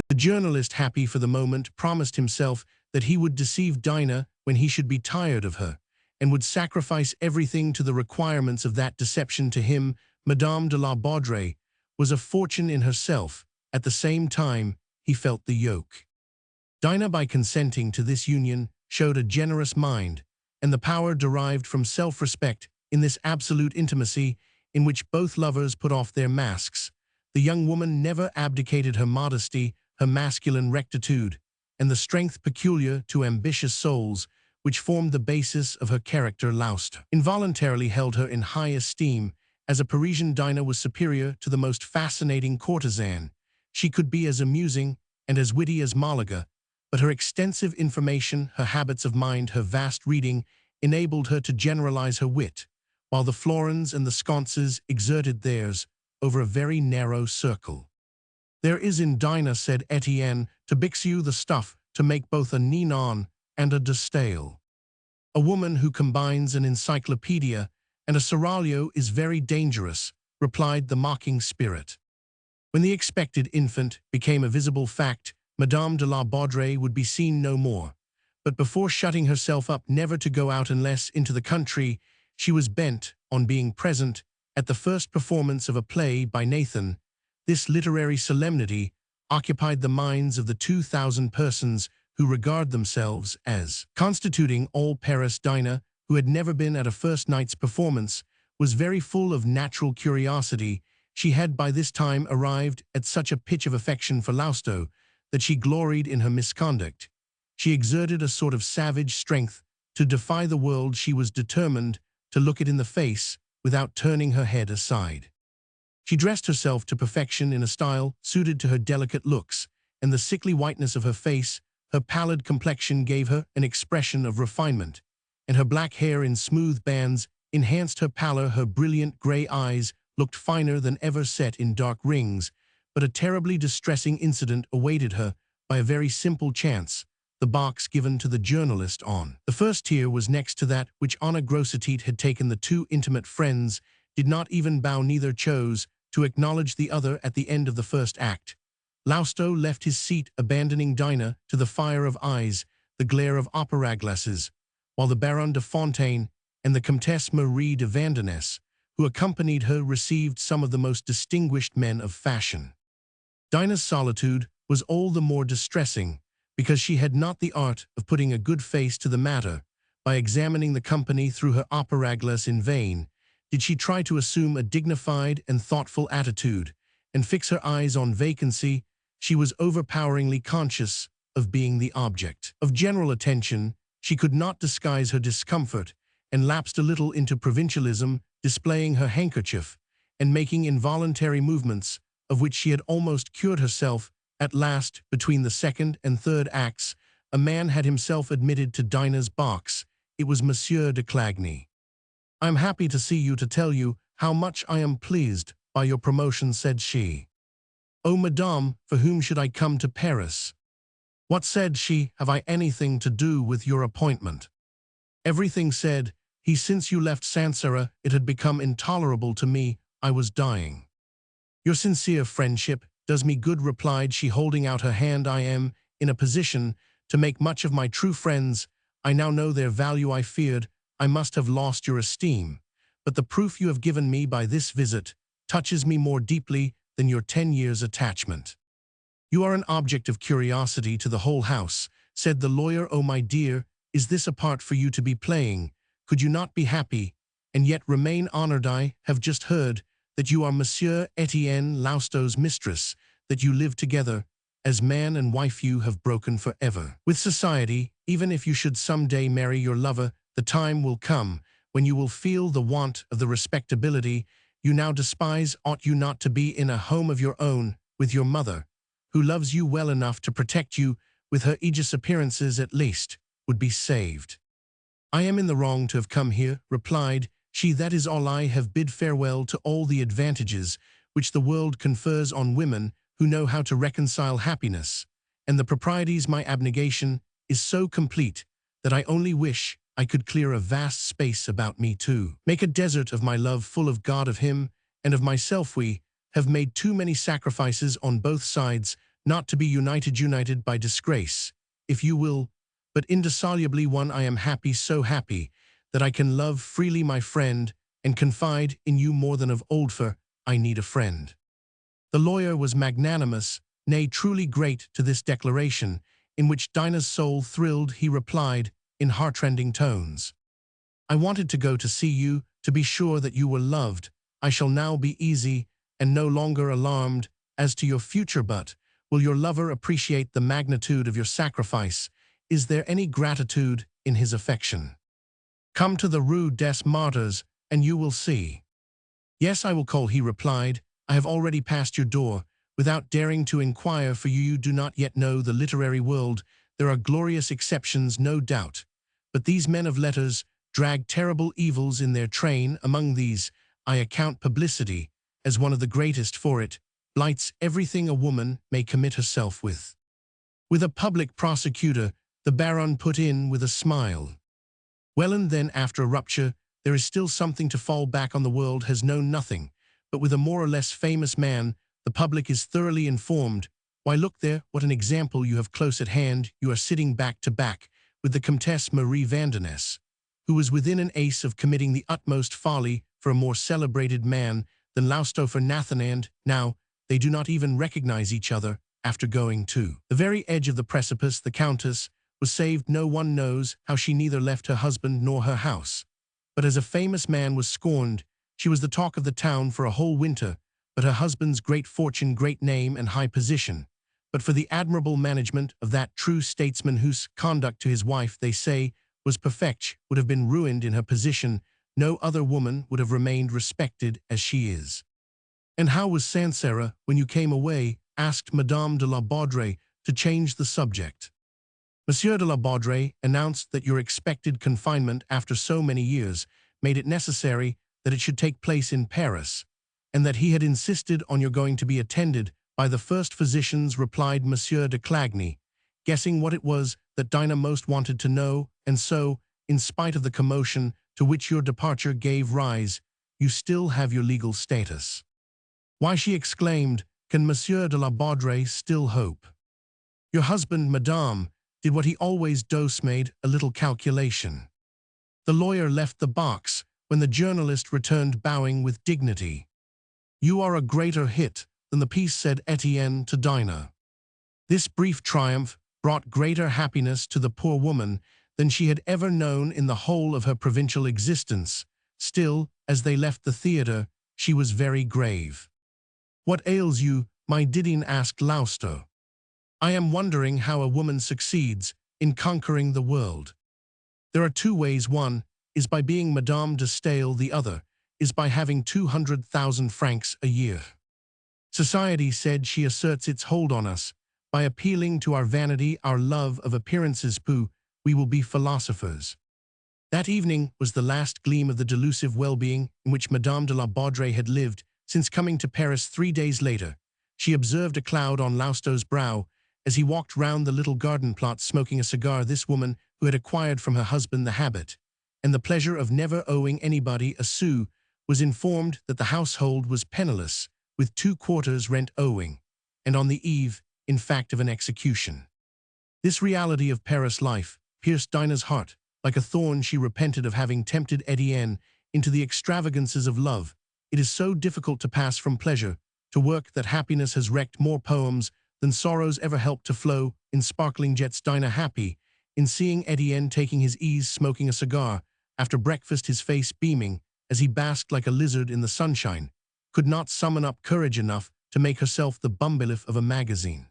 The journalist, happy for the moment, promised himself that he would deceive Dinah when he should be tired of her, and would sacrifice everything to the requirements of that deception. To him, Madame de la Baudrey was a fortune in herself. At the same time, he felt the yoke. Dinah, by consenting to this union, showed a generous mind, and the power derived from self-respect. In this absolute intimacy, in which both lovers put off their masks, the young woman never abdicated her modesty, her masculine rectitude, and the strength peculiar to ambitious souls, which formed the basis of her character. Lausto involuntarily held her in high esteem. As a Parisian, Dinah was superior to the most fascinating courtesan. She could be as amusing and as witty as Malaga, but her extensive information, her habits of mind, her vast reading enabled her to generalize her wit, while the Florins and the sconces exerted theirs over a very narrow circle. "There is in Dinah," said Etienne, "to Bixio the stuff to make both a Ninon and a Distills. A woman who combines an encyclopedia and a seraglio is very dangerous," replied the mocking spirit. When the expected infant became a visible fact, Madame de la Baudrey would be seen no more. But before shutting herself up never to go out unless into the country, she was bent on being present at the first performance of a play by Nathan. This literary solemnity occupied the minds of the 2,000 persons who regard themselves as constituting all Paris. Dinah, who had never been at a first night's performance, was very full of natural curiosity. She had by this time arrived at such a pitch of affection for Lausto that she gloried in her misconduct. She exerted a sort of savage strength to defy the world. She was determined to look it in the face without turning her head aside. She dressed herself to perfection in a style suited to her delicate looks, and the sickly whiteness of her face, her pallid complexion gave her an expression of refinement, and her black hair in smooth bands enhanced her pallor. Her brilliant gray eyes looked finer than ever set in dark rings, but a terribly distressing incident awaited her by a very simple chance, the box given to the journalist on the first tier was next to that which Honor Grossetete had taken. The two intimate friends did not even bow, neither chose to acknowledge the other. At the end of the first act, Lausto left his seat, abandoning Dinah to the fire of eyes, the glare of opera glasses, while the Baron de Fontaine and the Comtesse Marie de Vandenesse, who accompanied her, received some of the most distinguished men of fashion. Dinah's solitude was all the more distressing because she had not the art of putting a good face to the matter. By examining the company through her opera glass, in vain did she try to assume a dignified and thoughtful attitude and fix her eyes on vacancy. She was overpoweringly conscious of being the object of general attention. She could not disguise her discomfort and lapsed a little into provincialism, displaying her handkerchief and making involuntary movements of which she had almost cured herself. At last, between the second and third acts, a man had himself admitted to Dinah's box. It was Monsieur de Clagny. "I am happy to see you, to tell you how much I am pleased by your promotion," said she. "Oh, madame, for whom should I come to Paris?" "What," said she, "have I anything to do with your appointment?" "Everything," said he. "Since you left Sancerre, it had become intolerable to me. I was dying." "Your sincere friendship does me good," replied she, holding out her hand. "I am in a position to make much of my true friends. I now know their value. I feared I must have lost your esteem, but the proof you have given me by this visit touches me more deeply than your 10 years' attachment. You are an object of curiosity to the whole house," said the lawyer. "Oh, my dear, is this a part for you to be playing? Could you not be happy and yet remain honored? I have just heard that you are Monsieur Etienne Lausto's mistress, that you live together as man and wife. You have broken forever with society. Even if you should some day marry your lover, the time will come when you will feel the want of the respectability you now despise. Ought you not to be in a home of your own, with your mother, who loves you well enough to protect you? With her aegis, appearances at least would be saved." "I am in the wrong to have come here," replied she. "That is all. I have bid farewell to all the advantages which the world confers on women who know how to reconcile happiness, and the proprieties my abnegation is so complete that I only wish I could clear a vast space about me too. Make a desert of my love full of God, of him, and of myself. We have made too many sacrifices on both sides not to be united by disgrace, if you will, but indissolubly one. I am happy, so happy, that I can love freely my friend and confide in you more than of old, for I need a friend. The lawyer was magnanimous, nay, truly great, to this declaration, in which Dinah's soul thrilled. He replied, in heartrending tones, I wanted to go to see you, to be sure that you were loved. I shall now be easy, and no longer alarmed as to your future, but will your lover appreciate the magnitude of your sacrifice? Is there any gratitude in his affection? Come to the Rue des Martyrs, and you will see. Yes, I will call, he replied. I have already passed your door, without daring to inquire for you. You do not yet know the literary world. There are glorious exceptions, no doubt, but these men of letters drag terrible evils in their train. Among these, I account publicity as one of the greatest, for it blights everything a woman may commit herself with. With a public prosecutor, the Baron put in with a smile. Well, and then after a rupture, there is still something to fall back on. The world has known nothing, but with a more or less famous man, the public is thoroughly informed. Why, look there, what an example you have close at hand. You are sitting back to back with the Comtesse Marie Vandenesse, who was within an ace of committing the utmost folly for a more celebrated man than Lausto for Nathan, and now they do not even recognize each other after going to the very edge of the precipice. The Countess was saved. No one knows how she neither left her husband nor her house. But as a famous man was scorned, she was the talk of the town for a whole winter. But her husband's great fortune, great name, and high position, but for the admirable management of that true statesman whose conduct to his wife, they say, was perfect, would have been ruined in her position. No other woman would have remained respected as she is. And how was Sancerre when you came away? Asked Madame de la Baudrey, to change the subject. Monsieur de la Baudrey announced that your expected confinement after so many years made it necessary that it should take place in Paris, and that he had insisted on your going to be attended by the first physicians, replied Monsieur de Clagny, guessing what it was that Dinah most wanted to know. And so, in spite of the commotion to which your departure gave rise, you still have your legal status. Why, she exclaimed, can Monsieur de la Baudrey still hope? Your husband, madame, did what he always does, made a little calculation. The lawyer left the box when the journalist returned, bowing with dignity. You are a greater hit than the piece, said Etienne to Dinah. This brief triumph brought greater happiness to the poor woman than she had ever known in the whole of her provincial existence. Still, as they left the theatre, she was very grave. What ails you, my Didine? asked Lausto. I am wondering how a woman succeeds in conquering the world. There are two ways. One is by being Madame de Staël, the other is by having 200,000 francs a year. Society, said she, asserts its hold on us by appealing to our vanity, our love of appearances. Pooh, we will be philosophers. That evening was the last gleam of the delusive well-being in which Madame de la Baudrey had lived since coming to Paris 3 days later. She observed a cloud on Lausto's brow as he walked round the little garden plot smoking a cigar. This woman, who had acquired from her husband the habit and the pleasure of never owing anybody a sou, was informed that the household was penniless, with 2 quarters rent owing, and on the eve, in fact, of an execution. This reality of Paris life pierced Dinah's heart like a thorn. She repented of having tempted Etienne into the extravagances of love. It is so difficult to pass from pleasure to work that happiness has wrecked more poems than sorrows ever helped to flow in sparkling jets. Dinah, happy in seeing Etienne taking his ease, smoking a cigar after breakfast, his face beaming as he basked like a lizard in the sunshine, could not summon up courage enough to make herself the bumbailiff of a magazine.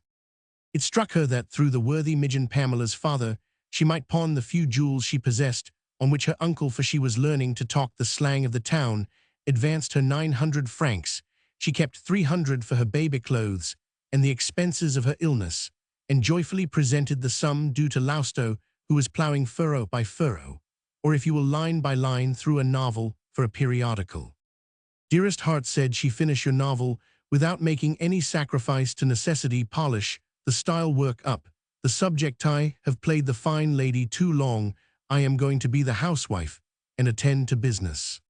It struck her that through the worthy midgeon Pamela's father, she might pawn the few jewels she possessed, on which her uncle, for she was learning to talk the slang of the town, advanced her 900 francs. She kept 300 for her baby clothes and the expenses of her illness, and joyfully presented the sum due to Lausto, who was ploughing furrow by furrow, or if you will, line by line, through a novel for a periodical. Dearest heart, said she, finish your novel without making any sacrifice to necessity polish the style work up. The subject I have played the fine lady too long, I am going to be the housewife and attend to business.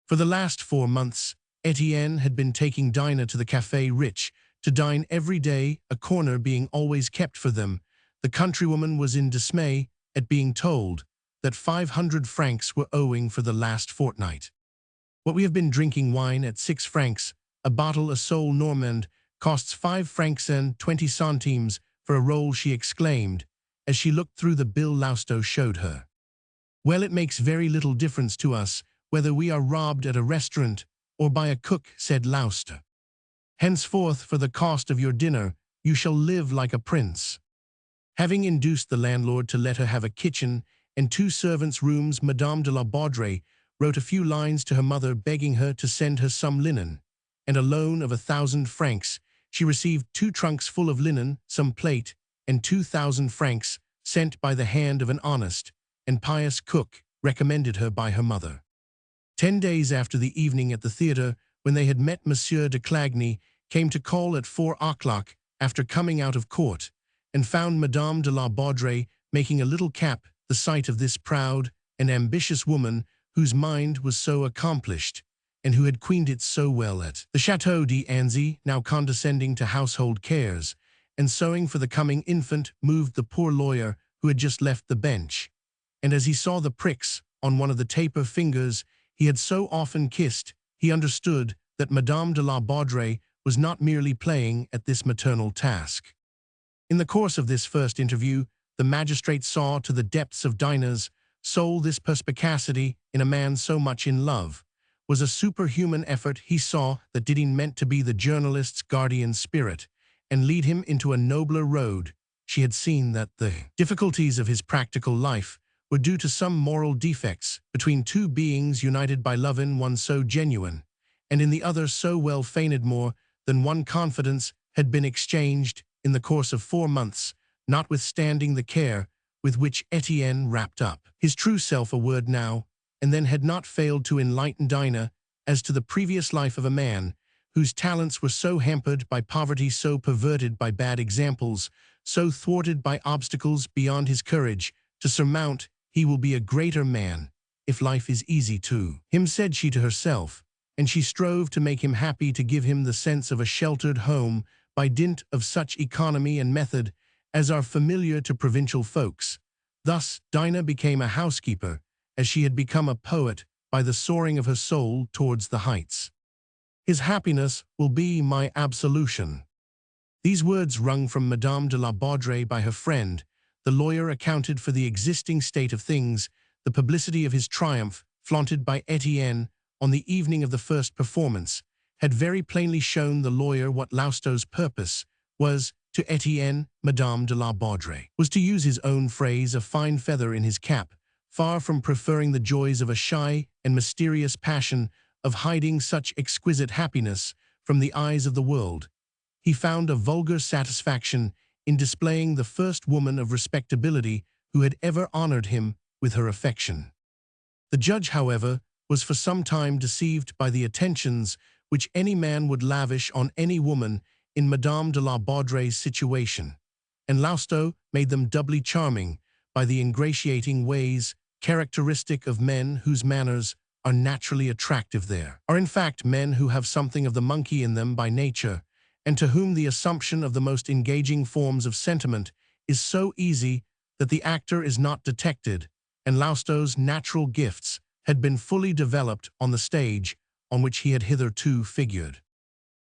For the last 4 months, Etienne had been taking Dinah to the Café Rich to dine every day, a corner being always kept for them. The countrywoman was in dismay at being told that 500 francs were owing for the last fortnight. What we have been drinking wine at 6 francs, a bottle a Sol Normand, costs 5 francs and 20 centimes for a roll, she exclaimed, as she looked through the bill Lousteau showed her. Well, it makes very little difference to us whether we are robbed at a restaurant or by a cook, said Lousteau. Henceforth, for the cost of your dinner, you shall live like a prince. Having induced the landlord to let her have a kitchen and 2 servants' rooms, Madame de la Baudrey wrote a few lines to her mother begging her to send her some linen, and a loan of 1,000 francs. She received 2 trunks full of linen, some plate, and 2,000 francs sent by the hand of an honest and pious cook recommended her by her mother. 10 days after the evening at the theatre, when they had met, Monsieur de Clagny came to call at 4 o'clock after coming out of court, and found Madame de la Baudrey making a little cap. The sight of this proud and ambitious woman, whose mind was so accomplished, and who had queened it so well at the Chateau d'Anzy, now condescending to household cares, and sewing for the coming infant, moved the poor lawyer who had just left the bench. And as he saw the pricks on one of the taper fingers he had so often kissed, he understood that Madame de la Baudrey was not merely playing at this maternal task. In the course of this first interview, the magistrate saw to the depths of Dinah's soul. This perspicacity in a man so much in love was a superhuman effort. He saw that Didine meant to be the journalist's guardian spirit and lead him into a nobler road. She had seen that the difficulties of his practical life were due to some moral defects between 2 beings united by love, in one so genuine, and in the other so well feigned. More than one confidence had been exchanged in the course of 4 months, notwithstanding the care with which Etienne wrapped up his true self a word now and then had not failed to enlighten Dinah as to the previous life of a man whose talents were so hampered by poverty, so perverted by bad examples, so thwarted by obstacles beyond his courage to surmount. He will be a greater man if life is easy to him, said she to herself, and she strove to make him happy, to give him the sense of a sheltered home by dint of such economy and method as are familiar to provincial folks. Thus Dinah became a housekeeper, as she had become a poet, by the soaring of her soul towards the heights. His happiness will be my absolution. These words, wrung from Madame de la Baudrey by her friend, the lawyer, accounted for the existing state of things. The publicity of his triumph, flaunted by Etienne on the evening of the first performance, had very plainly shown the lawyer what Lousteau's purpose was. To Etienne, Madame de la Baudrey was, to use his own phrase, a fine feather in his cap. Far from preferring the joys of a shy and mysterious passion of hiding such exquisite happiness from the eyes of the world, he found a vulgar satisfaction in displaying the first woman of respectability who had ever honored him with her affection. The judge, however, was for some time deceived by the attentions which any man would lavish on any woman in Madame de la Baudrey's situation, and Lousteau made them doubly charming by the ingratiating ways characteristic of men whose manners are naturally attractive. There are in fact men who have something of the monkey in them by nature, and to whom the assumption of the most engaging forms of sentiment is so easy that the actor is not detected, and Lousteau's natural gifts had been fully developed on the stage on which he had hitherto figured.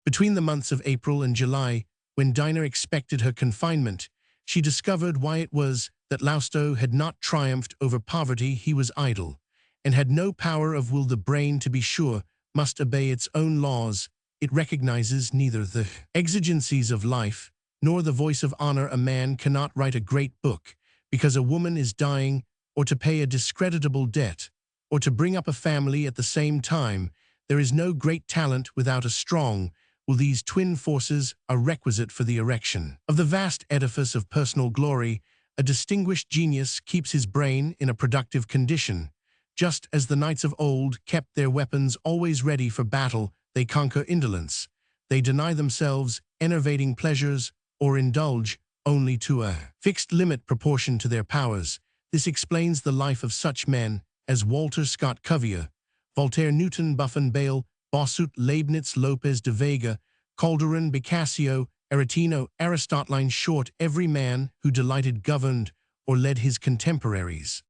Between the months of April and July, when Dinah expected her confinement, she discovered why it was that Lousteau had not triumphed over poverty. He was idle, and had no power of will. The brain, to be sure, must obey its own laws. It recognizes neither the exigencies of life nor the voice of honor. A man cannot write a great book because a woman is dying, or to pay a discreditable debt, or to bring up a family at the same time. There is no great talent without a strong will. These twin forces are requisite for the erection of the vast edifice of personal glory. A distinguished genius keeps his brain in a productive condition. Just as the knights of old kept their weapons always ready for battle, they conquer indolence. They deny themselves enervating pleasures or indulge only to a fixed limit proportion to their powers. This explains the life of such men as Walter Scott Cuvier, Voltaire, Newton, Buffon, Bayle, Bossuet, Leibniz, Lopez de Vega, Calderon, Boccaccio, Aretino, Aristotle. Short, every man who delighted governed or led his contemporaries.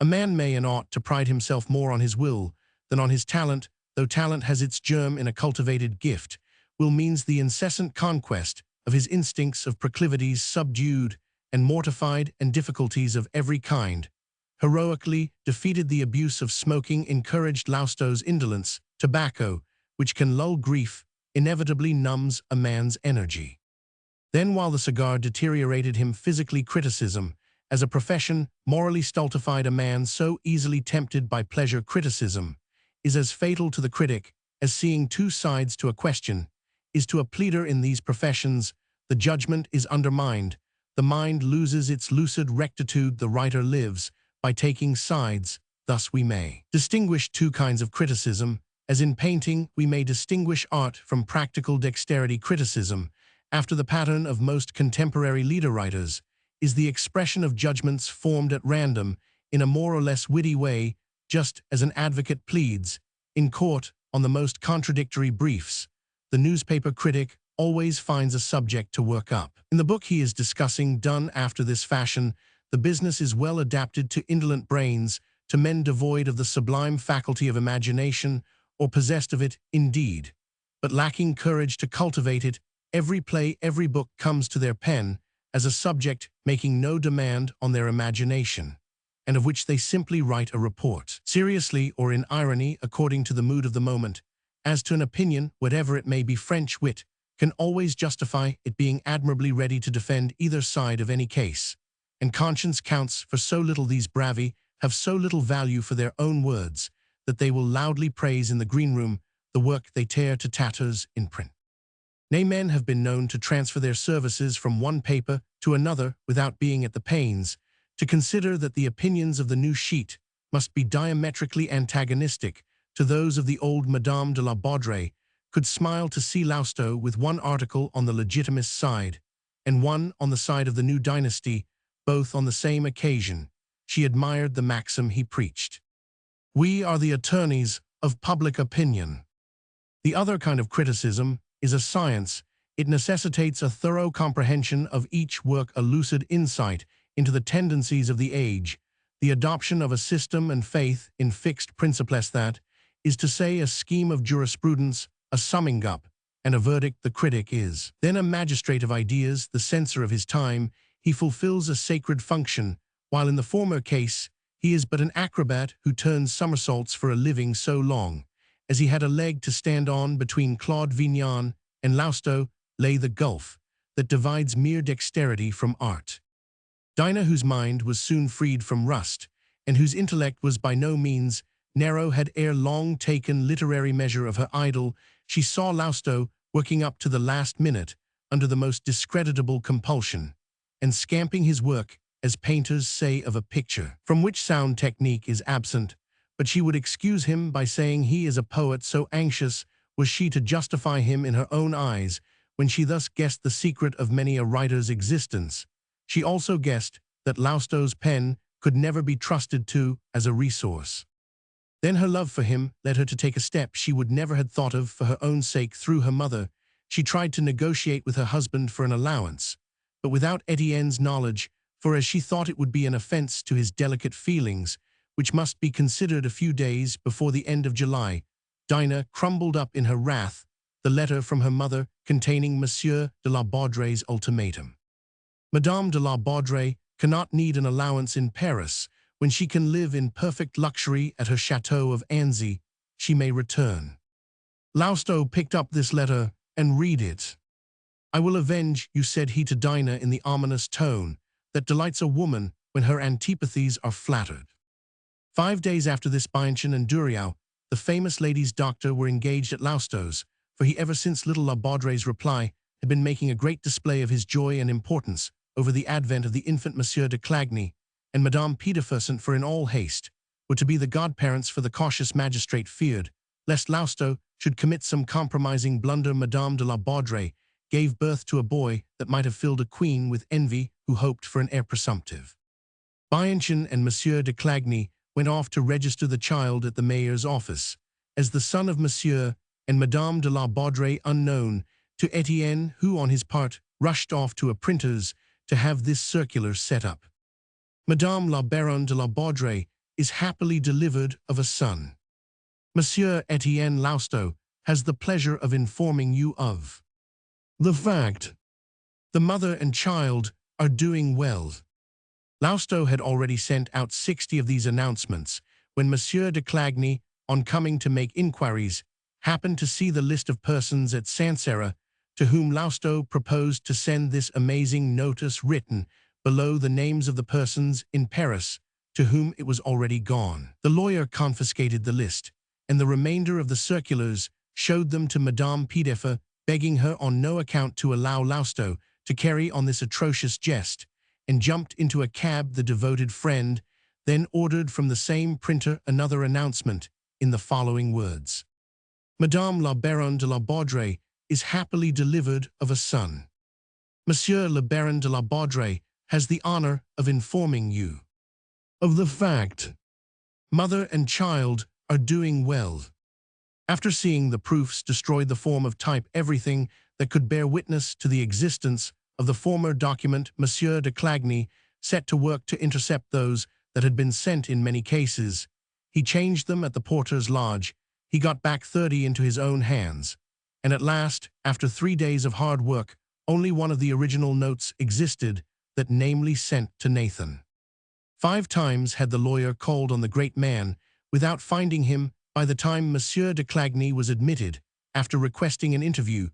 A man may and ought to pride himself more on his will than on his talent, though talent has its germ in a cultivated gift. Will means the incessant conquest of his instincts, of proclivities subdued and mortified, and difficulties of every kind. Heroically defeated the abuse of smoking, encouraged Lousteau's indolence. Tobacco, which can lull grief, inevitably numbs a man's energy. Then, while the cigar deteriorated him physically, criticism, as a profession, morally stultified a man so easily tempted by pleasure. Criticism is as fatal to the critic as seeing two sides to a question is to a pleader. In these professions, the judgment is undermined, the mind loses its lucid rectitude, the writer lives by taking sides. Thus we may distinguish two kinds of criticism, as in painting we may distinguish art from practical dexterity. Criticism, after the pattern of most contemporary leader writers, is the expression of judgments formed at random in a more or less witty way, just as an advocate pleads in court on the most contradictory briefs. The newspaper critic always finds a subject to work up. In the book he is discussing, done after this fashion, the business is well adapted to indolent brains, to men devoid of the sublime faculty of imagination, or possessed of it, indeed, but lacking courage to cultivate it. Every play, every book comes to their pen as a subject making no demand on their imagination, and of which they simply write a report, seriously or in irony, according to the mood of the moment. As to an opinion, whatever it may be, French wit can always justify it, being admirably ready to defend either side of any case, and conscience counts for so little. These bravi have so little value for their own words that they will loudly praise in the green room the work they tear to tatters in print. Nay, men have been known to transfer their services from one paper to another without being at the pains to consider that the opinions of the new sheet must be diametrically antagonistic to those of the old. Madame de la Baudrey could smile to see Lousteau with one article on the legitimist side and one on the side of the new dynasty, both on the same occasion. She admired the maxim he preached: "We are the attorneys of public opinion." The other kind of criticism is a science. It necessitates a thorough comprehension of each work, a lucid insight into the tendencies of the age, the adoption of a system and faith in fixed principles, that is to say, a scheme of jurisprudence, a summing up, and a verdict. The critic is then a magistrate of ideas, the censor of his time. He fulfills a sacred function, while in the former case he is but an acrobat who turns somersaults for a living. So long as he had a leg to stand on, between Claude Vignon and Lousteau lay the gulf that divides mere dexterity from art. Dinah, whose mind was soon freed from rust, and whose intellect was by no means narrow, had ere long taken literary measure of her idol. She saw Lousteau working up to the last minute under the most discreditable compulsion, and scamping his work, as painters say of a picture from which sound technique is absent. But she would excuse him by saying he is a poet. So anxious was she to justify him in her own eyes. When she thus guessed the secret of many a writer's existence, she also guessed that Lousteau's pen could never be trusted to as a resource. Then her love for him led her to take a step she would never have thought of. For her own sake, through her mother, she tried to negotiate with her husband for an allowance, but without Etienne's knowledge, for as she thought it would be an offense to his delicate feelings, which must be considered. A few days before the end of July, Dinah crumbled up in her wrath the letter from her mother containing Monsieur de la Baudrey's ultimatum. Madame de la Baudrey cannot need an allowance in Paris when she can live in perfect luxury at her chateau of Annecy. She may return. Lousteau picked up this letter and read it. "I will avenge you," said he to Dinah in the ominous tone that delights a woman when her antipathies are flattered. 5 days after this, Bianchon and Duriau, the famous ladies' doctor, were engaged at Lousteau's, for he, ever since little La Baudrey's reply, had been making a great display of his joy and importance over the advent of the infant Monsieur de Clagny and Madame Pieterfussen, for in all haste were to be the godparents. For the cautious magistrate feared lest Lousteau should commit some compromising blunder, Madame de la Baudrey gave birth to a boy that might have filled a queen with envy who hoped for an heir presumptive. Bianchon and Monsieur de Clagny went off to register the child at the mayor's office as the son of Monsieur and Madame de la Baudrey, unknown to Etienne, who on his part rushed off to a printer's to have this circular set up. Madame la Baronne de la Baudrey is happily delivered of a son. Monsieur Etienne Lousteau has the pleasure of informing you of the fact the mother and child are doing well. Lousteau had already sent out 60 of these announcements when Monsieur de Clagny, on coming to make inquiries, happened to see the list of persons at Sancerre to whom Lousteau proposed to send this amazing notice, written below the names of the persons in Paris to whom it was already gone. The lawyer confiscated the list, and the remainder of the circulars showed them to Madame Pidefer, begging her on no account to allow Lousteau to carry on this atrocious jest, and jumped into a cab. The devoted friend then ordered from the same printer another announcement in the following words: Madame la Baronne de la Baudrey is happily delivered of a son. Monsieur le Baron de la Baudrey has the honor of informing you of the fact mother and child are doing well. After seeing the proofs destroyed the form of type everything that could bear witness to the existence of the former document, Monsieur de Clagny set to work to intercept those that had been sent in many cases. He changed them at the porter's lodge. He got back 30 into his own hands. And at last, after 3 days of hard work, only one of the original notes existed, that namely sent to Nathan. 5 times had the lawyer called on the great man, without finding him. By the time Monsieur de Clagny was admitted, after requesting an interview,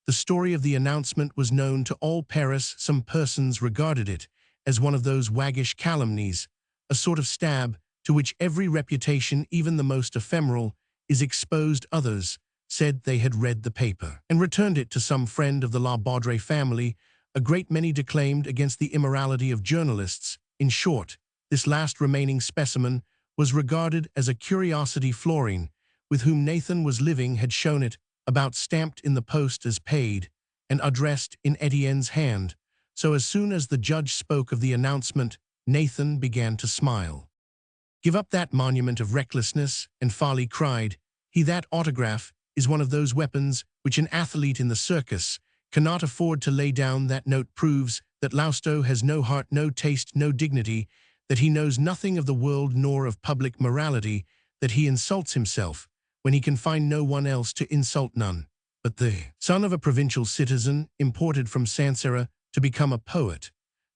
the story of the announcement was known to all Paris. Some persons regarded it as one of those waggish calumnies, a sort of stab to which every reputation, even the most ephemeral, is exposed. Others said they had read the paper and returned it to some friend of the La Baudrey family. A great many declaimed against the immorality of journalists. In short, this last remaining specimen was regarded as a curiosity. Florine, with whom Nathan was living, had shown it about, stamped in the post as paid, and addressed in Etienne's hand. So as soon as the judge spoke of the announcement, Nathan began to smile. "Give up that monument of recklessness and folly," cried he. "That autograph is one of those weapons which an athlete in the circus cannot afford to lay down. That note proves that Lousteau has no heart, no taste, no dignity, that he knows nothing of the world nor of public morality, that he insults himself when he can find no one else to insult, none but the son of a provincial citizen imported from Sancerre to become a poet,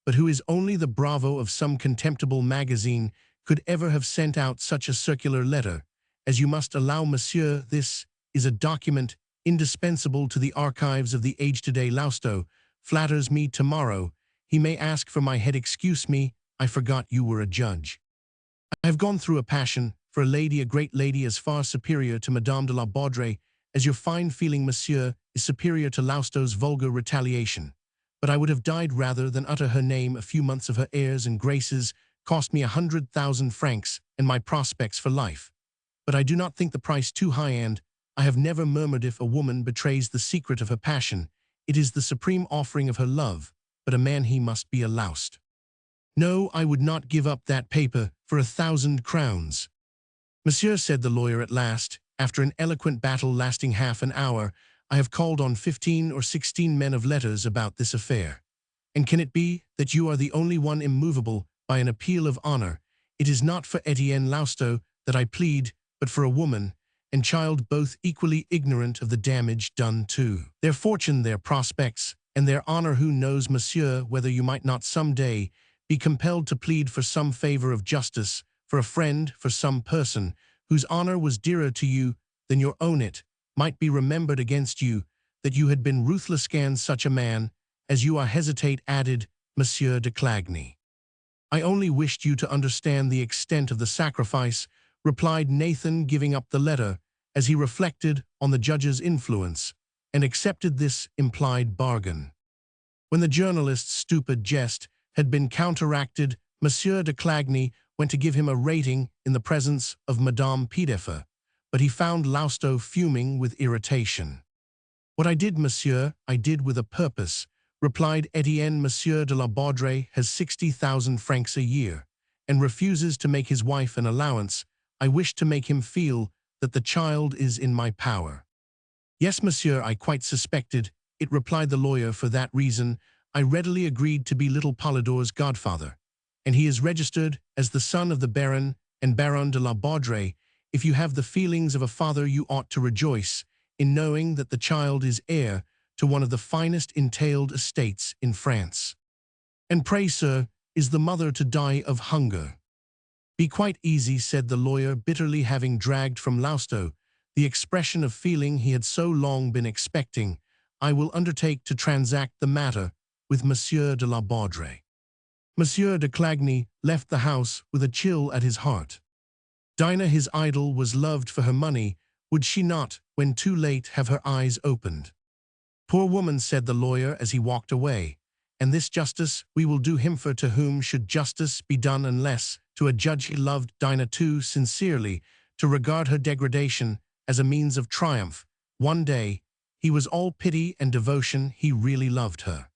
but who is only the bravo of some contemptible magazine, could ever have sent out such a circular letter. As you must allow, monsieur, this is a document indispensable to the archives of the age. Today Lousteau flatters me, tomorrow he may ask for my head. Excuse me, I forgot you were a judge. I have gone through a passion for a lady, a great lady, as far superior to Madame de la Baudrey as your fine feeling, monsieur, is superior to Lousteau's vulgar retaliation. But I would have died rather than utter her name. A few months of her airs and graces cost me 100,000 francs and my prospects for life. But I do not think the price too high, and I have never murmured. If a woman betrays the secret of her passion, it is the supreme offering of her love, but a man, he must be a loust. No, I would not give up that paper for 1,000 crowns. Monsieur, said the lawyer at last, after an eloquent battle lasting half an hour, I have called on 15 or 16 men of letters about this affair. And can it be that you are the only one immovable by an appeal of honor? It is not for Etienne Lousteau that I plead, but for a woman and child, both equally ignorant of the damage done to their fortune, their prospects, and their honor. Who knows, monsieur, whether you might not some day be compelled to plead for some favor of justice, for a friend, for some person whose honor was dearer to you than your own. It might be remembered against you that you had been ruthless against such a man as you are. Hesitate, added Monsieur de Clagny. I only wished you to understand the extent of the sacrifice, replied Nathan, giving up the letter as he reflected on the judge's influence and accepted this implied bargain. When the journalist's stupid jest had been counteracted, Monsieur de Clagny went to give him a rating in the presence of Madame Pidefer. but he found Lousteau fuming with irritation. "What I did, monsieur, I did with a purpose," replied Etienne. "Monsieur de la Baudrée has 60,000 francs a year, and refuses to make his wife an allowance. I wish to make him feel that the child is in my power." "Yes, monsieur, I quite suspected it," replied the lawyer. "For that reason, I readily agreed to be little Polydore's godfather, and he is registered as the son of the Baron and Baronne de la Baudrée. If you have the feelings of a father, you ought to rejoice in knowing that the child is heir to one of the finest entailed estates in France. And pray, sir, is the mother to die of hunger?" "Be quite easy," said the lawyer bitterly, having dragged from Lousteau the expression of feeling he had so long been expecting. "I will undertake to transact the matter with Monsieur de la Baudrée." Monsieur de Clagny left the house with a chill at his heart. Dinah, his idol, was loved for her money. Would she not, when too late, have her eyes opened? "Poor woman," said the lawyer as he walked away, "and this justice we will do him, for to whom should justice be done unless to a judge?" He loved Dinah too sincerely to regard her degradation as a means of triumph. One day, he was all pity and devotion. He really loved her.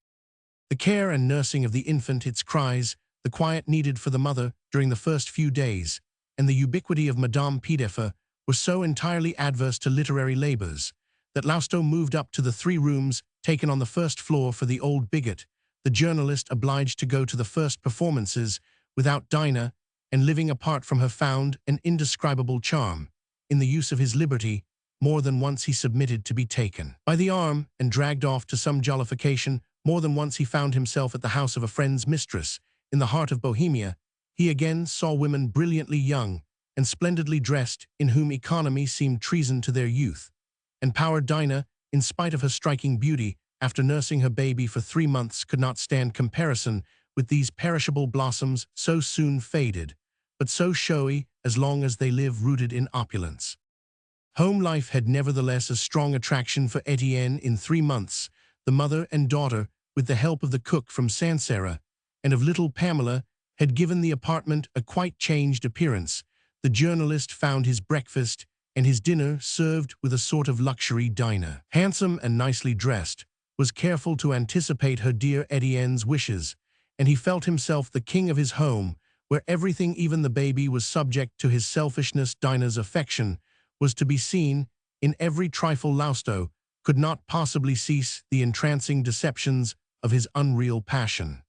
The care and nursing of the infant, its cries, the quiet needed for the mother during the first few days, and the ubiquity of Madame Pidefer were so entirely adverse to literary labors that Lousteau moved up to the 3 rooms taken on the first floor for the old bigot, the journalist, obliged to go to the first performances without Dinah, and living apart from her, found an indescribable charm in the use of his liberty. More than once he submitted to be taken by the arm and dragged off to some jollification. More than once he found himself at the house of a friend's mistress in the heart of Bohemia. He again saw women brilliantly young and splendidly dressed, in whom economy seemed treason to their youth. And poor Dinah, in spite of her striking beauty, after nursing her baby for 3 months, could not stand comparison with these perishable blossoms, so soon faded, but so showy as long as they live rooted in opulence. Home life had nevertheless a strong attraction for Etienne. In 3 months, the mother and daughter, with the help of the cook from Sancerre and of little Pamela, had given the apartment a quite changed appearance. The journalist found his breakfast and his dinner served with a sort of luxury. Dinah, handsome and nicely dressed, was careful to anticipate her dear Etienne's wishes, and he felt himself the king of his home, where everything, even the baby, was subject to his selfishness. Dinah's affection was to be seen in every trifle. Lousteau could not possibly cease the entrancing deceptions of his unreal passion.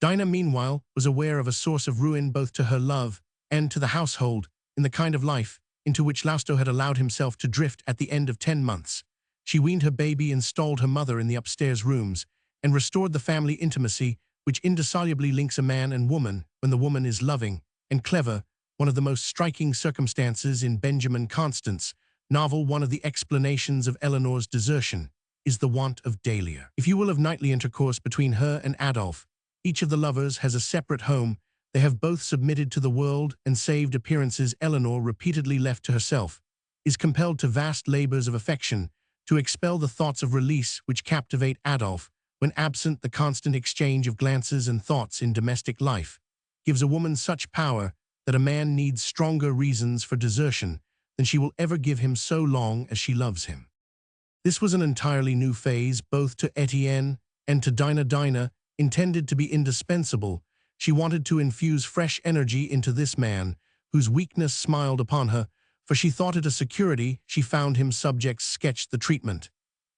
Dinah, meanwhile, was aware of a source of ruin both to her love and to the household in the kind of life into which Lousteau had allowed himself to drift at the end of 10 months. She weaned her baby, installed her mother in the upstairs rooms, and restored the family intimacy which indissolubly links a man and woman when the woman is loving and clever. One of the most striking circumstances in Benjamin Constant's novel, one of the explanations of Eleanor's desertion, is the want of dahlia, if you will, of nightly intercourse between her and Adolphe. Each of the lovers has a separate home. They have both submitted to the world and saved appearances. Eleanor, repeatedly left to herself, is compelled to vast labors of affection to expel the thoughts of release which captivate Adolphe. When absent, the constant exchange of glances and thoughts in domestic life gives a woman such power that a man needs stronger reasons for desertion than she will ever give him so long as she loves him. This was an entirely new phase both to Etienne and to Dinah. Dinah intended to be indispensable. She wanted to infuse fresh energy into this man, whose weakness smiled upon her, for she thought it a security. She found him subjects sketched the treatment,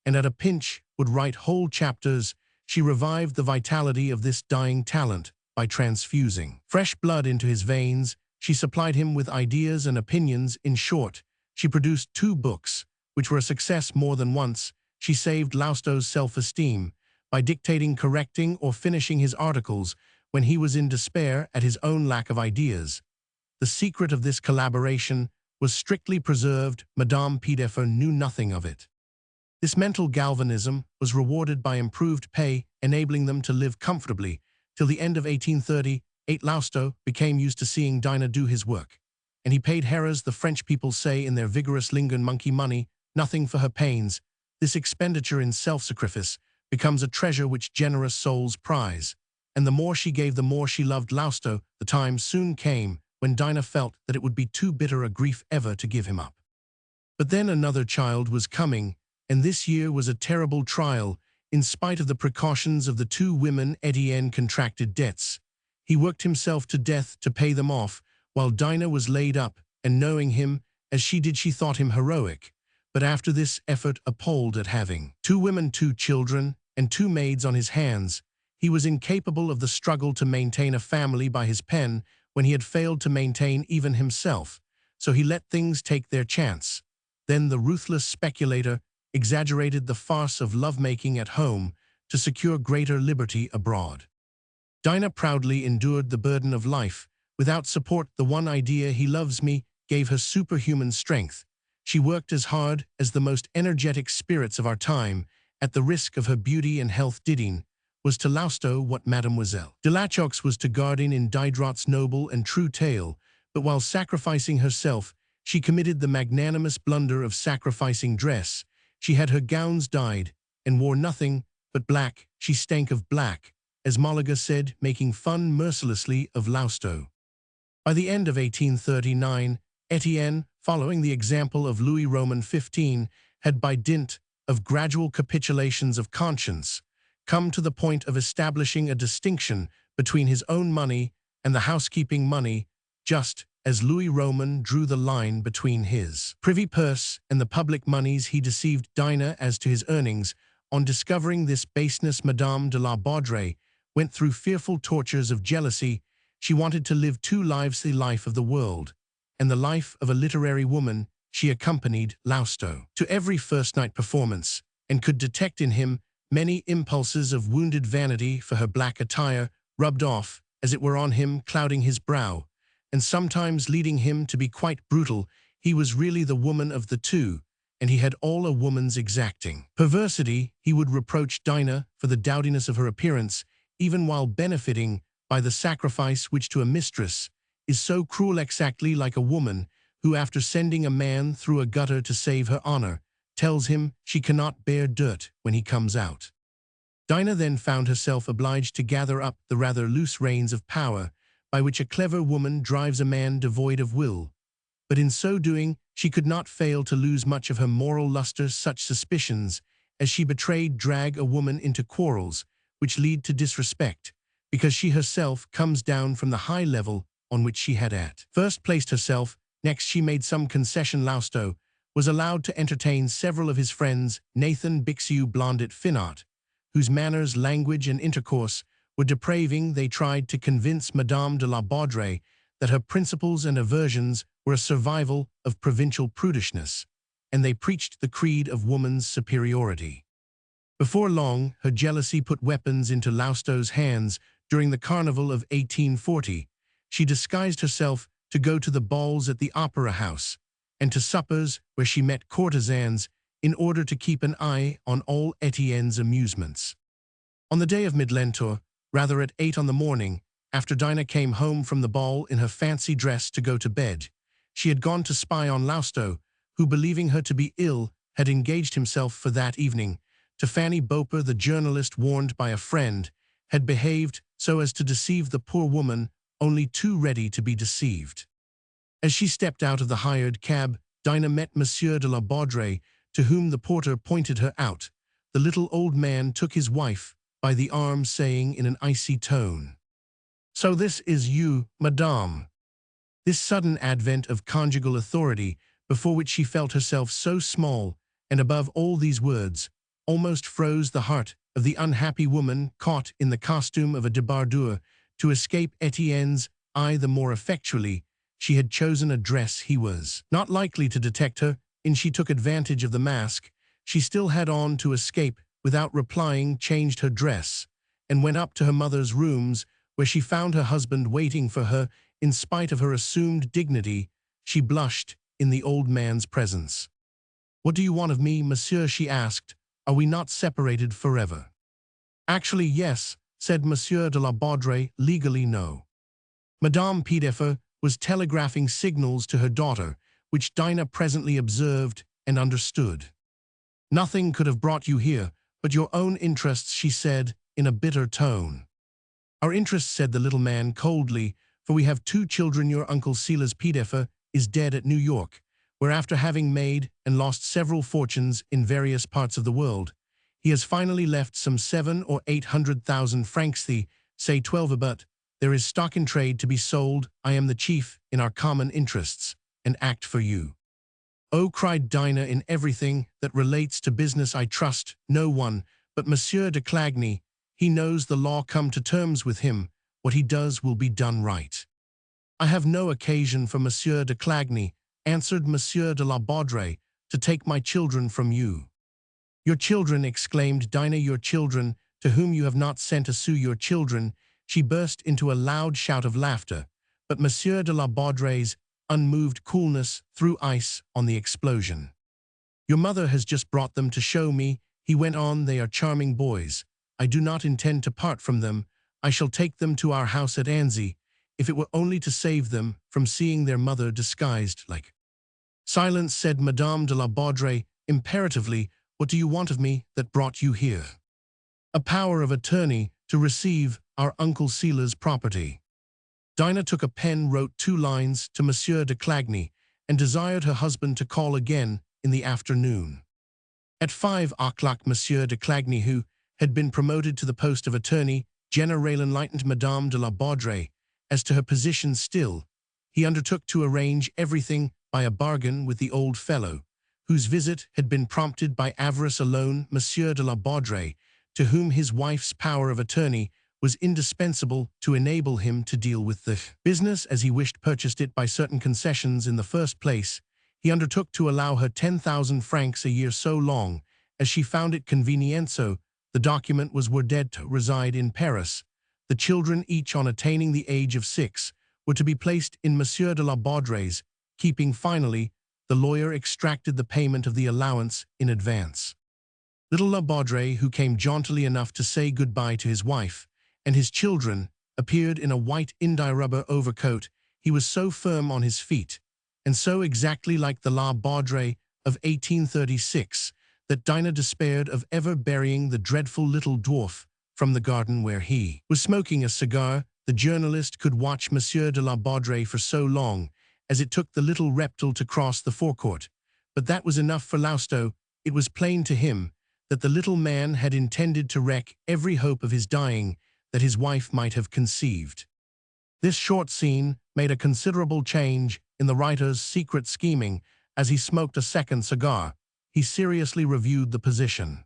and at a pinch would write whole chapters. She revived the vitality of this dying talent by transfusing fresh blood into his veins. She supplied him with ideas and opinions. In short, she produced 2 books, which were a success more than once. She saved Lousteau's self-esteem by dictating, correcting, or finishing his articles when he was in despair at his own lack of ideas. The secret of this collaboration was strictly preserved. Madame Pidefer knew nothing of it. This mental galvanism was rewarded by improved pay, enabling them to live comfortably till the end of 1838. Lousteau became used to seeing Dinah do his work, and he paid her, as the French people say in their vigorous lingon, monkey money, nothing for her pains. This expenditure in self-sacrifice becomes a treasure which generous souls prize, and the more she gave, the more she loved Lousteau. The time soon came when Dinah felt that it would be too bitter a grief ever to give him up. But then another child was coming, and this year was a terrible trial. In spite of the precautions of the two women, Etienne contracted debts. He worked himself to death to pay them off, while Dinah was laid up, and knowing him, as she did, she thought him heroic. But after this effort, appalled at having 2 women, 2 children, and 2 maids on his hands, he was incapable of the struggle to maintain a family by his pen when he had failed to maintain even himself, so he let things take their chance. Then the ruthless speculator exaggerated the farce of lovemaking at home to secure greater liberty abroad. Dinah proudly endured the burden of life. Without support, the one idea, "he loves me," gave her superhuman strength. She worked as hard as the most energetic spirits of our time, at the risk of her beauty and health. Didine was to Lousteau what Mademoiselle de Lachoux was to Gardin in Diderot's noble and true tale, but while sacrificing herself, she committed the magnanimous blunder of sacrificing dress. She had her gowns dyed, and wore nothing but black. She stank of black, as Malaga said, making fun mercilessly of Lousteau. By the end of 1839, Etienne, following the example of Louis Roman XV, had by dint of gradual capitulations of conscience come to the point of establishing a distinction between his own money and the housekeeping money, just as Louis Roman drew the line between his privy purse and the public moneys. He deceived Dinah as to his earnings. On discovering this baseness, Madame de la Baudrey went through fearful tortures of jealousy. She wanted to live 2 lives, the life of the world and the life of a literary woman. She accompanied Lousteau to every first-night performance, and could detect in him many impulses of wounded vanity for her black attire, rubbed off, as it were, on him, clouding his brow, and sometimes leading him to be quite brutal. He was really the woman of the two, and he had all a woman's exacting perversity. He would reproach Dinah for the dowdiness of her appearance, even while benefiting by the sacrifice which to a mistress is so cruel, exactly like a woman who, after sending a man through a gutter to save her honor, tells him she cannot bear dirt when he comes out. Dinah then found herself obliged to gather up the rather loose reins of power by which a clever woman drives a man devoid of will, but in so doing she could not fail to lose much of her moral luster. Such suspicions as she betrayed drag a woman into quarrels which lead to disrespect, because she herself comes down from the high level on which she had at first placed herself. Next she made some concession. Lousteau was allowed to entertain several of his friends, Nathan Bixiou, Blondet, Finot, whose manners, language, and intercourse were depraving. They tried to convince Madame de la Baudrey that her principles and aversions were a survival of provincial prudishness, and they preached the creed of woman's superiority. Before long, her jealousy put weapons into Lousteau's hands. During the Carnival of 1840, she disguised herself to go to the balls at the Opera House and to suppers where she met courtesans, in order to keep an eye on all Etienne's amusements. On the day of Midlentor, rather at 8 on the morning, after Dinah came home from the ball in her fancy dress to go to bed, she had gone to spy on Lousteau, who, believing her to be ill, had engaged himself for that evening to Fanny Beauper. The journalist, warned by a friend, had behaved so as to deceive the poor woman, only too ready to be deceived. As she stepped out of the hired cab, Dinah met Monsieur de la Baudrey, to whom the porter pointed her out. The little old man took his wife by the arm, saying in an icy tone, "So this is you, madame." This sudden advent of conjugal authority, before which she felt herself so small, and above all these words, almost froze the heart of the unhappy woman caught in the costume of a débardeur. To escape Etienne's eye the more effectually, she had chosen a dress he was not likely to detect her in. She took advantage of the mask she still had on to escape. Without replying, changed her dress, and went up to her mother's rooms, where she found her husband waiting for her. In spite of her assumed dignity, she blushed in the old man's presence. "What do you want of me, monsieur?" she asked. "Are we not separated forever?" "Actually, yes," said Monsieur de la Baudrey. "Legally, no." Madame Piedeffer was telegraphing signals to her daughter, which Dinah presently observed and understood. "Nothing could have brought you here but your own interests," she said in a bitter tone. "Our interests," said the little man coldly, "for we have 2 children. Your uncle Silas Piedeffer is dead at New York, where after having made and lost several fortunes in various parts of the world, he has finally left some 700,000 or 800,000 francs, say 12 but there is stock in trade to be sold. I am the chief in our common interests, and act for you. Oh, cried Dinah, in everything that relates to business I trust no one but Monsieur de Clagny. He knows the law. Come to terms with him. What he does will be done right. I have no occasion for Monsieur de Clagny, answered Monsieur de la Baudrey, to take my children from you. Your children, exclaimed Dinah, your children, to whom you have not sent a sou, your children. She burst into a loud shout of laughter, but Monsieur de la Baudrey's unmoved coolness threw ice on the explosion. Your mother has just brought them to show me, he went on. They are charming boys. I do not intend to part from them. I shall take them to our house at Annecy, if it were only to save them from seeing their mother disguised like. Silence, said Madame de la Baudrey imperatively. What do you want of me that brought you here? A power of attorney to receive our Uncle Cela's property. Dinah took a pen, wrote 2 lines to Monsieur de Clagny, and desired her husband to call again in the afternoon. At 5 o'clock, Monsieur de Clagny, who had been promoted to the post of attorney general, enlightened Madame de la Baudrey as to her position still. He undertook to arrange everything by a bargain with the old fellow, whose visit had been prompted by avarice alone. Monsieur de la Baudrey, to whom his wife's power of attorney was indispensable to enable him to deal with the business as he wished, purchased it by certain concessions. In the first place, he undertook to allow her 10,000 francs a year so long as she found it convenient. So the document was worded to reside in Paris. The children, each on attaining the age of 6, were to be placed in Monsieur de la Baudrey's keeping. Finally, the lawyer extracted the payment of the allowance in advance. Little La Baudrey, who came jauntily enough to say goodbye to his wife and his children, appeared in a white india-rubber overcoat. He was so firm on his feet, and so exactly like the La Baudrey of 1836, that Dinah despaired of ever burying the dreadful little dwarf from the garden where he was smoking a cigar. The journalist could watch Monsieur de la Baudrey for so long as it took the little reptile to cross the forecourt, but that was enough for Lousteau. It was plain to him that the little man had intended to wreck every hope of his dying that his wife might have conceived. This short scene made a considerable change in the writer's secret scheming. As he smoked a second cigar, he seriously reviewed the position.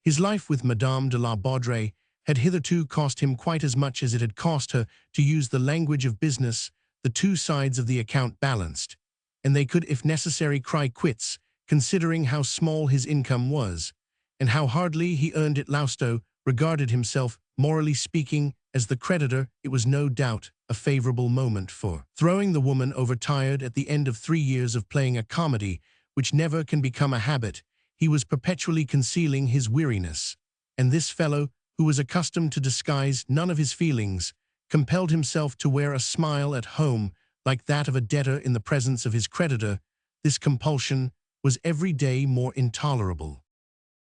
His life with Madame de la Baudrey had hitherto cost him quite as much as it had cost her. To use the language of business, the 2 sides of the account balanced, and they could, if necessary, cry quits, considering how small his income was, and how hardly he earned it. Lousteau regarded himself, morally speaking, as the creditor. It was no doubt a favorable moment for throwing the woman overtired. At the end of 3 years of playing a comedy which never can become a habit, he was perpetually concealing his weariness, and this fellow, who was accustomed to disguise none of his feelings, compelled himself to wear a smile at home like that of a debtor in the presence of his creditor. This compulsion was every day more intolerable.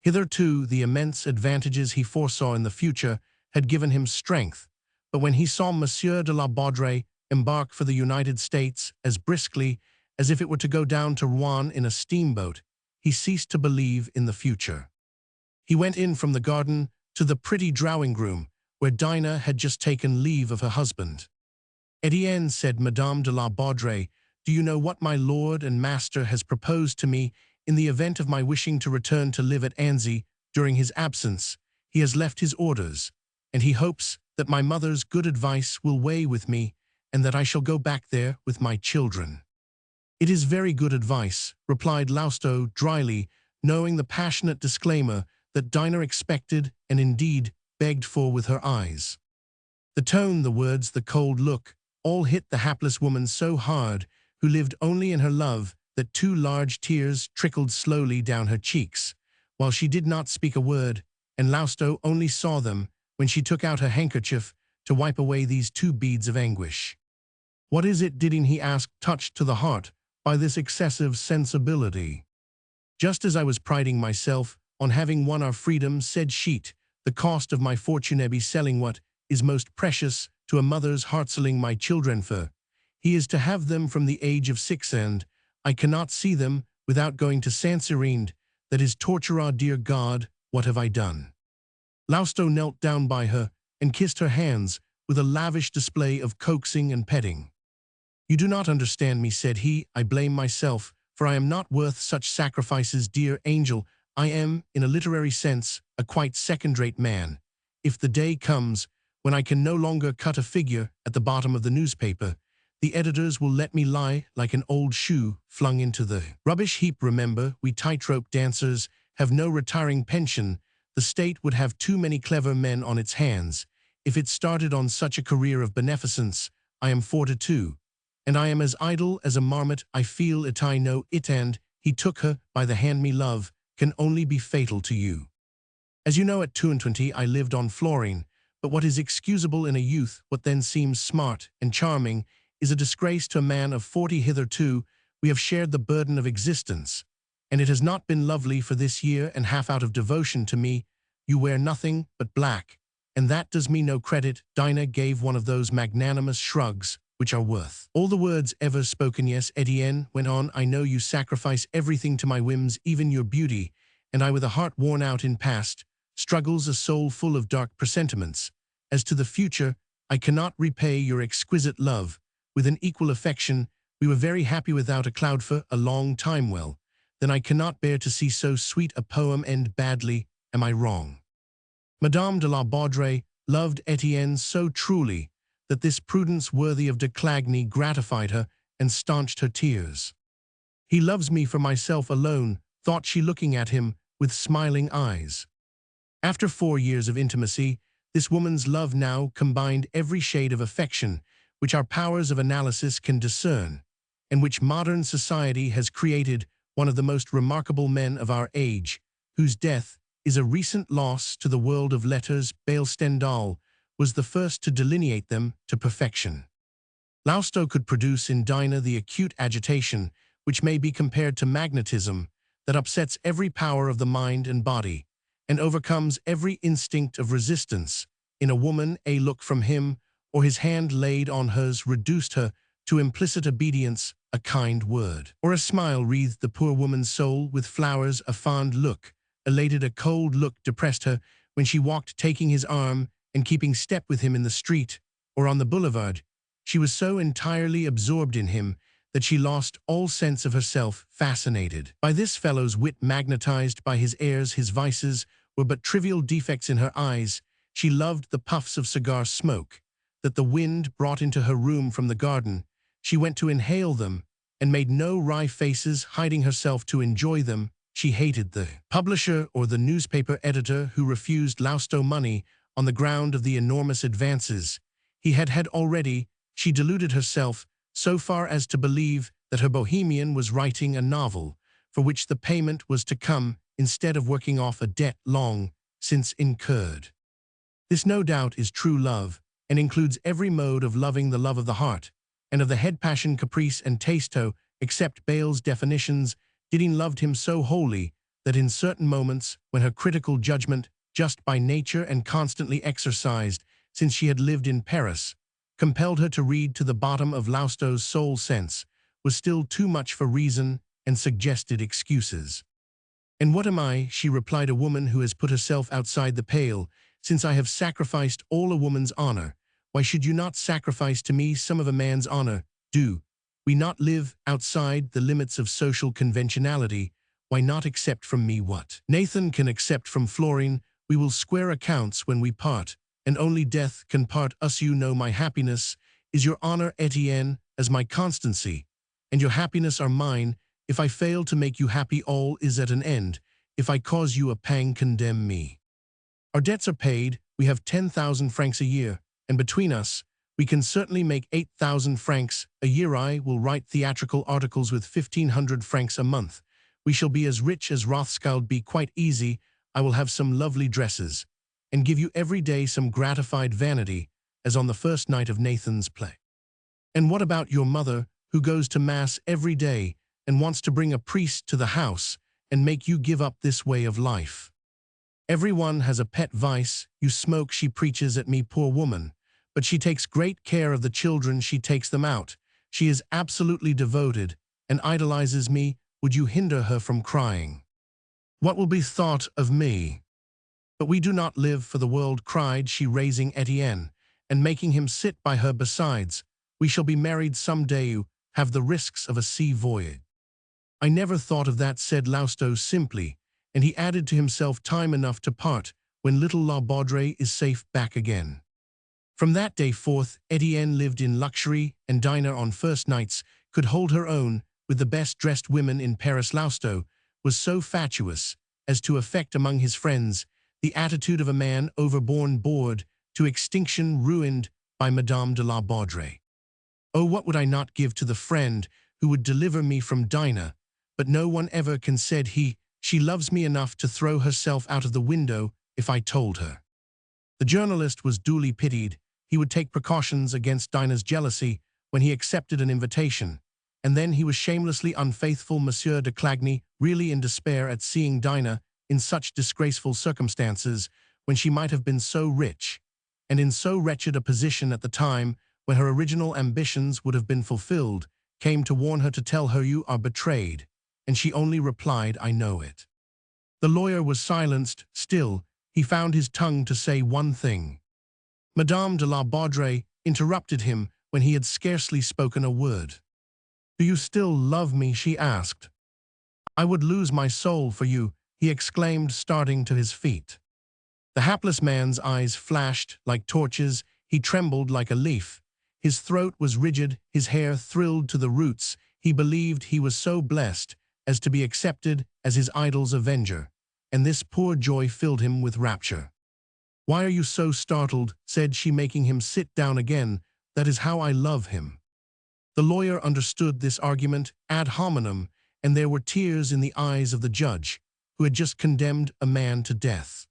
Hitherto, the immense advantages he foresaw in the future had given him strength, but when he saw Monsieur de la Baudrey embark for the United States as briskly as if it were to go down to Rouen in a steamboat, he ceased to believe in the future. He went in from the garden to the pretty drawing-room, where Dinah had just taken leave of her husband. Etienne, said Madame de la Baudrey, do you know what my lord and master has proposed to me in the event of my wishing to return to live at Annecy during his absence? He has left his orders, and he hopes that my mother's good advice will weigh with me, and that I shall go back there with my children. It is very good advice, replied Lousteau dryly, knowing the passionate disclaimer that Dinah expected and indeed begged for with her eyes. The tone, the words, the cold look, all hit the hapless woman so hard, who lived only in her love, that 2 large tears trickled slowly down her cheeks, while she did not speak a word, and Lousteau only saw them when she took out her handkerchief to wipe away these 2 beads of anguish. What is it, Didine? He asked, touched to the heart by this excessive sensibility. Just as I was priding myself on having won our freedom, said Sheet, the cost of my fortune be selling what is most precious to a mother's heart, selling my children for. He is to have them from the age of 6, and I cannot see them without going to sincerity, that is torture. Ah, dear God, what have I done? Lausto knelt down by her and kissed her hands with a lavish display of coaxing and petting. You do not understand me, said he. I blame myself, for I am not worth such sacrifices, dear angel. I am, in a literary sense, a quite second-rate man. If the day comes when I can no longer cut a figure at the bottom of the newspaper, the editors will let me lie like an old shoe flung into the rubbish heap. Remember, we tightrope dancers have no retiring pension. The state would have too many clever men on its hands. If it started on such a career of beneficence, I am 42, and I am as idle as a marmot. I feel it, I know it, and he took her by the hand. Me love can only be fatal to you. As you know, at 22 I lived on fluorine, but what is excusable in a youth, what then seems smart and charming, is a disgrace to a man of 40. Hitherto we have shared the burden of existence, and it has not been lovely. For this year and half, out of devotion to me, you wear nothing but black, and that does me no credit. Dinah gave one of those magnanimous shrugs which are worth all the words ever spoken. Yes, Etienne went on, I know you sacrifice everything to my whims, even your beauty, and I, with a heart worn out in past struggles, a soul full of dark presentiments. As to the future, I cannot repay your exquisite love with an equal affection. We were very happy without a cloud for a long time. Well, then I cannot bear to see so sweet a poem end badly. Am I wrong? Madame de la Baudrey loved Etienne so truly that this prudence worthy of de Clagny gratified her and staunched her tears. He loves me for myself alone, thought she, looking at him with smiling eyes. After 4 years of intimacy, this woman's love now combined every shade of affection which our powers of analysis can discern, and which modern society has created one of the most remarkable men of our age, whose death is a recent loss to the world of letters. Bale Stendhal was the first to delineate them to perfection. Lausto could produce in Dinah the acute agitation which may be compared to magnetism, that upsets every power of the mind and body, and overcomes every instinct of resistance. In a woman, a look from him, or his hand laid on hers, reduced her to implicit obedience. A kind word or a smile wreathed the poor woman's soul with flowers. A fond look elated, a cold look depressed her. When she walked taking his arm and keeping step with him in the street or on the boulevard, she was so entirely absorbed in him that she lost all sense of herself. Fascinated by this fellow's wit, magnetized by his airs, his vices were but trivial defects in her eyes. She loved the puffs of cigar smoke that the wind brought into her room from the garden. She went to inhale them and made no wry faces, hiding herself to enjoy them. She hated the publisher or the newspaper editor who refused Lausto money on the ground of the enormous advances he had had already. She deluded herself so far as to believe that her bohemian was writing a novel for which the payment was to come instead of working off a debt long since incurred. This no doubt is true love, and includes every mode of loving, the love of the heart, and of the head, passion, caprice, and tasto. Except Bale's definitions, Didine loved him so wholly that in certain moments, when her critical judgment, just by nature and constantly exercised since she had lived in Paris, compelled her to read to the bottom of Lausto's soul sense, was still too much for reason and suggested excuses. And what am I, she replied, a woman who has put herself outside the pale, since I have sacrificed all a woman's honor. Why should you not sacrifice to me some of a man's honor? Do we not live outside the limits of social conventionality? Why not accept from me what Nathan can accept from Florine? We will square accounts when we part, and only death can part us. You know my happiness is your honor, Etienne, as my constancy, and your happiness are mine. If I fail to make you happy, all is at an end. If I cause you a pang, condemn me. Our debts are paid. We have 10,000 francs a year, and between us, we can certainly make 8,000 francs a year. I will write theatrical articles with 1,500 francs a month. We shall be as rich as Rothschild. Be quite easy. I will have some lovely dresses, and give you every day some gratified vanity, as on the first night of Nathan's play. And what about your mother, who goes to Mass every day and wants to bring a priest to the house and make you give up this way of life? Everyone has a pet vice. You smoke, she preaches at me, poor woman. But she takes great care of the children. She takes them out. She is absolutely devoted, and idolizes me, would you hinder her from crying? What will be thought of me? But we do not live for the world, cried she, raising Etienne, and making him sit by her besides. We shall be married some day, have the risks of a sea voyage. I never thought of that, said Lousteau simply, and he added to himself, time enough to part, when little La Baudrée is safe back again. From that day forth, Etienne lived in luxury, and Dinah on first nights could hold her own with the best-dressed women in Paris. Lousteau was so fatuous as to affect among his friends the attitude of a man overborne, bored to extinction, ruined by Madame de la Baudrée. Oh, what would I not give to the friend who would deliver me from Dinah, but no one ever can, said he. She loves me enough to throw herself out of the window if I told her. The journalist was duly pitied. He would take precautions against Dinah's jealousy when he accepted an invitation, and then he was shamelessly unfaithful. Monsieur de Clagny, really in despair at seeing Dinah in such disgraceful circumstances when she might have been so rich, and in so wretched a position at the time when her original ambitions would have been fulfilled, came to warn her to tell her, you are betrayed, and she only replied, I know it. The lawyer was silenced. Still, he found his tongue to say one thing. Madame de la Baudrée interrupted him when he had scarcely spoken a word. Do you still love me? She asked. I would lose my soul for you, he exclaimed, starting to his feet. The hapless man's eyes flashed like torches. He trembled like a leaf. His throat was rigid, his hair thrilled to the roots. He believed he was so blessed as to be accepted as his idol's avenger, and this poor joy filled him with rapture. Why are you so startled? Said she, making him sit down again. That is how I love him. The lawyer understood this argument ad hominem, and there were tears in the eyes of the judge, who had just condemned a man to death.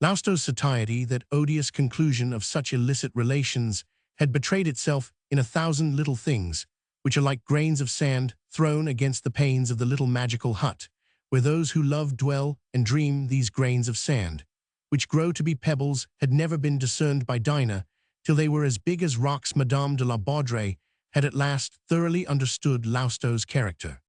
Lousteau's satiety, that odious conclusion of such illicit relations, had betrayed itself in 1,000 little things, which are like grains of sand thrown against the panes of the little magical hut, where those who love dwell and dream. These grains of sand, which grow to be pebbles, had never been discerned by Dinah till they were as big as rocks. Madame de la Baudrée had at last thoroughly understood Lousteau's character.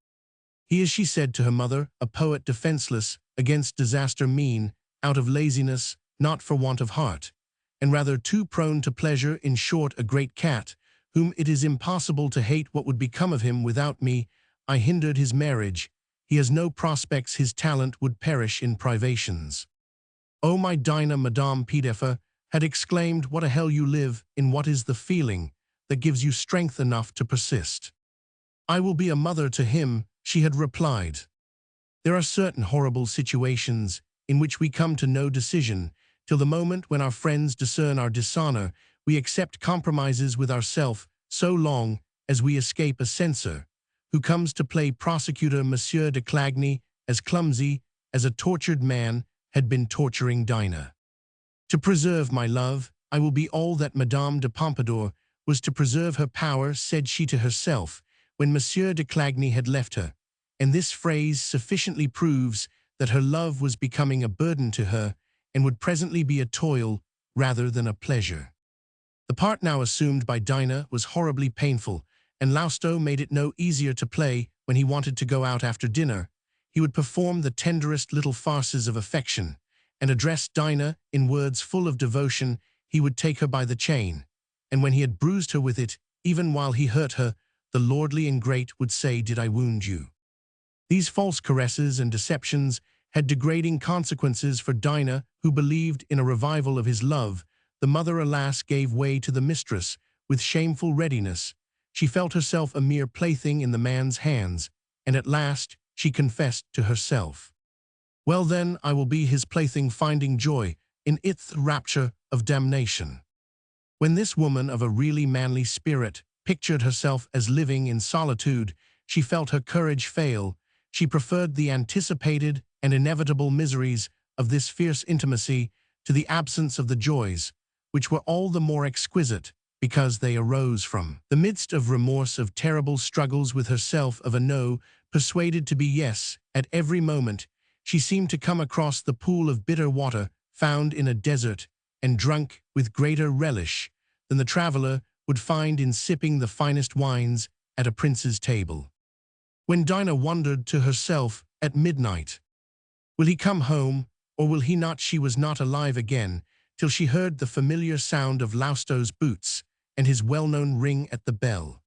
He is, she said to her mother, a poet defenseless against disaster, mean out of laziness, not for want of heart, and rather too prone to pleasure, in short, a great cat, whom it is impossible to hate. What would become of him without me? I hindered his marriage. He has no prospects. His talent would perish in privations. Oh, my Dinah, Madame Pedeffer had exclaimed, what a hell you live in. What is the feeling that gives you strength enough to persist? I will be a mother to him, she had replied. There are certain horrible situations in which we come to no decision till the moment when our friends discern our dishonor. We accept compromises with ourselves so long as we escape a censor who comes to play prosecutor. Monsieur de Clagny, as clumsy as a tortured man, had been torturing Dinah. To preserve my love, I will be all that Madame de Pompadour was to preserve her power, said she to herself when Monsieur de Clagny had left her, and this phrase sufficiently proves that her love was becoming a burden to her and would presently be a toil rather than a pleasure. The part now assumed by Dinah was horribly painful, and Lousteau made it no easier to play. When he wanted to go out after dinner, he would perform the tenderest little farces of affection, and address Dinah in words full of devotion. He would take her by the chain, and when he had bruised her with it, even while he hurt her, the lordly ingrate would say, did I wound you? These false caresses and deceptions had degrading consequences for Dinah, who believed in a revival of his love. The mother, alas, gave way to the mistress with shameful readiness. She felt herself a mere plaything in the man's hands, and at last she confessed to herself, well then, I will be his plaything, finding joy in its rapture of damnation. When this woman of a really manly spirit pictured herself as living in solitude, she felt her courage fail. She preferred the anticipated and inevitable miseries of this fierce intimacy to the absence of the joys, which were all the more exquisite because they arose from the midst of remorse, of terrible struggles with herself, of a no persuaded to be yes at every moment. She seemed to come across the pool of bitter water found in a desert and drunk with greater relish than the traveler would find in sipping the finest wines at a prince's table. When Dinah wondered to herself at midnight, will he come home, or will he not? She was not alive again, till she heard the familiar sound of Lousto's boots and his well-known ring at the bell.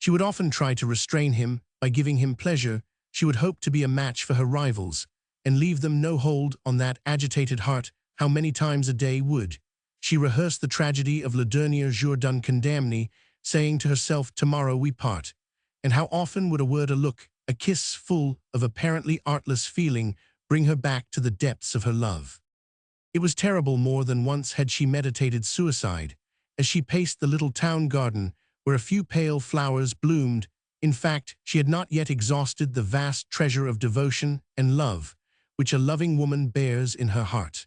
She would often try to restrain him by giving him pleasure. She would hope to be a match for her rivals, and leave them no hold on that agitated heart. How many times a day would she rehearse the tragedy of le dernier jour d'un condamné, saying to herself, tomorrow we part? And how often would a word, a look, a kiss full of apparently artless feeling bring her back to the depths of her love? It was terrible. More than once had she meditated suicide, as she paced the little town garden where a few pale flowers bloomed. In fact, she had not yet exhausted the vast treasure of devotion and love which a loving woman bears in her heart.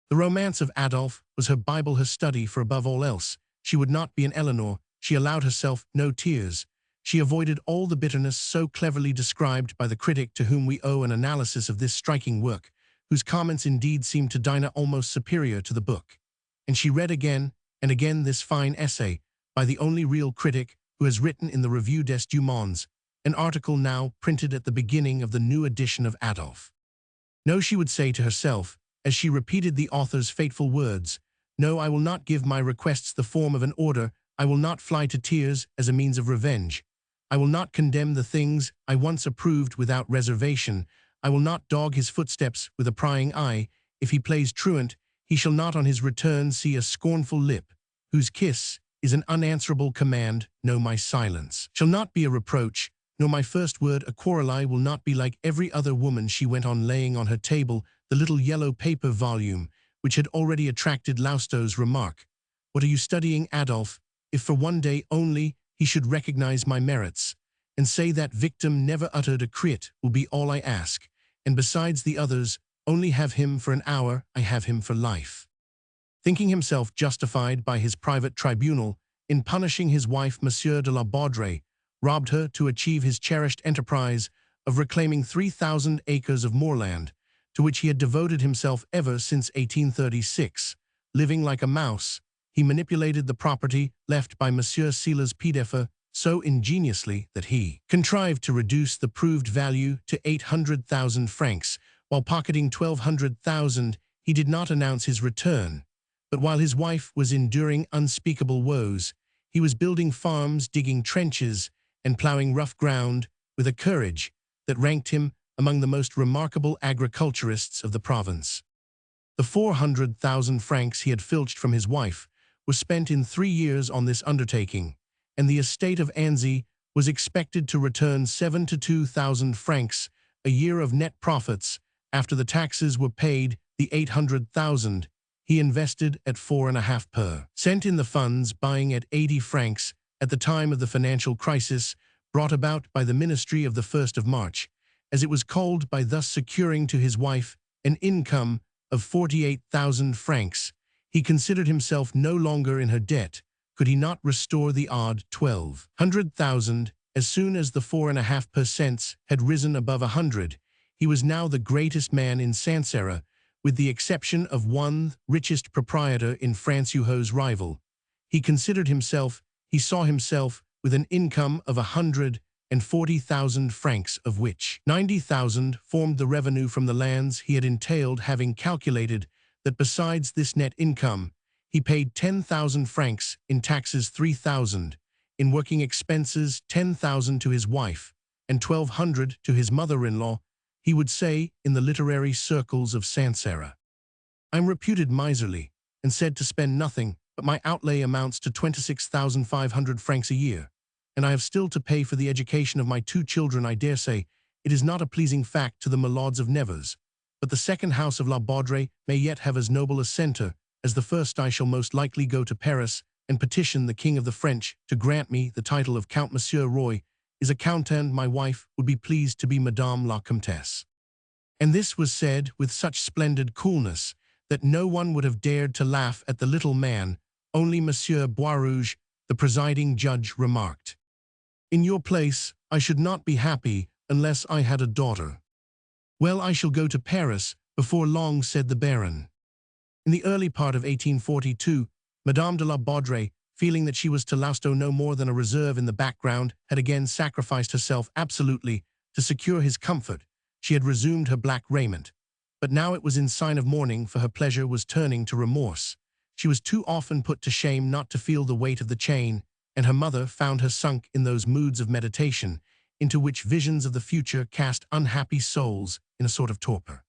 The romance of Adolphe was her Bible, her study, for above all else she would not be an Eleanor. She allowed herself no tears. She avoided all the bitterness so cleverly described by the critic to whom we owe an analysis of this striking work, whose comments indeed seemed to Dinah almost superior to the book. And she read again and again this fine essay by the only real critic who has written in the Revue des Deux Mondes, an article now printed at the beginning of the new edition of Adolphe. No, she would say to herself, as she repeated the author's fateful words, no, I will not give my requests the form of an order. I will not fly to tears as a means of revenge. I will not condemn the things I once approved without reservation. I will not dog his footsteps with a prying eye. If he plays truant, he shall not on his return see a scornful lip, whose kiss is an unanswerable command. No, my silence shall not be a reproach, nor my first word a quarrel. I will not be like every other woman. She went on, laying on her table the little yellow paper volume, which had already attracted Lousto's remark. What are you studying, Adolphe? If for one day only he should recognize my merits, and say that victim never uttered a crit, will be all I ask. And besides the others, only have him for an hour, I have him for life. Thinking himself justified by his private tribunal in punishing his wife, Monsieur de la Baudrey, robbed her to achieve his cherished enterprise of reclaiming 3,000 acres of moorland, to which he had devoted himself ever since 1836. Living like a mouse, he manipulated the property left by Monsieur Silas Pideffer so ingeniously that he contrived to reduce the proved value to 800,000 francs. While pocketing 1,200,000, he did not announce his return. But while his wife was enduring unspeakable woes, he was building farms, digging trenches, and plowing rough ground with a courage that ranked him among the most remarkable agriculturists of the province. The 400,000 francs he had filched from his wife was spent in 3 years on this undertaking, and the estate of Annecy was expected to return 72,000 francs a year of net profits. After the taxes were paid, the 800,000 he invested at 4.5% in the funds, buying at 80 francs at the time of the financial crisis brought about by the Ministry of the 1st of March, as it was called, by thus securing to his wife an income of 48,000 francs. He considered himself no longer in her debt. Could he not restore the odd 1,200,000? As soon as the 4.5% had risen above 100, he was now the greatest man in Sancerre, with the exception of one richest proprietor in France, Hugo's rival. He saw himself with an income of 140,000 francs, of which 90,000 formed the revenue from the lands he had entailed, having calculated that besides this net income, he paid 10,000 francs in taxes, 3,000 in working expenses, 10,000 to his wife, and 1,200 to his mother-in-law. He would say in the literary circles of Sancerre, I am reputed miserly, and said to spend nothing, but my outlay amounts to 26,500 francs a year, and I have still to pay for the education of my 2 children. I dare say it is not a pleasing fact to the milords of Nevers, but the second house of La Baudrey may yet have as noble a centre as the first. I shall most likely go to Paris and petition the King of the French to grant me the title of Count. Monsieur Roy is a count, and my wife would be pleased to be Madame la Comtesse. And this was said with such splendid coolness that no one would have dared to laugh at the little man. Only Monsieur Boisrouge, the presiding judge, remarked, in your place, I should not be happy unless I had a daughter. Well, I shall go to Paris before long, said the Baron. In the early part of 1842, Madame de la Baudrey feeling that she was to Lausto no more than a reserve in the background, had again sacrificed herself absolutely to secure his comfort. She had resumed her black raiment. But now it was in sign of mourning, for her pleasure was turning to remorse. She was too often put to shame not to feel the weight of the chain, and her mother found her sunk in those moods of meditation, into which visions of the future cast unhappy souls in a sort of torpor.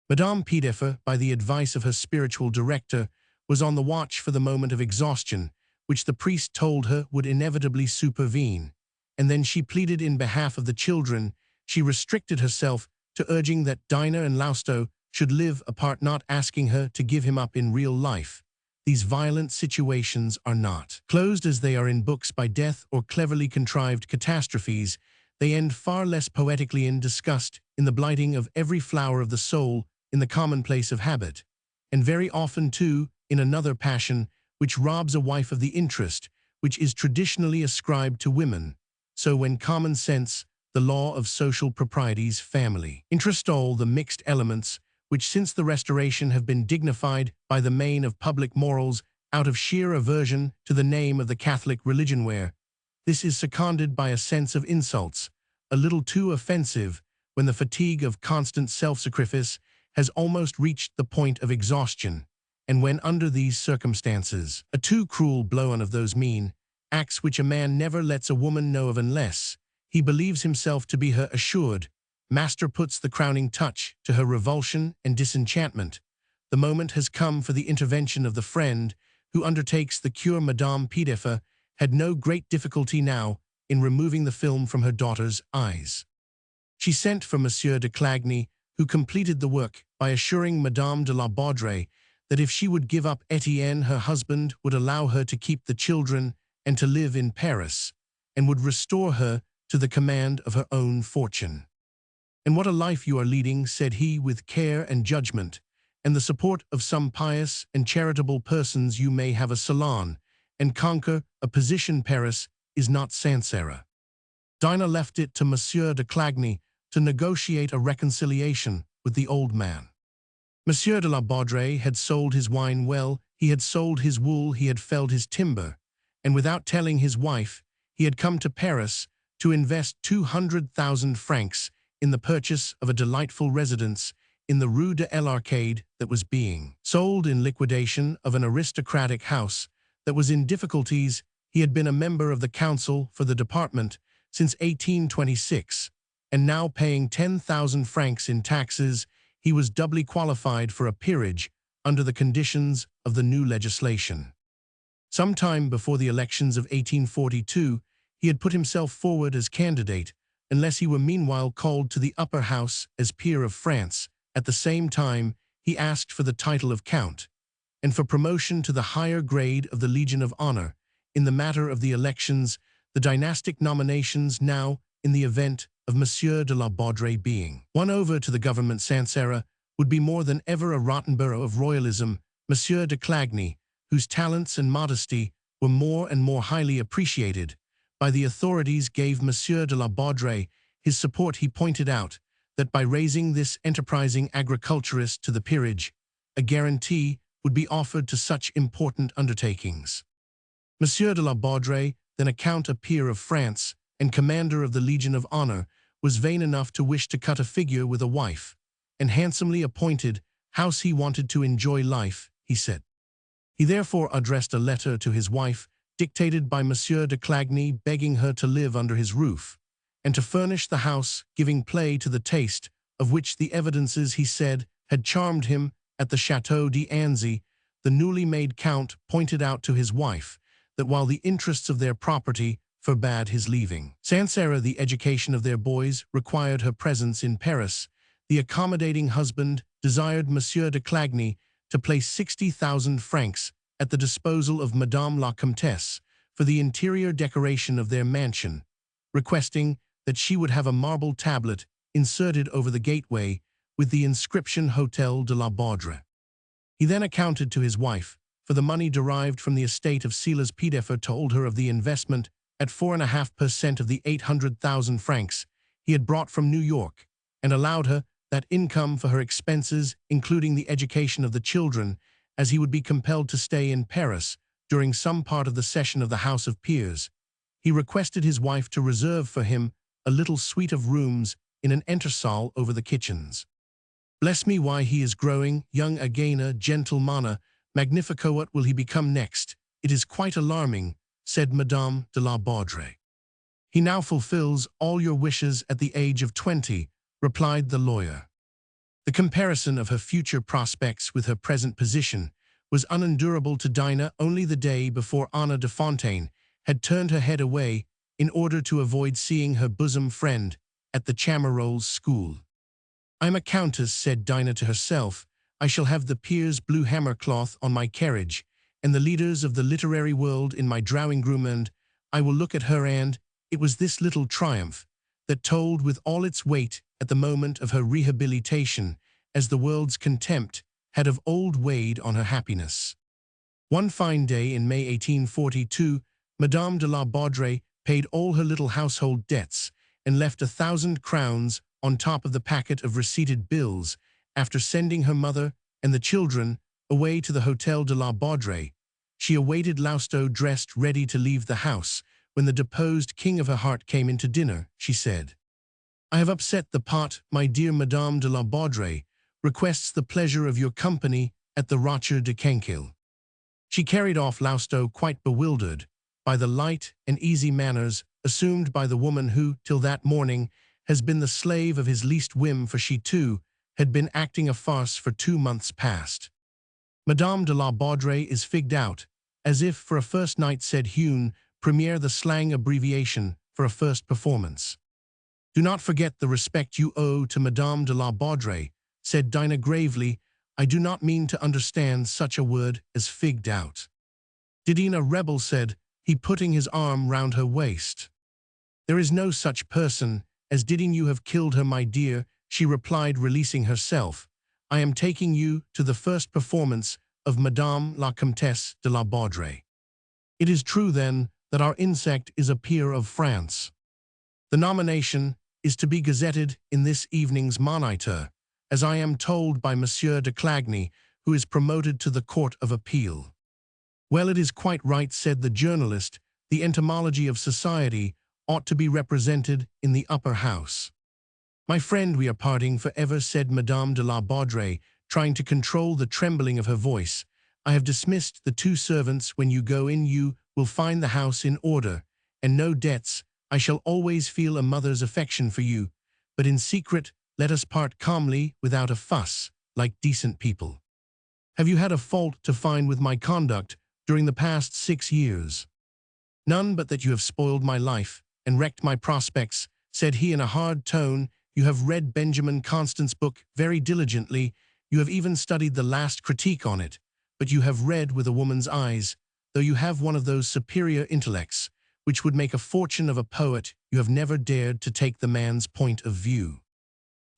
Madame Pidefer, by the advice of her spiritual director, was on the watch for the moment of exhaustion, which the priest told her would inevitably supervene, and then she pleaded in behalf of the children. She restricted herself to urging that Dinah and Lausto should live apart, not asking her to give him up in real life. These violent situations are not closed as they are in books by death or cleverly contrived catastrophes. They end far less poetically in disgust, in the blighting of every flower of the soul, in the commonplace of habit, and very often, too, in another passion, which robs a wife of the interest which is traditionally ascribed to women. So when common sense, the law of social proprieties, family interest, all the mixed elements, which since the Restoration have been dignified by the main of public morals out of sheer aversion to the name of the Catholic religion, where this is seconded by a sense of insults, a little too offensive, when the fatigue of constant self-sacrifice has almost reached the point of exhaustion, and when under these circumstances a too cruel blow on of those mean acts which a man never lets a woman know of unless he believes himself to be her assured master puts the crowning touch to her revulsion and disenchantment, the moment has come for the intervention of the friend who undertakes the cure. Madame Pidefer had no great difficulty now in removing the film from her daughter's eyes. She sent for Monsieur de Clagny, who completed the work by assuring Madame de la Baudrey that if she would give up Etienne, her husband would allow her to keep the children and to live in Paris, and would restore her to the command of her own fortune. "And what a life you are leading," said he, "with care and judgment, and the support of some pious and charitable persons you may have a salon, and conquer a position. Paris is not Sancerre." Dinah left it to Monsieur de Clagny to negotiate a reconciliation with the old man. Monsieur de la Baudrey had sold his wine well, he had sold his wool, he had felled his timber, and without telling his wife, he had come to Paris to invest 200,000 francs in the purchase of a delightful residence in the Rue de l'Arcade that was being sold in liquidation of an aristocratic house that was in difficulties. He had been a member of the council for the department since 1826, and now paying 10,000 francs in taxes, he was doubly qualified for a peerage under the conditions of the new legislation. Some time before the elections of 1842, he had put himself forward as candidate, unless he were meanwhile called to the upper house as peer of France. At the same time, he asked for the title of count, and for promotion to the higher grade of the Legion of Honor. In the matter of the elections, the dynastic nominations now, in the event of Monsieur de la Baudrey being won over to the government, Sancerre would be more than ever a rotten borough of royalism. Monsieur de Clagny, whose talents and modesty were more and more highly appreciated by the authorities, gave Monsieur de la Baudrey his support. He pointed out that by raising this enterprising agriculturist to the peerage, a guarantee would be offered to such important undertakings. Monsieur de la Baudrey, then a count, a peer of France, and commander of the Legion of Honor, was vain enough to wish to cut a figure with a wife, and handsomely appointed house he wanted to enjoy life, he said. He therefore addressed a letter to his wife, dictated by Monsieur de Clagny, begging her to live under his roof, and to furnish the house, giving play to the taste of which the evidences, he said, had charmed him at the Château d'Anzy. The newly made count pointed out to his wife that while the interests of their property forbade his leaving Sancerre, the education of their boys required her presence in Paris. The accommodating husband desired Monsieur de Clagny to place 60,000 francs at the disposal of Madame la Comtesse for the interior decoration of their mansion, requesting that she would have a marble tablet inserted over the gateway with the inscription Hôtel de la Baudre. He then accounted to his wife for the money derived from the estate of Silas Pidefer, told her of the investment at 4.5% of the 800,000 francs he had brought from New York, and allowed her that income for her expenses, including the education of the children, as he would be compelled to stay in Paris during some part of the session of the House of Peers, he requested his wife to reserve for him a little suite of rooms in an entresol over the kitchens. Bless me, why he is growing young again, a gentle manner, magnifico, what will he become next? It is quite alarming, said Madame de la Baudre. He now fulfills all your wishes at the age of 20, replied the lawyer. The comparison of her future prospects with her present position was unendurable to Dinah. Only the day before Anna de Fontaine had turned her head away in order to avoid seeing her bosom friend at the Chamarolles' school. I'm a countess, said Dinah to herself. I shall have the peers' blue hammercloth on my carriage, and the leaders of the literary world in my drawing-room, and I will look at her, and it was this little triumph that told with all its weight at the moment of her rehabilitation, as the world's contempt had of old weighed on her happiness. One fine day in May 1842, Madame de la Baudre paid all her little household debts and left 1,000 crowns on top of the packet of receipted bills after sending her mother and the children away to the Hotel de la Baudre. She awaited Lousteau dressed ready to leave the house when the deposed king of her heart came in to dinner. She said, I have upset the pot. My dear Madame de la Baudre requests the pleasure of your company at the Rocher de Cancale. She carried off Lousteau quite bewildered by the light and easy manners assumed by the woman who, till that morning, has been the slave of his least whim, for she, too, had been acting a farce for 2 months past. Madame de la Baudre is figged out, as if for a first night, said Hune, premiere, the slang abbreviation for a first performance. Do not forget the respect you owe to Madame de la Baudre, said Dinah gravely. I do not mean to understand such a word as figged out. Didina rebel, said he, putting his arm round her waist. There is no such person as Didine. You have killed her, my dear, she replied, releasing herself. I am taking you to the first performance of Madame la Comtesse de la Baudre. It is true, then, that our insect is a peer of France. The nomination is to be gazetted in this evening's Moniteur, as I am told by Monsieur de Clagny, who is promoted to the Court of Appeal. Well, it is quite right, said the journalist. The etymology of society ought to be represented in the upper house. My friend, we are parting forever, said Madame de la Baudre, trying to control the trembling of her voice. I have dismissed the 2 servants. When you go in, you will find the house in order, and no debts. I shall always feel a mother's affection for you, but in secret let us part calmly, without a fuss, like decent people. Have you had a fault to find with my conduct during the past 6 years? None, but that you have spoiled my life and wrecked my prospects, said he in a hard tone. You have read Benjamin Constant's book very diligently. You have even studied the last critique on it, but you have read with a woman's eyes. Though you have one of those superior intellects which would make a fortune of a poet, you have never dared to take the man's point of view.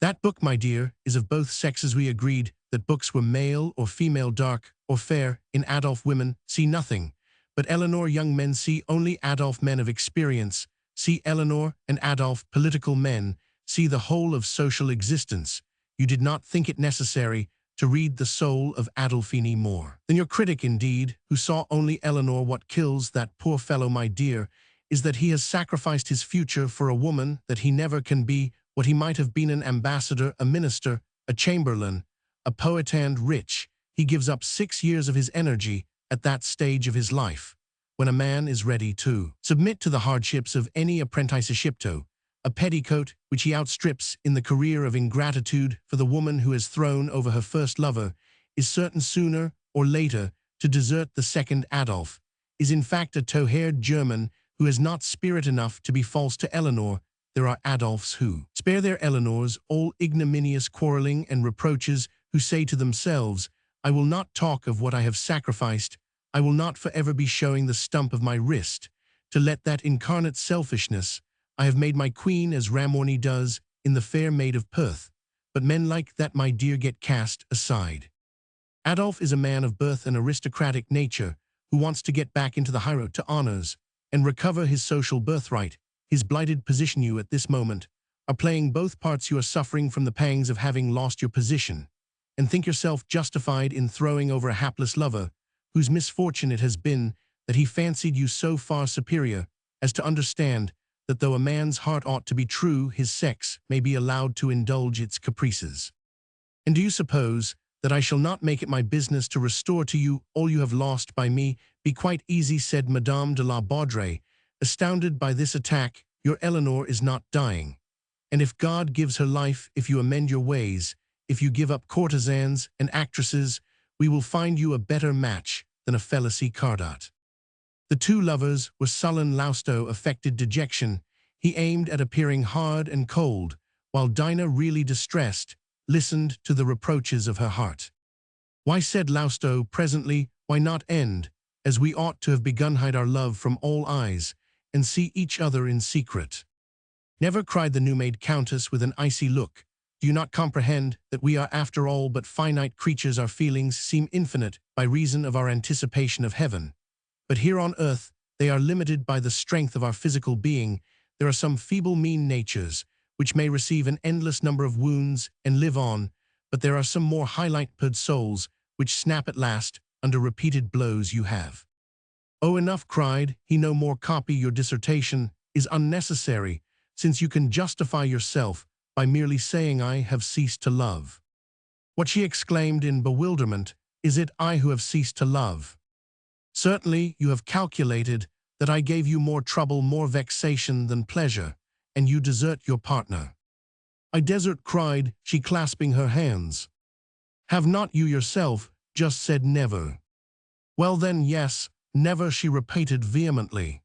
That book, my dear, is of both sexes. We agreed that books were male or female, dark or fair. In Adolf, women see nothing, but Eleanor, young men see only. Adolf, men of experience see Eleanor, and Adolf, political men, see the whole of social existence. You did not think it necessary to read the soul of Adolphine more than your critic, indeed, who saw only Eleanor. What kills that poor fellow, my dear, is that he has sacrificed his future for a woman, that he never can be what he might have been: an ambassador, a minister, a chamberlain, a poet, and rich. He gives up 6 years of his energy at that stage of his life, when a man is ready to submit to the hardships of any apprenticeship, to a petticoat which he outstrips in the career of ingratitude for the woman who has thrown over her first lover, is certain sooner or later to desert the second. Adolf is in fact a tow-haired German who has not spirit enough to be false to Eleanor. There are Adolfs who spare their Eleanors all ignominious quarreling and reproaches, who say to themselves, I will not talk of what I have sacrificed, I will not forever be showing the stump of my wrist, to let that incarnate selfishness. I have made my queen, as Ramorny does in the Fair Maid of Perth. But men like that, my dear, get cast aside. Adolf is a man of birth and aristocratic nature, who wants to get back into the highroad to honors and recover his social birthright, his blighted position. You at this moment are playing both parts. You are suffering from the pangs of having lost your position, and think yourself justified in throwing over a hapless lover whose misfortune it has been that he fancied you so far superior as to understand that though a man's heart ought to be true, his sex may be allowed to indulge its caprices. And do you suppose that I shall not make it my business to restore to you all you have lost by me? Be quite easy, said Madame de la Baudrey, astounded by this attack. Your Eleanor is not dying. And if God gives her life, if you amend your ways, if you give up courtesans and actresses, we will find you a better match than a Felicie Cardat. The two lovers were sullen. Lousteau affected dejection. He aimed at appearing hard and cold, while Dinah, really distressed, listened to the reproaches of her heart. Why, said Lousteau presently, why not end, as we ought to have begun, hide our love from all eyes, and see each other in secret? Never, cried the new-made countess with an icy look. Do you not comprehend that we are after all but finite creatures? Our feelings seem infinite by reason of our anticipation of heaven. But here on earth they are limited by the strength of our physical being. There are some feeble, mean natures which may receive an endless number of wounds and live on, but there are some more high-lighted souls which snap at last under repeated blows. You have. Oh, enough, cried he, no more. Copy. Your dissertation is unnecessary, since you can justify yourself by merely saying I have ceased to love. What, she exclaimed in bewilderment, is it I who have ceased to love? Certainly you have calculated that I gave you more trouble, more vexation than pleasure, and you desert your partner. I desert, cried she, clasping her hands. Have not you yourself just said never? Well then, yes, never, she repeated vehemently.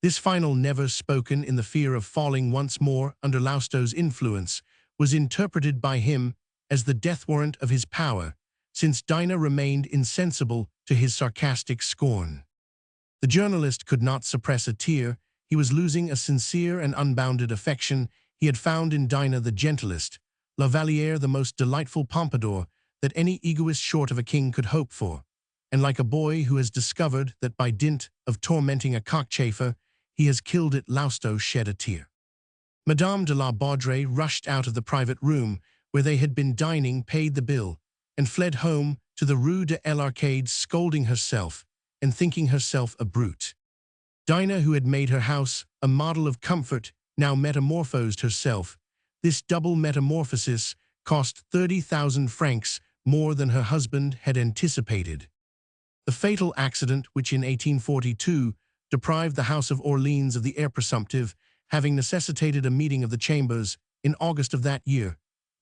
This final never, spoken in the fear of falling once more under Lousteau's influence, was interpreted by him as the death warrant of his power, since Dinah remained insensible to his sarcastic scorn. The journalist could not suppress a tear. He was losing a sincere and unbounded affection. He had found in Dinah the gentlest, La Valliere the most delightful pompadour that any egoist short of a king could hope for, and like a boy who has discovered that by dint of tormenting a cockchafer, he has killed it, Lousteau shed a tear. Madame de la Baudrey rushed out of the private room where they had been dining, paid the bill, and fled home to the Rue de l'Arcade, scolding herself and thinking herself a brute. Dinah, who had made her house a model of comfort, now metamorphosed herself. This double metamorphosis cost 30,000 francs, more than her husband had anticipated. The fatal accident which in 1842 deprived the House of Orleans of the heir presumptive, having necessitated a meeting of the Chambers in August of that year,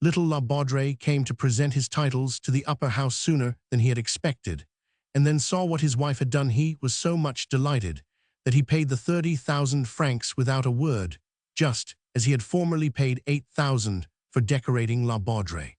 little La Baudrey came to present his titles to the upper house sooner than he had expected, and then saw what his wife had done. He was so much delighted that he paid the 30,000 francs without a word, just as he had formerly paid 8,000 for decorating La Baudrey.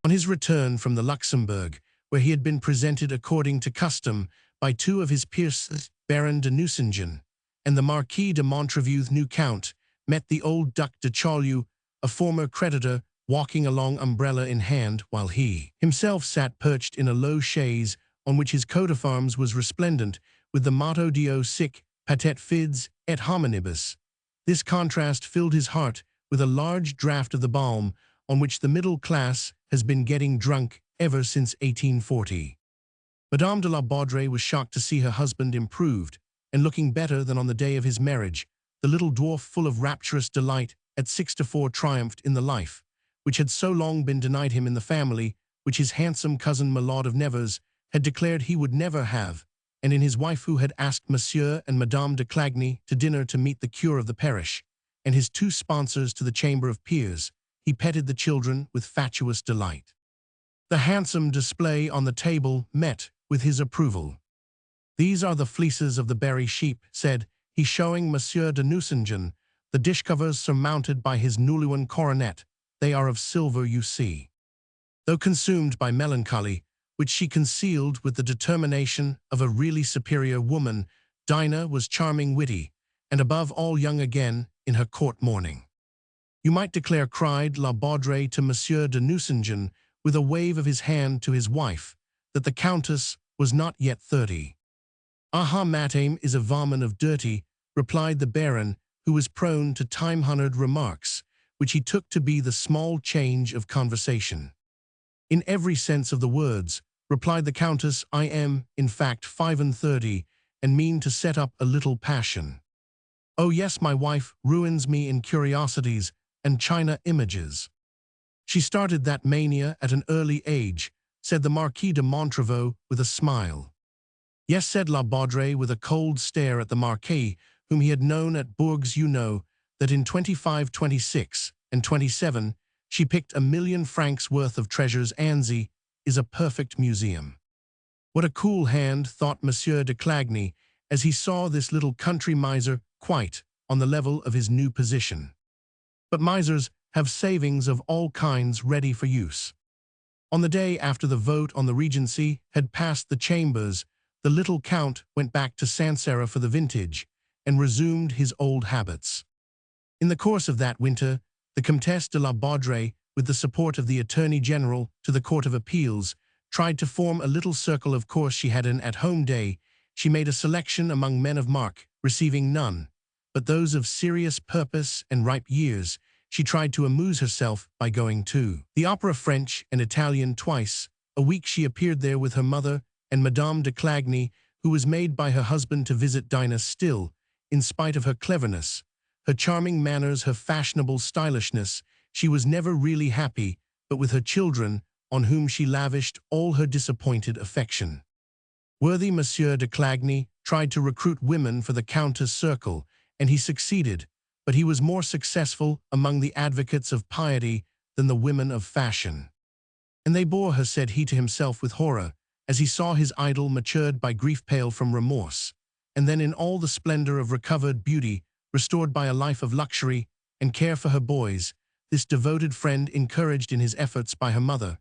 On his return from the Luxembourg, where he had been presented according to custom by two of his peers, Baron de Nucingen and the Marquis de Montrevieux, new count, met the old Duc de Charlieu, a former creditor, walking along umbrella in hand, while he himself sat perched in a low chaise on which his coat of arms was resplendent with the motto Dio sic patet fides et hominibus. This contrast filled his heart with a large draught of the balm on which the middle class has been getting drunk ever since 1840. Madame de la Baudrey was shocked to see her husband improved and looking better than on the day of his marriage. The little dwarf, full of rapturous delight at 6-4, triumphed in the life which had so long been denied him in the family, which his handsome cousin Milord of Nevers had declared he would never have, and in his wife, who had asked Monsieur and Madame de Clagny to dinner to meet the cure of the parish, and his two sponsors to the Chamber of Peers. He petted the children with fatuous delight. The handsome display on the table met with his approval. These are the fleeces of the Berry sheep, said he, showing Monsieur de Nucingen the dish covers surmounted by his Nuluan coronet. They are of silver, you see. Though consumed by melancholy, which she concealed with the determination of a really superior woman, Dinah was charming, witty, and above all young again in her court mourning. You might declare, cried La Baudrey to Monsieur de Nucingen, with a wave of his hand to his wife, that the Countess was not yet 30. Aha, madame is a varmin of dirty, replied the Baron, who was prone to time-honored remarks, which he took to be the small change of conversation. In every sense of the words, replied the Countess, I am, in fact, 35, and mean to set up a little passion. Oh yes, my wife ruins me in curiosities and china images. She started that mania at an early age, said the Marquis de Montrevaux with a smile. Yes, said La Baudrée with a cold stare at the Marquis, whom he had known at Bourges. You know that in 25, 26, and 27, she picked £1,000,000 worth of treasures. Annecy is a perfect museum. What a cool hand, thought Monsieur de Clagny, as he saw this little country miser quite on the level of his new position. But misers have savings of all kinds ready for use. On the day after the vote on the Regency had passed the Chambers, the little Count went back to Sancerre for the vintage and resumed his old habits. In the course of that winter, the Comtesse de la Baudrée, with the support of the Attorney General to the Court of Appeals, tried to form a little circle. Of course she had an at-home day. She made a selection among men of mark, receiving none, but those of serious purpose and ripe years. She tried to amuse herself by going to the opera, French and Italian, twice a week. She appeared there with her mother and Madame de Clagny, who was made by her husband to visit Dinah. Still, in spite of her cleverness, her charming manners, her fashionable stylishness, she was never really happy, but with her children, on whom she lavished all her disappointed affection. Worthy Monsieur de Clagny tried to recruit women for the Countess' circle, and he succeeded, but he was more successful among the advocates of piety than the women of fashion. And they bore her, said he to himself with horror, as he saw his idol matured by grief, pale from remorse, and then in all the splendor of recovered beauty, restored by a life of luxury and care for her boys, this devoted friend, encouraged in his efforts by her mother,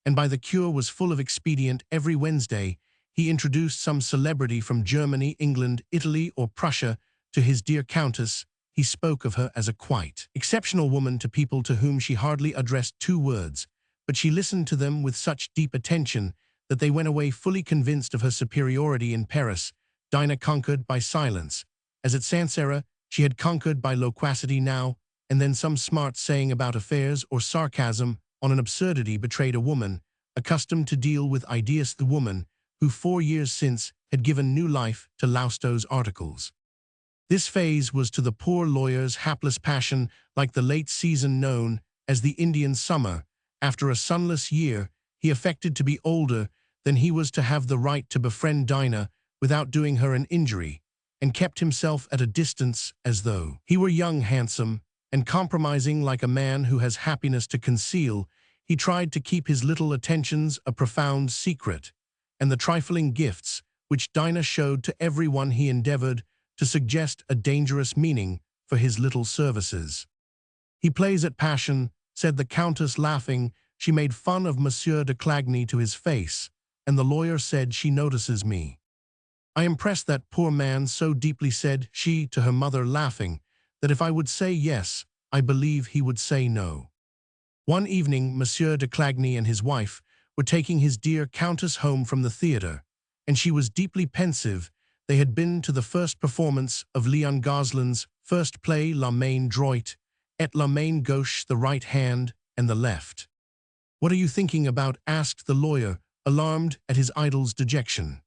and by the cure, was full of expedient. Every Wednesday he introduced some celebrity from Germany, England, Italy, or Prussia to his dear Countess. He spoke of her as a quite exceptional woman to people to whom she hardly addressed 2 words, but she listened to them with such deep attention that they went away fully convinced of her superiority. In Paris, Dinah conquered by silence, as at Sancerre she had conquered by loquacity. Now and then some smart saying about affairs or sarcasm on an absurdity betrayed a woman accustomed to deal with ideas, the woman who 4 years since had given new life to Lousteau's articles. This phase was to the poor lawyer's hapless passion like the late season known as the Indian summer. After a sunless year, he affected to be older than he was to have the right to befriend Dinah without doing her an injury, and kept himself at a distance as though he were young, handsome, and compromising. Like a man who has happiness to conceal, he tried to keep his little attentions a profound secret, and the trifling gifts which Dinah showed to everyone he endeavored to suggest a dangerous meaning for his little services. He plays at passion, said the Countess, laughing. She made fun of Monsieur de Clagny to his face, and the lawyer said, she notices me. I impressed that poor man so deeply, said she to her mother, laughing, that if I would say yes, I believe he would say no. One evening, Monsieur de Clagny and his wife were taking his dear Countess home from the theatre, and she was deeply pensive. They had been to the first performance of Léon Gosselin's first play, La Main Droite, et la main gauche, the right hand and the left. What are you thinking about? Asked the lawyer, alarmed at his idol's dejection.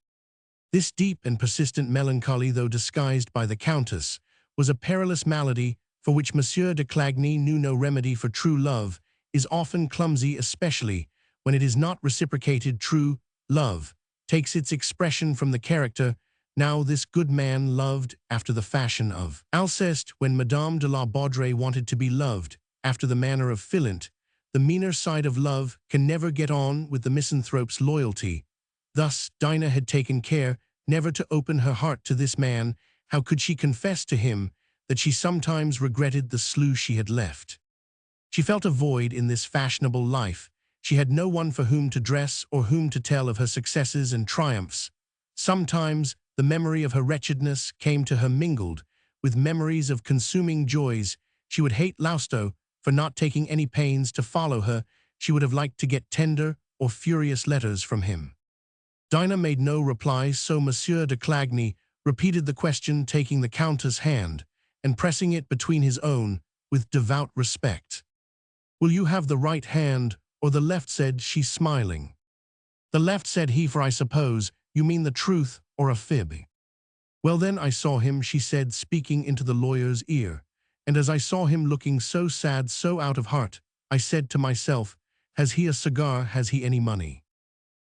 This deep and persistent melancholy, though disguised by the Countess, was a perilous malady for which Monsieur de Clagny knew no remedy. For true love is often clumsy, especially when it is not reciprocated. True love takes its expression from the character. Now this good man loved after the fashion of Alceste. When Madame de la Baudrée wanted to be loved after the manner of Philinte, the meaner side of love can never get on with the misanthrope's loyalty. Thus Dinah had taken care never to open her heart to this man. How could she confess to him that she sometimes regretted the slough she had left? She felt a void in this fashionable life. She had no one for whom to dress or whom to tell of her successes and triumphs. Sometimes the memory of her wretchedness came to her mingled with memories of consuming joys. She would hate Lousteau for not taking any pains to follow her. She would have liked to get tender or furious letters from him. Dinah made no reply, so Monsieur de Clagny repeated the question, taking the Countess' hand and pressing it between his own with devout respect. Will you have the right hand or the left? Said she, smiling. The left, said he, for I suppose you mean the truth or a fib. Well then, I saw him, she said, speaking into the lawyer's ear. And as I saw him looking so sad, so out of heart, I said to myself, has he a cigar, has he any money?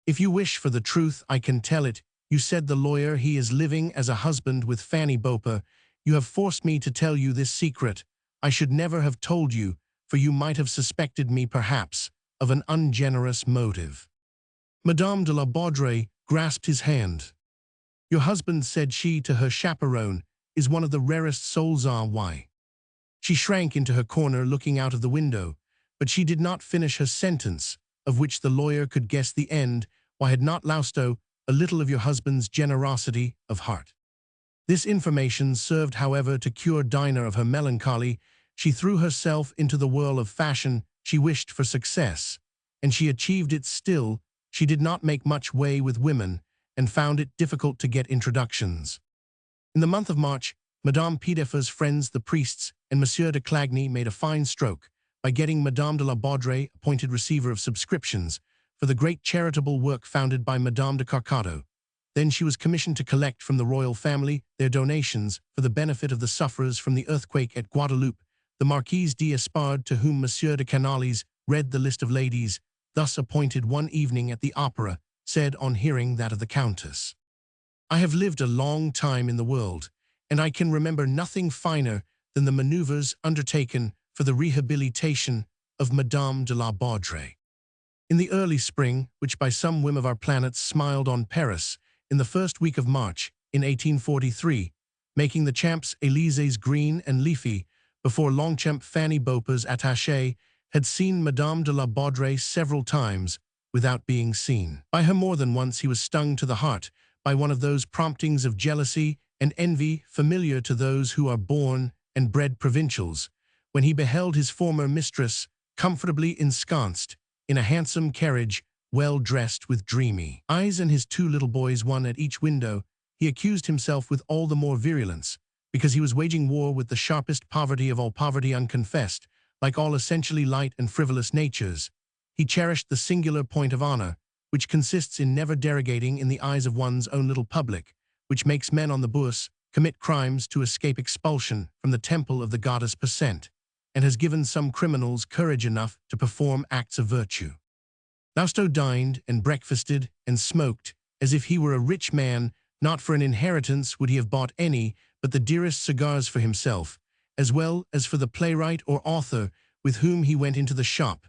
If you wish for the truth, I can tell it. You, said the lawyer, he is living as a husband with Fanny Bopa. You have forced me to tell you this secret. I should never have told you, for you might have suspected me, perhaps, of an ungenerous motive. Madame de la Baudrey grasped his hand. Your husband, said she to her chaperone, is one of the rarest souls. Why? She shrank into her corner, looking out of the window, but she did not finish her sentence, of which the lawyer could guess the end. Why had not Lausto a little of your husband's generosity of heart? This information served, however, to cure Dinah of her melancholy. She threw herself into the whirl of fashion. She wished for success, and she achieved it. Still, she did not make much way with women, and found it difficult to get introductions. In the month of March, Madame Pidefa's friends, the priests, and Monsieur de Clagny made a fine stroke by getting Madame de la Baudrey appointed receiver of subscriptions for the great charitable work founded by Madame de Carcado. Then she was commissioned to collect from the royal family their donations for the benefit of the sufferers from the earthquake at Guadeloupe. The Marquise d'Espard, to whom Monsieur de Canales read the list of ladies thus appointed one evening at the opera, said on hearing that of the Countess, I have lived a long time in the world, and I can remember nothing finer than the maneuvers undertaken for the rehabilitation of Madame de la Baudrey. In the early spring, which by some whim of our planets smiled on Paris, in the first week of March, in 1843, making the Champs-Élysées green and leafy, before Longchamp, Fanny Bopa's attaché had seen Madame de la Baudrey several times without being seen. By her more than once he was stung to the heart by one of those promptings of jealousy and envy familiar to those who are born and bred provincials, when he beheld his former mistress comfortably ensconced in a handsome carriage, well dressed, with dreamy eyes, and his two little boys, one at each window. He accused himself with all the more virulence, because he was waging war with the sharpest poverty of all poverty unconfessed. Like all essentially light and frivolous natures, he cherished the singular point of honor, which consists in never derogating in the eyes of one's own little public, which makes men on the bourse commit crimes to escape expulsion from the temple of the goddess Percent, and has given some criminals courage enough to perform acts of virtue. Lausto dined and breakfasted and smoked as if he were a rich man. Not for an inheritance would he have bought any but the dearest cigars for himself, as well as for the playwright or author with whom he went into the shop.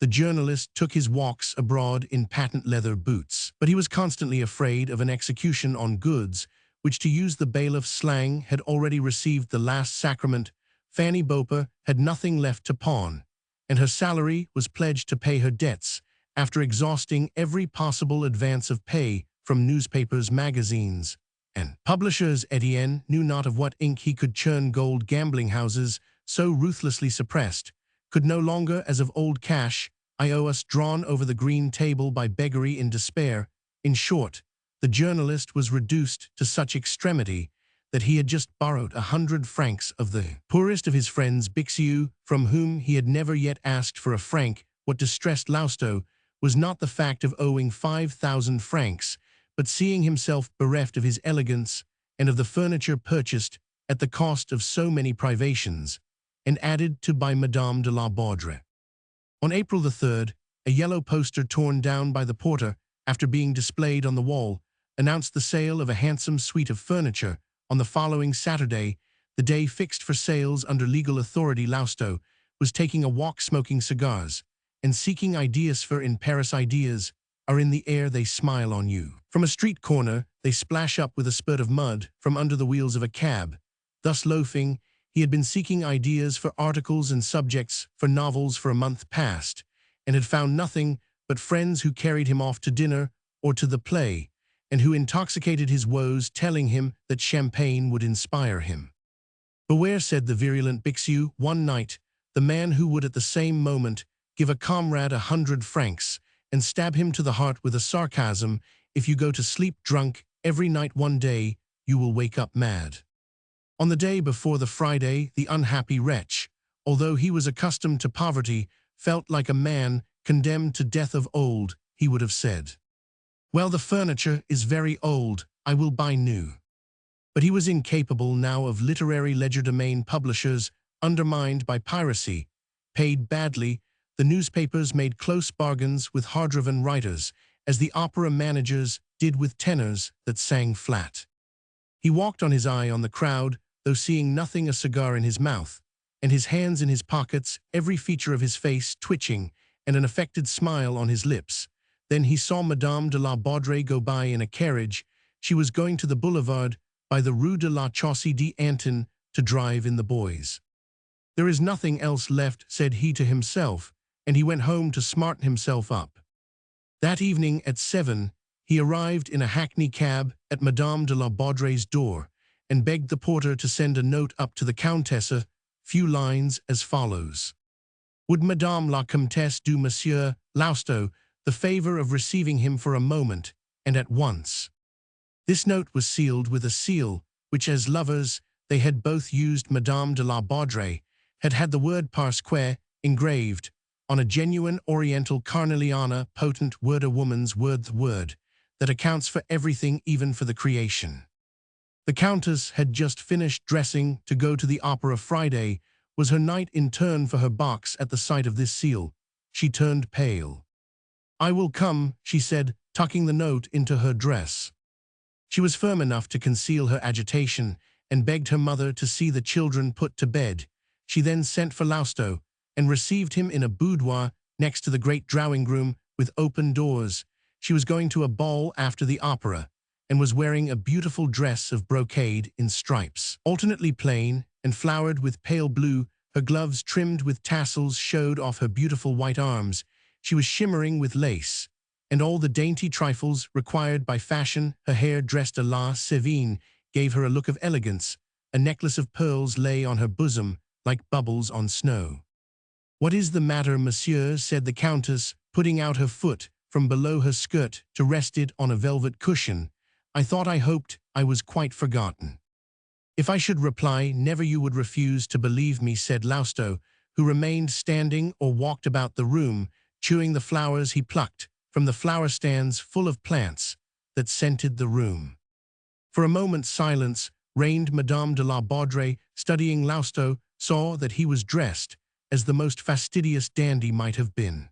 The journalist took his walks abroad in patent leather boots, but he was constantly afraid of an execution on goods which, to use the bailiff's slang, had already received the last sacrament. Fanny Bopa had nothing left to pawn, and her salary was pledged to pay her debts after exhausting every possible advance of pay from newspapers, magazines, and publishers. Etienne knew not of what ink he could churn gold. Gambling houses, so ruthlessly suppressed, could no longer, as of old, cash IOUs drawn over the green table by beggary in despair. In short, the journalist was reduced to such extremity that he had just borrowed 100 francs of the poorest of his friends, Bixiou, from whom he had never yet asked for a franc. What distressed Lausto was not the fact of owing 5,000 francs, but seeing himself bereft of his elegance and of the furniture purchased at the cost of so many privations, and added to by Madame de la Baudrey. On April the 3rd, a yellow poster torn down by the porter after being displayed on the wall announced the sale of a handsome suite of furniture. On the following Saturday, the day fixed for sales under legal authority, Lausto was taking a walk smoking cigars and seeking ideas, for in Paris ideas are in the air, they smile on you. From a street corner, they splash up with a spurt of mud from under the wheels of a cab. Thus loafing, he had been seeking ideas for articles and subjects for novels for a month past, and had found nothing but friends who carried him off to dinner or to the play, and who intoxicated his woes, telling him that champagne would inspire him. Beware, said the virulent Bixiou one night, the man who would at the same moment give a comrade 100 francs and stab him to the heart with a sarcasm. If you go to sleep drunk every night one day, you will wake up mad. On the day before the Friday, the unhappy wretch, although he was accustomed to poverty, felt like a man condemned to death. Of old, he would have said, Well, the furniture is very old. I will buy new. But he was incapable now of literary legerdemain publishers, undermined by piracy, paid badly. The newspapers made close bargains with hard-driven writers, as the opera managers did with tenors that sang flat. He walked on his eye on the crowd, though seeing nothing, a cigar in his mouth, and his hands in his pockets, every feature of his face twitching, and an affected smile on his lips. Then he saw Madame de la Baudrey go by in a carriage. She was going to the boulevard by the Rue de la Chaussée d'Antin to drive in the boys. There is nothing else left, said he to himself, and he went home to smarten himself up. That evening at 7, he arrived in a hackney cab at Madame de la Baudrey's door, and begged the porter to send a note up to the Countess, few lines as follows. Would Madame la Comtesse do Monsieur Lousteau the favor of receiving him for a moment, and at once? This note was sealed with a seal, which as lovers they had both used. Madame de la Baudrey had the word parce que engraved on a genuine Oriental Carneliana potent word, a woman's word that accounts for everything, even for the creation. The Countess had just finished dressing to go to the opera. Friday was her night in turn for her box. At the sight of this seal, she turned pale. I will come, she said, tucking the note into her dress. She was firm enough to conceal her agitation, and begged her mother to see the children put to bed. She then sent for Lousteau, and received him in a boudoir next to the great drawing-room with open doors. She was going to a ball after the opera, and was wearing a beautiful dress of brocade in stripes, alternately plain and flowered with pale blue. Her gloves, trimmed with tassels, showed off her beautiful white arms. She was shimmering with lace, and all the dainty trifles required by fashion. Her hair, dressed à la Sévigné, gave her a look of elegance. A necklace of pearls lay on her bosom, like bubbles on snow. What is the matter, monsieur? Said the Countess, putting out her foot from below her skirt to rest it on a velvet cushion. I hoped I was quite forgotten. If I should reply, never, you would refuse to believe me, said Lousteau, who remained standing or walked about the room, chewing the flowers he plucked from the flower stands full of plants that scented the room. For a moment silence reigned. Madame de la Baudrey, studying Lousteau, saw that he was dressed as the most fastidious dandy might have been.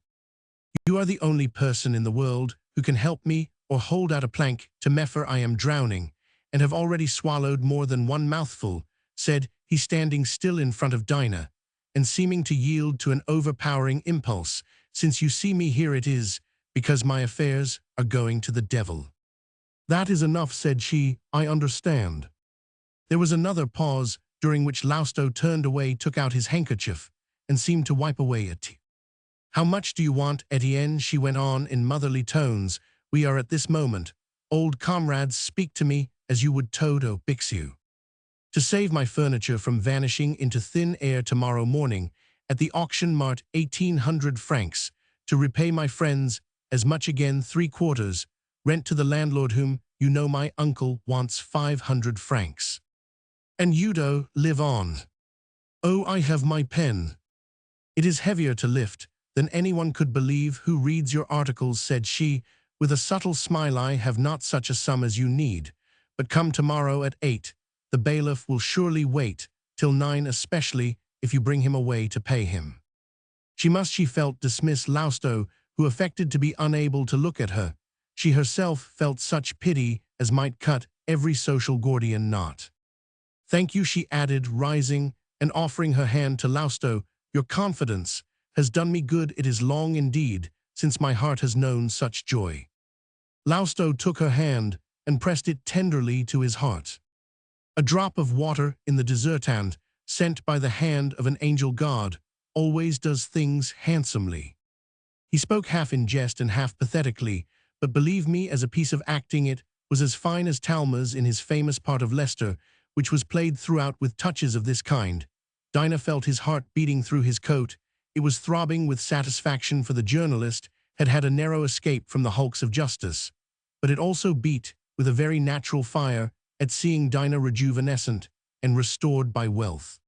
You are the only person in the world who can help me or hold out a plank to me, for I am drowning, and have already swallowed more than one mouthful, said he, standing still in front of Dinah, and seeming to yield to an overpowering impulse. Since you see me here, it is because my affairs are going to the devil. That is enough, said she. I understand. There was another pause, during which Lousteau turned away, took out his handkerchief, and seemed to wipe away a tear. How much do you want, Etienne? She went on in motherly tones. We are at this moment. Old comrades, speak to me as you would Toto Bixio. To save my furniture from vanishing into thin air tomorrow morning at the auction mart, 1,800 francs. To repay my friends, as much again, 3/4. Rent to the landlord, whom, you know, my uncle wants 500 francs. And Udo, live on. Oh, I have my pen. It is heavier to lift than anyone could believe who reads your articles, said she, with a subtle smile. I have not such a sum as you need, but come tomorrow at 8. The bailiff will surely wait till 9, especially if you bring him away to pay him. She felt, dismiss Lousteau, who affected to be unable to look at her. She herself felt such pity as might cut every social Gordian knot. Thank you, she added, rising and offering her hand to Lousteau. Your confidence has done me good. It is long indeed since my heart has known such joy. Lousteau took her hand and pressed it tenderly to his heart. A drop of water in the desertant, sent by the hand of an angel god, always does things handsomely. He spoke half in jest and half pathetically, but believe me, as a piece of acting it was as fine as Talma's in his famous part of Leicester, which was played throughout with touches of this kind. Dinah felt his heart beating through his coat. It was throbbing with satisfaction, for the journalist had had a narrow escape from the hulks of justice, but it also beat with a very natural fire at seeing Dinah rejuvenescent and restored by wealth.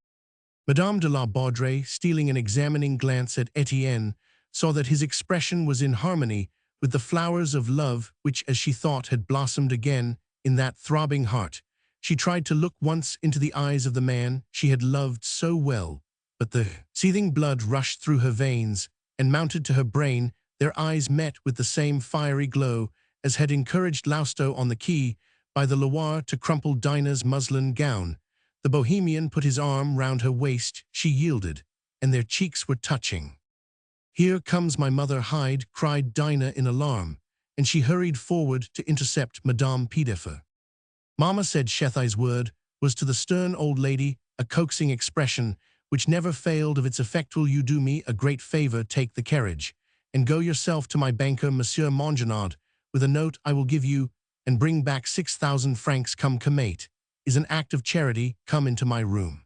Madame de la Baudrey, stealing an examining glance at Etienne, saw that his expression was in harmony with the flowers of love which, as she thought, had blossomed again in that throbbing heart. She tried to look once into the eyes of the man she had loved so well, but the seething blood rushed through her veins and mounted to her brain. Their eyes met with the same fiery glow as had encouraged Lausto on the quay by the Loire to crumple Dinah's muslin gown. The Bohemian put his arm round her waist, she yielded, and their cheeks were touching. "Here comes my mother Hyde," cried Dinah in alarm, and she hurried forward to intercept Madame Pidefer. Mamma said Shethai's word was to the stern old lady a coaxing expression which never failed of its effect. "Will you do me a great favor, take the carriage, and go yourself to my banker, Monsieur Mongenard, with a note I will give you, and bring back 6,000 francs. Come, Comate, is an act of charity. Come into my room."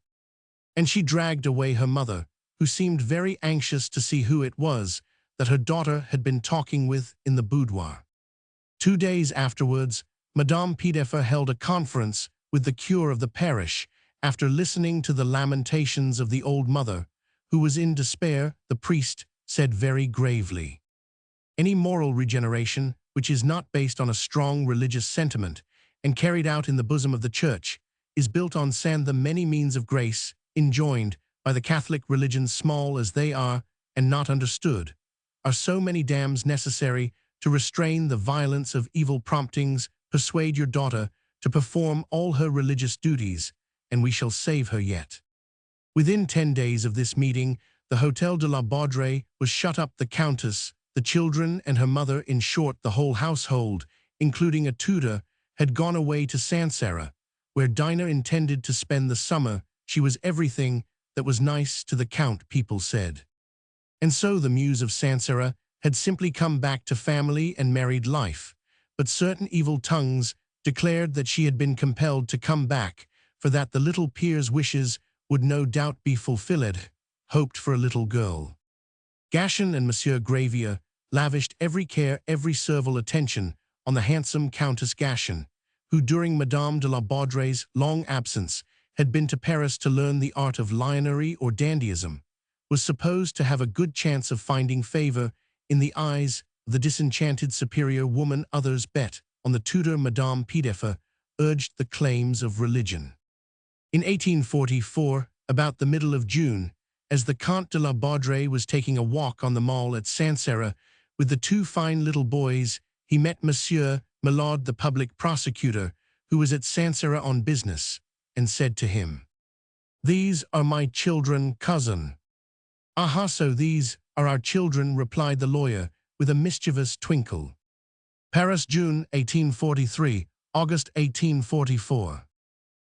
And she dragged away her mother, who seemed very anxious to see who it was that her daughter had been talking with in the boudoir. 2 days afterwards, Madame Pidefer held a conference with the curé of the parish. After listening to the lamentations of the old mother, who was in despair, the priest said very gravely, "Any moral regeneration which is not based on a strong religious sentiment and carried out in the bosom of the Church is built on sand. The many means of grace enjoined by the Catholic religion, small as they are and not understood, are so many dams necessary to restrain the violence of evil promptings. Persuade your daughter to perform all her religious duties, and we shall save her yet." Within 10 days of this meeting, the Hôtel de la Baudrée was shut up. The Countess, the children, and her mother, in short, the whole household, including a tutor, had gone away to Sancerre, where Dinah intended to spend the summer. She was everything that was nice to the Count, people said. And so the Muse of Sancerre had simply come back to family and married life. But certain evil tongues declared that she had been compelled to come back, for that the little peer's wishes would no doubt be fulfilled, hoped for a little girl. Gascon and Monsieur Gravier lavished every care, every servile attention on the handsome Countess Gascon, who during Madame de la Baudrey's long absence had been to Paris to learn the art of lionnery or dandyism, was supposed to have a good chance of finding favor in the eyes of the disenchanted superior woman. Others bet on the tutor. Madame Pidefer urged the claims of religion. In 1844, about the middle of June, as the Comte de la Baudrey was taking a walk on the mall at Sancerre with the 2 fine little boys, he met Monsieur Millard, the public prosecutor, who was at Sancerre on business, and said to him, "These are my children, cousin." "Aha, so these are our children," replied the lawyer with a mischievous twinkle. Paris, June 1843, August 1844.